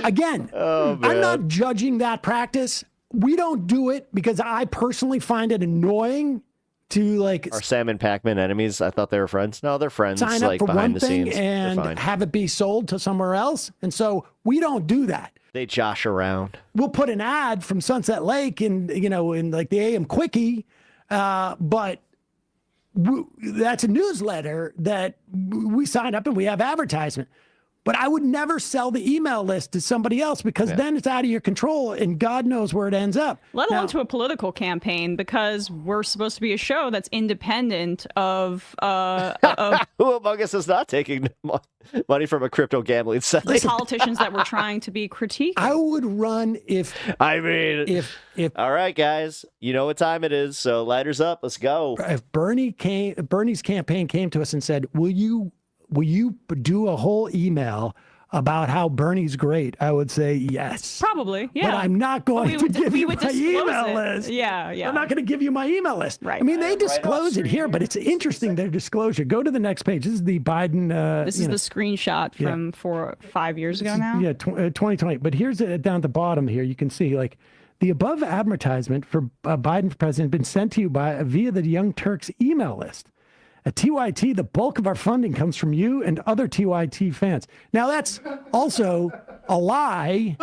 Again,
Oh, man.
I'm not judging that practice. We don't do it because I personally find it annoying to like.
Are Sam and Pac-Man enemies? I thought they were friends. No, they're friends.
Sign up
like
for
behind
one
the
thing
scenes. They're
and
fine.
have it be sold to somewhere else, and so we don't do that.
They josh around.
We'll put an ad from Sunset Lake in like the AM Quickie, but. That's a newsletter that we sign up and we have advertisement. But I would never sell the email list to somebody else because then it's out of your control and God knows where it ends up.
Let alone to a political campaign, because we're supposed to be a show that's independent of
Who among us is not taking money from a crypto gambling site?
politicians that we're trying to be critiquing.
I would run if
all right, guys, you know what time it is, so lighters up, let's go.
If Bernie's campaign came to us and said, will you do a whole email about how Bernie's great? I would say yes.
Probably, yeah.
But I'm not going to give you my email list.
Yeah.
I'm not going to give you my email list.
Right.
I mean, they disclose it here, but it's interesting, their disclosure. Go to the next page. This is the Biden.
This is the screenshot from 5 years ago now.
Yeah, 2020. But here's down at the bottom here. You can see like the above advertisement for Biden for president been sent to you via the Young Turks email list. At TYT, the bulk of our funding comes from you and other TYT fans. Now, that's also a lie.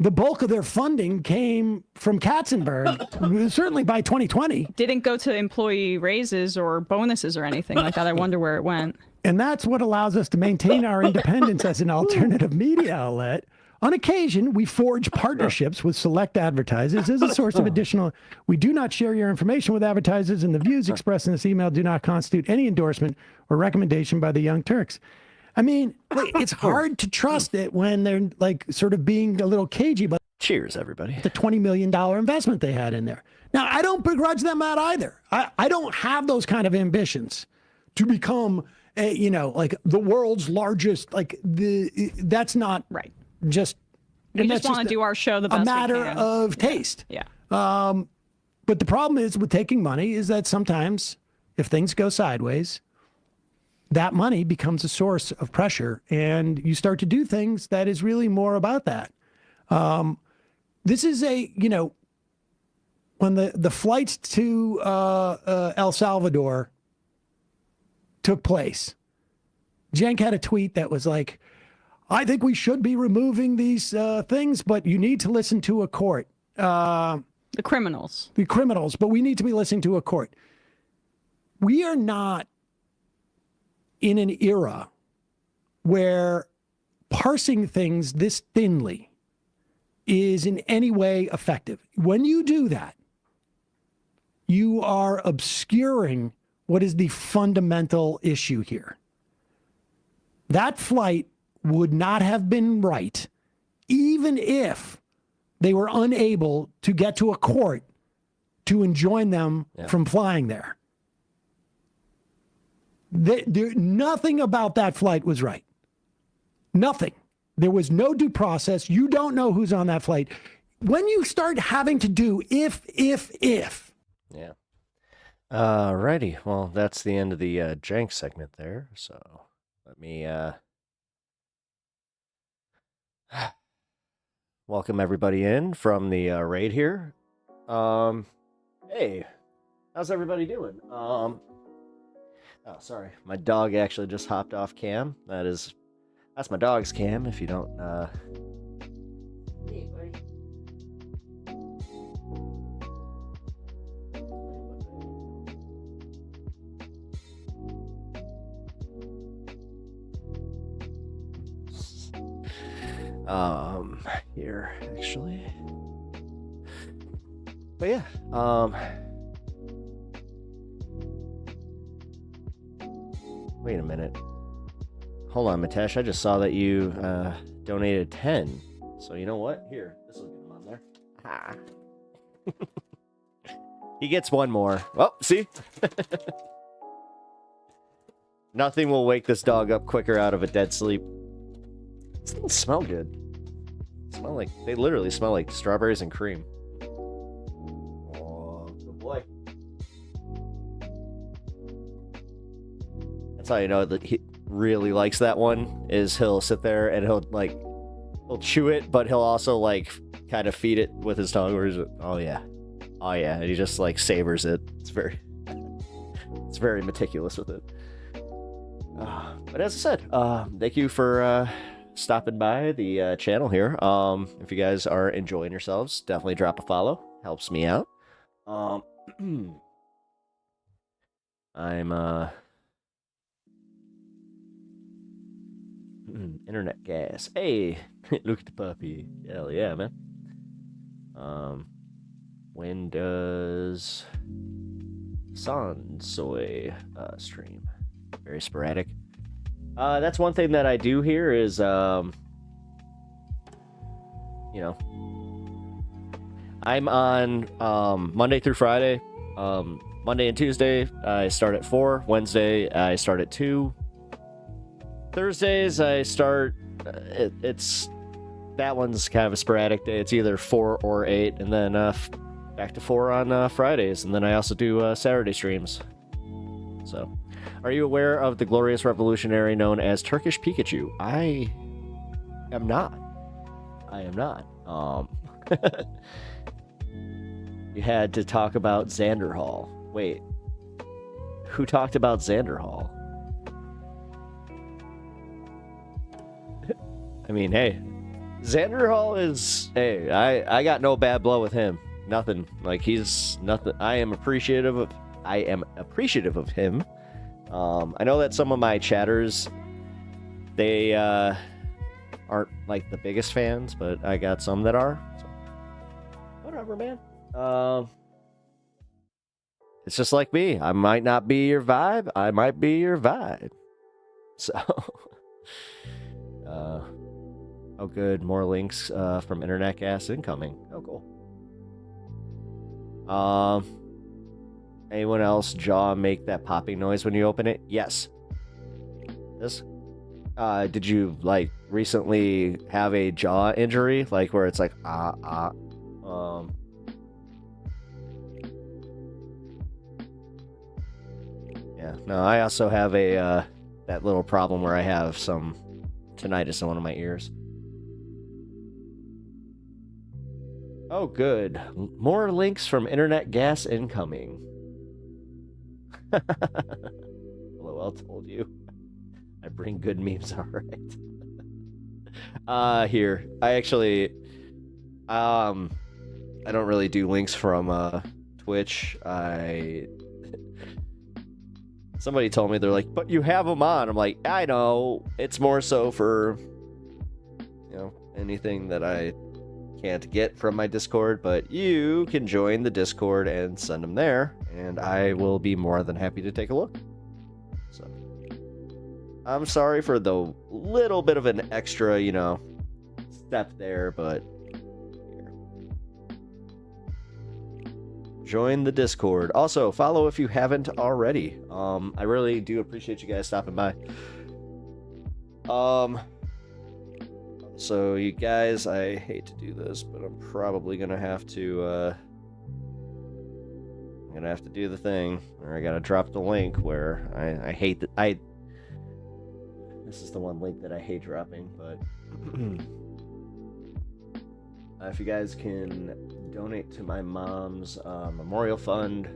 The bulk of their funding came from Katzenberg, certainly by 2020.
Didn't go to employee raises or bonuses or anything like that. I wonder where it went.
And that's what allows us to maintain our independence as an alternative media outlet. On occasion, we forge partnerships with select advertisers as a source of additional. We do not share your information with advertisers, and the views expressed in this email do not constitute any endorsement or recommendation by the Young Turks. I mean, it's hard to trust it when they're like sort of being a little cagey, but
cheers, everybody.
The $20 million investment they had in there. Now, I don't begrudge them that either. I don't have those kind of ambitions to become, like the world's largest, that's not
right.
Just
we just want to do our show the best
a matter
we can.
of taste.
Yeah.
But the problem is with taking money is that sometimes if things go sideways, that money becomes a source of pressure, and you start to do things that is really more about that. This is when the flights to El Salvador took place, Cenk had a tweet that was like, I think we should be removing these things, but you need to listen to a court.
The criminals.
The criminals, but we need to be listening to a court. We are not in an era where parsing things this thinly is in any way effective. When you do that, you are obscuring what is the fundamental issue here. That flight would not have been right, even if they were unable to get to a court to enjoin them from flying there. Nothing about that flight was right. Nothing. There was no due process. You don't know who's on that flight. When you start having to do if.
Yeah. Righty. Well, that's the end of the Cenk segment there. So let me welcome everybody in from the raid here. Hey, how's everybody doing? Oh, sorry. My dog actually just hopped off cam. That's my dog's cam, if you don't, Hey, buddy. Here, actually. But yeah, wait a minute. Hold on, Mitesh. I just saw that you donated 10. So you know what? Here, this will get him on there. Ah. He gets one more. Oh, see? Nothing will wake this dog up quicker out of a dead sleep. These things smell good. They literally smell like strawberries and cream. Oh, good boy. That's how you know that he really likes that one, is he'll sit there and he'll chew it, but he'll also kind of feed it with his tongue, or is it, oh yeah, and he just savors it. It's very meticulous with it. But as I said, thank you for stopping by the channel here. If you guys are enjoying yourselves, definitely drop a follow, helps me out. I'm internet gas. Hey, look at the puppy. Hell yeah, man. When does Sansoy stream? Very sporadic. That's one thing that I do here is, I'm on Monday through Friday. Monday and Tuesday, I start at 4. Wednesday, I start at 2. Thursdays, I start, that one's kind of a sporadic day. It's either 4 or 8, and then back to 4 on Fridays. And then I also do Saturday streams. So, are you aware of the glorious revolutionary known as Turkish Pikachu? I am not. You had to talk about Xander Hall. Wait, who talked about Xander Hall? I mean, hey, Xander Hall is, hey, I got no bad blood with him. Nothing. He's nothing. I am appreciative of him I know that some of my chatters, they aren't like the biggest fans, but I got some that are. So whatever, man. It's just like me. I might not be your vibe. I might be your vibe. So, oh, good. More links from Internet Gas incoming. Oh, cool. Anyone else jaw make that popping noise when you open it? Yes. This. Did you like recently have a jaw injury, like where it's like Yeah. No, I also have a that little problem where I have some tinnitus in one of my ears. Oh, good. More links from Internet Gas incoming. LOL told you. I bring good memes, alright. Here. I actually I don't really do links from Twitch. Somebody told me, they're like, but you have them on. I'm like, I know. It's more so for, you know, anything that I can't get from my Discord, but you can join the Discord and send them there, and I will be more than happy to take a look. So, I'm sorry for the little bit of an extra, you know, step there, but join the Discord. Also, follow if you haven't already. I really do appreciate you guys stopping by. So you guys, I hate to do this, but I'm probably gonna have to do the thing where I gotta drop the link where I hate that this is the one link that I hate dropping, but if you guys can donate to my mom's memorial fund,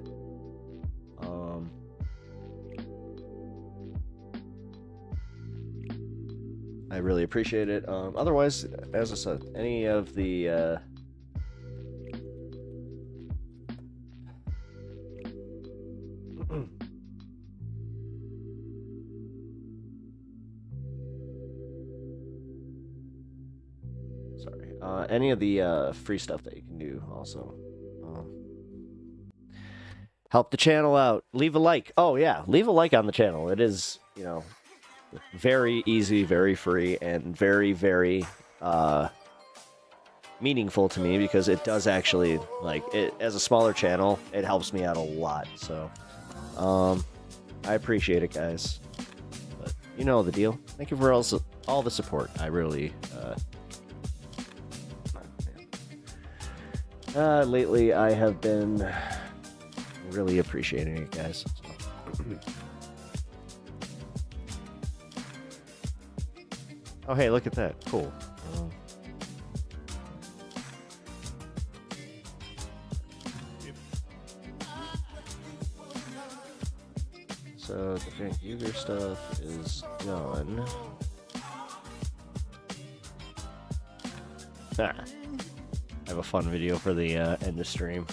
I really appreciate it. Otherwise, as I said, any of the any of the free stuff that you can do also. Help the channel out. Leave a like. Oh yeah, leave a like on the channel. It is, you know, very easy, very free, and very, very meaningful to me, because it does actually, like, it as a smaller channel, it helps me out a lot. So I appreciate it, guys. But you know the deal. Thank you for all the support. I really lately I have been really appreciating it, guys. So. Oh, hey, look at that. Cool. So the Frank Uger stuff is done. I have a fun video for the end of stream.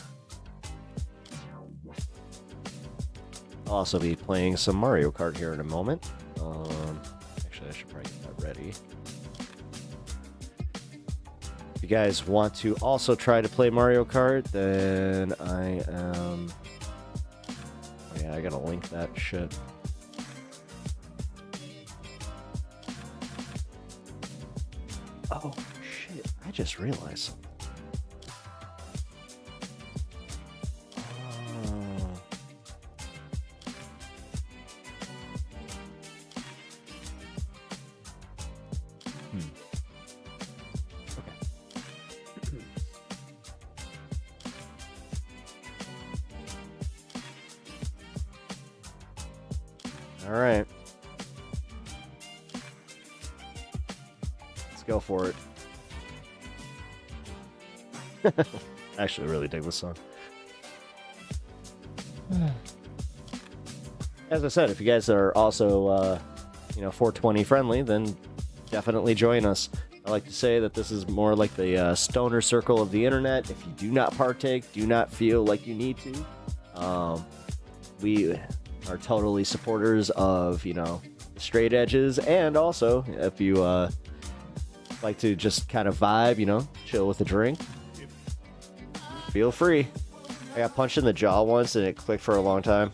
I'll also be playing some Mario Kart here in a moment. Actually, I should probably get that ready. If you guys want to also try to play Mario Kart, then I am... Oh yeah, I gotta link that shit. Oh shit, I just realized something. All right. Let's go for it. I actually really dig this song. As I said, if you guys are also, 420 friendly, then definitely join us. I like to say that this is more like the stoner circle of the internet. If you do not partake, do not feel like you need to. are totally supporters of, you know, the straight edges, and also if you like to just kind of vibe, you know, chill with a drink, feel free. I got punched in the jaw once and it clicked for a long time.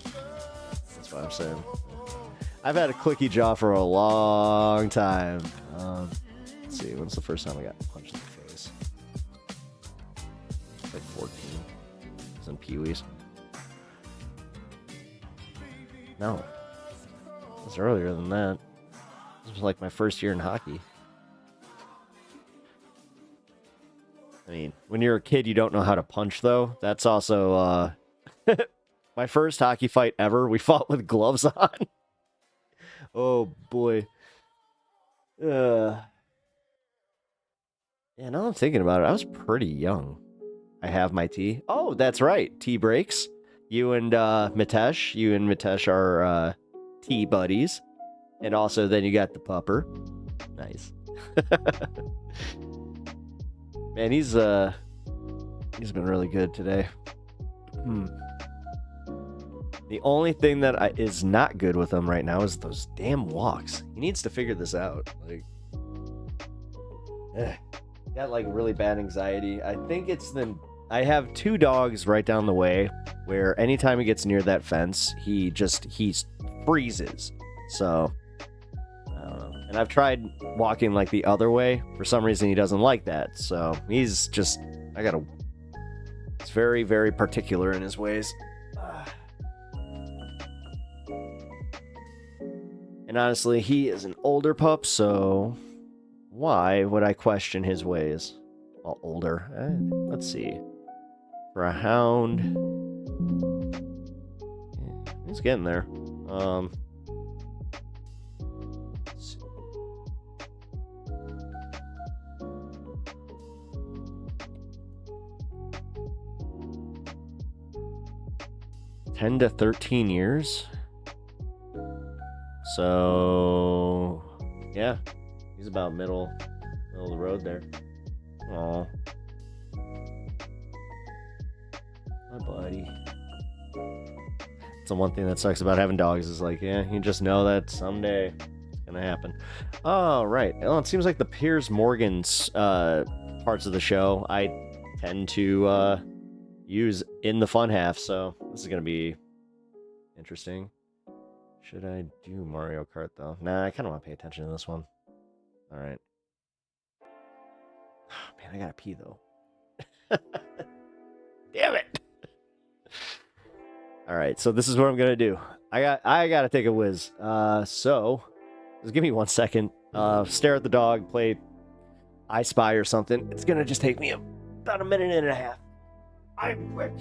That's what I'm saying. I've had a clicky jaw for a long time. Let's see, when's the first time I got punched in the face? Like 14. It was in Pee-wee's. No. It was earlier than that. This was like my first year in hockey. I mean, when you're a kid, you don't know how to punch, though. That's also, my first hockey fight ever. We fought with gloves on. Oh, boy. Yeah, now I'm thinking about it. I was pretty young. I have my tea. Oh, that's right. Tea breaks. You and Mitesh are tea buddies. And also then you got the pupper. Nice. Man, he's been really good today. The only thing that is not good with him right now is those damn walks. He needs to figure this out. Like, got like really bad anxiety. I think it's I have 2 dogs right down the way where anytime he gets near that fence, he freezes. So, I don't know. And I've tried walking like the other way. For some reason, he doesn't like that. So he's just, it's very, very particular in his ways. And honestly, he is an older pup, so why would I question his ways? Well, older. Let's see. For a hound, he's getting there. Let's see. 10 to 13 years. So, yeah, he's about middle of the road there. Aw. My buddy. It's the one thing that sucks about having dogs is like, yeah, you just know that someday it's gonna happen. Oh, right. Well, it seems like the Piers Morgan's parts of the show I tend to use in the fun half, so this is gonna be interesting. Should I do Mario Kart, though? Nah, I kind of want to pay attention to this one. All right. Oh, man, I gotta pee, though. Damn it! All right, so this is what I'm gonna do. I gotta take a whiz. So just give me 1 second. Stare at the dog, play I Spy or something. It's gonna just take me about a minute and a half. I'm quick.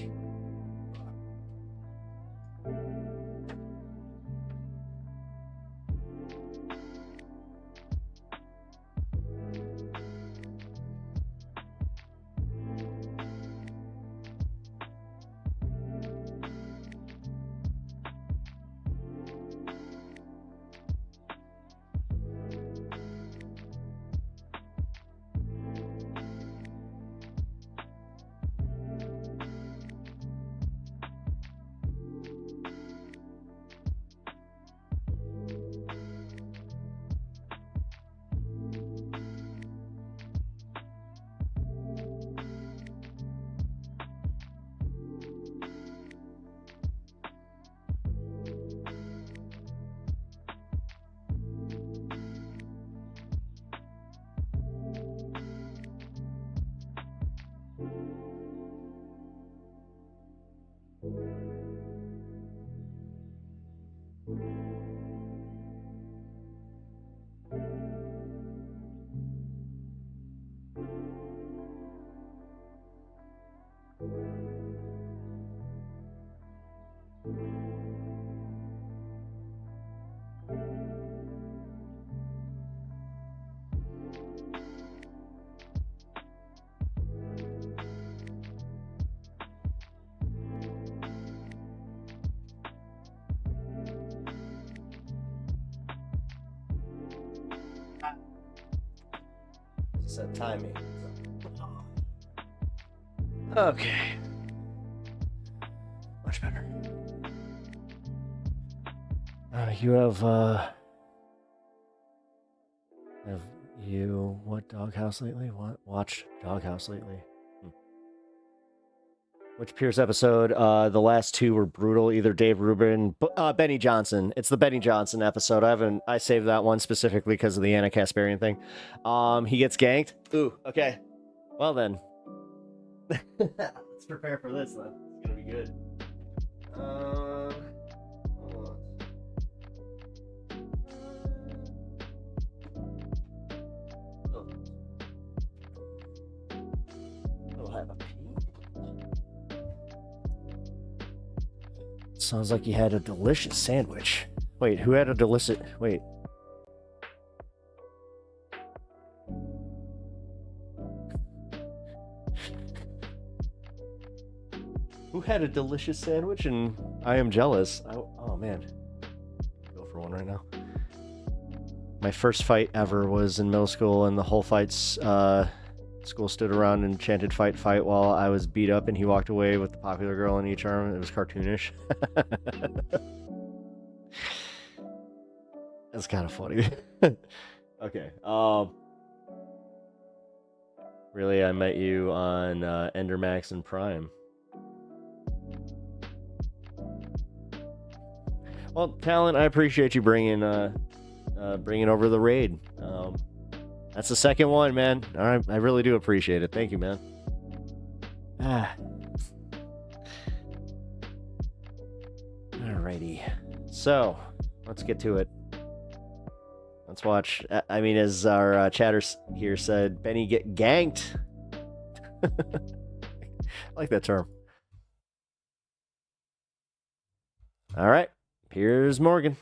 Set timing. Okay. Much better. You have you what Doghouse lately? What watched Doghouse lately? Which Pierce episode? The last two were brutal. Either Dave Rubin, Benny Johnson. It's the Benny Johnson episode. I saved that one specifically because of the Anna Kasparian thing. He gets ganked. Ooh, okay. Well then. Let's prepare for this then. It's gonna be good. Hold on. I'll have a pee. Sounds like you had a delicious sandwich. Wait, who had a delicious... Wait. Who had a delicious sandwich? And I am jealous. Oh, man. Go for one right now. My first fight ever was in middle school, and the whole fight's... School stood around and chanted fight, fight while I was beat up and he walked away with the popular girl in each arm. It was cartoonish. That's kind of funny. Okay. Really, I met you on Endermax and Prime. Well, Talent, I appreciate you bringing over the raid. That's the second one, man. All right, I really do appreciate it. Thank you, man. Alrighty. So, let's get to it. Let's watch. I mean, as our chatter here said, Benny get ganked. I like that term. All right. Here's Morgan.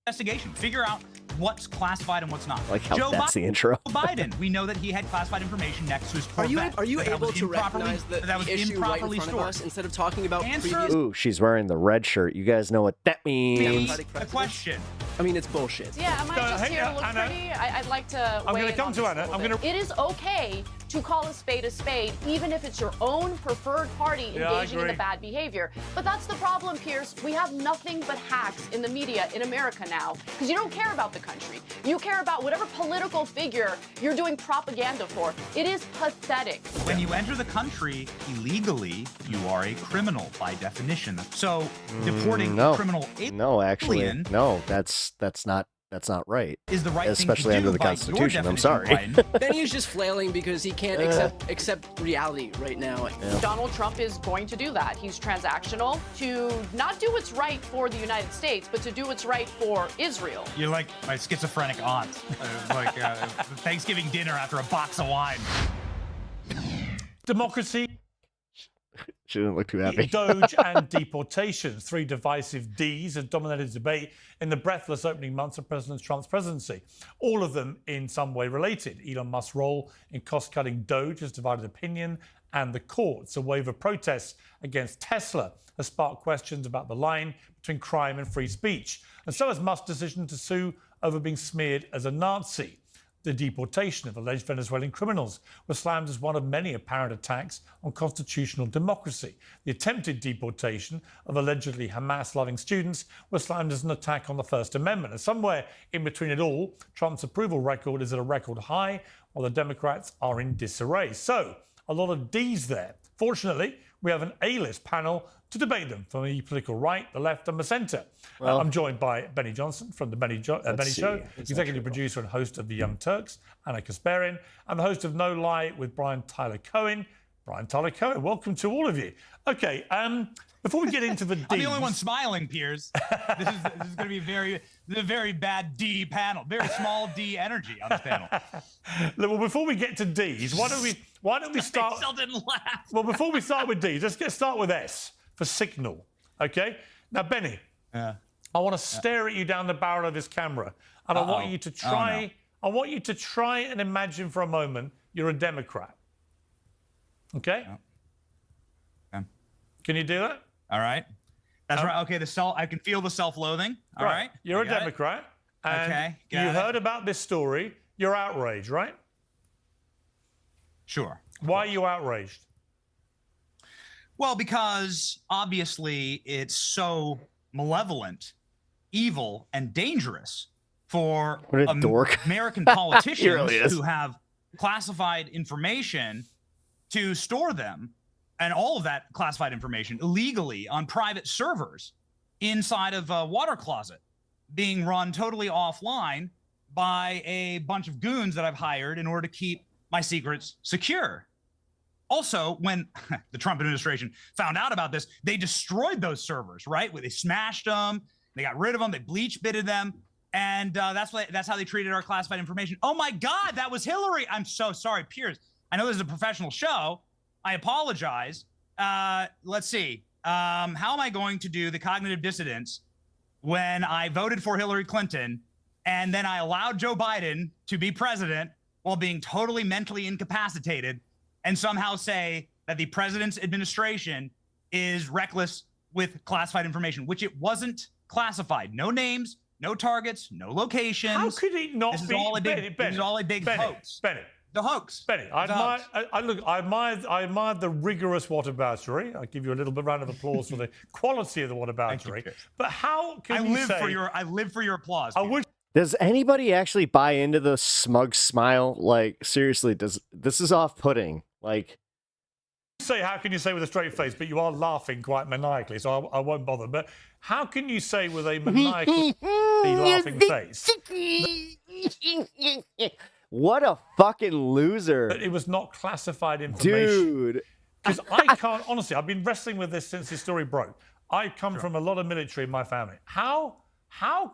Investigation. Figure out what's classified and what's not.
I like how that's the intro.
Biden, we know that he had classified information next to his Corvette.
Are you able to recognize the issue right in front of us instead of talking about previous...
Ooh, she's wearing the red shirt. You guys know what that means.
A question.
I mean, it's bullshit.
Yeah, am I just here to look pretty? I'd like to
I'm going to come to Anna.
It is okay to call a spade, even if it's your own preferred party engaging in the bad behavior. But that's the problem, Pierce. We have nothing but hacks in the media in America now, because you don't care about the country. You care about whatever political figure you're doing propaganda for. It is pathetic.
When you enter the country illegally, you are a criminal by definition. So deporting a criminal alien...
No, actually, no, that's not right.
Is the right
especially
thing to
under
do
the
by
Constitution.
your
I'm sorry.
Benny is just flailing because he can't accept reality right now.
Yeah.
Donald Trump is going to do that. He's transactional to not do what's right for the United States, but to do what's right for Israel.
You're like my schizophrenic aunt. Like Thanksgiving dinner after a box of wine.
Democracy.
She didn't look too happy.
Doge and deportations. Three divisive Ds have dominated debate in the breathless opening months of President Trump's presidency. All of them in some way related. Elon Musk's role in cost-cutting Doge has divided opinion, and the courts. A wave of protests against Tesla has sparked questions about the line between crime and free speech. And so has Musk's decision to sue over being smeared as a Nazi. The deportation of alleged Venezuelan criminals was slammed as one of many apparent attacks on constitutional democracy. The attempted deportation of allegedly Hamas-loving students was slammed as an attack on the First Amendment. And somewhere in between it all, Trump's approval record is at a record high, while the Democrats are in disarray. So, a lot of Ds there. Fortunately, we have an A-list panel to debate them from the political right, the left, and the centre.
Well,
I'm joined by Benny Johnson from the Benny Show, executive producer and host of The Young Turks, Anna Kasparian, and the host of No Lie with Brian Tyler Cohen. Brian Tyler Cohen, welcome to all of you. Okay, before we get into the Ds...
I'm the only one smiling, Piers. This is going to be a very bad D panel. Very small D energy on this panel.
Well, before we get to Ds, why don't we start...
Still didn't laugh.
Well, before we start with Ds, let's start with S for signal, okay? Now, Benny, I want to stare at you down the barrel of this camera, and I want you to try... I want you to try and imagine for a moment you're a Democrat. Okay? Can you do that?
All right. That's right. Okay, I can feel the self-loathing. All right.
You're a Democrat. And you heard about this story. You're outraged, right?
Sure.
Why are you outraged?
Well, because obviously it's so malevolent evil and dangerous for
What a dork.
American
He
politicians
really is.
who have classified information to store them, and all of that classified information illegally on private servers inside of a water closet, being run totally offline by a bunch of goons that I've hired in order to keep my secrets secure. Also, when the Trump administration found out about this, they destroyed those servers, right? They smashed them, they got rid of them, they bleach bitted them, and that's how they treated our classified information. Oh my God, that was Hillary. I'm so sorry, Piers. I know this is a professional show. I apologize. Let's see. How am I going to do the cognitive dissonance when I voted for Hillary Clinton and then I allowed Joe Biden to be president while being totally mentally incapacitated, and somehow say that the president's administration is reckless with classified information, which it wasn't classified. No names, no targets, no locations.
How could it not
this
be?
Is all a big, this is all a big hoax.
Bennett.
The hoax.
Benny, I admire the rigorous whataboutery. I give you a little bit round of applause for the quality of the whataboutery. But how can you say?
I live for your applause.
Does anybody actually buy into the smug smile? Like, seriously, this is off-putting? Like,
say, how can you say with a straight face, but you are laughing quite maniacally, so I won't bother. But how can you say with a maniacally laughing face?
What a fucking loser.
That it was not classified information.
Dude.
Because I can't, honestly, I've been wrestling with this since this story broke. I come from a lot of military in my family. How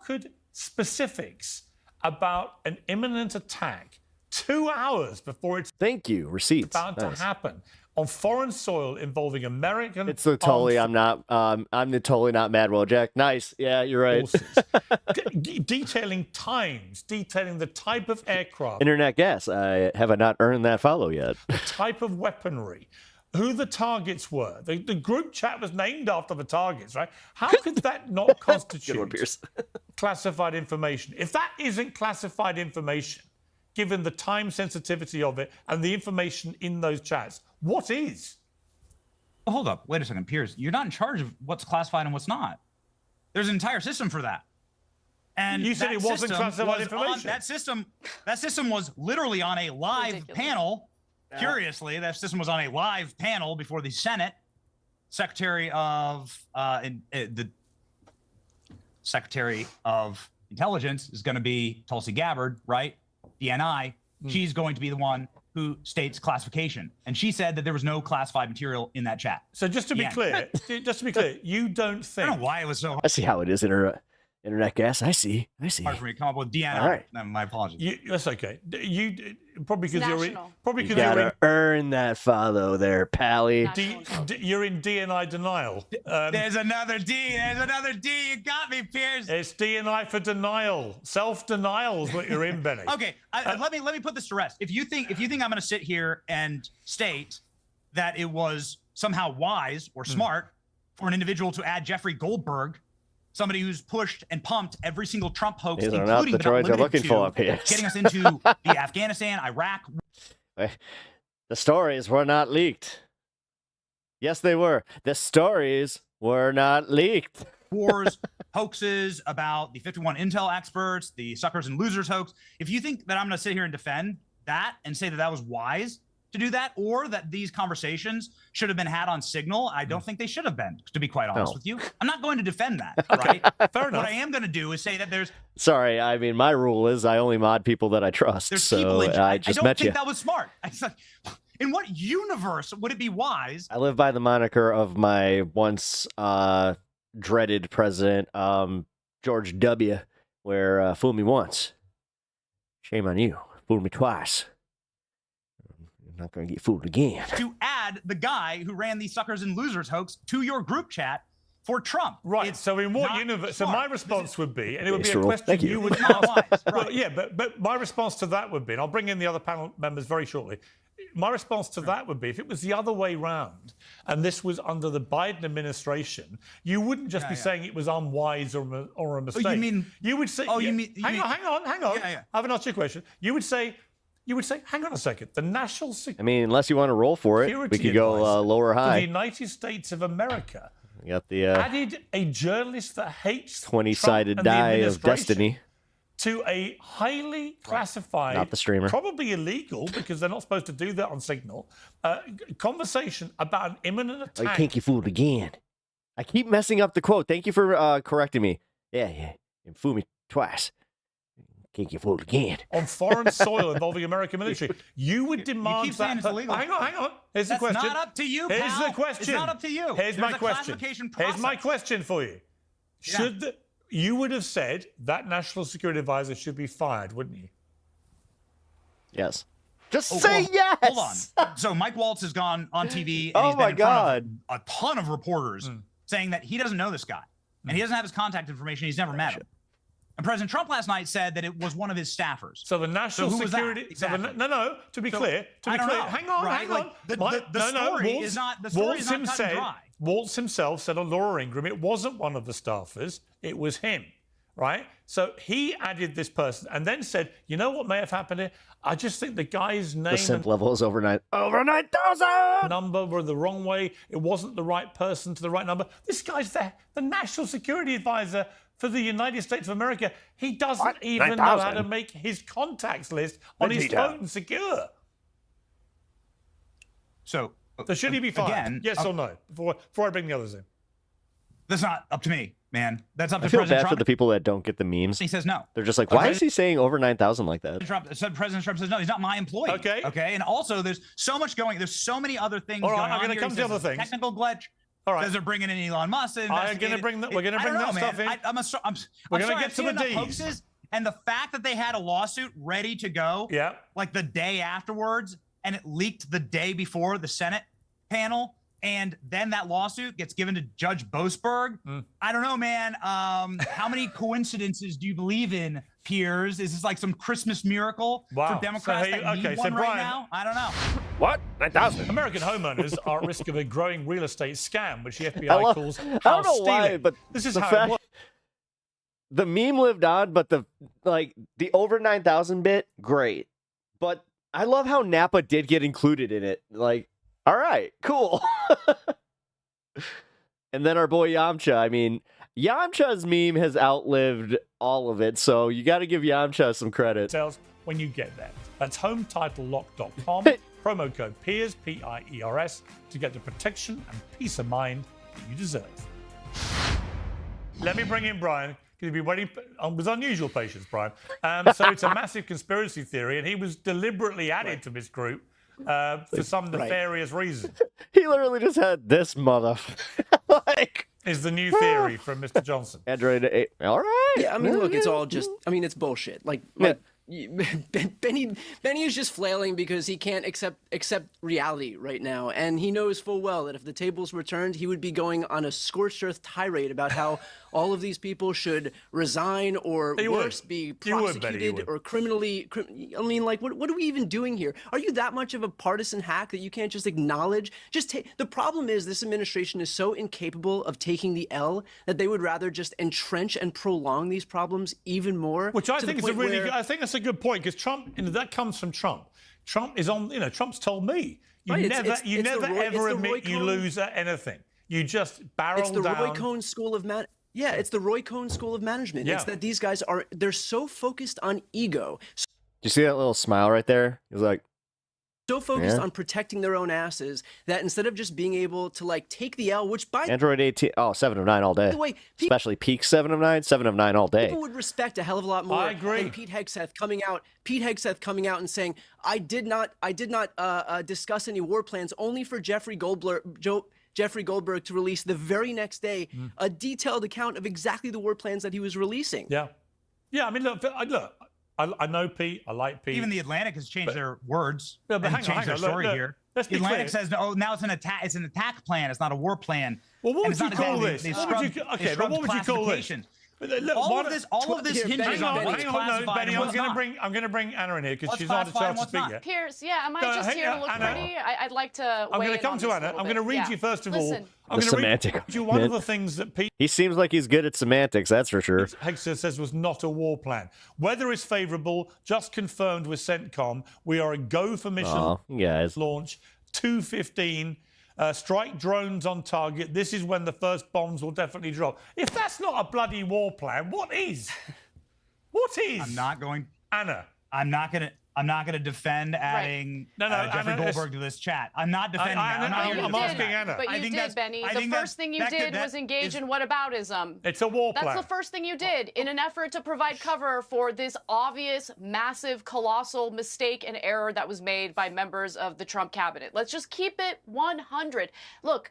could specifics about an imminent attack 2 hours before it's
receipts
about to happen on foreign soil involving American
It's the totally I'm the totally not mad Jack. Nice. Yeah, you're right.
detailing times, detailing the type of aircraft,
Internet gas. I have not earned that follow yet.
the type of weaponry, who the targets were. The group chat was named after the targets, right? How could that not constitute classified information? If that isn't classified information, given the time sensitivity of it and the information in those chats, what is?
Hold up. Wait a second, Piers. You're not in charge of what's classified and what's not. There's an entire system for that. And
you said it wasn't classified information.
That system was literally on a live panel. Yeah. Curiously, that system was on a live panel before the Senate. Secretary of the Secretary of Intelligence is going to be Tulsi Gabbard, right? DNI. She's going to be the one who states classification, and she said that there was no classified material in that chat.
So just to be clear, you don't think?
I don't know why it was so.
I see how it is. Internet gas. I see.
Hard for me to come up with DNI.
All right.
No, my apologies.
That's okay. You probably because
you gotta earn that follow there, Pally.
You're in DNI denial.
There's another D. There's another D. You got me, Piers.
It's DNI for denial. Self-denial is what you're in, Benny.
Okay. Let me put this to rest. If you think I'm going to sit here and state that it was somehow wise or smart for an individual to add Jeffrey Goldberg, somebody who's pushed and pumped every single Trump hoax,
These are
including
not the droids you're looking for, Piers.
getting us into the Afghanistan, Iraq.
The stories were not leaked. Yes, they were. The stories were not leaked.
Wars, hoaxes about the 51 intel experts, the suckers and losers hoax. If you think that I'm going to sit here and defend that and say that that was wise to do that, or that these conversations should have been had on Signal, I don't think they should have been, to be quite honest with you. I'm not going to defend that, right?
Fair enough.
What I am going to do is say that there's...
Sorry, I mean, my rule is I only mod people that I trust.
There's
so
people in...
I just
don't
met
think
you.
that was smart. In what universe would it be wise?
I live by the moniker of my once dreaded president, George W., where fool me once, shame on you. Fool me twice. I'm not going to get fooled again.
To add the guy who ran the suckers and losers hoax to your group chat for Trump.
Right.
It's
so in what
not
universe?
smart.
So my response would be, and it would be a
Thank
question
you.
you would
Not
ask.
wise,
Well,
right.
yeah, but my response to that would be, and I'll bring in the other panel members very shortly. My response to that would be, if it was the other way round, and this was under the Biden administration, you wouldn't just be saying it was unwise or a mistake.
Oh, you mean?
You would say.
Oh,
yeah,
you mean?
Hang on.
Yeah.
I haven't asked you a question. You would say, hang on a second. The national security.
I mean, unless you want to roll for it, we could go lower
for the
high.
United States of America
We got the
added a journalist that hates
20-sided
Trump and the
die of
administration
destiny
to a highly classified,
Not the streamer.
probably illegal because they're not supposed to do that on Signal, conversation about an imminent
Oh,
attack.
you can't get fooled again. I keep messing up the quote. Thank you for correcting me. Yeah, you fooled me twice. Can't get fooled again.
On foreign soil involving American military. You would demand
keep saying
that.
it's illegal.
Hang on. Here's the
That's
question.
not up to you,
Here's
pal.
the question.
It's not up to you.
Here's
There's
my
a
question.
classification
Here's my
process.
question for you. You would have said that national security advisor should be fired, wouldn't you?
Yes. Just say yes.
Hold on. So Mike Waltz has gone on TV and
Oh
he's been
my
in front
God.
of a ton of reporters saying that he doesn't know this guy and he doesn't have his contact information. He's never met him. And President Trump last night said that it was one of his staffers.
So the national
who was that?
security.
Exactly.
No. To be clear.
I don't know,
Hang on.
right? Like, the story is not cut and dry.
Waltz himself said on Laura Ingraham it wasn't one of the staffers. It was him. Right? So he added this person and then said, you know what may have happened here? I just think the guy's name
The simp level is over 9,000.
number were the wrong way. It wasn't the right person to the right number. This guy's the national security advisor for the United States of America. He doesn't even know how to make his contacts list on his phone secure.
So
should he be fired?
Again,
yes or no? Before I bring the others in.
That's not up to me, man. That's up to
I feel
President
bad
Trump.
for the people that don't get the memes.
He says no.
They're just like, why is he saying over 9,000 like that?
President Trump says no. He's not my employee. Okay. And also, there's so much going. There's so many other things
All right,
going on.
I'm going to
here.
come
He
to
says
other
it's a
things.
Technical glitch.
All right.
Says they're bringing in Elon Musk.
We're going to bring that stuff in.
I'm
We're
sorry,
going to get
I've
to
seen
the
enough
D's.
hoaxes, and the fact that they had a lawsuit ready to go, like the day afterwards, and it leaked the day before the Senate panel, and then that lawsuit gets given to Judge Boasberg. I don't know, man. How many coincidences do you believe in, Piers? Is this like some Christmas miracle for Democrats that need one right now? I don't know.
What? 9,000.
American homeowners are at risk of a growing real estate scam, which the FBI calls house
I don't know
stealing.
why, but
this is
the
how
fact,
it works.
The meme lived on, but the over 9,000 bit, great. But I love how Napa did get included in it. Like, all right, cool. And then our boy Yamcha. I mean, Yamcha's meme has outlived all of it, so you got to give Yamcha some credit.
When you get there. That's HomeTitleLock.com. Promo code PIERS, P-I-E-R-S, to get the protection and peace of mind that you deserve. Let me bring in Brian, because he's been waiting with unusual patience, Brian. So it's a massive conspiracy theory, and he was deliberately added to this group for some nefarious reason.
He literally just had this mother.
Is the new theory from Mr. Johnson.
Android 8. All right.
Yeah, I mean, look, it's all just, I mean, it's bullshit. Like Benny is just flailing because he can't accept reality right now, and he knows full well that if the tables were turned, he would be going on a scorched earth tirade about how all of these people should resign or worse, be prosecuted or criminally. I mean, like, what are we even doing here? Are you that much of a partisan hack that you can't just acknowledge? The problem is this administration is so incapable of taking the L that they would rather just entrench and prolong these problems even more.
Which I think is I think that's a good point, because Trump, that comes from Trump. Trump is on, Trump's told me, you never ever admit you lose at anything. You just barrel down.
It's the Roy Cohn School of it's the Roy Cohn School of Management. It's that these guys they're so focused on ego.
Do you see that little smile right there? He was like,
so focused on protecting their own asses that instead of just being able to like take the L, which by
Android 18, 7 of 9 all day.
the way,
Especially peak 7 of 9, 7 of 9 all day.
people would respect a hell of a lot more.
I agree.
Than Pete Hegseth coming out and saying, I did not discuss any war plans, only for Jeffrey Goldberg to release the very next day a detailed account of exactly the war plans that he was releasing.
Yeah. I mean, look. I know Pete. I like Pete.
Even the Atlantic has changed their words
but
and
hang
changed their
on.
story here.
Let's
The
be
Atlantic
clear.
says, "Oh, now it's an attack. It's an attack plan. It's not a war plan."
Well, what
And
would
it's
you
not
call
exactly-
this?
they
What would you-
scrubbed-
okay,
they
but
scrubbed
what would you call this?
classifications.
Look,
All of this hinges
hang
on
on,
what's
no,
classified
Benny,
and what's not.
I'm going to bring Anna in here because
What's
she's not had a
classified
chance
and
to
what's
speak
not?
yet.
Piers, am I
Go
just
ahead,
here to look
Anna.
pretty? I'd like to
I'm
weigh
going to
in
come
on
to
this a
Anna.
little
I'm going to
bit.
read
Yeah.
you first of
Listen.
all. I'm
The
going to read
semantic
you one of
argument.
the things that Pete
He seems like he's good at semantics, that's for sure.
Hegseth says was not a war plan. Weather is favourable, just confirmed with CENTCOM. We are a go for mission
Aw, you guys.
launch 2:15 Strike drones on target. This is when the first bombs will definitely drop. If that's not a bloody war plan, what is? What is?
I'm not going.
Anna.
I'm not gonna defend adding Jeffrey
Anna,
Goldberg to this chat. I'm not defending that.
I'm asking Anna.
But you did, Benny. The first thing you did was engage in whataboutism.
It's a war plan.
That's the first thing you did in an effort to provide cover for this obvious, massive, colossal mistake and error that was made by members of the Trump cabinet. Let's just keep it 100. Look,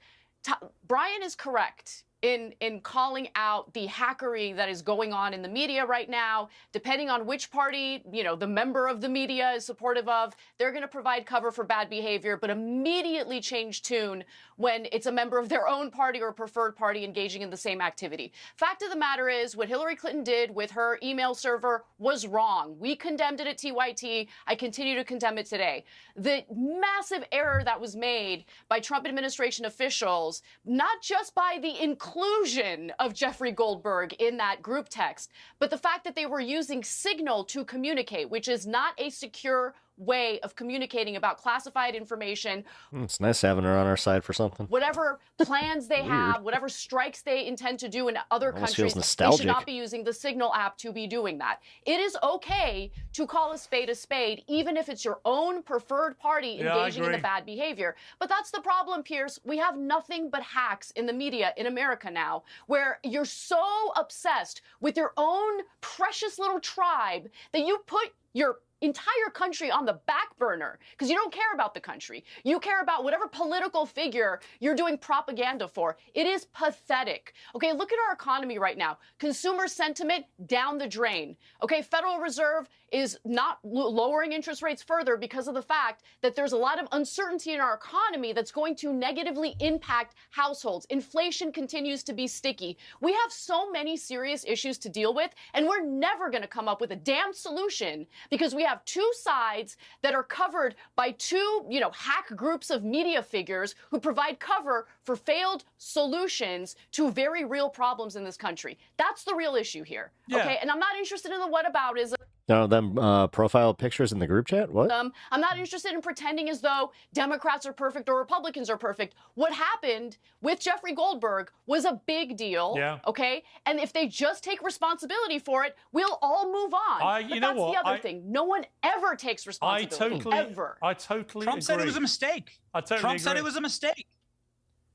Brian is correct in calling out the hackery that is going on in the media right now. Depending on which party, the member of the media is supportive of, they're going to provide cover for bad behavior, but immediately change tune when it's a member of their own party or preferred party engaging in the same activity. Fact of the matter is, what Hillary Clinton did with her email server was wrong. We condemned it at TYT. I continue to condemn it today. The massive error that was made by Trump administration officials, not just by the inclusion of Jeffrey Goldberg in that group text, but the fact that they were using Signal to communicate, which is not a secure way of communicating about classified information.
It's nice having her on our side for something.
Whatever plans they have, whatever strikes they intend to do in other
Almost
countries,
feels
they
nostalgic.
should not be using the Signal app to be doing that. It is okay to call a spade, even if it's your own preferred party engaging in the bad behavior. But that's the problem, Pierce. We have nothing but hacks in the media in America now, where you're so obsessed with your own precious little tribe that you put your entire country on the back burner because you don't care about the country. You care about whatever political figure you're doing propaganda for. It is pathetic. Okay, look at our economy right now. Consumer sentiment down the drain. Okay, Federal Reserve is not lowering interest rates further because of the fact that there's a lot of uncertainty in our economy that's going to negatively impact households. Inflation continues to be sticky. We have so many serious issues to deal with, and we're never going to come up with a damn solution because we have two sides that are covered by two, hack groups of media figures who provide cover for failed solutions to very real problems in this country. That's the real issue here.
Yeah.
Okay, and I'm not interested in the whataboutism.
None of them profile pictures in the group chat? What?
I'm not interested in pretending as though Democrats are perfect or Republicans are perfect. What happened with Jeffrey Goldberg was a big deal, okay? And if they just take responsibility for it, we'll all move on. But that's the other thing. No one ever takes responsibility, ever.
I totally
Trump
agree.
said it was a mistake.
Trump
said it was a mistake.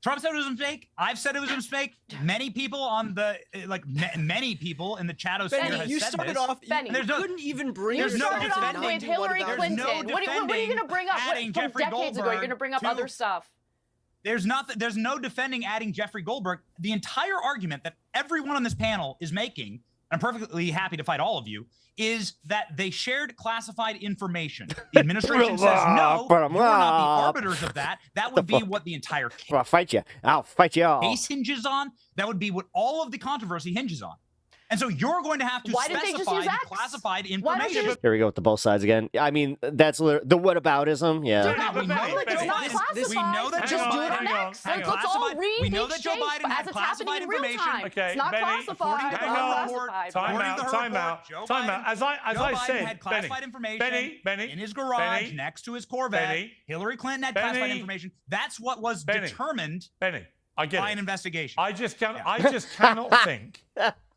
Trump said it was a mistake. I've said it was a mistake. Many people on the many people in the chat
Benny,
has
you
said
started
this.
off.
And
You couldn't even bring.
You started off with Hillary Clinton. What are you going to bring up?
Adding
From
Jeffrey
decades ago, you're going to bring up other stuff.
There's no defending adding Jeffrey Goldberg. The entire argument that everyone on this panel is making, and I'm perfectly happy to fight all of you, is that they shared classified information. The administration says no, you're not the arbiters of that. That would be what the entire case.
I'll fight you. I'll fight you all.
Case hinges on. That would be what all of the controversy hinges on. And so you're going to have to specify the classified information.
Here we go with the both sides again. I mean, that's the whataboutism. Yeah.
We know that
Just do it on X. Let's all read
we know that Joe Biden had classified information.
Okay, it's not classified.
Time out. As I said,
had classified information in his garage next to his Corvette. Hillary Clinton had classified information. That's what was determined
I get
by an investigation.
I just cannot think.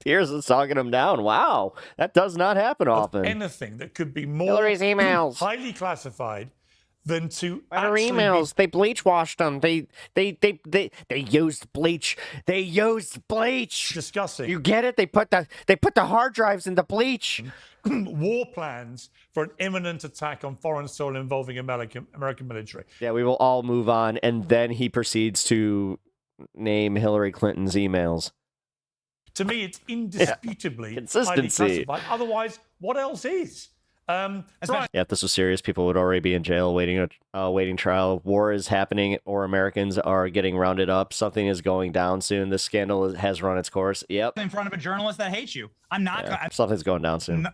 Pierce is talking him down. Wow, that does not happen often.
Anything that could be more
Hillary's emails.
Highly classified than to
her emails. They bleach washed them. They used bleach. They used bleach.
Disgusting.
You get it? They put the hard drives in the bleach.
War plans for an imminent attack on foreign soil involving American military.
Yeah, we will all move on, and then he proceeds to name Hillary Clinton's emails.
To me, it's indisputably
consistency.
highly classified. Otherwise, what else is?
If this was serious, people would already be in jail waiting trial. War is happening, or Americans are getting rounded up. Something is going down soon. This scandal has run its course. Yep.
In front of a journalist that hates you. I'm not.
Something's going down soon.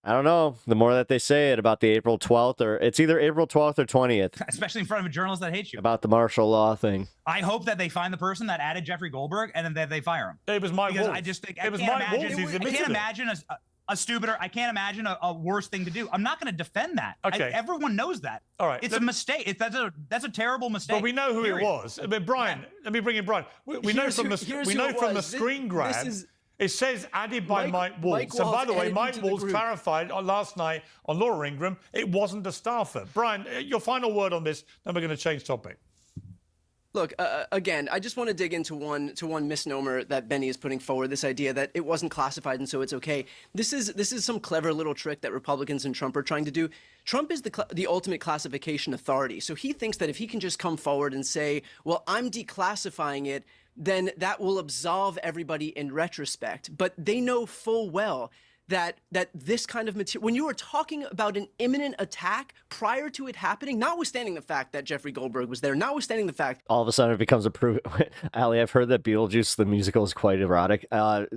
I don't know. The more that they say it about the April 12th, or it's either April 12th or 20th.
Especially in front of a journalist that hates you.
About the martial law thing.
I hope that they find the person that added Jeffrey Goldberg and then that they fire him.
It was Mike Wolf.
I just think
it was Mike Wolf.
I can't imagine stupider. I can't imagine a worse thing to do. I'm not going to defend that.
Okay.
Everyone knows that.
All right.
It's a mistake. That's a terrible mistake.
But we know who it was. I mean, Brian, let me bring in Brian. We know from the screen grab. It says added by Mike Waltz. And by the way, Mike Waltz clarified last night on Laura Ingraham it wasn't a staffer. Brian, your final word on this, then we're going to change topic.
Look, again, I just want to dig into one misnomer that Benny is putting forward, this idea that it wasn't classified and so it's okay. This is some clever little trick that Republicans and Trump are trying to do. Trump is the ultimate classification authority. So he thinks that if he can just come forward and say, well, I'm declassifying it, then that will absolve everybody in retrospect. But they know full well that this kind of material, when you are talking about an imminent attack prior to it happening, notwithstanding the fact that Jeffrey Goldberg was there, notwithstanding the fact
all of a sudden it becomes a proven. Ali, I've heard that Beetlejuice the musical is quite erotic.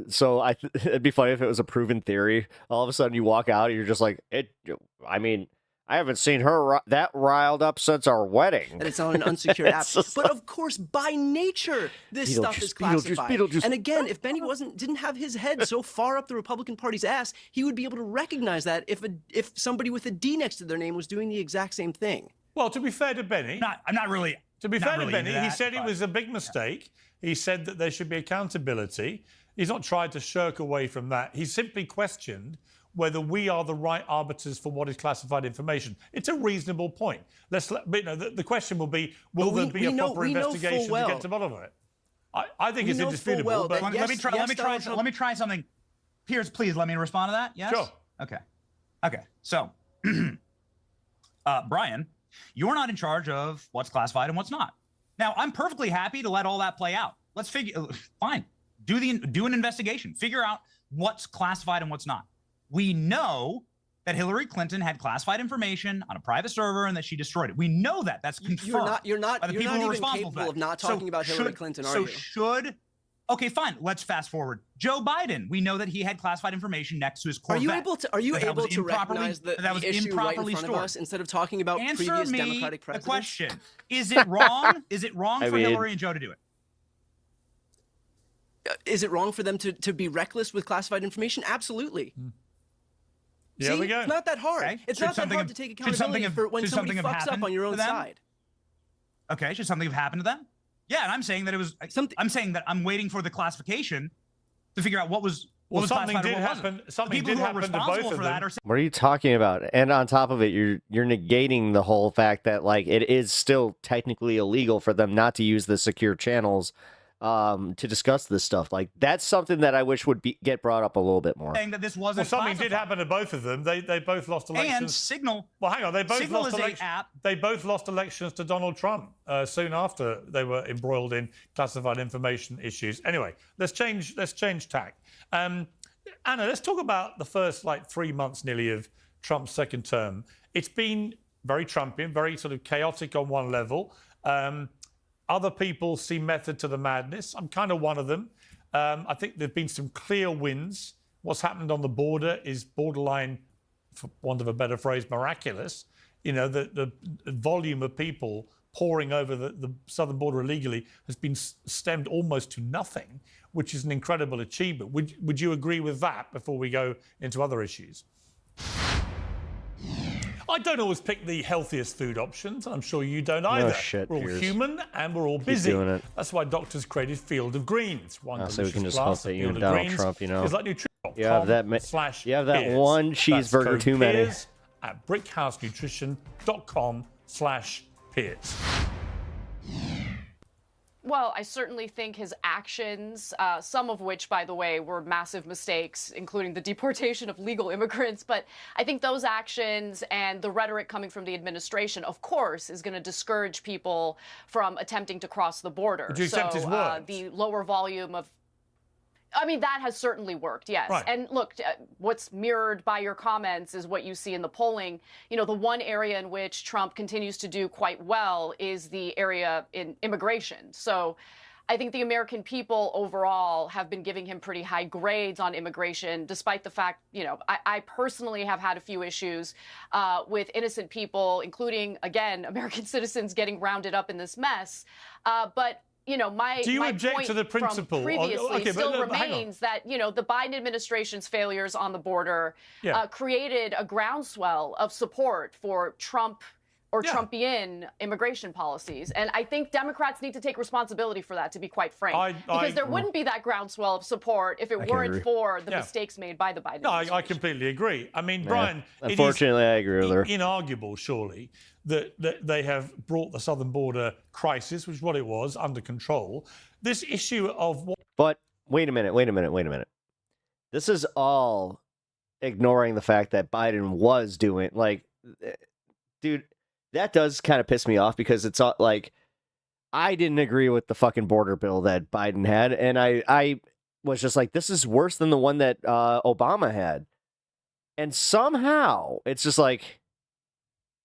So it'd be funny if it was a proven theory. All of a sudden you walk out and you're just like, I mean, I haven't seen her that riled up since our wedding.
And it's on an unsecured app. But of course, by nature, this stuff is classified.
Beetlejuice.
And again, if Benny didn't have his head so far up the Republican Party's ass, he would be able to recognize that if somebody with a D next to their name was doing the exact same thing.
Well, to be fair to Benny,
I'm not really.
To be fair to Benny, he said it was a big mistake. He said that there should be accountability. He's not tried to shirk away from that. He simply questioned whether we are the right arbiters for what is classified information. It's a reasonable point. The question will be, will there be a proper investigation to get to the bottom of it? I think it's indisputable. But
let me try something. Piers, please let me respond to that. Yes?
Sure.
Okay. So, Brian, you're not in charge of what's classified and what's not. Now, I'm perfectly happy to let all that play out. Let's fine. Do an investigation. Figure out what's classified and what's not. We know that Hillary Clinton had classified information on a private server and that she destroyed it. We know that. That's confirmed.
You're not
by the people who are
even
responsible
capable of not talking about Hillary Clinton, are you?
Okay, fine. Let's fast forward. Joe Biden. We know that he had classified information next to his Corvette.
Are you able to recognize the issue right in front of us instead of talking about previous Democratic presidents?
The question: is it wrong? Is it wrong for Hillary and Joe to do it?
Is it wrong for them to be reckless with classified information? Absolutely.
Yeah,
See,
we go.
it's not that hard.
Okay.
It's not that hard to take accountability for when somebody fucks up on your own side.
Okay, should something have happened to them? Yeah, and I'm saying that it was something. I'm saying that I'm waiting for the classification to figure out what was
something
classified
did
and what
happen.
wasn't.
Something
People
did
who are
happen to both
responsible
of
for
them.
that are
What are you talking about? And on top of it, you're negating the whole fact that like it is still technically illegal for them not to use the secure channels to discuss this stuff. Like that's something that I wish would get brought up a little bit more.
Saying that this wasn't
something did happen to both of them. They both lost elections.
And Signal.
Well, hang on. They both
Signal
lost elections. They both lost elections to Donald Trump soon after they were embroiled in classified information issues. Anyway, let's change tack. Anna, let's talk about the first 3 months nearly of Trump's second term. It's been very Trumpian, very sort of chaotic on one level. Other people see method to the madness. I'm kind of one of them. I think there have been some clear wins. What's happened on the border is borderline, for want of a better phrase, miraculous. You know, the volume of people pouring over the southern border illegally has been stemmed almost to nothing, which is an incredible achievement. Would you agree with that before we go into other issues? I don't always pick the healthiest food options. I'm sure you don't either.
Shit,
we're all
Piers.
human and we're all busy. That's why doctors created Field of Greens.
So we can just hope that you and Donald Trump,
It's like nutrition.
You have that one cheeseburger too many.
At brickhousenutrition.com/Piers.
Well, I certainly think his actions, some of which, by the way, were massive mistakes, including the deportation of legal immigrants. But I think those actions and the rhetoric coming from the administration, of course, is going to discourage people from attempting to cross the border.
Would you accept his words?
The lower volume of... I mean, that has certainly worked, yes.
Right.
And look, what's mirrored by your comments is what you see in the polling. You know, the one area in which Trump continues to do quite well is the area in immigration. So I think the American people overall have been giving him pretty high grades on immigration, despite the fact, you know, I personally have had a few issues with innocent people, including, again, American citizens getting rounded up in this mess. But my
Do you
my
object
point
to the principle?
from previously still
hang on.
remains that the Biden administration's failures on the border created a groundswell of support for Trump or Trumpian immigration policies. And I think Democrats need to take responsibility for that, to be quite frank. Because there wouldn't be that groundswell of support if it weren't for the mistakes made by the Biden administration.
No, I completely agree. I mean, Brian,
unfortunately, I agree with her.
Inarguable, surely, that they have brought the southern border crisis, which is what it was, under control. This issue of what...
But wait a minute. This is all ignoring the fact that Biden was doing, dude, that does kind of piss me off because it's like, I didn't agree with the fucking border bill that Biden had. And I was just like, this is worse than the one that Obama had. And somehow it's just like,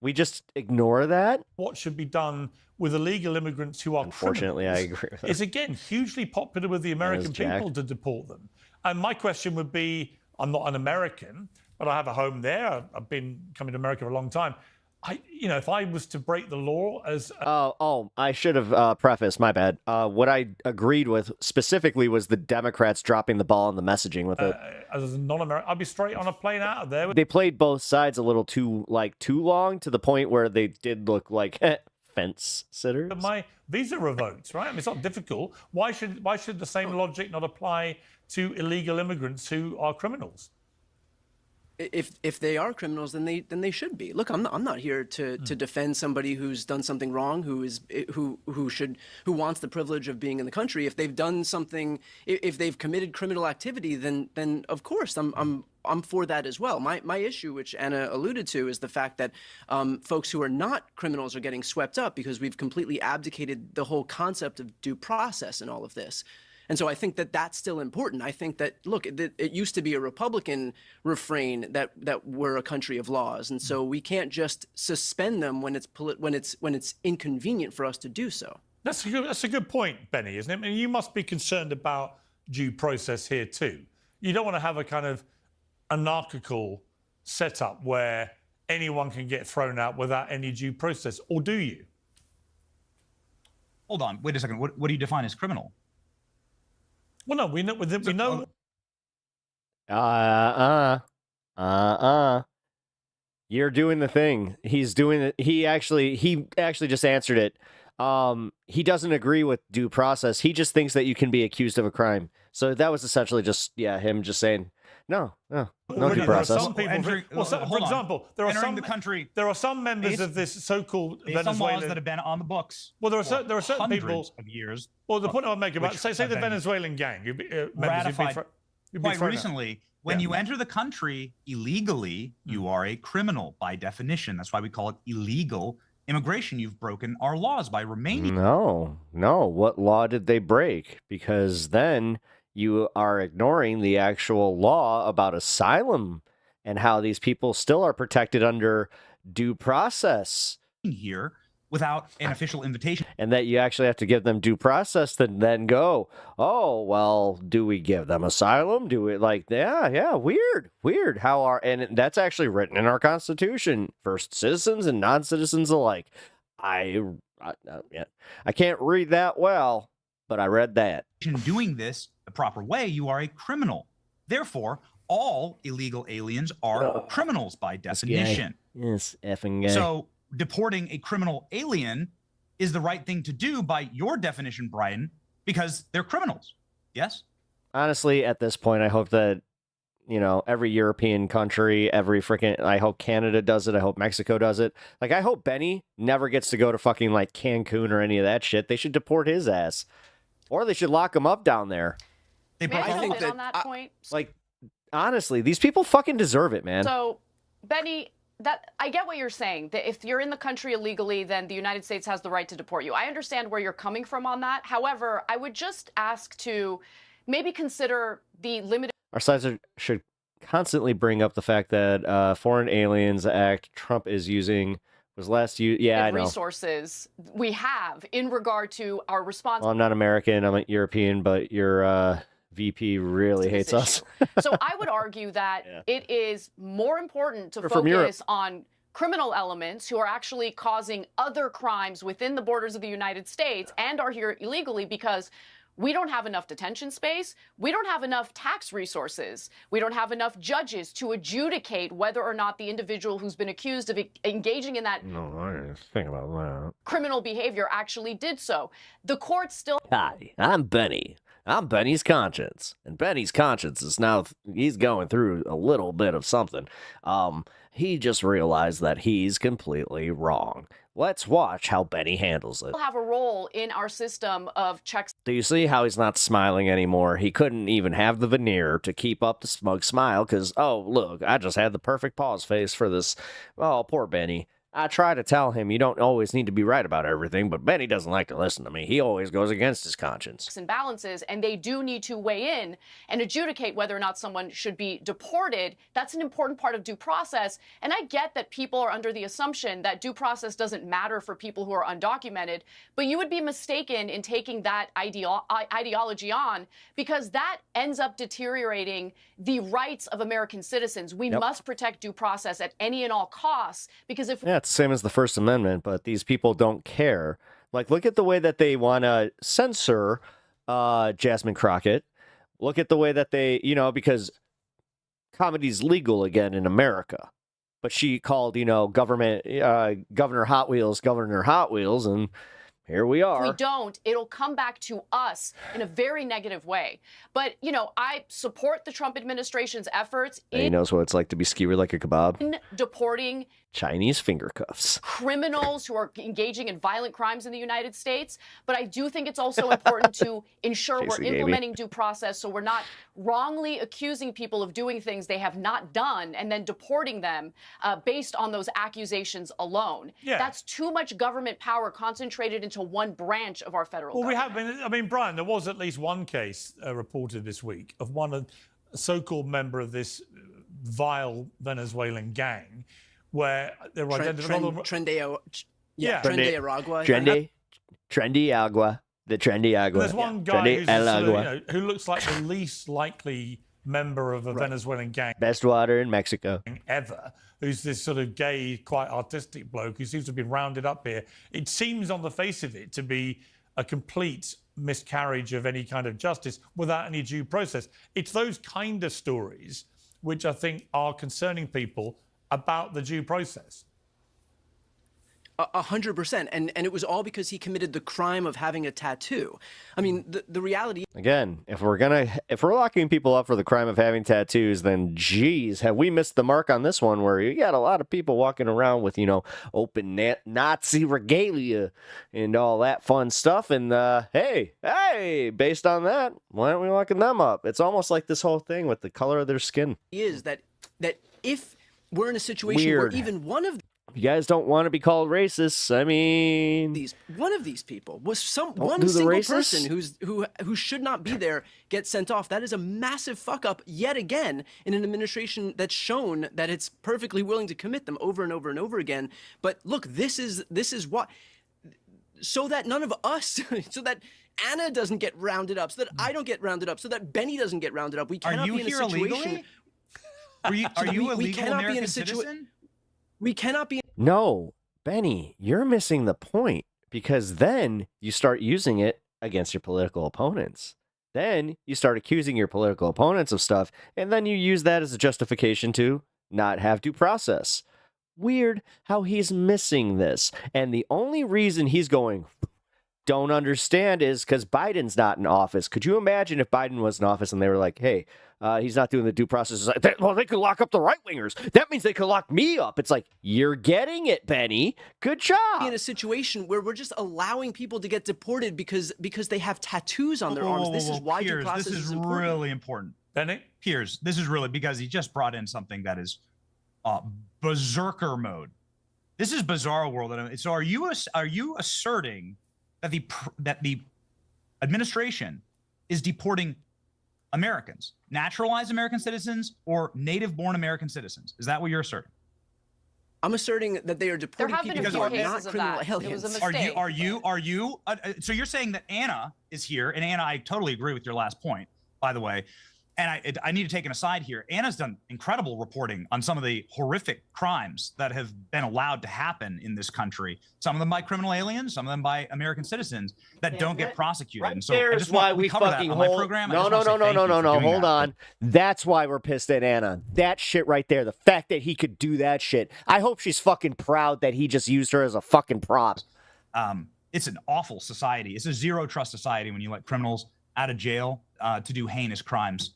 we just ignore that.
What should be done with illegal immigrants who are
Unfortunately,
criminals
I agree with that.
is, again, hugely popular with the American people to deport them. And my question would be, I'm not an American, but I have a home there. I've been coming to America for a long time. If I was to break the law as...
I should have prefaced, my bad. What I agreed with specifically was the Democrats dropping the ball on the messaging with it.
As a non-American, I'd be straight on a plane out of there.
They played both sides a little too long, to the point where they did look like fence sitters.
My visa revoked, right? I mean, it's not difficult. Why should the same logic not apply to illegal immigrants who are criminals?
If they are criminals, then they should be. Look, I'm not here to defend somebody who's done something wrong, who wants the privilege of being in the country. If they've done something, if they've committed criminal activity, then of course I'm for that as well. My issue, which Anna alluded to, is the fact that folks who are not criminals are getting swept up because we've completely abdicated the whole concept of due process in all of this. And so I think that that's still important. I think that, look, it used to be a Republican refrain that we're a country of laws, and so we can't just suspend them when it's inconvenient for us to do so.
That's a good point, Benny, isn't it? I mean, you must be concerned about due process here too. You don't want to have a kind of anarchical setup where anyone can get thrown out without any due process, or do you?
Hold on, wait a second. What do you define as criminal?
Well, no, we know.
You're doing the thing. He's doing it. He actually just answered it. He doesn't agree with due process. He just thinks that you can be accused of a crime. So that was essentially just him just saying no due process.
For example, there are some members of this so-called Venezuelan
laws that have been on the books.
Well, there are certain people
of years.
Well, the point I would make about say the Venezuelan gang
ratified quite recently. When you enter the country illegally, you are a criminal by definition. That's why we call it illegal immigration. You've broken our laws by remaining.
No. What law did they break? Because then you are ignoring the actual law about asylum and how these people still are protected under due process
here without an official invitation.
And that you actually have to give them due process to then go, oh, well, do we give them asylum? Do we weird. And that's actually written in our Constitution for citizens and non-citizens alike. I can't read that well, but I read that.
In doing this the proper way, you are a criminal. Therefore, all illegal aliens are criminals by definition.
Yes, effing gay.
So deporting a criminal alien is the right thing to do by your definition, Brian, because they're criminals. Yes?
Honestly, at this point, I hope that, every European country, I hope Canada does it. I hope Mexico does it. Like, I hope Benny never gets to go to fucking, Cancun or any of that shit. They should deport his ass. Or they should lock him up down there.
I think that on that point.
Honestly, these people fucking deserve it, man.
So, Benny, I get what you're saying, that if you're in the country illegally, then the United States has the right to deport you. I understand where you're coming from on that. However, I would just ask to maybe consider the limited...
Our sides should constantly bring up the fact that Foreign Aliens Act Trump is using was last used... Yeah, I know.
...resources we have in regard to our response...
Well, I'm not American, I'm European, but your VP really hates us.
So I would argue that it is more important to focus on criminal elements who are actually causing other crimes within the borders of the United States and are here illegally because we don't have enough detention space. We don't have enough tax resources. We don't have enough judges to adjudicate whether or not the individual who's been accused of engaging in that
I didn't think about that.
criminal behavior actually did so. The court still...
Hi, I'm Benny. I'm Benny's conscience. And Benny's conscience is now, he's going through a little bit of something. He just realized that he's completely wrong. Let's watch how Benny handles it.
have a role in our system of checks.
Do you see how he's not smiling anymore? He couldn't even have the veneer to keep up the smug smile because, oh, look, I just had the perfect pause face for this. Oh, poor Benny. I try to tell him you don't always need to be right about everything, but Benny doesn't like to listen to me. He always goes against his conscience.
And balances, and they do need to weigh in and adjudicate whether or not someone should be deported. That's an important part of due process. And I get that people are under the assumption that due process doesn't matter for people who are undocumented, but you would be mistaken in taking that ideology on, because that ends up deteriorating the rights of American citizens. We must protect due process at any and all costs, because if
Yeah, it's the same as the First Amendment, but these people don't care. Like, look at the way that they want to censor Jasmine Crockett. Look at the way that they, because comedy's legal again in America. But she called, Governor Hot Wheels, and here we are.
If we don't, it'll come back to us in a very negative way. But, I support the Trump administration's efforts
And he knows what it's like to be skewered like a kebab.
in deporting
Chinese finger cuffs.
criminals who are engaging in violent crimes in the United States. But I do think it's also important to ensure we're
Jason gave me.
implementing due process so we're not wrongly accusing people of doing things they have not done and then deporting them based on those accusations alone.
Yeah.
That's too much government power concentrated into one branch of our federal
Well,
government.
Brian, there was at least one case reported this week of a so-called member of this vile Venezuelan gang where they were identified.
Trendy
Agua. The Trendy Agua.
There's one guy who's who looks like the least likely member of a Venezuelan gang
Best water in Mexico.
ever, who's this sort of gay, quite artistic bloke who seems to have been rounded up here. It seems on the face of it to be a complete miscarriage of any kind of justice without any due process. It's those kind of stories which I think are concerning people about the due process.
100%, and it was all because he committed the crime of having a tattoo. I mean, the reality.
Again, if we're locking people up for the crime of having tattoos, then geez, have we missed the mark on this one? Where you got a lot of people walking around with open Nazi regalia and all that fun stuff, and hey, based on that, why aren't we locking them up? It's almost like this whole thing with the color of their skin.
Is that if we're in a situation where even one of
you guys don't want to be called racists. I mean,
one of these people was one single person who should not be there gets sent off. That is a massive fuck up yet again in an administration that's shown that it's perfectly willing to commit them over and over and over again. But look, this is what, so that none of us, so that Anna doesn't get rounded up, so that I don't get rounded up, so that Benny doesn't get rounded up. We cannot be in a situation.
Are you a
we
legal
cannot
American
be in a
citizen?
We cannot be.
No, Benny, you're missing the point, because then you start using it against your political opponents. Then you start accusing your political opponents of stuff, and then you use that as a justification to not have due process. Weird how he's missing this. And the only reason he's going, don't understand, is because Biden's not in office. Could you imagine if Biden was in office and they were like, hey, he's not doing the due process? It's like, well, they could lock up the right-wingers. That means they could lock me up. It's like, you're getting it, Benny. Good job.
In a situation where we're just allowing people to get deported because they have tattoos on their arms. This is why due process is important.
Really important.
Benny?
Piers, this is really because he just brought in something that is berserker mode. This is bizarre world. So are you asserting that the administration is deporting Americans, naturalized American citizens, or native-born American citizens? Is that what you're asserting?
I'm asserting that they are deporting people who are not criminal aliens.
Are you? So you're saying that Anna is here, and Anna, I totally agree with your last point, by the way. And I need to take an aside here. Anna's done incredible reporting on some of the horrific crimes that have been allowed to happen in this country. Some of them by criminal aliens, some of them by American citizens that don't get prosecuted.
Right,
and so
there's why we
cover that
fucking
on my
hold.
program.
No. Hold on. That's why we're pissed at Anna. That shit right there. The fact that he could do that shit. I hope she's fucking proud that he just used her as a fucking prop.
It's an awful society. It's a zero trust society when you let criminals out of jail to do heinous crimes.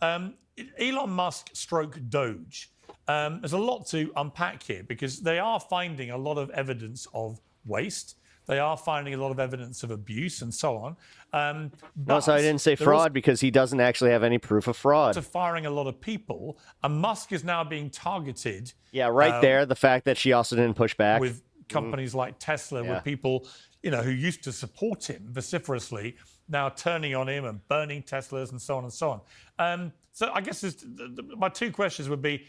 Elon Musk stroke Doge. There's a lot to unpack here because they are finding a lot of evidence of waste. They are finding a lot of evidence of abuse and so on.
No, so I didn't say fraud because he doesn't actually have any proof of fraud.
To firing a lot of people, and Musk is now being targeted.
Yeah, right there. The fact that she also didn't push back
with companies like Tesla, with people who used to support him vociferously, now turning on him and burning Teslas and so on and so on. So I guess my two questions would be: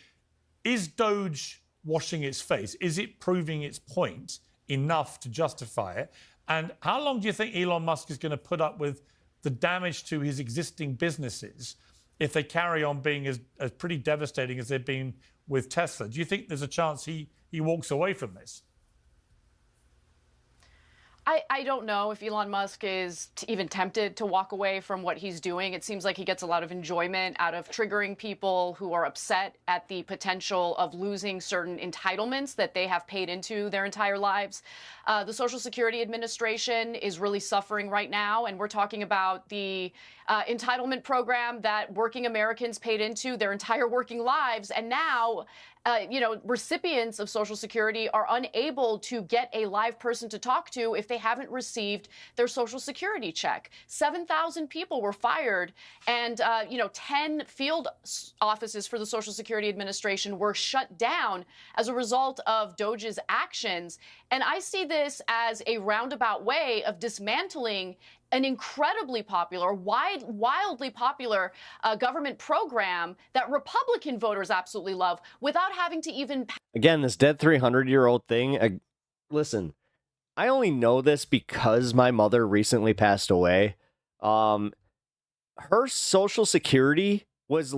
is Doge washing its face? Is it proving its point enough to justify it? And how long do you think Elon Musk is going to put up with the damage to his existing businesses if they carry on being as pretty devastating as they've been with Tesla? Do you think there's a chance he walks away from this?
I don't know if Elon Musk is even tempted to walk away from what he's doing. It seems like he gets a lot of enjoyment out of triggering people who are upset at the potential of losing certain entitlements that they have paid into their entire lives. The Social Security Administration is really suffering right now, and we're talking about the entitlement program that working Americans paid into their entire working lives, and now recipients of Social Security are unable to get a live person to talk to if they haven't received their Social Security check. 7,000 people were fired, and 10 field offices for the Social Security Administration were shut down as a result of Doge's actions. And I see this as a roundabout way of dismantling an incredibly popular, wildly popular government program that Republican voters absolutely love without having to even...
Again, this dead 300-year-old thing, listen, I only know this because my mother recently passed away. Her Social Security was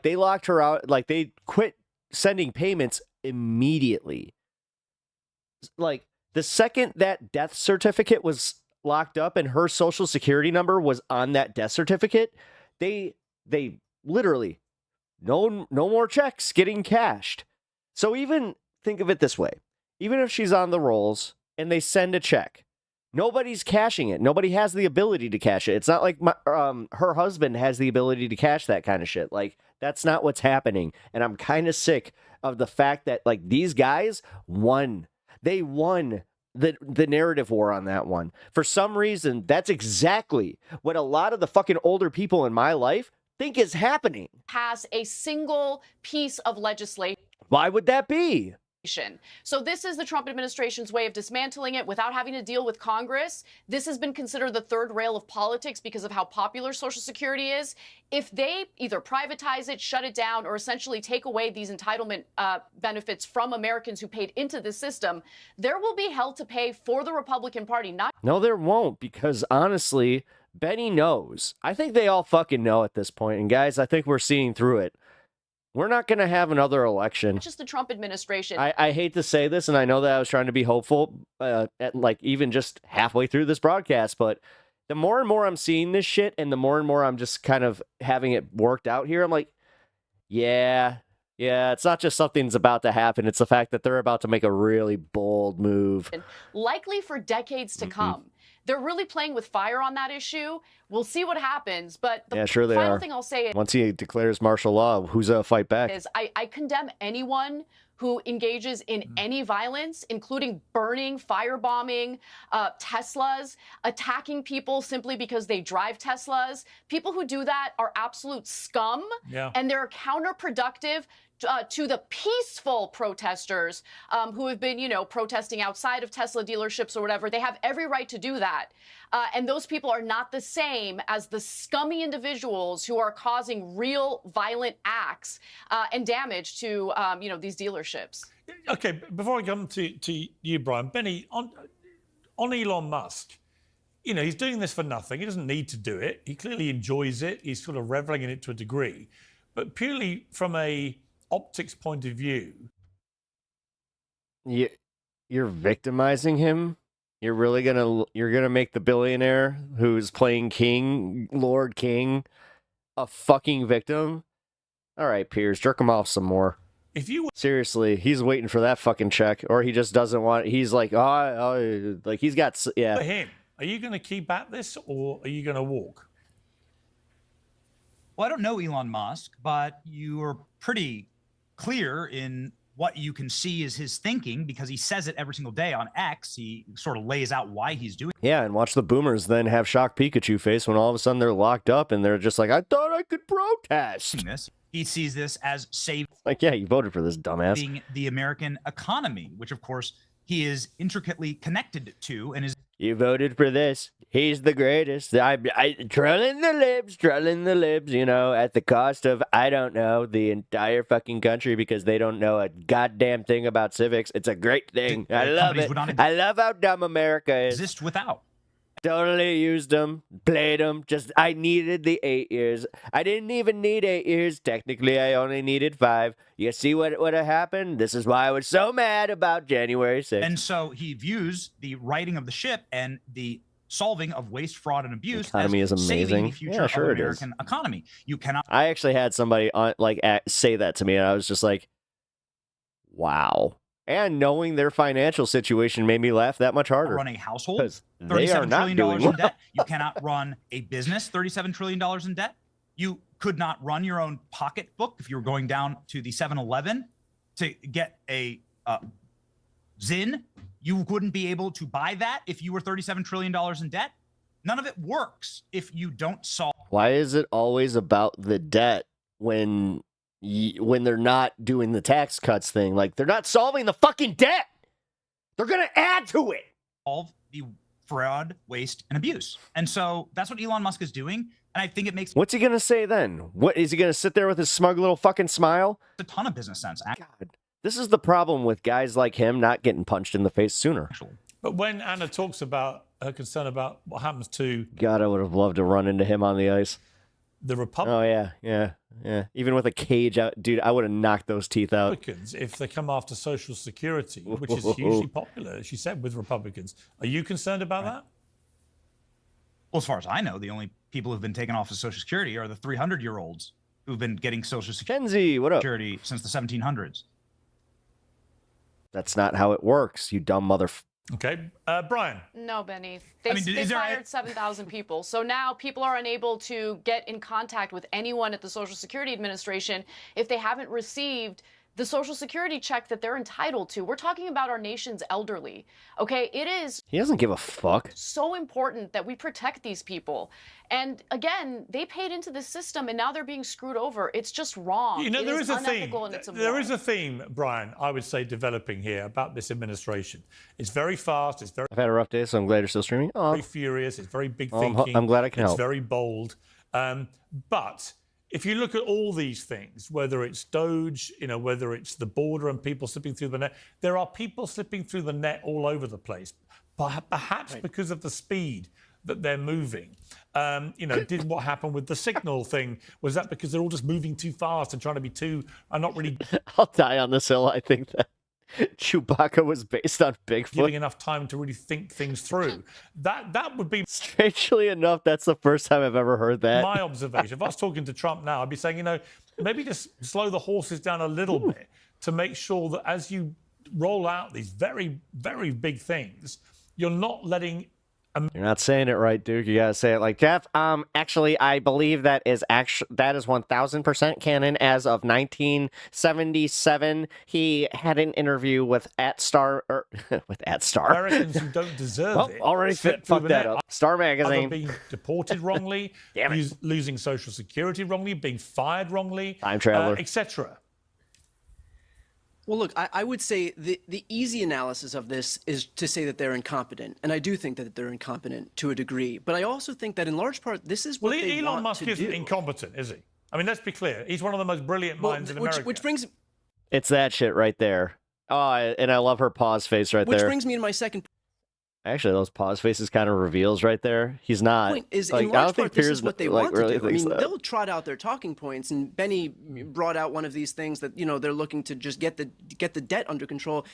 they locked her out, they quit sending payments immediately. Like, the second that death certificate was locked up and her Social Security number was on that death certificate, they literally no more checks getting cashed. So even think of it this way: even if she's on the rolls and they send a check, nobody's cashing it. Nobody has the ability to cash it. It's not like her husband has the ability to cash that kind of shit. Like, that's not what's happening. And I'm kind of sick of the fact that these guys won. They won the narrative war on that one. For some reason, that's exactly what a lot of the fucking older people in my life think is happening.
Pass a single piece of legislation.
Why would that be?
So this is the Trump administration's way of dismantling it without having to deal with Congress. This has been considered the third rail of politics because of how popular Social Security is. If they either privatize it, shut it down, or essentially take away these entitlement benefits from Americans who paid into the system, there will be hell to pay for the Republican Party.
No, there won't, because honestly, Benny knows. I think they all fucking know at this point. And guys, I think we're seeing through it. We're not going to have another election.
Not just the Trump administration.
I hate to say this, and I know that I was trying to be hopeful even just halfway through this broadcast, but the more and more I'm seeing this shit and the more and more I'm just kind of having it worked out here, I'm like, yeah, it's not just something's about to happen. It's the fact that they're about to make a really bold move.
Likely for decades to come. They're really playing with fire on that issue. We'll see what happens. But the final thing I'll say is,
once he declares martial law, who's going to fight back?
I condemn anyone who engages in any violence, including burning, firebombing Teslas, attacking people simply because they drive Teslas. People who do that are absolute scum, and they're counterproductive to the peaceful protesters who have been, protesting outside of Tesla dealerships or whatever. They have every right to do that. And those people are not the same as the scummy individuals who are causing real violent acts and damage to, these dealerships.
Okay, before I come to you, Brian, Benny, on Elon Musk, you know, he's doing this for nothing. He doesn't need to do it. He clearly enjoys it. He's sort of reveling in it to a degree. But purely from a optics point of view,
you're victimizing him. You're gonna make the billionaire who's playing King, Lord King, a fucking victim. All right, Piers, jerk him off some more.
If you
seriously, he's waiting for that fucking check, or he just doesn't want. He's like, like he's got
for him, are you going to keep at this or are you going to walk?
Well, I don't know Elon Musk, but you are pretty clear in what you can see is his thinking because he says it every single day on X. He sort of lays out why he's doing it.
Yeah, and watch the boomers then have shocked Pikachu face when all of a sudden they're locked up and they're just like, I thought I could protest.
He sees this as saving
like, yeah, you voted for this dumbass.
The American economy, which of course he is intricately connected to and is.
You voted for this. He's the greatest. I trolling the libs, you know, at the cost of, I don't know, the entire fucking country because they don't know a goddamn thing about civics. It's a great thing. I love it. I love how dumb America is.
Exist without.
Totally used them, played them. Just, I needed the 8 years. I didn't even need 8 years. Technically, I only needed 5. You see what would have happened? This is why I was so mad about January 6th.
And so he views the righting of the ship and the solving of waste, fraud, and abuse
economy
as
is
saving
amazing.
the future
Yeah, sure
of
it
American economy. You cannot.
I actually had somebody on say that to me, and I was just like, wow. And knowing their financial situation made me laugh that much harder.
Run a household,
$37 trillion
in debt. You cannot run a business, $37 trillion in debt. You could not run your own pocketbook if you were going down to the 7-Eleven to get a Zyn. You wouldn't be able to buy that if you were $37 trillion in debt. None of it works if you don't solve.
Why is it always about the debt when they're not doing the tax cuts thing? Like, they're not solving the fucking debt. They're going to add to it.
Solve the fraud, waste, and abuse. And so that's what Elon Musk is doing. And I think it makes.
What's he going to say then? What is he going to sit there with his smug little fucking smile?
A ton of business sense.
God, this is the problem with guys like him not getting punched in the face sooner.
But when Anna talks about her concern about what happens to.
God, I would have loved to run into him on the ice.
The Republicans.
Oh, yeah. Even with a cage out, dude, I would have knocked those teeth out.
Republicans, if they come after Social Security, which is hugely popular, she said, with Republicans. Are you concerned about that?
Well, as far as I know, the only people who've been taken off of Social Security are the 300-year-olds who've been getting Social
Security what up?
Since the 1700s.
That's not how it works, you dumb motherfucker.
Okay, Brian.
No, Benny. They fired 7,000 people. So now people are unable to get in contact with anyone at the Social Security Administration if they haven't received the Social Security check that they're entitled to. We're talking about our nation's elderly. Okay, it is.
He doesn't give a fuck.
So important that we protect these people. And again, they paid into the system and now they're being screwed over. It's just wrong.
You know, there is a theme.
And it's
there is a theme, Brian, I would say, developing here about this administration. It's very fast. It's very.
I've had a rough day, so I'm glad you're still streaming. Oh.
Very furious. It's very big thinking.
I'm glad I can help.
It's very bold. But if you look at all these things, whether it's Doge, you know, whether it's the border and people slipping through the net, there are people slipping through the net all over the place, perhaps because of the speed that they're moving. You know, did what happened with the signal thing? Was that because they're all just moving too fast and trying to be not really...
I'll die on this hill. I think that Chewbacca was based on Bigfoot.
Giving enough time to really think things through. That would be...
Strangely enough, that's the first time I've ever heard that.
My observation. If I was talking to Trump now, I'd be saying, you know, maybe just slow the horses down a little bit to make sure that as you roll out these very, very big things, you're not letting...
You're not saying it right, Duke. You gotta say it like Jeff. Actually, I believe that is 1000% canon. As of 1977, he had an interview with Star.
Americans who don't deserve it.
Already fucked that up. Star Magazine.
Being deported wrongly, losing Social Security wrongly, being fired wrongly,
time traveler,
etc.
Well, look, I would say the easy analysis of this is to say that they're incompetent. And I do think that they're incompetent to a degree. But I also think that in large part, this is what they want to do.
Elon Musk isn't incompetent, is he? I mean, let's be clear. He's one of the most brilliant minds in America.
Which brings...
It's that shit right there. Oh, and I love her pause face right there.
Which brings me to my second...
Actually, those pause faces kind of reveals right there. He's not.
Point is,
like,
in
I don't
large
think
part, this
Piers
is what they
like,
want to
really
do. I
thinks
mean,
that.
they'll trot out their talking points, and Benny brought out one of these things that they're looking to just get the debt under control.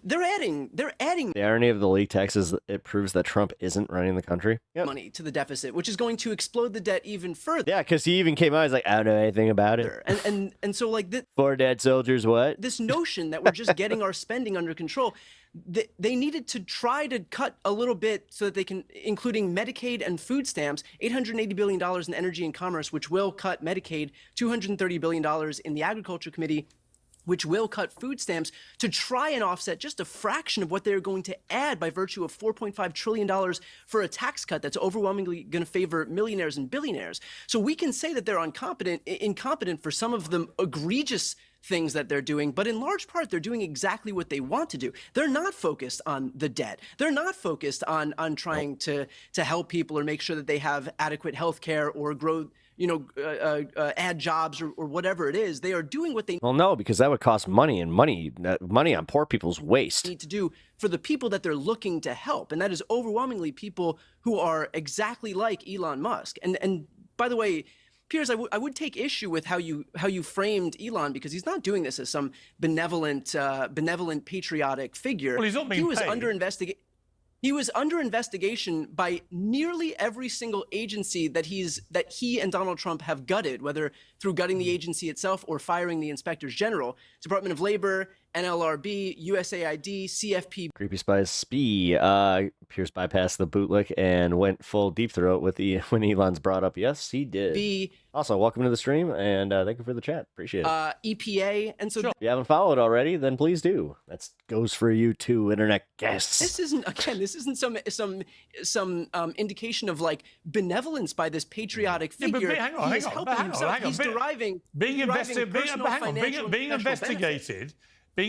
They're adding
The irony of the leak text is it proves that Trump isn't running the country.
money to the deficit, which is going to explode the debt even further.
Yeah, because he even came out. He's like, I don't know anything about it.
And so like
Four dead soldiers. What?
This notion that we're just getting our spending under control. They needed to try to cut a little bit so that they can, including Medicaid and food stamps, $880 billion in energy and commerce, which will cut Medicaid, $230 billion in the Agriculture Committee, which will cut food stamps, to try and offset just a fraction of what they're going to add by virtue of $4.5 trillion for a tax cut that's overwhelmingly going to favor millionaires and billionaires. So we can say that they're incompetent for some of the egregious things that they're doing, but in large part, they're doing exactly what they want to do. They're not focused on the debt. They're not focused on trying to help people or make sure that they have adequate health care or grow, add jobs or whatever it is. They are doing what they
Well, no, because that would cost money, and money on poor people's waste.
need to do for the people that they're looking to help, and that is overwhelmingly people who are exactly like Elon Musk. And by the way, Piers, I would take issue with how you framed Elon, because he's not doing this as some benevolent patriotic figure.
Well, he's not being paid.
He was under investigation by nearly every single agency that he and Donald Trump have gutted, whether through gutting the agency itself or firing the inspectors general. Department of Labor, NLRB, USAID, CFP.
Creepy Spies Spee. Pierce bypassed the bootlick and went full deep throat when Elon's brought up. Yes, he did. Also, welcome to the stream, and thank you for the chat. Appreciate it.
EPA, and so
if you haven't followed already, then please do. That goes for you too, internet guests.
This isn't some indication of like benevolence by this patriotic figure.
Hang on.
He's deriving
being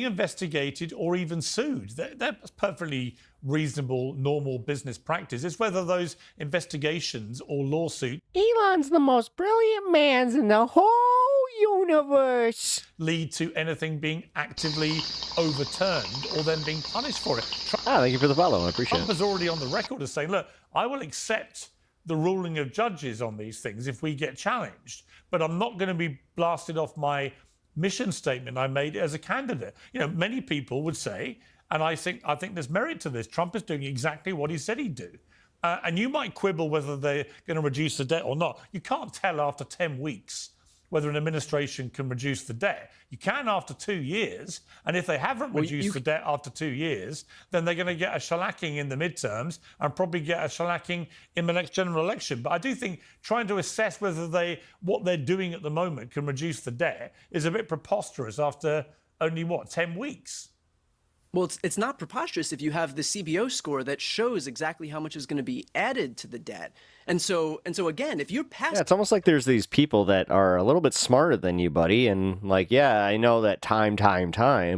investigated or even sued. That's perfectly reasonable, normal business practice. It's whether those investigations or lawsuits
Elon's the most brilliant man in the whole universe
lead to anything being actively overturned or then being punished for it.
Thank you for the follow. I appreciate
Trump is already on the record as saying, look, I will accept the ruling of judges on these things if we get challenged, but I'm not going to be blasted off my mission statement I made as a candidate. Many people would say, and I think there's merit to this, Trump is doing exactly what he said he'd do. And you might quibble whether they're going to reduce the debt or not. You can't tell after 10 weeks whether an administration can reduce the debt. You can after 2 years, and if they haven't reduced the debt after 2 years, then they're going to get a shellacking in the midterms and probably get a shellacking in the next general election. But I do think trying to assess whether what they're doing at the moment can reduce the debt is a bit preposterous after only, 10 weeks?
Well, it's not preposterous if you have the CBO score that shows exactly how much is going to be added to the debt. And so again, if you're past...
Yeah, it's almost like there's these people that are a little bit smarter than you, buddy. And like, yeah, I know that time,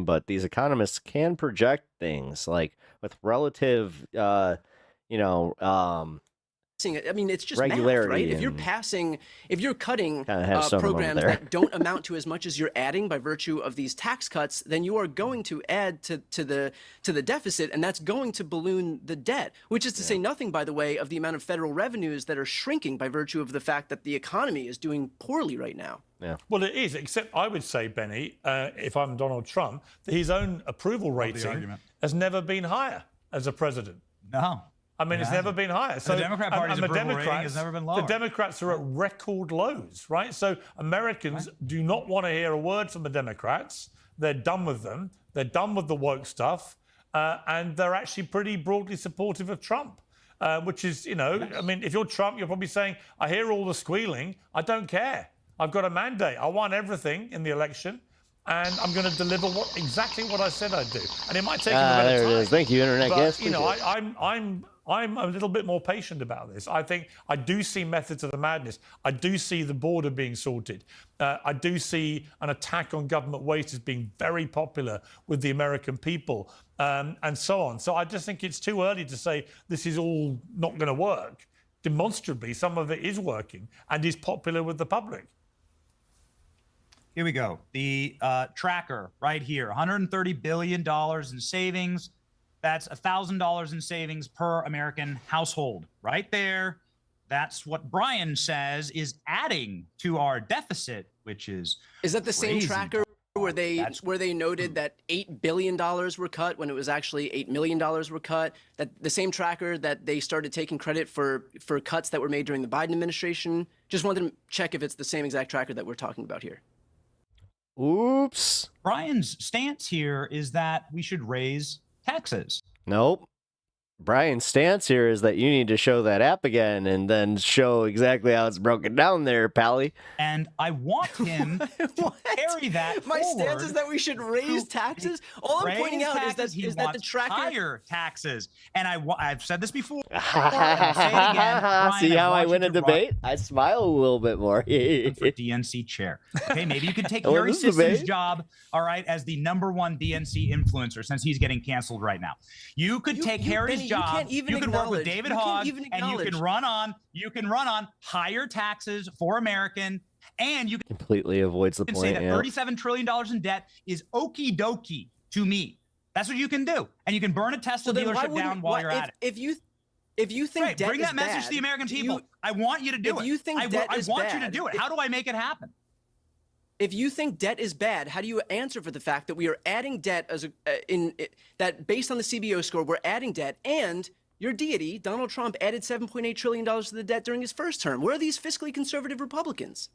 but these economists can project things like with relative,
I mean, it's just
regularity,
math, right? If you're cutting
programs
that don't amount to as much as you're adding by virtue of these tax cuts, then you are going to add to the deficit, and that's going to balloon the debt, which is to say nothing, by the way, of the amount of federal revenues that are shrinking by virtue of the fact that the economy is doing poorly right now.
Yeah.
Well, it is, except I would say, Benny, if I'm Donald Trump, that his own approval rating has never been higher as a president.
No.
I mean, it's never been higher. So
the Democrat Party's approval rating has never been lower.
The Democrats are at record lows, right? So Americans do not want to hear a word from the Democrats. They're done with them. They're done with the woke stuff. And they're actually pretty broadly supportive of Trump, which is, I mean, if you're Trump, you're probably saying, I hear all the squealing. I don't care. I've got a mandate. I won everything in the election. And I'm going to deliver exactly what I said I'd do. And it might take a bit of time.
There it is. Thank you, internet guest.
I'm a little bit more patient about this. I think I do see methods of the madness. I do see the border being sorted. I do see an attack on government waste as being very popular with the American people, and so on. So I just think it's too early to say this is all not going to work. Demonstrably, some of it is working and is popular with the public.
Here we go. The tracker right here, $130 billion in savings. That's $1,000 in savings per American household. Right there. That's what Brian says is adding to our deficit, which is
that the same
crazy.
tracker where they noted that $8 billion were cut when it was actually $8 million were cut? That the same tracker that they started taking credit for cuts that were made during the Biden administration? Just wanted to check if it's the same exact tracker that we're talking about here.
Oops.
Brian's stance here is that we should raise taxes.
Nope. Brian's stance here is that you need to show that app again and then show exactly how it's broken down there, Pally.
And I want him to carry that
My
forward.
stance is that we should raise taxes. All I'm pointing out is that the tracker
higher taxes. And I've said this before. And I'll say it again. Brian,
See how I
want
win
you
a
to
debate? I smile a little bit more.
for DNC chair. Okay, maybe you could take
Oh,
Harry
this is a
Sissem's
debate?
job, all right, as the #1 DNC influencer since he's getting canceled right now. You could take Harry's
Benny, you
job.
can't even
You can work with
acknowledge-
David
you can't
Hogg,
even
and you can
acknowledge-
run on higher taxes for American, and you can
Completely avoids the
say
point.
that
Yeah.
$37 trillion in debt is okie dokie to me. That's what you can do, and you can burn a Tesla
then why
dealership
wouldn't-
down while you're at it.
If you think
Right,
debt
bring
is
that message
bad,
to the American
do
people. I want you to do
if
it.
you think
I
debt is
want you to
bad,
do it. How do I make it happen?
If you think debt is bad, how do you answer for the fact that we are adding debt that based on the CBO score, we're adding debt, and your deity, Donald Trump, added $7.8 trillion to the debt during his first term? Where are these fiscally conservative Republicans?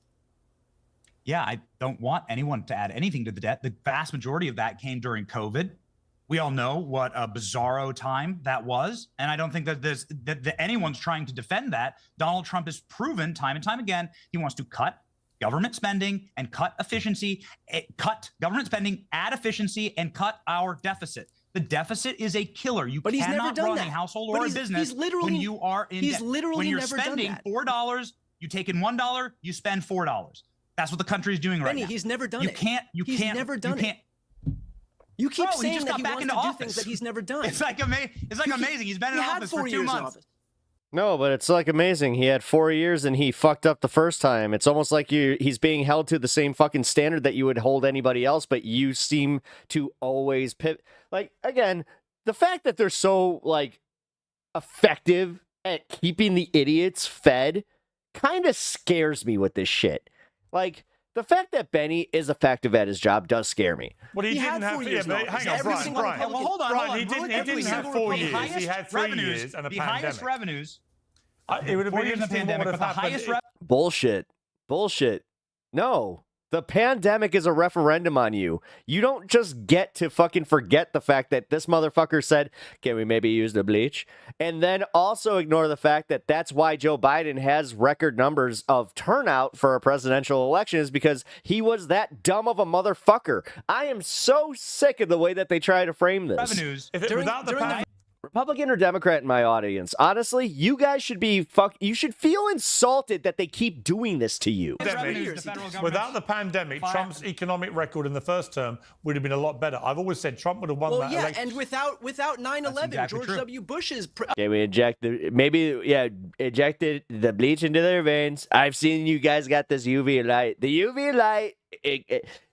Yeah, I don't want anyone to add anything to the debt. The vast majority of that came during COVID. We all know what a bizarro time that was, and I don't think that anyone's trying to defend that. Donald Trump has proven time and time again he wants to cut government spending and cut efficiency, cut government spending, add efficiency, and cut our deficit. The deficit is a killer. You
But he's never
cannot
done
run
that.
a household
But
or a
he's
business
literally-
when you are in
he's
debt.
literally
When you're
never done
spending
that.
$4, you take in $1, you spend $4. That's what the country is doing right
Benny,
now.
he's never done
You
it.
can't.
He's never done it. You keep
Bro, he
saying
just
that
got
he
back
wants
into
to do
office.
things that he's never done.
It's like amazing. He's been in
He had
office
4
for 2
years in
months.
office.
No, but it's like amazing. He had 4 years and he fucked up the first time. It's almost like he's being held to the same fucking standard that you would hold anybody else, but you seem to always pivot. Like, again, the fact that they're so, like, effective at keeping the idiots fed kind of scares me with this shit. Like, the fact that Benny is effective at his job does scare me.
Well, he didn't have 4 years. Hang on, Brian.
Well, hold on.
He didn't have 4 years. He had 3 years and a
the
pandemic.
highest revenues.
It would have
4
been
years in a
interesting what
pandemic,
would
but the
have happened.
highest
Bullshit. No. The pandemic is a referendum on you. You don't just get to fucking forget the fact that this motherfucker said, can we maybe use the bleach? And then also ignore the fact that that's why Joe Biden has record numbers of turnout for a presidential election, is because he was that dumb of a motherfucker. I am so sick of the way that they try to frame this.
revenues.
Without the pandemic.
Republican or Democrat in my audience, honestly, you guys should be you should feel insulted that they keep doing this to you.
Without the pandemic, Trump's economic record in the first term would have been a lot better. I've always said Trump would have won that election.
And without 9/11,
exactly
George
true.
W. Bush's
Okay, we injected the bleach into their veins. I've seen you guys got this UV light. The UV light.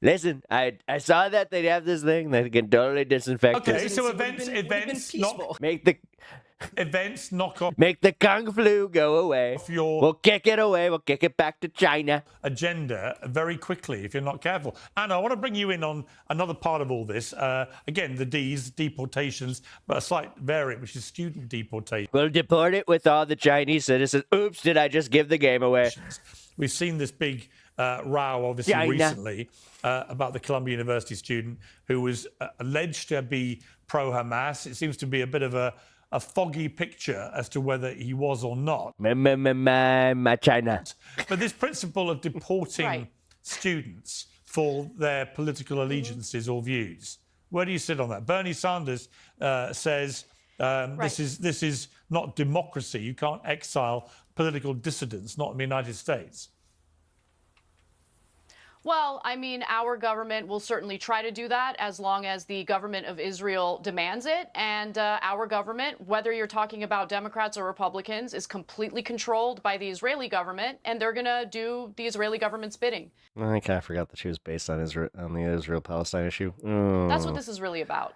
Listen, I saw that they'd have this thing that can totally disinfect.
Okay,
this.
so events knock off.
Make the Kung flu go away. We'll kick it away. We'll kick it back to China.
Agenda very quickly if you're not careful. And I want to bring you in on another part of all this. Again, the D's, deportations, but a slight variant, which is student deportation.
We'll deport it with all the Chinese citizens. Oops, did I just give the game away?
We've seen this big row, obviously,
China.
recently about the Columbia University student who was alleged to be pro-Hamas. It seems to be a bit of a foggy picture as to whether he was or not.
My China.
But this principle of deporting students for their political allegiances or views, where do you sit on that? Bernie Sanders says this is not democracy. You can't exile political dissidents, not in the United States.
Well, I mean, our government will certainly try to do that as long as the government of Israel demands it. And our government, whether you're talking about Democrats or Republicans, is completely controlled by the Israeli government, and they're going to do the Israeli government's bidding.
I kind of forgot that she was based on the Israel-Palestine issue.
That's what this is really about.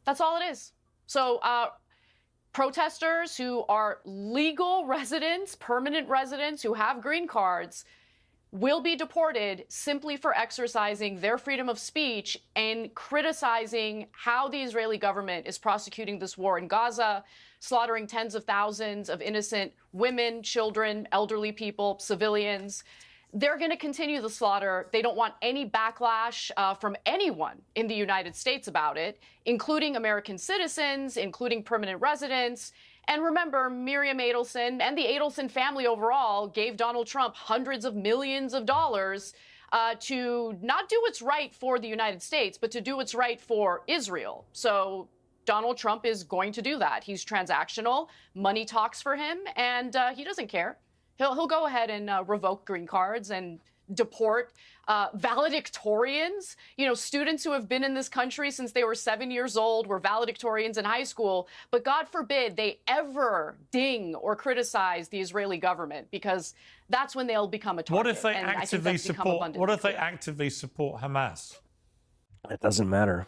That's all it is. So protesters who are legal residents, permanent residents who have green cards will be deported simply for exercising their freedom of speech and criticizing how the Israeli government is prosecuting this war in Gaza, slaughtering tens of thousands of innocent women, children, elderly people, civilians. They're going to continue the slaughter. They don't want any backlash from anyone in the United States about it, including American citizens, including permanent residents. And remember, Miriam Adelson and the Adelson family overall gave Donald Trump hundreds of millions of dollars to not do what's right for the United States, but to do what's right for Israel. So Donald Trump is going to do that. He's transactional. Money talks for him, and he doesn't care. He'll go ahead and revoke green cards and deport valedictorians, students who have been in this country since they were 7 years old, were valedictorians in high school, but God forbid they ever ding or criticize the Israeli government, because that's when they'll become a target.
What if they actively support? What if they actively support Hamas?
It doesn't matter.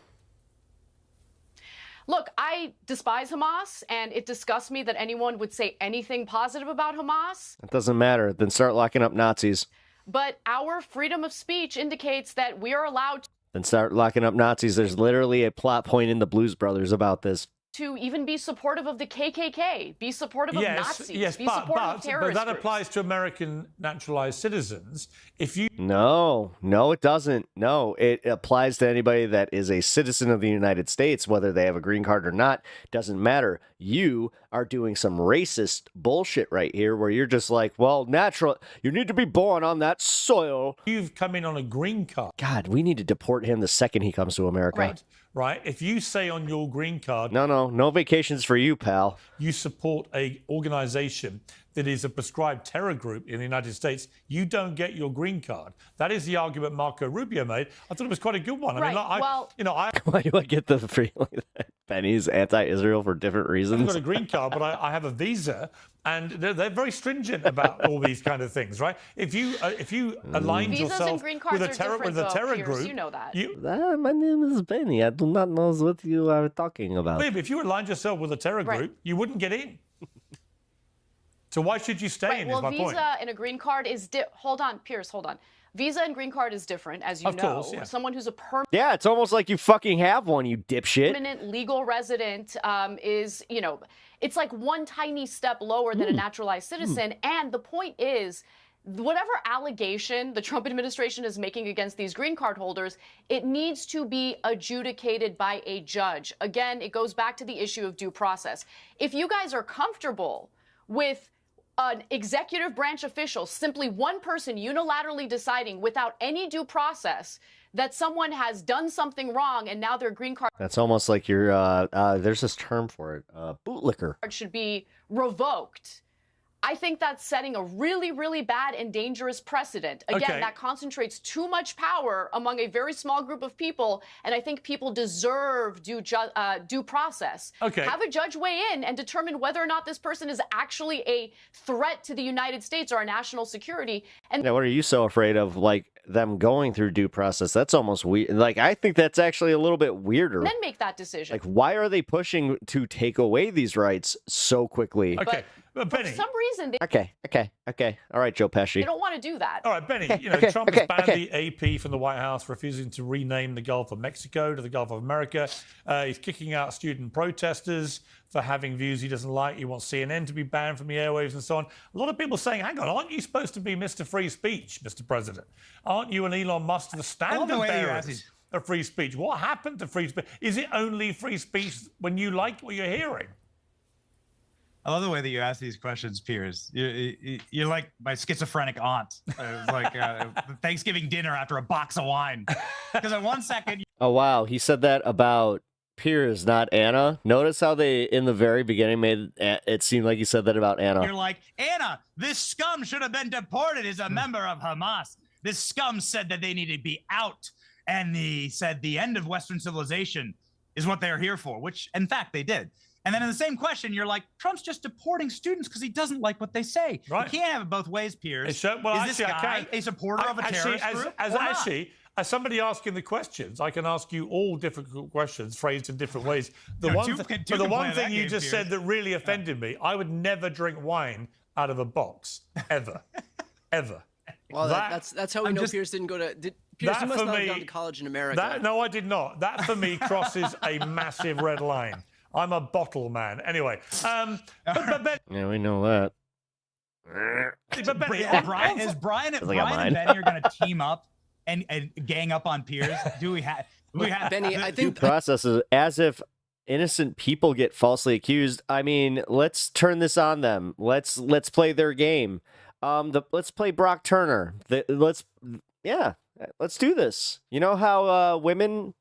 Look, I despise Hamas, and it disgusts me that anyone would say anything positive about Hamas.
It doesn't matter. Then start locking up Nazis.
But our freedom of speech indicates that we are allowed
Then start locking up Nazis. There's literally a plot point in the Blues Brothers about this.
to even be supportive of the KKK, be supportive of Nazis, be supportive of terrorist
but that
groups.
applies to American naturalized citizens. If you
No, it doesn't. No, it applies to anybody that is a citizen of the United States, whether they have a green card or not. Doesn't matter. You are doing some racist bullshit right here where you're just like, well, you need to be born on that soil.
You've come in on a green card.
God, we need to deport him the second he comes to America.
Right. If you say on your green card,
no vacations for you, pal.
You support a organization that is a prescribed terror group in the United States, you don't get your green card. That is the argument Marco Rubio made. I thought it was quite a good one. I mean,
Why do I get the feeling that Benny's anti-Israel for different reasons?
I've got a green card, but I have a visa, and they're very stringent about all these kind of things, right? If you aligned
Visas
yourself
and green cards
with a terror
Piers,
group,
you know that.
My name is Benny. I do not know what you are talking about.
Babe, if you aligned yourself with a terror group, you wouldn't get in. So why should you stay in?
Well,
is my
visa
point.
and a green card is hold on, Piers, hold on. Visa and green card is different, as you
Of
know.
course, yeah.
Someone who's a
Yeah, it's almost like you fucking have one, you dipshit.
permanent legal resident is, it's like one tiny step lower than a naturalized citizen. And the point is, whatever allegation the Trump administration is making against these green card holders, it needs to be adjudicated by a judge. Again, it goes back to the issue of due process. If you guys are comfortable with an executive branch official, simply one person unilaterally deciding without any due process that someone has done something wrong and now their green card
That's almost like you're, there's this term for it, bootlicker.
should be revoked. I think that's setting a really, really bad and dangerous precedent. Again, that concentrates too much power among a very small group of people, and I think people deserve due process. Have a judge weigh in and determine whether or not this person is actually a threat to the United States or our national security. And
Now, what are you so afraid of, like, them going through due process? That's almost weird. Like, I think that's actually a little bit weirder.
then make that decision.
Like, why are they pushing to take away these rights so quickly?
Okay, but Benny.
For some reason, they
Okay. All right, Joe Pesci.
don't want to do that.
All right, Benny, Trump has banned the AP from the White House, refusing to rename the Gulf of Mexico to the Gulf of America. He's kicking out student protesters for having views he doesn't like. He wants CNN to be banned from the airwaves and so on. A lot of people saying, hang on, aren't you supposed to be Mr. Free Speech, Mr. President? Aren't you and Elon Musk the standard bearers of free speech? What happened to free speech? Is it only free speech when you like what you're hearing?
I love the way that you ask these questions, Piers. You're like my schizophrenic aunt. It was like Thanksgiving dinner after a box of wine. Because in 1 second...
Oh, wow. He said that about Piers, not Anna. Notice how they, in the very beginning, made it seem like he said that about Anna.
You're like, Anna, this scum should have been deported as a member of Hamas. This scum said that they needed to be out. And he said the end of Western civilization is what they're here for, which, in fact, they did. And then in the same question, you're like, Trump's just deporting students because he doesn't like what they say.
Right.
You can't have it both ways, Piers.
Well,
is this guy a supporter of a terrorist group?
Actually, as somebody asking the questions, I can ask you all difficult questions phrased in different ways. The one thing you just said that really offended me, I would never drink wine out of a box, ever, ever.
Well, that's how we know Pierce didn't go to. Pierce, you must not have gone to college in America.
No, I did not. That for me crosses a massive red line. I'm a bottle man. Anyway, but
yeah, we know that.
But Benny, is Brian and Benny are going to team up and gang up on Pierce? Do we have
Benny? I think
processes as if innocent people get falsely accused. I mean, let's turn this on them. Let's play their game. Let's play Brock Turner. Let's do this. You know how women,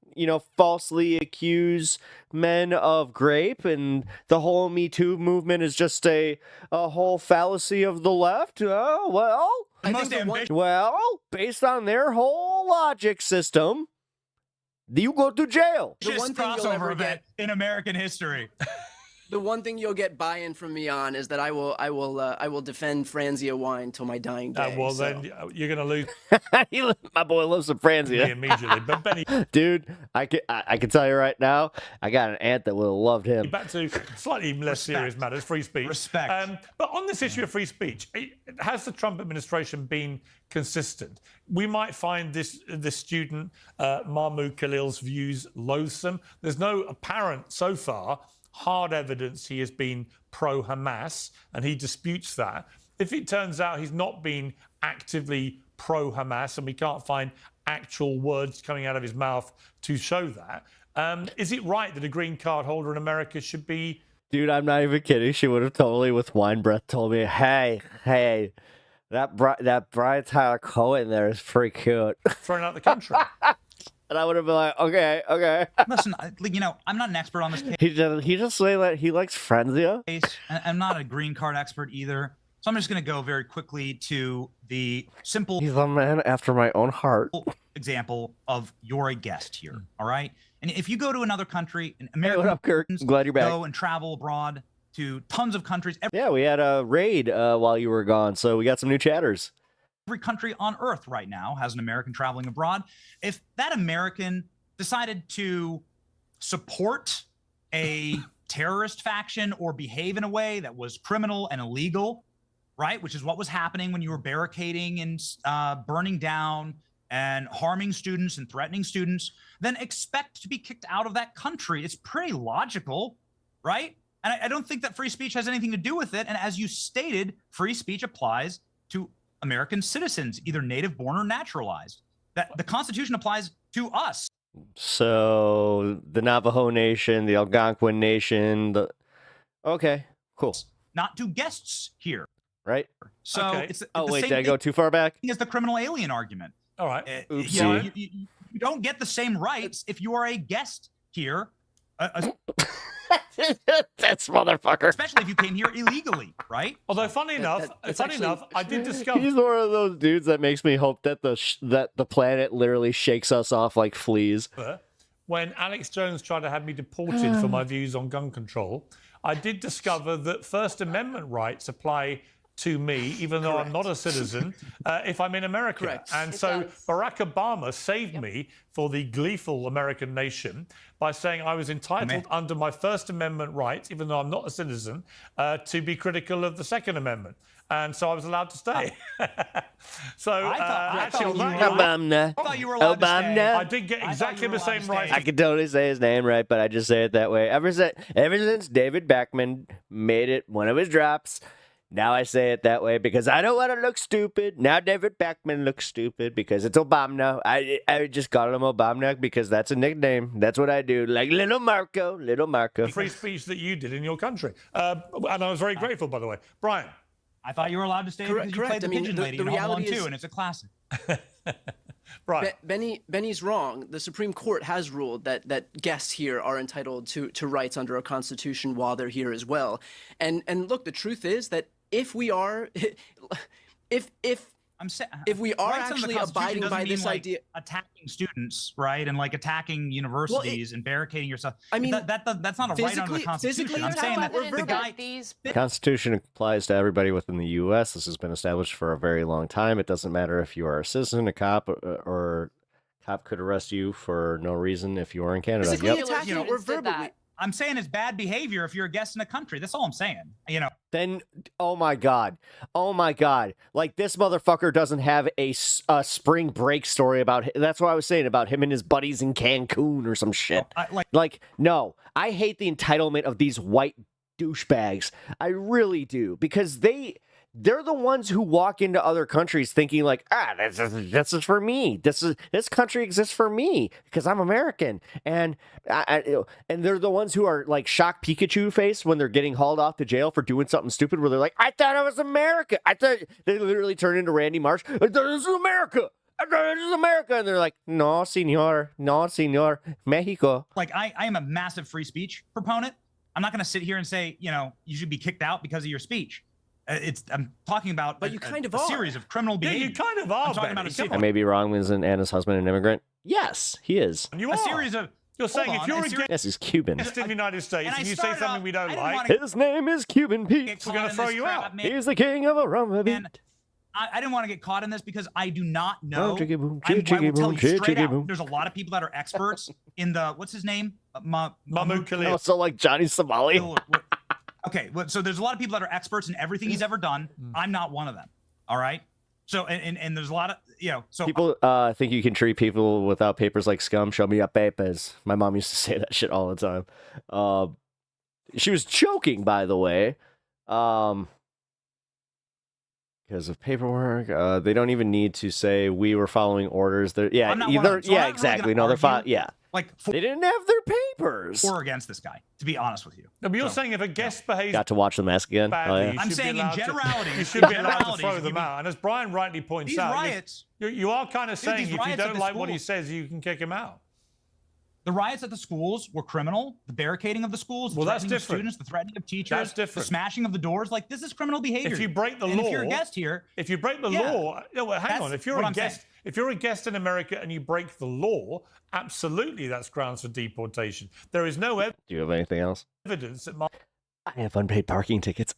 falsely accuse men of rape, and the whole Me Too movement is just a whole fallacy of the left? Oh, well, based on their whole logic system, you go to jail.
The one thing you'll ever get
in American history.
The one thing you'll get buy-in from me on is that I will defend Franzia wine till my dying day.
Then you're gonna lose.
My boy loves some Franzia
immediately. But Benny,
dude, I can tell you right now, I got an aunt that would have loved him.
Back to slightly less serious matters, free speech.
Respect.
But on this issue of free speech, has the Trump administration been consistent? We might find this student Mahmoud Khalil's views loathsome. There's no apparent so far hard evidence he has been pro-Hamas, and he disputes that. If it turns out he's not been actively pro-Hamas, and we can't find actual words coming out of his mouth to show that, is it right that a green card holder in America should be...
Dude, I'm not even kidding. She would have totally, with wine breath, told me, hey, that Brian Tyler Cohen there is pretty cute.
Thrown out the country.
And I would have been like, okay.
Listen, I'm not an expert on this case.
He just say that he likes Frenzia.
I'm not a green card expert either. So I'm just going to go very quickly to the simple...
He's a man after my own heart.
...example of you're a guest here, all right? And if you go to another country...
Hey, what up, Kirk? Glad you're back.
Go and travel abroad to tons of countries.
Yeah, we had a raid while you were gone, so we got some new chatters.
Every country on earth right now has an American traveling abroad. If that American decided to support a terrorist faction or behave in a way that was criminal and illegal, right, which is what was happening when you were barricading and burning down and harming students and threatening students, then expect to be kicked out of that country. It's pretty logical, right? And I don't think that free speech has anything to do with it. And as you stated, free speech applies to American citizens, either native born or naturalized. That the Constitution applies to us.
So the Navajo Nation, the Algonquin Nation, okay, cool.
Not to guests here.
Right?
So it's the
wait,
same
did I go too far back?
As the criminal alien argument.
All right.
Oopsie.
You don't get the same rights if you are a guest here.
That's motherfucker.
Especially if you came here illegally, right?
Although, funny enough, I did discover
he's one of those dudes that makes me hope that the planet literally shakes us off like fleas.
When Alex Jones tried to have me deported for my views on gun control, I did discover that First Amendment rights apply to me, even though I'm not a citizen, if I'm in America.
Correct.
And so Barack Obama saved me for the gleeful American nation by saying I was entitled under my First Amendment rights, even though I'm not a citizen, to be critical of the Second Amendment. And so I was allowed to stay. So
I thought you were allowed to stay.
I did get exactly the same rights.
I can totally say his name right, but I just say it that way. Ever since David Beckman made it one of his drops, now I say it that way because I don't want to look stupid. Now David Beckman looks stupid because it's Obama. I just call him Obama because that's a nickname. That's what I do. Like Little Marco.
Free speech that you did in your country. And I was very grateful, by the way. Brian.
I thought you were allowed to stay because you played the Pigeon Lady in Home Alone 2, and it's a classic.
Right.
Benny's wrong. The Supreme Court has ruled that guests here are entitled to rights under our Constitution while they're here as well. And look, the truth is that if we are, if we are actually abiding by this idea,
attacking students, right, and like attacking universities and barricading yourself. I mean, that's not a right under the Constitution. I'm saying that the guy.
The Constitution applies to everybody within the U.S. This has been established for a very long time. It doesn't matter if you are a citizen, a cop, or Cop could arrest you for no reason if you were in Canada.
Physically
Yep.
attacking or
Humans did
verbally.
that.
I'm saying it's bad behavior if you're a guest in a country. That's all I'm saying. You know.
Then, oh my God. Like, this motherfucker doesn't have a spring break story about that's what I was saying about him and his buddies in Cancun or some shit. No, I hate the entitlement of these white douchebags. I really do, because they're the ones who walk into other countries thinking like, this is for me. This country exists for me because I'm American, and they're the ones who are like shocked Pikachu face when they're getting hauled off to jail for doing something stupid. Where they're like, I thought I was America. I thought they literally turn into Randy Marsh. I thought this is America. I thought this is America, and they're like, no, señor, Mexico.
Like I am a massive free speech proponent. I'm not going to sit here and say, you should be kicked out because of your speech. I'm talking about
but you kind of
a
are.
series of criminal behavior.
You kind of are.
I'm talking about a series.
I may be wrong. Isn't Anna's husband an immigrant? Yes, he is.
You are.
Series of.
You're saying if you're a
yes, he's Cuban.
guest in the United States and you say something we don't like,
his name is Cuban Pete.
We're going to throw you out.
He's the king of a rum beat.
I didn't want to get caught in this because I do not know.
Chickie boom,
I will tell you straight
chickie
out.
boom.
There's a lot of people that are experts in the what's his name?
Mahmoud Khalil.
Oh, so like Johnny Somali.
Okay, so there's a lot of people that are experts in everything he's ever done. I'm not one of them. All right. So and there's a lot of so
people think you can treat people without papers like scum. Show me your papers. My mom used to say that shit all the time. She was joking, by the way. Because of paperwork, they don't even need to say we were following orders. Exactly. No, they're fine. Yeah, they didn't have their papers.
Or against this guy, to be honest with you.
No, but you're saying if a guest behaves
got to watch the mask again.
badly,
I'm saying in generality,
you should be allowed to throw them out. And as Brian rightly points
these
out,
riots,
you are kind of saying if you don't like what he
schools.
says, you can kick him out.
The riots at the schools were criminal. The barricading of the schools, the
that's
threatening of
different.
students, the threatening of teachers,
That's different.
the smashing of the doors. Like this is criminal behavior.
If you break the
and
law,
if you're a guest here,
if you break the law, hang on. If you're a guest, if you're a guest in America and you break the law, absolutely, that's grounds for deportation. There is no
Do you have anything else?
evidence that
I have unpaid parking tickets.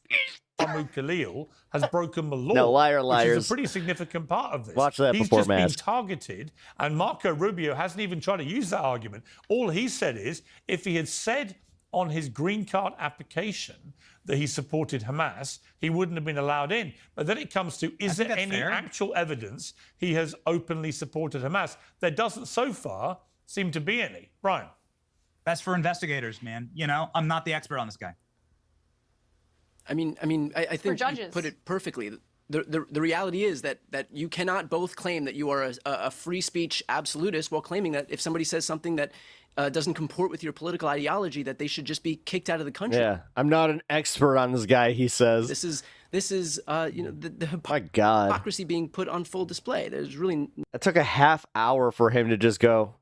Mahmoud Khalil has broken the law.
No, liars.
Which is a pretty significant part of this.
Watch that
He's
before
just been
mask.
targeted, and Marco Rubio hasn't even tried to use that argument. All he said is, if he had said on his green card application that he supported Hamas, he wouldn't have been allowed in. But then it comes to, is there any actual evidence he has openly supported Hamas? There doesn't so far seem to be any. Brian?
that's for investigators, man. I'm not the expert on this guy.
I think you put it perfectly. The reality is that you cannot both claim that you are a free speech absolutist while claiming that if somebody says something that doesn't comport with your political ideology, that they should just be kicked out of the country.
Yeah, I'm not an expert on this guy. He says
this is the
God,
hypocrisy being put on full display. There's really
it took a half hour for him to just go,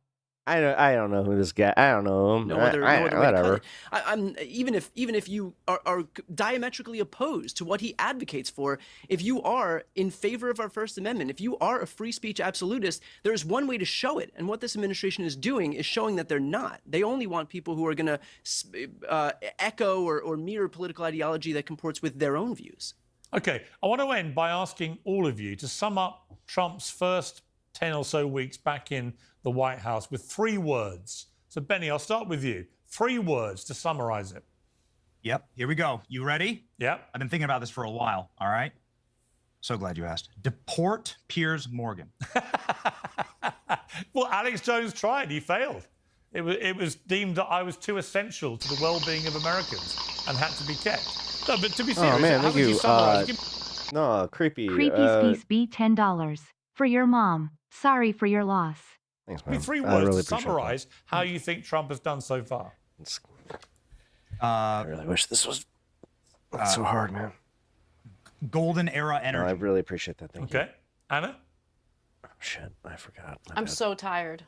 I don't know who this guy. I don't know him.
No other way to
whatever.
cut it. I'm even if you are diametrically opposed to what he advocates for, if you are in favor of our First Amendment, if you are a free speech absolutist, there's one way to show it. And what this administration is doing is showing that they're not. They only want people who are going to echo or mirror political ideology that comports with their own views.
Okay, I want to end by asking all of you to sum up Trump's first 10 or so weeks back in the White House with 3 words. So, Benny, I'll start with you. 3 words to summarize it.
Yep, here we go. You ready?
Yep.
I've been thinking about this for a while, all right? So glad you asked. Deport Piers Morgan.
Well, Alex Jones tried. He failed. It was deemed that I was too essential to the well-being of Americans and had to be kept. No, but to be serious,
oh man,
how
thank
would
you.
summarize?
No, creepy.
Creepy Space B $10 for your mom. Sorry for your loss.
Thanks,
Give me
man.
3
I
words
really
to
appreciate
summarize how you think Trump has done so far.
I really wish this was not so hard, man.
Golden era energy.
No, I really appreciate that. Thank you.
Okay, Anna?
Oh, shit, I forgot.
I'm so tired.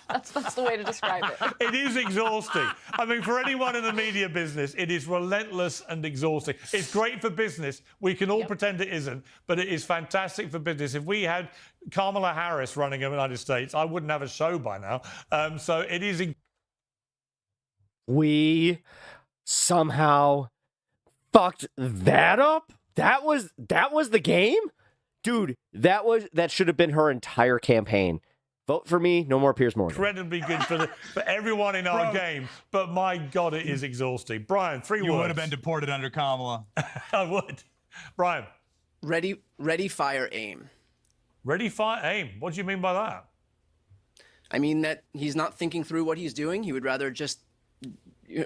That's the way to describe it.
It is exhausting. I mean, for anyone in the media business, it is relentless and exhausting. It's great for business. We can all pretend it isn't, but it is fantastic for business. If we had Kamala Harris running the United States, I wouldn't have a show by now. So it is.
We somehow fucked that up. That was the game. Dude, that should have been her entire campaign. Vote for me, no more Piers Morgan.
Incredibly good for everyone in our game, but my God, it is exhausting. Brian, 3 words.
You would have been deported under Kamala.
I would. Brian.
Ready, fire, aim.
Ready, fire, aim. What do you mean by that?
I mean that he's not thinking through what he's doing. He would rather just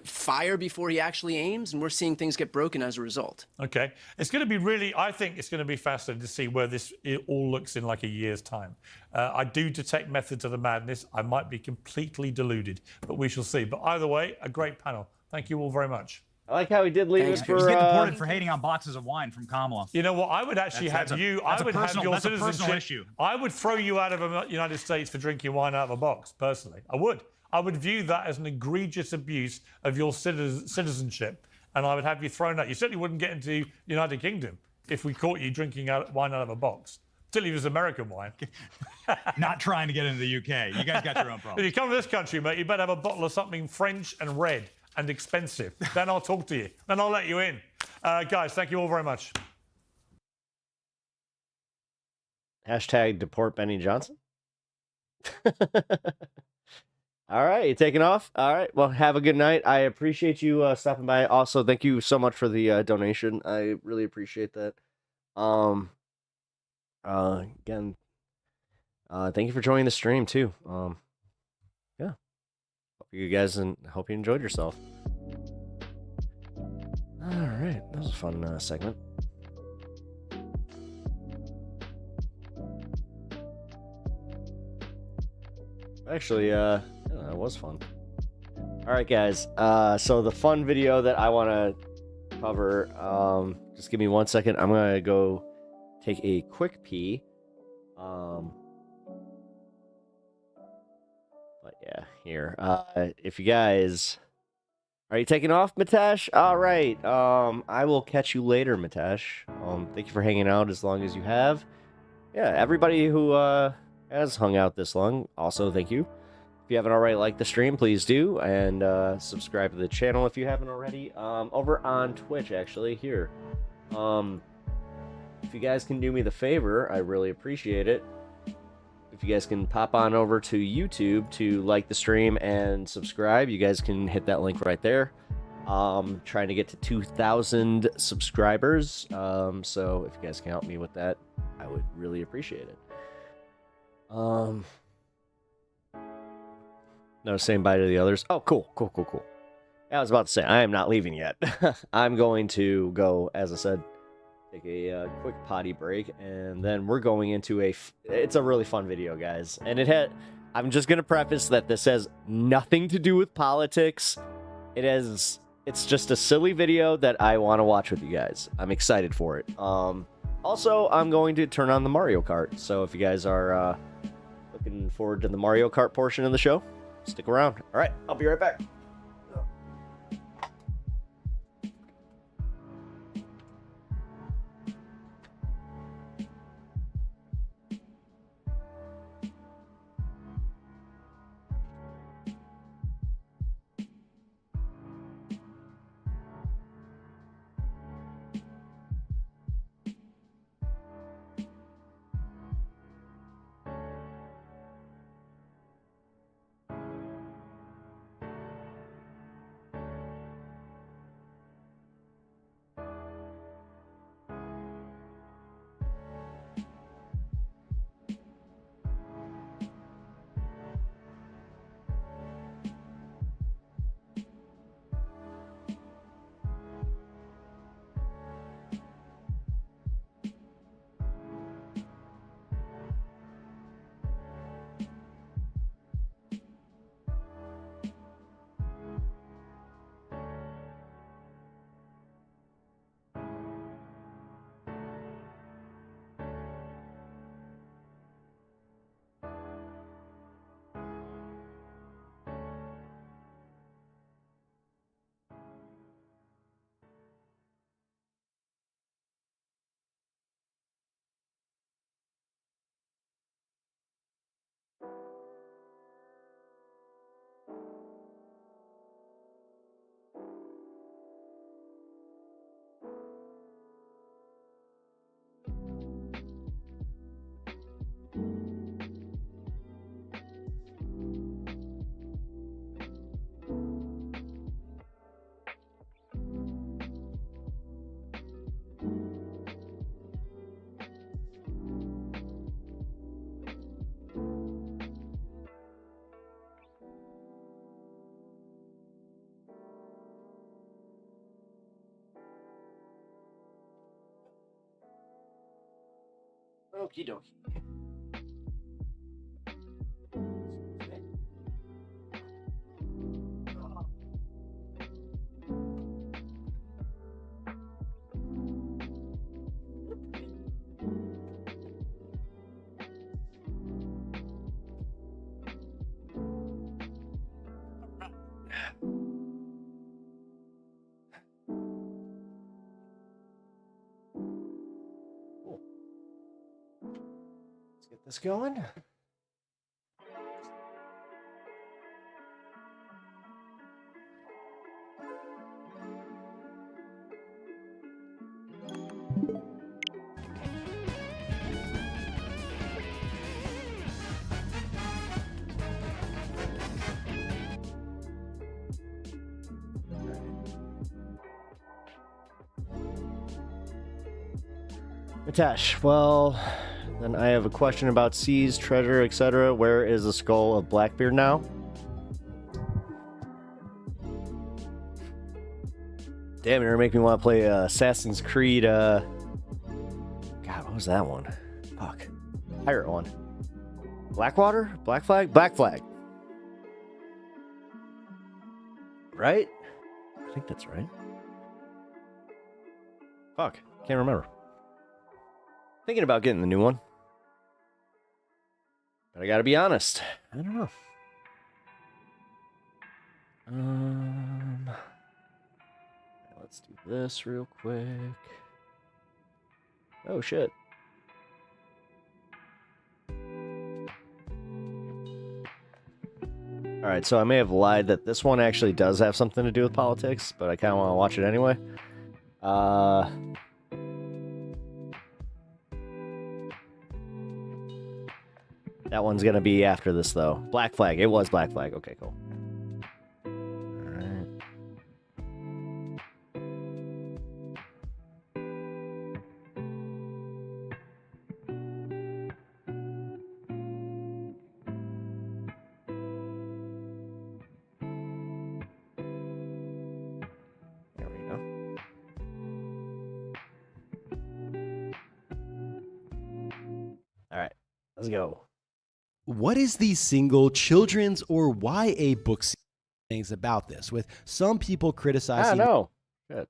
fire before he actually aims, and we're seeing things get broken as a result.
Okay. It's going to be I think it's going to be fascinating to see where it all looks in like a year's time. I do detect methods of the madness. I might be completely deluded, but we shall see. But either way, a great panel. Thank you all very much.
I like how he did leave us for...
He's getting deported for hating on boxes of wine from Kamala.
You know what? I would actually have you... I would have your
citizenship. That's a personal issue.
I would throw you out of the United States for drinking wine out of a box, personally. I would. I would view that as an egregious abuse of your citizenship, and I would have you thrown out. You certainly wouldn't get into the United Kingdom if we caught you drinking wine out of a box. Particularly if it was American wine.
Not trying to get into the UK. You guys got your own problems.
If you come to this country, mate, you better have a bottle of something French and red and expensive. Then I'll talk to you. Then I'll let you in. Guys, thank you all very much.
Hashtag deport Benny Johnson. All right, you taking off? All right, well, have a good night. I appreciate you stopping by. Also, thank you so much for the donation. I really appreciate that. Again, thank you for joining the stream too. Yeah, hope you guys and hope you enjoyed yourself. All right, that was a fun segment. Actually, yeah, it was fun. All right, guys. So the fun video that I want to cover. Just give me 1 second. I'm gonna go take a quick pee. But yeah, here. If you guys are you taking off, Mitesh? All right. I will catch you later, Mitesh. Thank you for hanging out as long as you have. Yeah, everybody who has hung out this long, also thank you. If you haven't already liked the stream, please do, and subscribe to the channel if you haven't already. Over on Twitch, actually, here. If you guys can do me the favor, I really appreciate it. If you guys can pop on over to YouTube to like the stream and subscribe, you guys can hit that link right there. Trying to get to 2,000 subscribers. So if you guys can help me with that, I would really appreciate it. No, saying bye to the others. Oh, cool. I was about to say, I am not leaving yet. I'm going to go, as I said, take a quick potty break, and then we're going into it's a really fun video, guys. And I'm just going to preface that this has nothing to do with politics. It's just a silly video that I want to watch with you guys. I'm excited for it. Also, I'm going to turn on the Mario Kart. So if you guys are looking forward to the Mario Kart portion of the show, stick around. All right, I'll be right back. Okie dokie. Let's get this going. Mitesh, well, then I have a question about seas, treasure, etc. Where is the skull of Blackbeard now? Damn, you're making me want to play Assassin's Creed. God, what was that one? Fuck. Pirate one. Blackwater? Black Flag? Black Flag. Right? I think that's right. Fuck. Can't remember. Thinking about getting the new one. But I gotta be honest. I don't know. Let's do this real quick. Oh, shit. Alright, so I may have lied that this one actually does have something to do with politics, but I kind of want to watch it anyway. That one's gonna be after this, though. Black Flag. It was Black Flag. Okay, cool. Alright. There we go. Alright, let's go.
What is the single children's or YA book things about this? With some people criticizing.
No.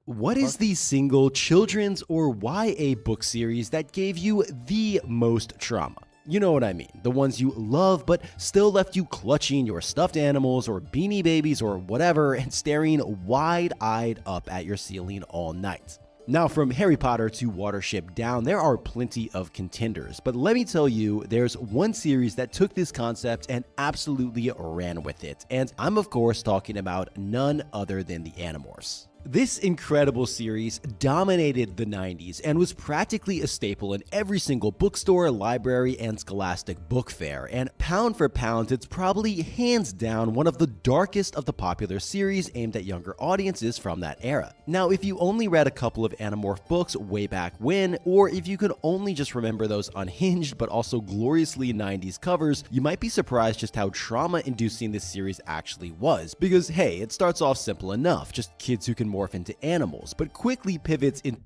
What is the single children's or YA book series that gave you the most trauma? You know what I mean. The ones you love but still left you clutching your stuffed animals or Beanie Babies or whatever and staring wide-eyed up at your ceiling all night. Now, from Harry Potter to Watership Down, there are plenty of contenders, but let me tell you, there's one series that took this concept and absolutely ran with it, and I'm of course talking about none other than the Animorphs. This incredible series dominated the 90s and was practically a staple in every single bookstore, library, and scholastic book fair, and pound for pound, it's probably hands down one of the darkest of the popular series aimed at younger audiences from that era. Now, if you only read a couple of Animorph books way back when, or if you could only just remember those unhinged but also gloriously 90s covers, you might be surprised just how trauma-inducing this series actually was, because hey, it starts off simple enough, just kids who can morph into animals, but quickly pivots in.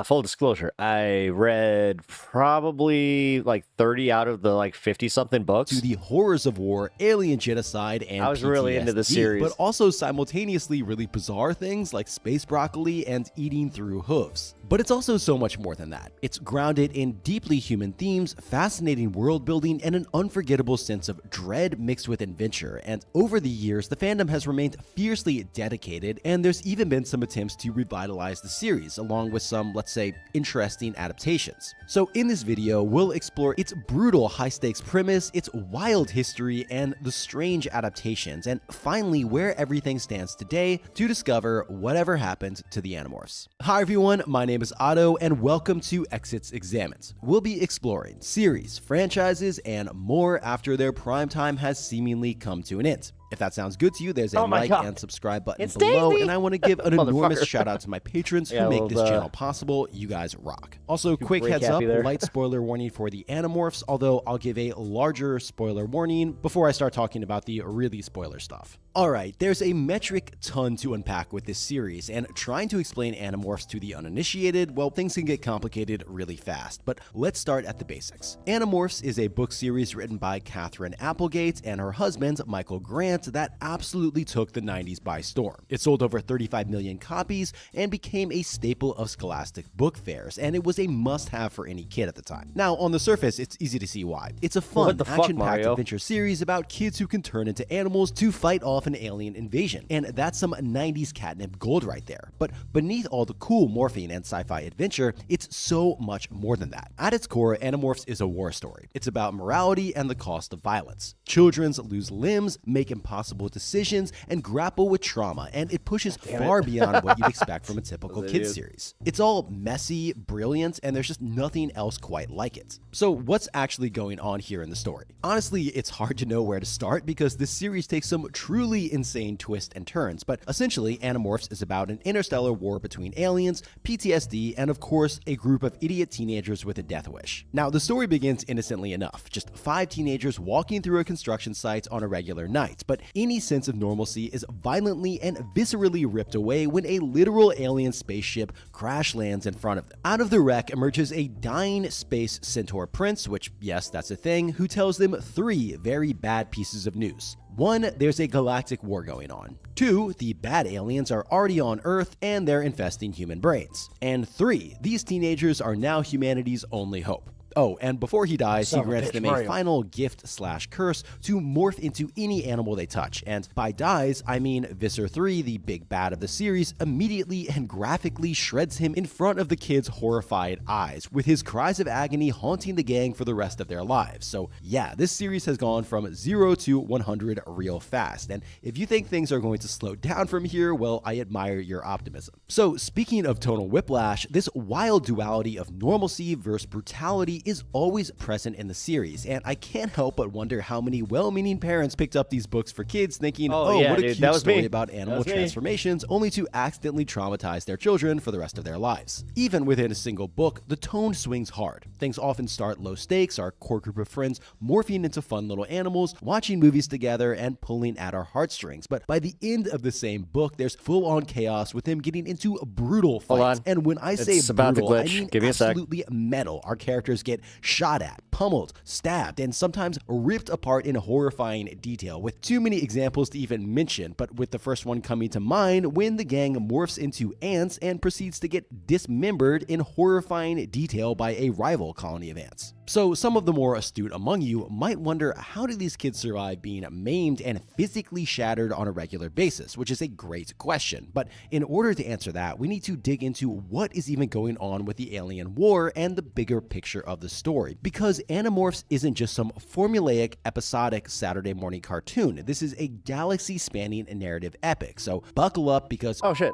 Full disclosure, I read probably like 30 out of the like 50-something books.
To the horrors of war, alien genocide, and
I was really into the series.
But also simultaneously really bizarre things like space broccoli and eating through hooves. But it's also so much more than that. It's grounded in deeply human themes, fascinating world building, and an unforgettable sense of dread mixed with adventure. And over the years, the fandom has remained fiercely dedicated, and there's even been some attempts to revitalize the series, along with some, let's say, interesting adaptations. So in this video, we'll explore its brutal high-stakes premise, its wild history, and the strange adaptations, and finally where everything stands today to discover whatever happened to the Animorphs. Hi everyone, my name is Otto, and welcome to Exits Examined. We'll be exploring series, franchises, and more after their prime time has seemingly come to an end. If that sounds good to you, there's a
Oh my
like
God.
and subscribe button
It's
below.
Daisy!
And I want to give an enormous
Motherfucker.
shout out to my patrons
Yeah,
who make
well,
this channel possible. You guys rock. Also, quick
break
heads up,
happy there.
light spoiler warning for the Animorphs, although I'll give a larger spoiler warning before I start talking about the really spoiler stuff. Alright, there's a metric ton to unpack with this series, and trying to explain Animorphs to the uninitiated, well, things can get complicated really fast, but let's start at the basics. Animorphs is a book series written by Catherine Applegate and her husband, Michael Grant, that absolutely took the 90s by storm. It sold over 35 million copies and became a staple of scholastic book fairs, and it was a must-have for any kid at the time. Now, on the surface, it's easy to see why. It's a fun,
What the fuck,
action-packed
Mario?
adventure series about kids who can turn into animals to fight off an alien invasion, and that's some 90s catnip gold right there. But beneath all the cool morphine and sci-fi adventure, it's so much more than that. At its core, Animorphs is a war story. It's about morality and the cost of violence. Children lose limbs, make impossible decisions, and grapple with trauma, and it pushes far beyond what you'd expect from a typical kids series. It's all messy, brilliant, and there's just nothing else quite like it. So what's actually going on here in the story? Honestly, it's hard to know where to start because this series takes some truly insane twists and turns, but essentially Animorphs is about an interstellar war between aliens, PTSD, and of course, a group of idiot teenagers with a death wish. Now, the story begins innocently enough, just 5 teenagers walking through a construction site on a regular night, but any sense of normalcy is violently and viscerally ripped away when a literal alien spaceship crash lands in front of them. Out of the wreck emerges a dying space centaur prince, which, yes, that's a thing, who tells them 3 very bad pieces of news. 1, there's a galactic war going on. 2, the bad aliens are already on Earth and they're infesting human brains. And 3, these teenagers are now humanity's only hope. Oh, and before he dies, he grants them a final gift/curse to morph into any animal they touch. And by dies, I mean Visser 3, the big bad of the series, immediately and graphically shreds him in front of the kids' horrified eyes, with his cries of agony haunting the gang for the rest of their lives. So yeah, this series has gone from 0 to 100 real fast. And if you think things are going to slow down from here, well, I admire your optimism. So speaking of tonal whiplash, this wild duality of normalcy versus brutality is always present in the series, and I can't help but wonder how many well-meaning parents picked up these books for kids thinking, oh
yeah,
what a
dude,
cute story about animal transformations, only to accidentally traumatize their children for the rest of their lives. Even within a single book, the tone swings hard. Things often start low stakes, our core group of friends morphing into fun little animals, watching movies together, and pulling at our heartstrings. But by the end of the same book, there's full-on chaos with them getting into brutal fights. And when I say brutal, I mean absolutely metal. Our characters get shot at, pummeled, stabbed, and sometimes ripped apart in horrifying detail, with too many examples to even mention, but with the first one coming to mind when the gang morphs into ants and proceeds to get dismembered in horrifying detail by a rival colony of ants. So some of the more astute among you might wonder, how do these kids survive being maimed and physically shattered on a regular basis, which is a great question. But in order to answer that, we need to dig into what is even going on with the alien war and the bigger picture of the story. Because Animorphs isn't just some formulaic, episodic Saturday morning cartoon. This is a galaxy-spanning narrative epic, so buckle up because
oh shit,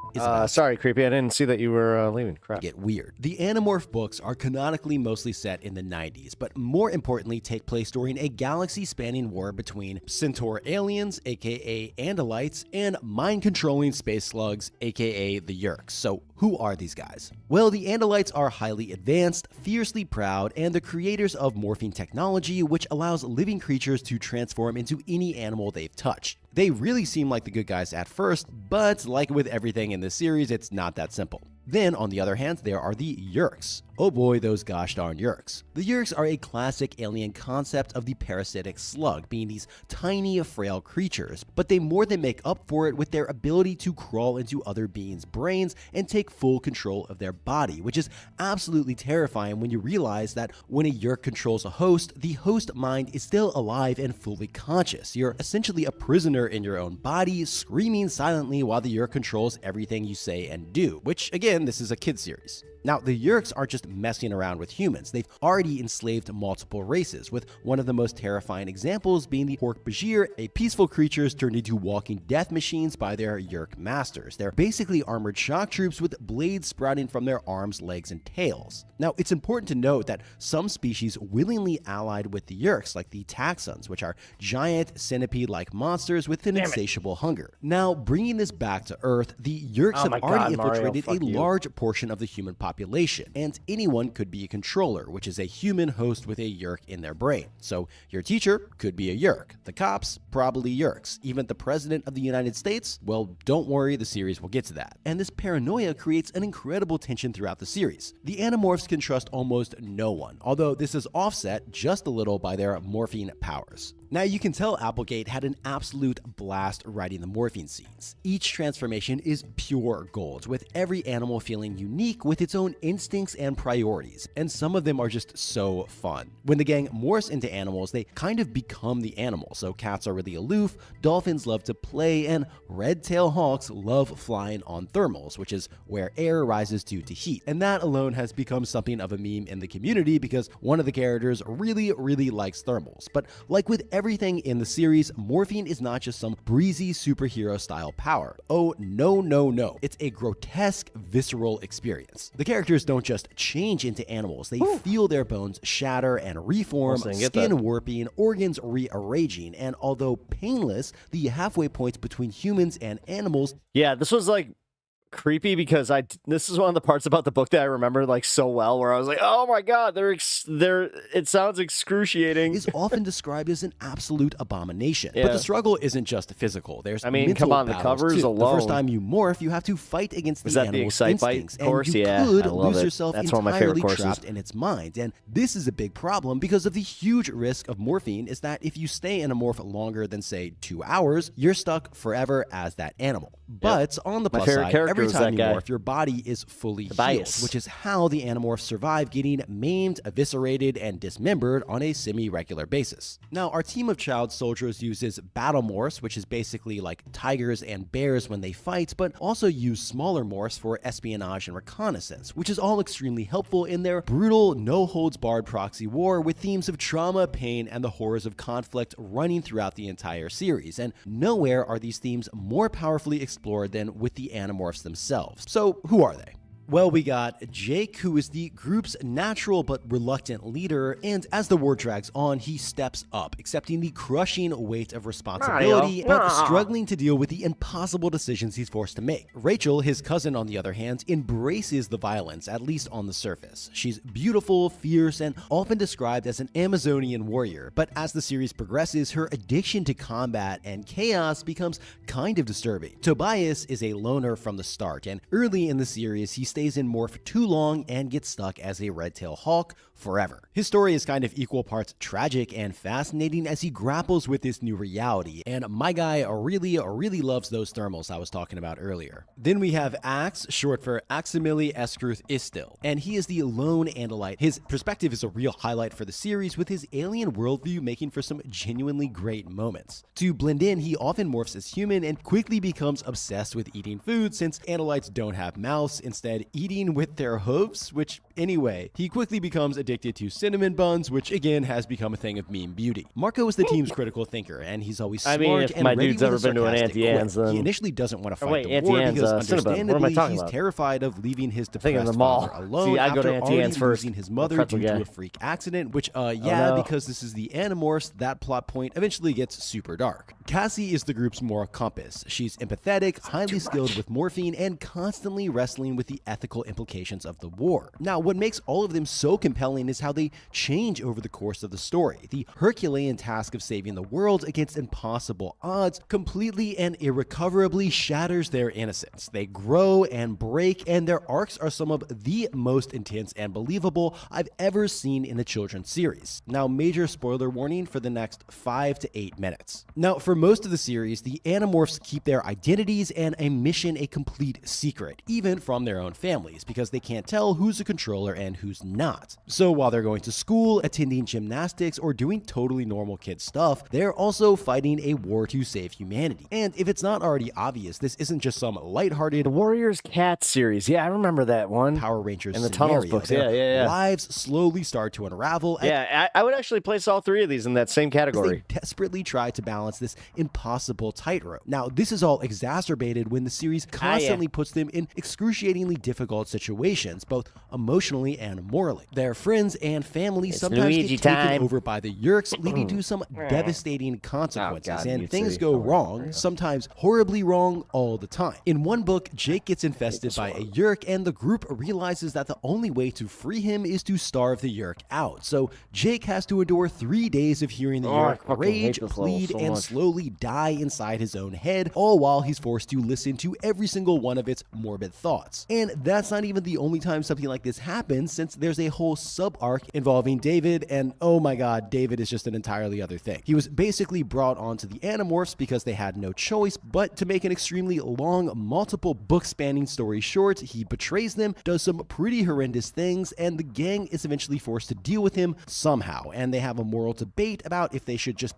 sorry Creepy, I didn't see that you were leaving. Crap.
Get weird. The Animorph books are canonically mostly set in the 90s, but more importantly take place during a galaxy-spanning war between centaur aliens, aka Andalites, and mind-controlling space slugs, aka the Yeerks. So who are these guys? Well, the Andalites are highly advanced, fiercely proud, and the creators of morphine technology, which allows living creatures to transform into any animal they've touched. They really seem like the good guys at first, but like with everything in this series, it's not that simple. Then, on the other hand, there are the Yeerks. Oh boy, those gosh darn Yeerks. The Yeerks are a classic alien concept of the parasitic slug, being these tiny, frail creatures, but they more than make up for it with their ability to crawl into other beings' brains and take full control of their body, which is absolutely terrifying when you realize that when a Yeerk controls a host, the host mind is still alive and fully conscious. You're essentially a prisoner in your own body, screaming silently while the Yeerk controls everything you say and do, which again again, this is a kid series. Now, the Yeerks aren't just messing around with humans. They've already enslaved multiple races, with one of the most terrifying examples being the Hork-Bajir, a peaceful creatures turned into walking death machines by their Yeerk masters. They're basically armored shock troops with blades sprouting from their arms, legs, and tails. Now, it's important to note that some species willingly allied with the Yeerks, like the Taxxons, which are giant centipede-like monsters with an insatiable hunger. Now, bringing this back to Earth, the Yeerks have already infiltrated a large portion of the human population, and anyone could be a controller, which is a human host with a Yeerk in their brain. So your teacher could be a Yeerk, the cops probably Yeerks, even the president of the United States, well, don't worry, the series will get to that. And this paranoia creates an incredible tension throughout the series. The Animorphs can trust almost no one, although this is offset just a little by their morphine powers. Now, you can tell Applegate had an absolute blast writing the morphine scenes. Each transformation is pure gold, with every animal feeling unique with its own instincts and priorities, and some of them are just so fun. When the gang morphs into animals, they kind of become the animal, so cats are really aloof, dolphins love to play, and red-tailed hawks love flying on thermals, which is where air rises due to heat. And that alone has become something of a meme in the community because one of the characters really likes thermals. But like with everything in the series, morphine is not just some breezy superhero style power. Oh, no. It's a grotesque, visceral experience. The characters don't just change into animals, they feel their bones shatter and reform, skin warping, organs rearranging, and although painless, the halfway points between humans and animals.
Yeah, this was like creepy because this is one of the parts about the book that I remember like so well, where I was like, oh my god, it sounds excruciating.
Is often described as an absolute abomination. But the struggle isn't just physical. There's mental
come on, the
battles
covers
too.
alone.
The first time you morph, you have to fight against the animal's instincts,
course?
and you
Yeah,
could
I love
lose
it.
yourself
That's one of my favorite
entirely
courses.
trapped in its mind. And this is a big problem because of the huge risk of morphine is that if you stay in a morph longer than say 2 hours, you're stuck forever as that animal. But on the plus side, every time you morph, your body is fully healed, which is how the Animorphs survive getting maimed, eviscerated, and dismembered on a semi-regular basis. Now, our team of child soldiers uses battle morphs, which is basically like tigers and bears when they fight, but also use smaller morphs for espionage and reconnaissance, which is all extremely helpful in their brutal, no-holds-barred proxy war with themes of trauma, pain, and the horrors of conflict running throughout the entire series. And nowhere are these themes more powerfully explored than with the Animorphs themselves. So who are they? Well, we got Jake, who is the group's natural but reluctant leader, and as the war drags on, he steps up, accepting the crushing weight of responsibility, but struggling to deal with the impossible decisions he's forced to make. Rachel, his cousin on the other hand, embraces the violence, at least on the surface. She's beautiful, fierce, and often described as an Amazonian warrior, but as the series progresses, her addiction to combat and chaos becomes kind of disturbing. Tobias is a loner from the start, and early in the series, he stays in morph too long and gets stuck as a red-tailed hawk forever. His story is kind of equal parts tragic and fascinating as he grapples with this new reality, and my guy really loves those thermals I was talking about earlier. Then we have Axe, short for Aximili Escruth Istil, and he is the lone Andalite. His perspective is a real highlight for the series, with his alien worldview making for some genuinely great moments. To blend in, he often morphs as human and quickly becomes obsessed with eating food, since Andalites don't have mouths, instead eating with their hooves, which anyway, he quickly becomes addicted to cinnamon buns, which again has become a thing of meme beauty. Marco is the team's critical thinker, and he's always smart
if
and
my
ready
dude's
with
ever
a
been to an
sarcastic
Auntie-Anne's,
quip. He
then...
initially doesn't want to
Oh,
fight
wait,
the war
Auntie-Anne's,
because
Cinnabon. What am I
understandably
talking
he's
about?
terrified of leaving his
thinking of
depressed
the mall.
father alone
See, I go
after
to Auntie Anne's
already
first.
losing his
I'm a
mother
pretzel
due to
guy.
a freak accident, which
no.
because this is the Animorphs, that plot point eventually gets super dark. Cassie is the group's moral compass. She's empathetic, highly skilled with morphine, and constantly wrestling with the ethical implications of the war. Now, what makes all of them so compelling is how they change over the course of the story. The Herculean task of saving the world against impossible odds completely and irrecoverably shatters their innocence. They grow and break, and their arcs are some of the most intense and believable I've ever seen in the children's series. Now, major spoiler warning for the next 5 to 8 minutes. Now, for most of the series, the Animorphs keep their identities and a mission a complete secret, even from their own families because they can't tell who's a controller and who's not. So while they're going to school, attending gymnastics, or doing totally normal kid stuff, they're also fighting a war to save humanity. And if it's not already obvious, this isn't just some lighthearted
Warriors Cat series. Yeah, I remember that one.
Power Rangers
in the
scenario.
Tunnels books. Yeah.
Lives slowly start to unravel.
Yeah, I would actually place all three of these in that same category.
They desperately try to balance this impossible tightrope. Now, this is all exacerbated when the series constantly puts them in excruciatingly difficult situations, both emotionally and morally. Their friends and family sometimes get taken over by the Yeerks, leading to some devastating consequences, and things go wrong, sometimes horribly wrong all the time. In one book, Jake gets infested by a Yeerk, and the group realizes that the only way to free him is to starve the Yeerk out. So Jake has to endure 3 days of hearing the Yeerk rage, plead, and slowly die inside his own head, all while he's forced to listen to every single one of its morbid thoughts. And that's not even the only time something like this happens, since there's a whole sub-arc involving David, and oh my god, David is just an entirely other thing. He was basically brought onto the Animorphs because they had no choice, but to make an extremely long, multiple book-spanning story short, he betrays them, does some pretty horrendous things, and the gang is eventually forced to deal with him somehow, and they have a moral debate about if they should just,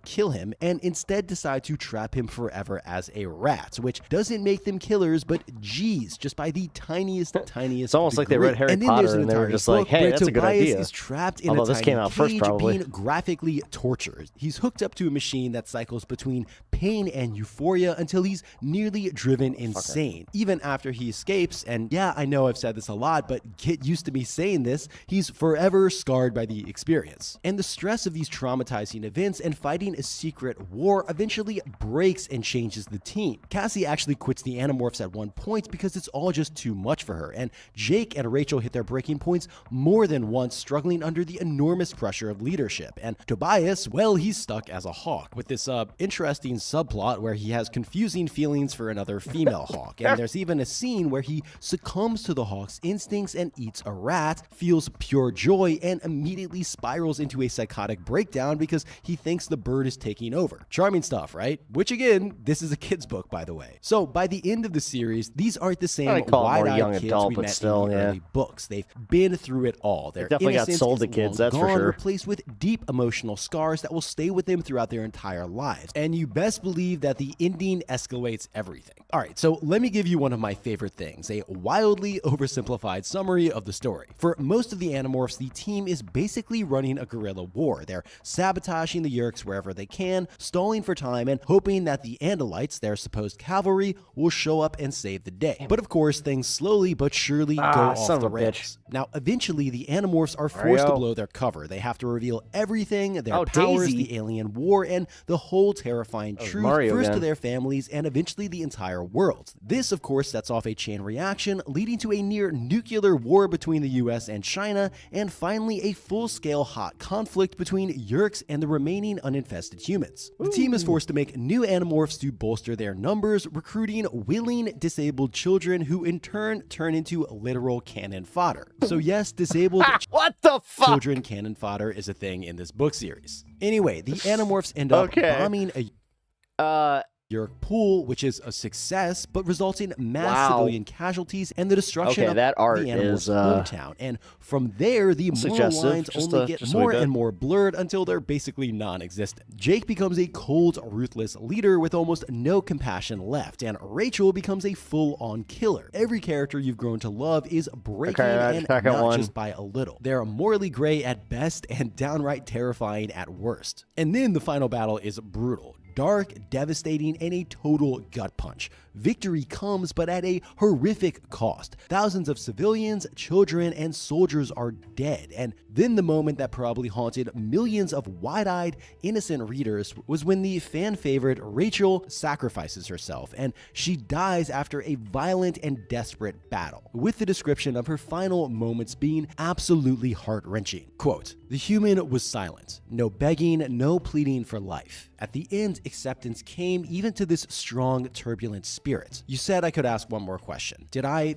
kill him, and instead decide to trap him forever as a rat, which doesn't make them killers, but geez, just by the tiniest
It's almost like they read Harry Potter and they were just like, hey, that's a good idea.
Is trapped in
Although
a
this
tiny
came out first,
cage
probably.
being graphically tortured. He's hooked up to a machine that cycles between pain and euphoria until he's nearly driven insane. Even after he escapes, and yeah, I know I've said this a lot, but get used to me saying this, he's forever scarred by the experience. And the stress of these traumatizing events and fighting a secret war eventually breaks and changes the team. Cassie actually quits the Animorphs at one point because it's all just too much for her, and Jake and Rachel hit their breaking points more than once, struggling under the enormous pressure of leadership. And Tobias, well, he's stuck as a hawk with this interesting subplot where he has confusing feelings for another female hawk. And there's even a scene where he succumbs to the hawk's instincts and eats a rat, feels pure joy, and immediately spirals into a psychotic breakdown because he thinks the bird is taking over. Charming stuff, right? Which again, this is a kid's book, by the way. So by the end of the series, these aren't the same wide-eyed kids we met in the early books. They've been through it all. They're
definitely got sold to kids, that's for sure.
Replaced with deep emotional scars that will stay with them throughout their entire lives. And you best believe that the ending escalates everything. All right, so let me give you one of my favorite things, a wildly oversimplified summary of the story. For most of the Animorphs, the team is basically running a guerrilla war. They're sabotaging the Yeerks wherever they can, stalling for time, and hoping that the Andalites, their supposed cavalry, will show up and save the day. But of course, things slowly but surely go off the rails. Now, eventually, the Animorphs are forced to blow their cover. They have to reveal everything, their powers, the alien war, and the whole terrifying truth, first to their families and eventually the entire world. This, of course, sets off a chain reaction, leading to a near nuclear war between the US and China, and finally a full-scale hot conflict between Yeerks and the remaining uninfested humans. The team is forced to make new Animorphs to bolster their numbers, recruiting willing, disabled children who in turn turn into literal cannon fodder. So yes, disabled
what the fuck?
Children cannon fodder is a thing in this book series. Anyway, the Animorphs end up bombing a Yeerk pool, which is a success, but results in mass civilian casualties and the destruction of
that art
the Animorphs' hometown. And from there, the moral lines only get more and more blurred until they're basically non-existent. Jake becomes a cold, ruthless leader with almost no compassion left, and Rachel becomes a full-on killer. Every character you've grown to love is breaking, and not just by a little. They're morally gray at best and downright terrifying at worst. And then the final battle is brutal. Dark, devastating, and a total gut punch. Victory comes, but at a horrific cost. Thousands of civilians, children, and soldiers are dead. And then the moment that probably haunted millions of wide-eyed, innocent readers was when the fan favorite Rachel sacrifices herself, and she dies after a violent and desperate battle, with the description of her final moments being absolutely heart-wrenching. Quote, "The human was silent. No begging, no pleading for life. At the end, acceptance came even to this strong, turbulent spirit." You said I could ask one more question. Did I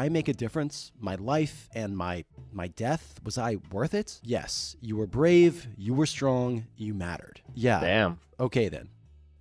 make a difference? My life and my death? Was I worth it? Yes. You were brave, you were strong, you mattered. Yeah.
Damn.
Okay then.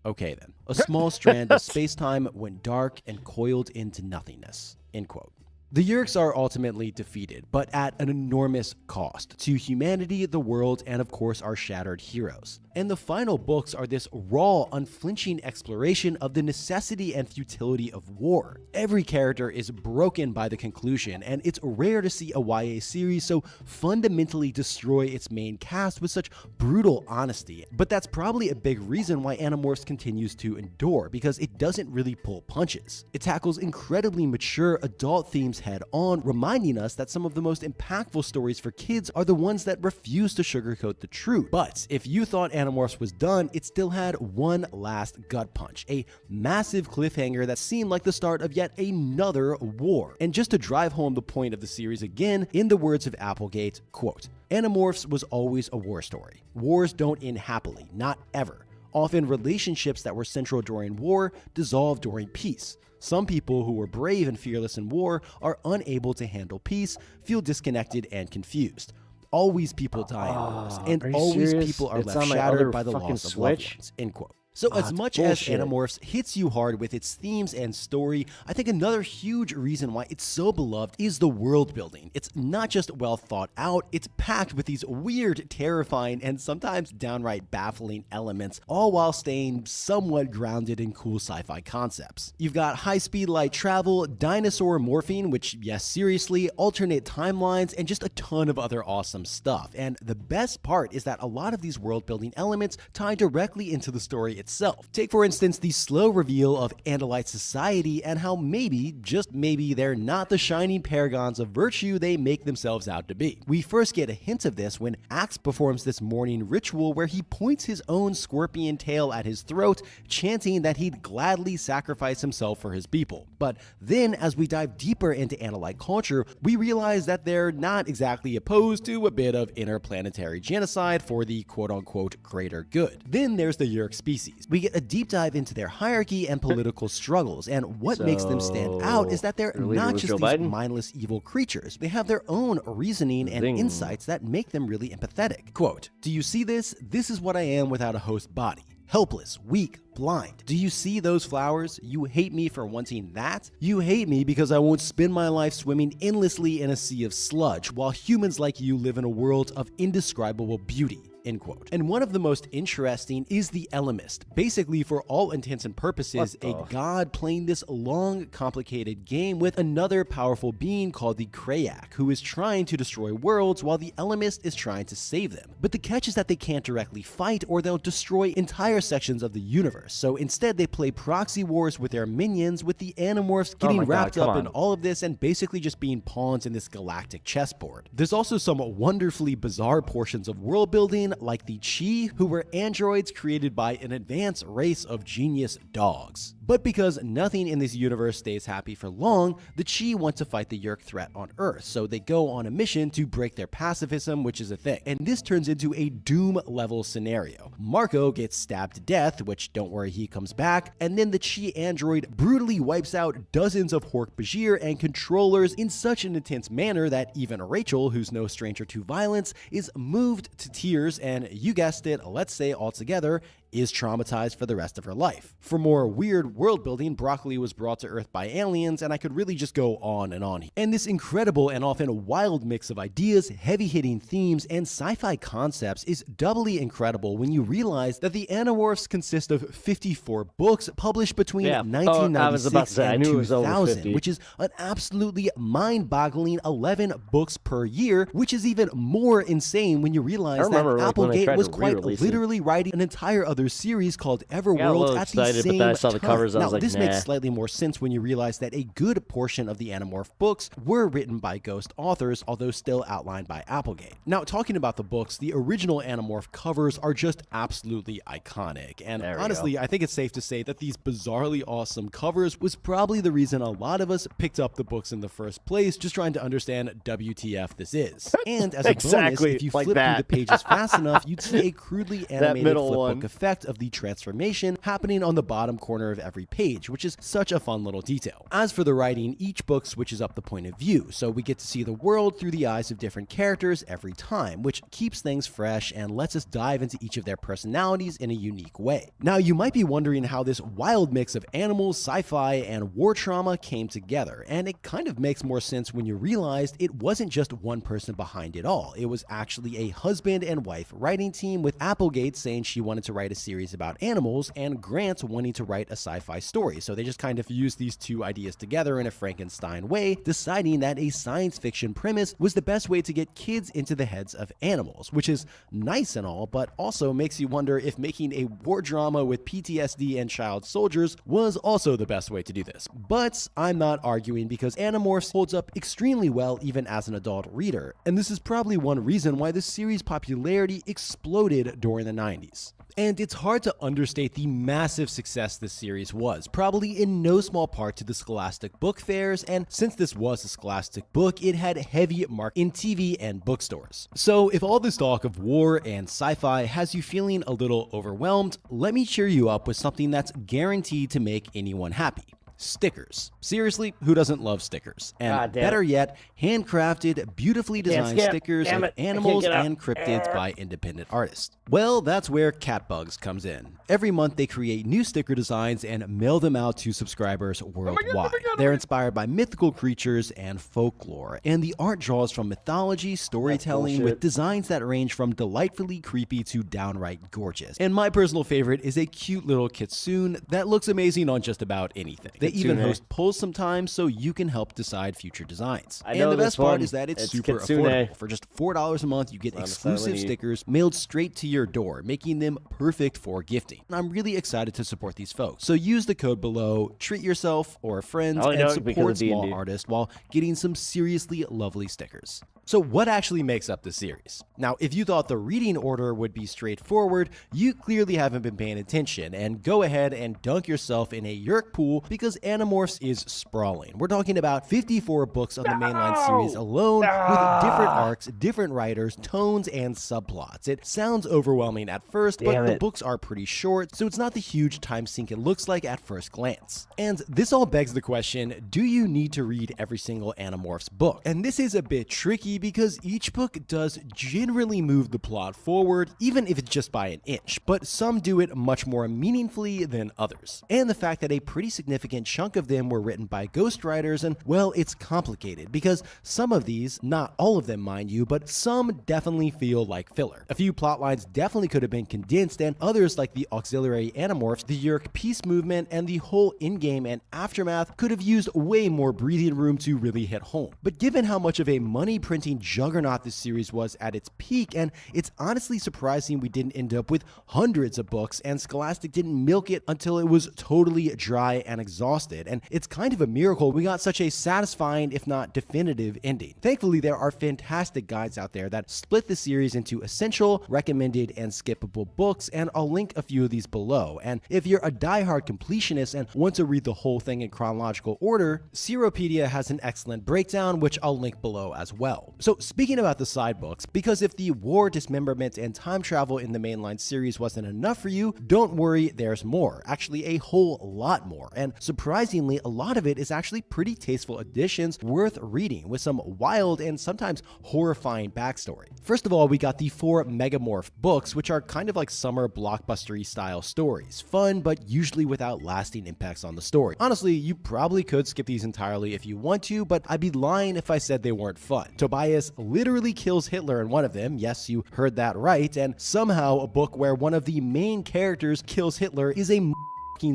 Okay then. A small strand of space-time went dark and coiled into nothingness. End quote. The Yeerks are ultimately defeated, but at an enormous cost to humanity, the world, and of course our shattered heroes. And the final books are this raw, unflinching exploration of the necessity and futility of war. Every character is broken by the conclusion, and it's rare to see a YA series so fundamentally destroy its main cast with such brutal honesty. But that's probably a big reason why Animorphs continues to endure, because it doesn't really pull punches. It tackles incredibly mature adult themes head on, reminding us that some of the most impactful stories for kids are the ones that refuse to sugarcoat the truth. But if you thought Animorphs was done, it still had one last gut punch, a massive cliffhanger that seemed like the start of yet another war. And just to drive home the point of the series again, in the words of Applegate, quote, "Animorphs was always a war story. Wars don't end happily, not ever. Often relationships that were central during war dissolve during peace. Some people who were brave and fearless in war are unable to handle peace, feel disconnected and confused. Always people die in wars, and always people are left shattered by the loss of loved ones," end quote. So as much as Animorphs hits you hard with its themes and story, I think another huge reason why it's so beloved is the world building. It's not just well thought out, it's packed with these weird, terrifying, and sometimes downright baffling elements, all while staying somewhat grounded in cool sci-fi concepts. You've got high-speed light travel, dinosaur morphing, which, yes, seriously, alternate timelines, and just a ton of other awesome stuff. And the best part is that a lot of these world-building elements tie directly into the story itself. Take, for instance, the slow reveal of Andalite society and how maybe, just maybe, they're not the shining paragons of virtue they make themselves out to be. We first get a hint of this when Axe performs this morning ritual where he points his own scorpion tail at his throat, chanting that he'd gladly sacrifice himself for his people. But then, as we dive deeper into Andalite culture, we realize that they're not exactly opposed to a bit of interplanetary genocide for the quote-unquote greater good. Then there's the Yeerk species. We get a deep dive into their hierarchy and political struggles, and what makes them stand out is that they're not just these mindless evil creatures. They have their own reasoning and insights that make them really empathetic. Quote, "Do you see this? This is what I am without a host body. Helpless, weak, blind. Do you see those flowers? You hate me for wanting that? You hate me because I won't spend my life swimming endlessly in a sea of sludge, while humans like you live in a world of indescribable beauty." End quote. And one of the most interesting is the Elemist. Basically, for all intents and purposes, a god playing this long, complicated game with another powerful being called the Krayak, who is trying to destroy worlds while the Elemist is trying to save them. But the catch is that they can't directly fight or they'll destroy entire sections of the universe. So instead, they play proxy wars with their minions, with the Animorphs getting wrapped up in all of this and basically just being pawns in this galactic chessboard. There's also some wonderfully bizarre portions of world building, like the Chi, who were androids created by an advanced race of genius dogs. But because nothing in this universe stays happy for long, the Chi want to fight the Yeerk threat on Earth, so they go on a mission to break their pacifism, which is a thing. And this turns into a Doom-level scenario. Marco gets stabbed to death, which, don't worry, he comes back, and then the Chi android brutally wipes out dozens of Hork-Bajir and controllers in such an intense manner that even Rachel, who's no stranger to violence, is moved to tears and, you guessed it, let's say altogether, is traumatized for the rest of her life. For more weird world building, Broccoli was brought to Earth by aliens, and I could really just go on and on. And this incredible and often wild mix of ideas, heavy-hitting themes, and sci-fi concepts is doubly incredible when you realize that the Animorphs consist of 54 books published between 1996 and 2000, which is an absolutely mind-boggling 11 books per year, which is even more insane when you realize that Applegate was quite literally writing an entire other series called Everworld at the same time. Now, this makes slightly more sense when you realize that a good portion of the Animorph books were written by ghost authors, although still outlined by Applegate. Now, talking about the books, the original Animorph covers are just absolutely iconic, and honestly, I think it's safe to say that these bizarrely awesome covers was probably the reason a lot of us picked up the books in the first place, just trying to understand WTF this is. And as a bonus, if you flip through the pages fast enough, you'd see a crudely animated flipbook effect effect of the transformation happening on the bottom corner of every page, which is such a fun little detail. As for the writing, each book switches up the point of view, so we get to see the world through the eyes of different characters every time, which keeps things fresh and lets us dive into each of their personalities in a unique way. Now, you might be wondering how this wild mix of animals, sci-fi, and war trauma came together, and it kind of makes more sense when you realized it wasn't just one person behind it all. It was actually a husband and wife writing team, with Applegate saying she wanted to write a series about animals and Grant wanting to write a sci-fi story. So they just kind of used these two ideas together in a Frankenstein way, deciding that a science fiction premise was the best way to get kids into the heads of animals, which is nice and all, but also makes you wonder if making a war drama with PTSD and child soldiers was also the best way to do this. But I'm not arguing, because Animorphs holds up extremely well even as an adult reader, and this is probably one reason why the series' popularity exploded during the 90s. And it's hard to understate the massive success this series was, probably in no small part to the Scholastic book fairs, and since this was a Scholastic book, it had heavy marketing in TV and bookstores. So if all this talk of war and sci-fi has you feeling a little overwhelmed, let me cheer you up with something that's guaranteed to make anyone happy. Stickers. Seriously, who doesn't love stickers? And better yet, handcrafted, beautifully designed stickers of animals and cryptids by independent artists. Well, that's where Catbugs comes in. Every month they create new sticker designs and mail them out to subscribers worldwide. They're inspired by mythical creatures and folklore, and the art draws from mythology, storytelling, with designs that range from delightfully creepy to downright gorgeous. And my personal favorite is a cute little kitsune that looks amazing on just about anything. They even host polls sometimes, so you can help decide future designs. And the best part is that it's super affordable. For just $4 a month, you get exclusive stickers mailed straight to your door, making them perfect for gifting. I'm really excited to support these folks. So use the code below, treat yourself or friends, and support small artists while getting some seriously lovely stickers. So what actually makes up the series? Now, if you thought the reading order would be straightforward, you clearly haven't been paying attention, and go ahead and dunk yourself in a Yerk pool, because Animorphs is sprawling. We're talking about 54 books on the mainline series alone, with different arcs, different writers, tones, and subplots. It sounds overwhelming at first, but the books are pretty short, so it's not the huge time sink it looks like at first glance. And this all begs the question, do you need to read every single Animorphs book? And this is a bit tricky, because each book does generally move the plot forward, even if it's just by an inch, but some do it much more meaningfully than others. And the fact that a pretty significant chunk of them were written by ghostwriters, and well, it's complicated, because some of these, not all of them mind you, but some definitely feel like filler. A few plot lines definitely could have been condensed, and others, like the auxiliary Animorphs, the Yerk peace movement, and the whole in-game and aftermath, could have used way more breathing room to really hit home. But given how much of a money-printing juggernaut this series was at its peak, and it's honestly surprising we didn't end up with hundreds of books and Scholastic didn't milk it until it was totally dry and exhausted, and it's kind of a miracle we got such a satisfying, if not definitive, ending. Thankfully, there are fantastic guides out there that split the series into essential, recommended, and skippable books, and I'll link a few of these below. And if you're a diehard completionist and want to read the whole thing in chronological order, Seropedia has an excellent breakdown, which I'll link below as well. So speaking about the side books, because if the war, dismemberment, and time travel in the mainline series wasn't enough for you, don't worry, there's more. Actually, a whole lot more. And surprisingly, a lot of it is actually pretty tasteful additions worth reading, with some wild and sometimes horrifying backstory. First of all, we got the 4 Megamorph books, which are kind of like summer blockbustery style stories. Fun, but usually without lasting impacts on the story. Honestly, you probably could skip these entirely if you want to, but I'd be lying if I said they weren't fun. Tobias literally kills Hitler in one of them, yes, you heard that right, and somehow a book where one of the main characters kills Hitler is a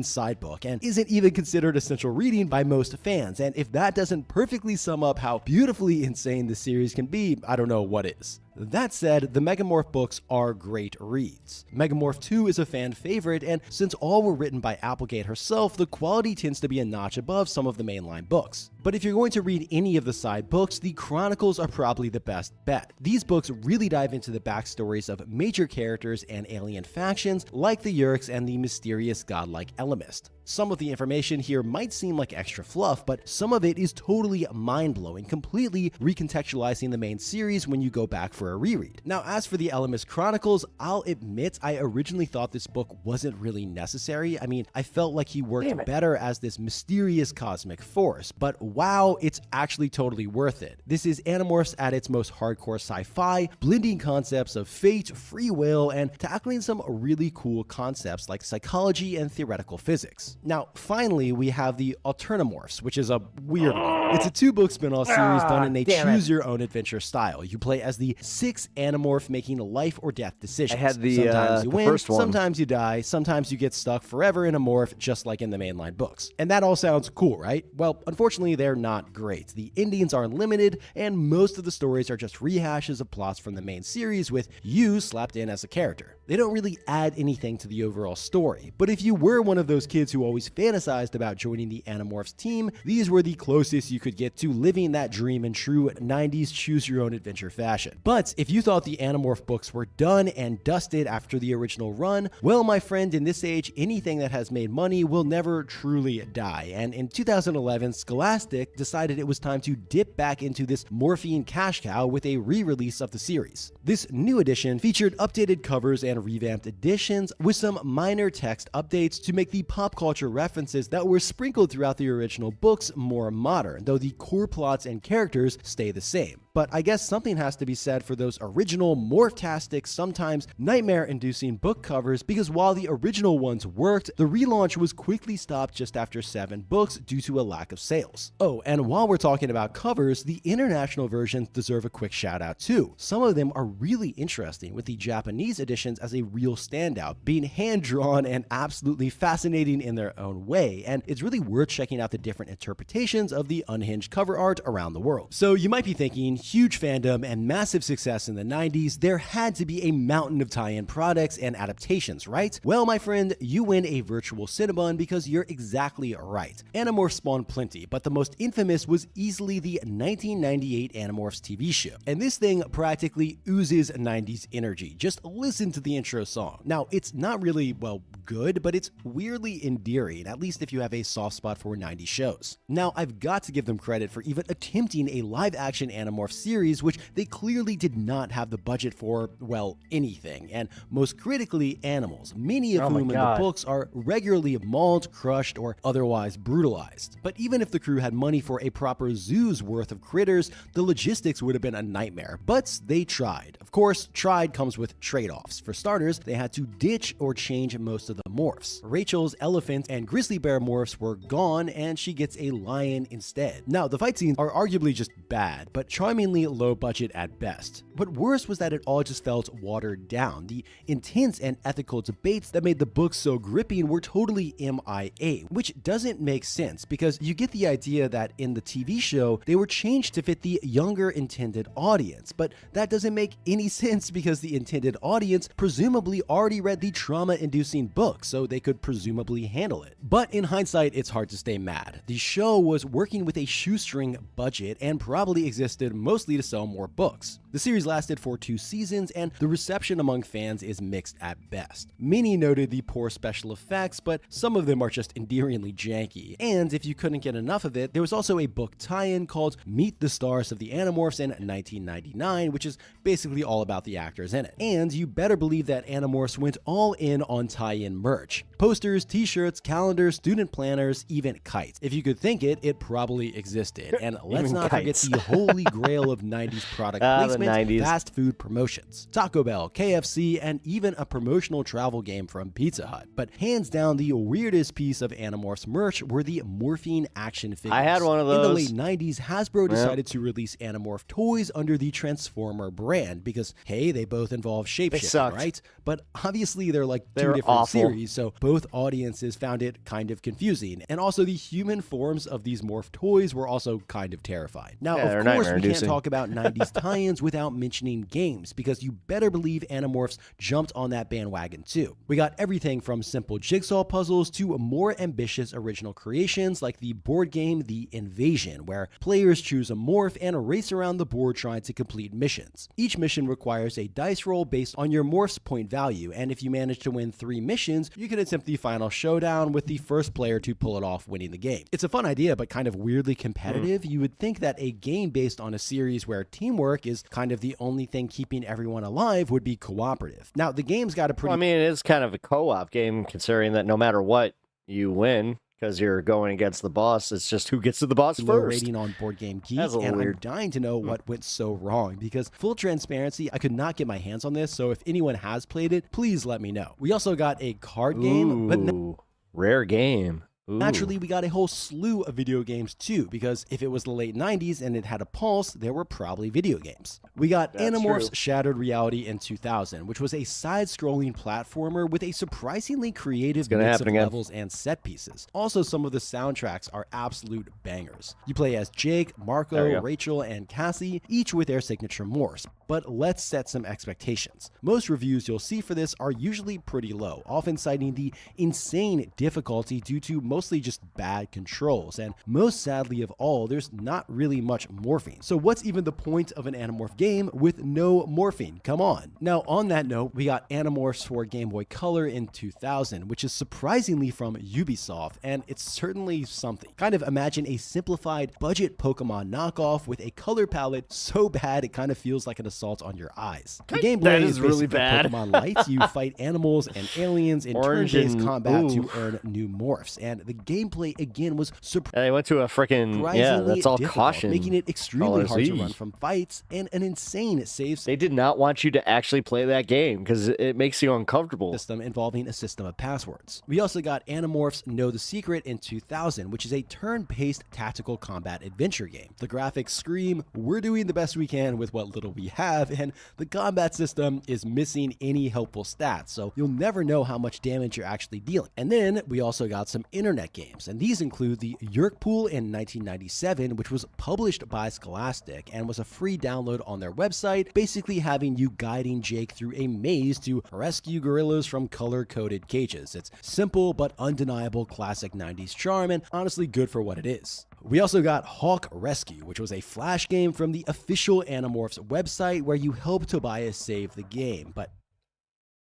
side book and isn't even considered essential reading by most fans. And if that doesn't perfectly sum up how beautifully insane the series can be, I don't know what is. That said, the Megamorph books are great reads. Megamorph 2 is a fan favorite, and since all were written by Applegate herself, the quality tends to be a notch above some of the mainline books. But if you're going to read any of the side books, the Chronicles are probably the best bet. These books really dive into the backstories of major characters and alien factions like the Yerks and the mysterious godlike Ellimist. Some of the information here might seem like extra fluff, but some of it is totally mind-blowing, completely recontextualizing the main series when you go back for a reread. Now, as for the Elemis Chronicles, I'll admit I originally thought this book wasn't really necessary. I mean, I felt like he worked better as this mysterious cosmic force, but wow, it's actually totally worth it. This is Animorphs at its most hardcore sci-fi, blending concepts of fate, free will, and tackling some really cool concepts like psychology and theoretical physics. Now, finally, we have the Alternamorphs, which is a weird one. It's a 2-book spin-off series done in a choose-your-own-adventure style. You play as the 6th Animorph making life or death decisions.
I had
sometimes you win,
first one.
sometimes you die, sometimes you get stuck forever in a morph, just like in the mainline books. And that all sounds cool, right? Well, unfortunately, they're not great. The endings are limited, and most of the stories are just rehashes of plots from the main series with you slapped in as a character. They don't really add anything to the overall story, but if you were one of those kids who always fantasized about joining the Animorphs team, these were the closest you could get to living that dream in true 90s choose-your-own-adventure fashion. But if you thought the Animorph books were done and dusted after the original run, well, my friend, in this age, anything that has made money will never truly die, and in 2011, Scholastic decided it was time to dip back into this morphine cash cow with a re-release of the series. This new edition featured updated covers and revamped editions with some minor text updates to make the pop culture references that were sprinkled throughout the original books more modern, though the core plots and characters stay the same. But I guess something has to be said for those original morphtastic, sometimes nightmare-inducing book covers, because while the original ones worked, the relaunch was quickly stopped just after 7 books due to a lack of sales. Oh, and while we're talking about covers, the international versions deserve a quick shout out too. Some of them are really interesting, with the Japanese editions as a real standout, being hand-drawn and absolutely fascinating in their own way, and it's really worth checking out the different interpretations of the unhinged cover art around the world. So you might be thinking, huge fandom and massive success in the 90s, there had to be a mountain of tie-in products and adaptations, right? Well, my friend, you win a virtual Cinnabon because you're exactly right. Animorphs spawned plenty, but the most infamous was easily the 1998 Animorphs TV show. And this thing practically oozes 90s energy. Just listen to the intro song. Now, it's not really, well, good, but it's weirdly endearing, at least if you have a soft spot for 90s shows. Now, I've got to give them credit for even attempting a live-action Animorphs series, which they clearly did not have the budget for, well, anything, and most critically, animals, many of whom in the books are regularly mauled, crushed, or otherwise brutalized. But even if the crew had money for a proper zoo's worth of critters, the logistics would have been a nightmare, but they tried. Of course, tried comes with trade-offs. For starters, they had to ditch or change most of the morphs. Rachel's elephant and grizzly bear morphs were gone, and she gets a lion instead. Now, the fight scenes are arguably just bad, but charmingly low budget at best. But worse was that it all just felt watered down. The intense and ethical debates that made the book so gripping were totally MIA, which doesn't make sense because you get the idea that in the TV show, they were changed to fit the younger intended audience, but that doesn't make any sense because the intended audience presumably already read the trauma-inducing book, so they could presumably handle it. But in hindsight, it's hard to stay mad. The show was working with a shoestring budget and probably existed mostly to sell more books. The series lasted for 2 seasons, and the reception among fans is mixed at best. Many noted the poor special effects, but some of them are just endearingly janky. And if you couldn't get enough of it, there was also a book tie-in called Meet the Stars of the Animorphs in 1999, which is basically all about the actors in it. And you better believe that Animorphs went all in on tie-in merch. Posters, t-shirts, calendars, student planners, even kites. If you could think it, it probably existed. And let's not forget the holy grail of 90s product placement, fast food promotions. Taco Bell, KFC, and even a promotional travel game from Pizza Hut. But hands down, the weirdest piece of Animorphs merch were the morphine action figures.
I had one of those.
In the late 90s, Hasbro decided to release Animorph toys under the Transformer brand because, hey, they both involve shapeshifting, right? But obviously they're like two different series, so both audiences found it kind of confusing. And also the human forms of these morph toys were also kind of terrifying. Now, of course, we can't talk about 90s tie-ins without mentioning games, because you better believe Animorphs jumped on that bandwagon too. We got everything from simple jigsaw puzzles to more ambitious original creations like the board game The Invasion, where players choose a morph and race around the board trying to complete missions. Each mission requires a dice roll based on your morph's point value, and if you manage to win 3 missions, you can attempt present the final showdown with the first player to pull it off winning the game. It's a fun idea, but kind of weirdly competitive. You would think that a game based on a series where teamwork is kind of the only thing keeping everyone alive would be cooperative. Now, the game's got a pretty...
Well, I mean, it is kind of a co-op game, considering that no matter what, you win because you're going against the boss. It's just who gets to the boss
low
first.
rating on Board Game Geek,
That's a little
and
weird.
I'm dying to know what went so wrong, because full transparency, I could not get my hands on this, so if anyone has played it, please let me know. We also got a card game, but
rare game.
Naturally, we got a whole slew of video games too, because if it was the late 90s and it had a pulse, there were probably video games. We got Animorphs Shattered Reality in 2000, which was a side-scrolling platformer with a surprisingly creative mix of levels and set pieces. Also, some of the soundtracks are absolute bangers. You play as Jake, Marco, Rachel, and Cassie, each with their signature morphs. But let's set some expectations. Most reviews you'll see for this are usually pretty low, often citing the insane difficulty due to mostly just bad controls, and most sadly of all, there's not really much morphing. So what's even the point of an Animorph game with no morphing? Come on. Now, on that note, we got Animorphs for Game Boy Color in 2000, which is surprisingly from Ubisoft, and it's certainly something. Kind of imagine a simplified budget Pokemon knockoff with a color palette so bad it kind of feels like an assault on your eyes. The gameplay is really bad. Pokemon Lights. You fight animals and aliens in turn-based combat to earn new morphs, and the gameplay again was
surprisingly they went to a freaking that's all caution,
making it extremely hard to run from fights and an insane save.
They did not want you to actually play that game because it makes you uncomfortable.
System involving a system of passwords. We also got Animorphs Know the Secret in 2000, which is a turn-based tactical combat adventure game. The graphics scream, we're doing the best we can with what little we have, and the combat system is missing any helpful stats, so you'll never know how much damage you're actually dealing. And then we also got some internet games, and these include the Yerkpool in 1997, which was published by Scholastic and was a free download on their website, basically having you guiding Jake through a maze to rescue gorillas from color-coded cages. It's simple but undeniable classic 90s charm, and honestly good for what it is. We also got Hawk Rescue, which was a flash game from the official Animorphs website where you help Tobias save the game, but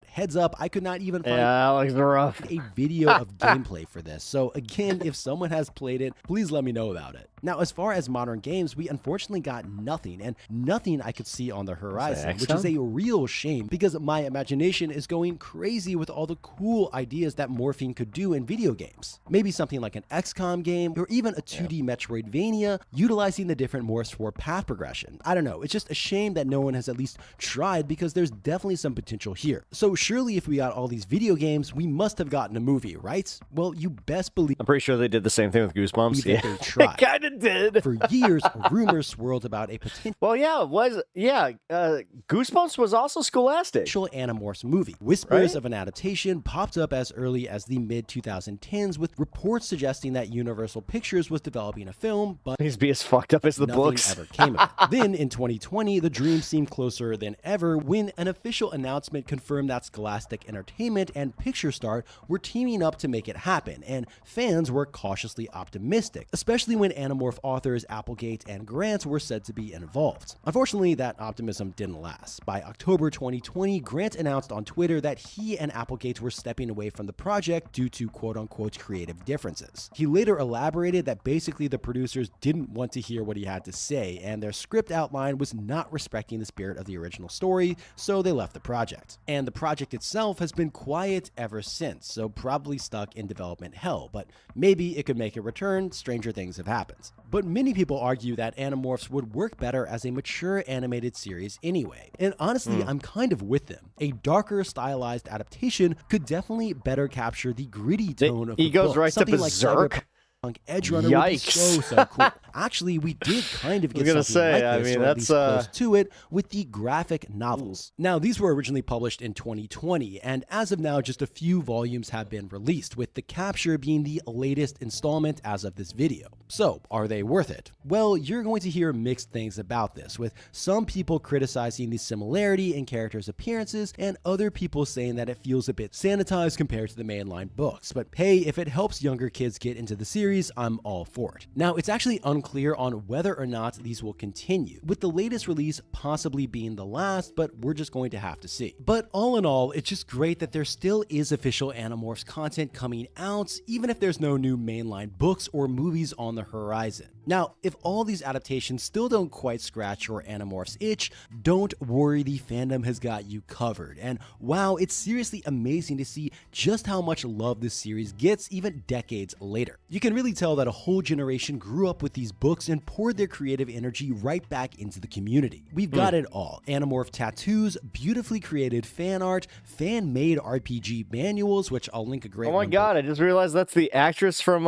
heads up, I could not even find a video of gameplay for this. So again, if someone has played it, please let me know about it. Now, as far as modern games, we unfortunately got nothing, and nothing I could see on the horizon, which is a real shame because my imagination is going crazy with all the cool ideas that morphing could do in video games. Maybe something like an XCOM game, or even a 2D Metroidvania, utilizing the different morphs for path progression. I don't know, it's just a shame that no one has at least tried because there's definitely some potential here. So surely if we got all these video games, we must have gotten a movie, right? Well, you best believe...
I'm pretty sure they did the same thing with Goosebumps. Yeah,
they tried.
They kinda did.
For years, rumors swirled about a potential...
Well, yeah, it was... Yeah, Goosebumps was also Scholastic.
Animorphs movie. Whispers of an adaptation popped up as early as the mid-2010s, with reports suggesting that Universal Pictures was developing a film, but...
He's be as fucked up as the books.
Nothing ever came of it. Then, in 2020, the dream seemed closer than ever when an official announcement confirmed that Scholastic Entertainment and Picture Start were teaming up to make it happen, and fans were cautiously optimistic, especially when Animorph authors Applegate and Grant were said to be involved. Unfortunately, that optimism didn't last. By October 2020, Grant announced on Twitter that he and Applegate were stepping away from the project due to quote-unquote creative differences. He later elaborated that basically the producers didn't want to hear what he had to say, and their script outline was not respecting the spirit of the original story, so they left the project. And the project itself has been quiet ever since, so probably stuck in development hell, but maybe it could make a return. Stranger things have happened. But many people argue that Animorphs would work better as a mature animated series anyway, and honestly, I'm kind of with them. A darker stylized adaptation could definitely better capture the gritty tone of the book.
He goes right to Berserk.
Like Edge Runner would be so cool. Actually, we did kind of get something like this, or at least close to it, with the graphic novels. Now, these were originally published in 2020, and as of now, just a few volumes have been released, with the Capture being the latest installment as of this video. So, are they worth it? Well, you're going to hear mixed things about this, with some people criticizing the similarity in characters' appearances, and other people saying that it feels a bit sanitized compared to the mainline books. But hey, if it helps younger kids get into the series, series, I'm all for it. Now, it's actually unclear on whether or not these will continue, with the latest release possibly being the last, but we're just going to have to see. But all in all, it's just great that there still is official Animorphs content coming out, even if there's no new mainline books or movies on the horizon. Now, if all these adaptations still don't quite scratch your Animorphs itch, don't worry, the fandom has got you covered. And wow, it's seriously amazing to see just how much love this series gets even decades later. You can really tell that a whole generation grew up with these books and poured their creative energy right back into the community. We've got it all: Animorph tattoos, beautifully created fan art, fan-made RPG manuals, which I'll link a great one.
Oh my god, I just realized that's the actress from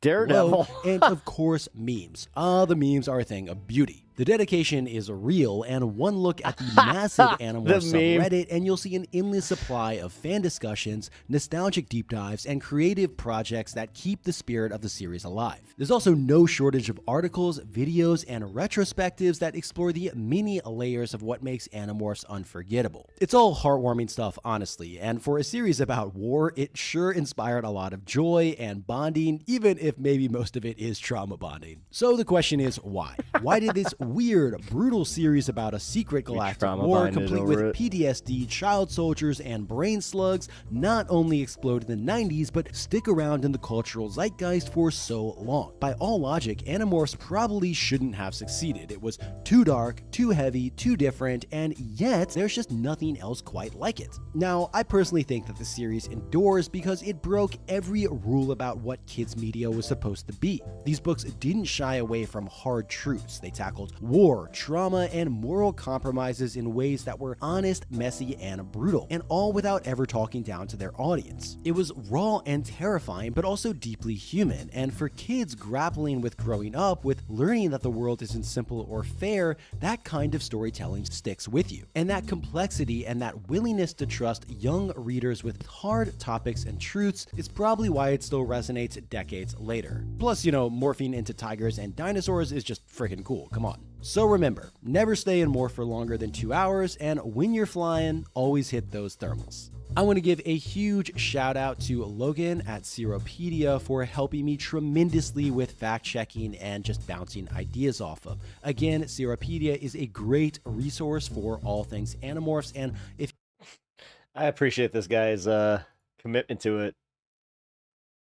Daredevil.
Whoa, and of course, memes. The memes are a thing of beauty. The dedication is real, and one look at the massive Animorphs subreddit and you'll see an endless supply of fan discussions, nostalgic deep dives, and creative projects that keep the spirit of the series alive. There's also no shortage of articles, videos, and retrospectives that explore the many layers of what makes Animorphs unforgettable. It's all heartwarming stuff, honestly, and for a series about war, it sure inspired a lot of joy and bonding, even if maybe most of it is trauma bonding. So the question is, why? Why did this weird, brutal series about a secret galactic war complete with PTSD, child soldiers, and brain slugs not only explode in the 90s, but stick around in the cultural zeitgeist for so long? By all logic, Animorphs probably shouldn't have succeeded. It was too dark, too heavy, too different, and yet there's just nothing else quite like it. Now, I personally think that the series endures because it broke every rule about what kids media was supposed to be. These books didn't shy away from hard truths. They tackled war, trauma, and moral compromises in ways that were honest, messy, and brutal, and all without ever talking down to their audience. It was raw and terrifying, but also deeply human, and for kids grappling with growing up, with learning that the world isn't simple or fair, that kind of storytelling sticks with you. And that complexity and that willingness to trust young readers with hard topics and truths is probably why it still resonates decades later. Plus, you know, morphing into tigers and dinosaurs is just freaking cool, come on. So remember, never stay in morph for longer than 2 hours, and when you're flying, always hit those thermals. I want to give a huge shout out to Logan at Seropedia for helping me tremendously with fact checking and just bouncing ideas off of. Again, Seropedia is a great resource for all things Animorphs, and if
I appreciate this guy's commitment to it.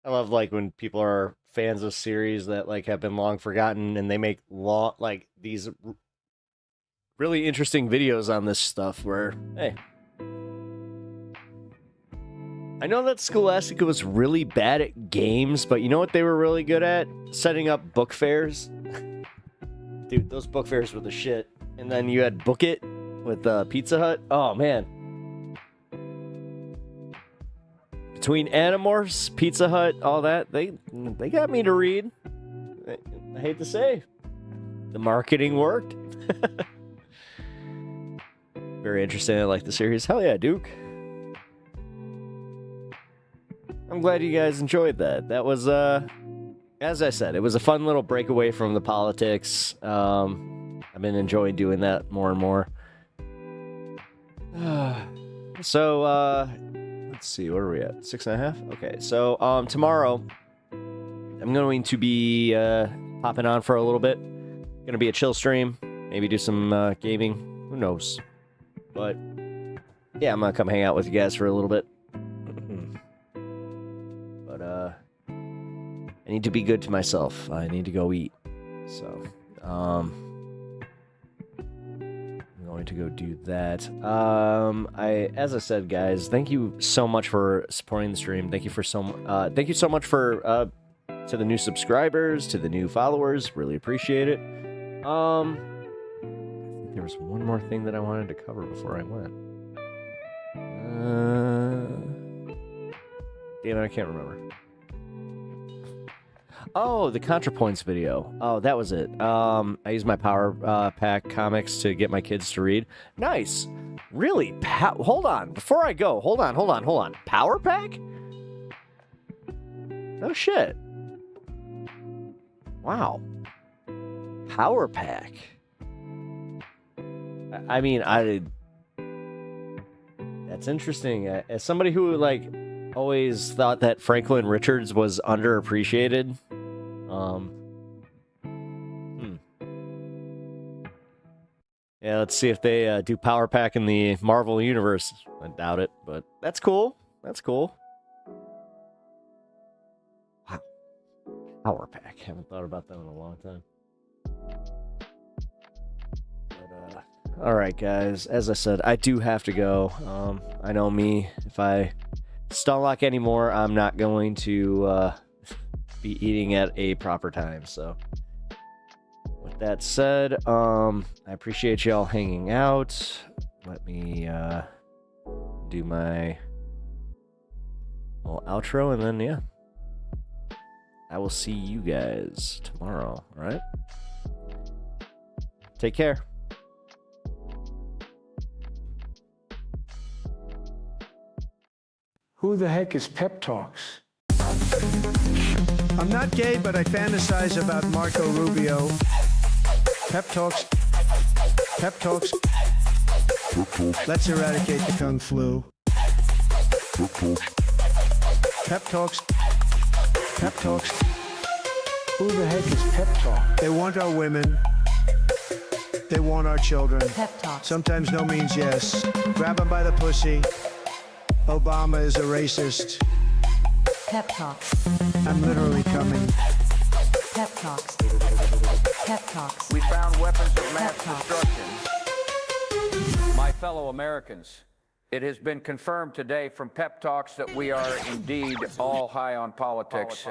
I love like when people are fans of series that like have been long forgotten and they make like these really interesting videos on this stuff where, hey, I know that Scholastica was really bad at games, but you know what they were really good at? Setting up book fairs. Dude, those book fairs were the shit. And then you had Book It with Pizza Hut. Oh man. Between Animorphs, Pizza Hut, all that, they got me to read. I hate to say, the marketing worked. Very interesting. I like the series. Hell yeah, Duke. I'm glad you guys enjoyed that. That was, as I said, it was a fun little breakaway from the politics. I've been enjoying doing that more and more. So, let's see, what are we at? 6.5? Okay, so tomorrow I'm going to be popping on for a little bit. Gonna be a chill stream, maybe do some gaming. Who knows? But yeah, I'm gonna come hang out with you guys for a little bit. But I need to be good to myself. I need to go eat. So I'm going to go do that. As I said, guys, thank you so much for supporting the stream. Thank you so much for to the new subscribers, to the new followers. Really appreciate it. There was one more thing that I wanted to cover before I went. Damn it, I can't remember. Oh, the ContraPoints video. Oh, that was it. I used my Power Pack comics to get my kids to read. Nice. Really? Hold on. Before I go, hold on. Power Pack? No shit. Wow. Power Pack. I mean, that's interesting. As somebody who, like, always thought that Franklin Richards was underappreciated. Yeah, let's see if they do Power Pack in the Marvel Universe. I doubt it, but that's cool. That's cool. Wow. Power Pack. Haven't thought about that in a long time. But, all right, guys. As I said, I do have to go. I know me. If I stunlock anymore, I'm not going to be eating at a proper time, so... With that said, I appreciate y'all hanging out. Let me do my little outro, and then, yeah. I will see you guys tomorrow, all right? Take care.
Who the heck is Pep Talks? I'm not gay, but I fantasize about Marco Rubio. Pep Talks. Pep Talks. Let's eradicate the Kung Flu. Pep Talks. Pep Talks. Who the heck is Pep Talk? They want our women. They want our children. Pep Talk. Sometimes no means yes. Grab them by the pussy. Obama is a racist.
Pep Talks.
I'm literally coming.
Pep Talks. Pep Talks.
We found weapons of mass destruction. My fellow Americans, it has been confirmed today from Pep Talks that we are indeed all high on politics.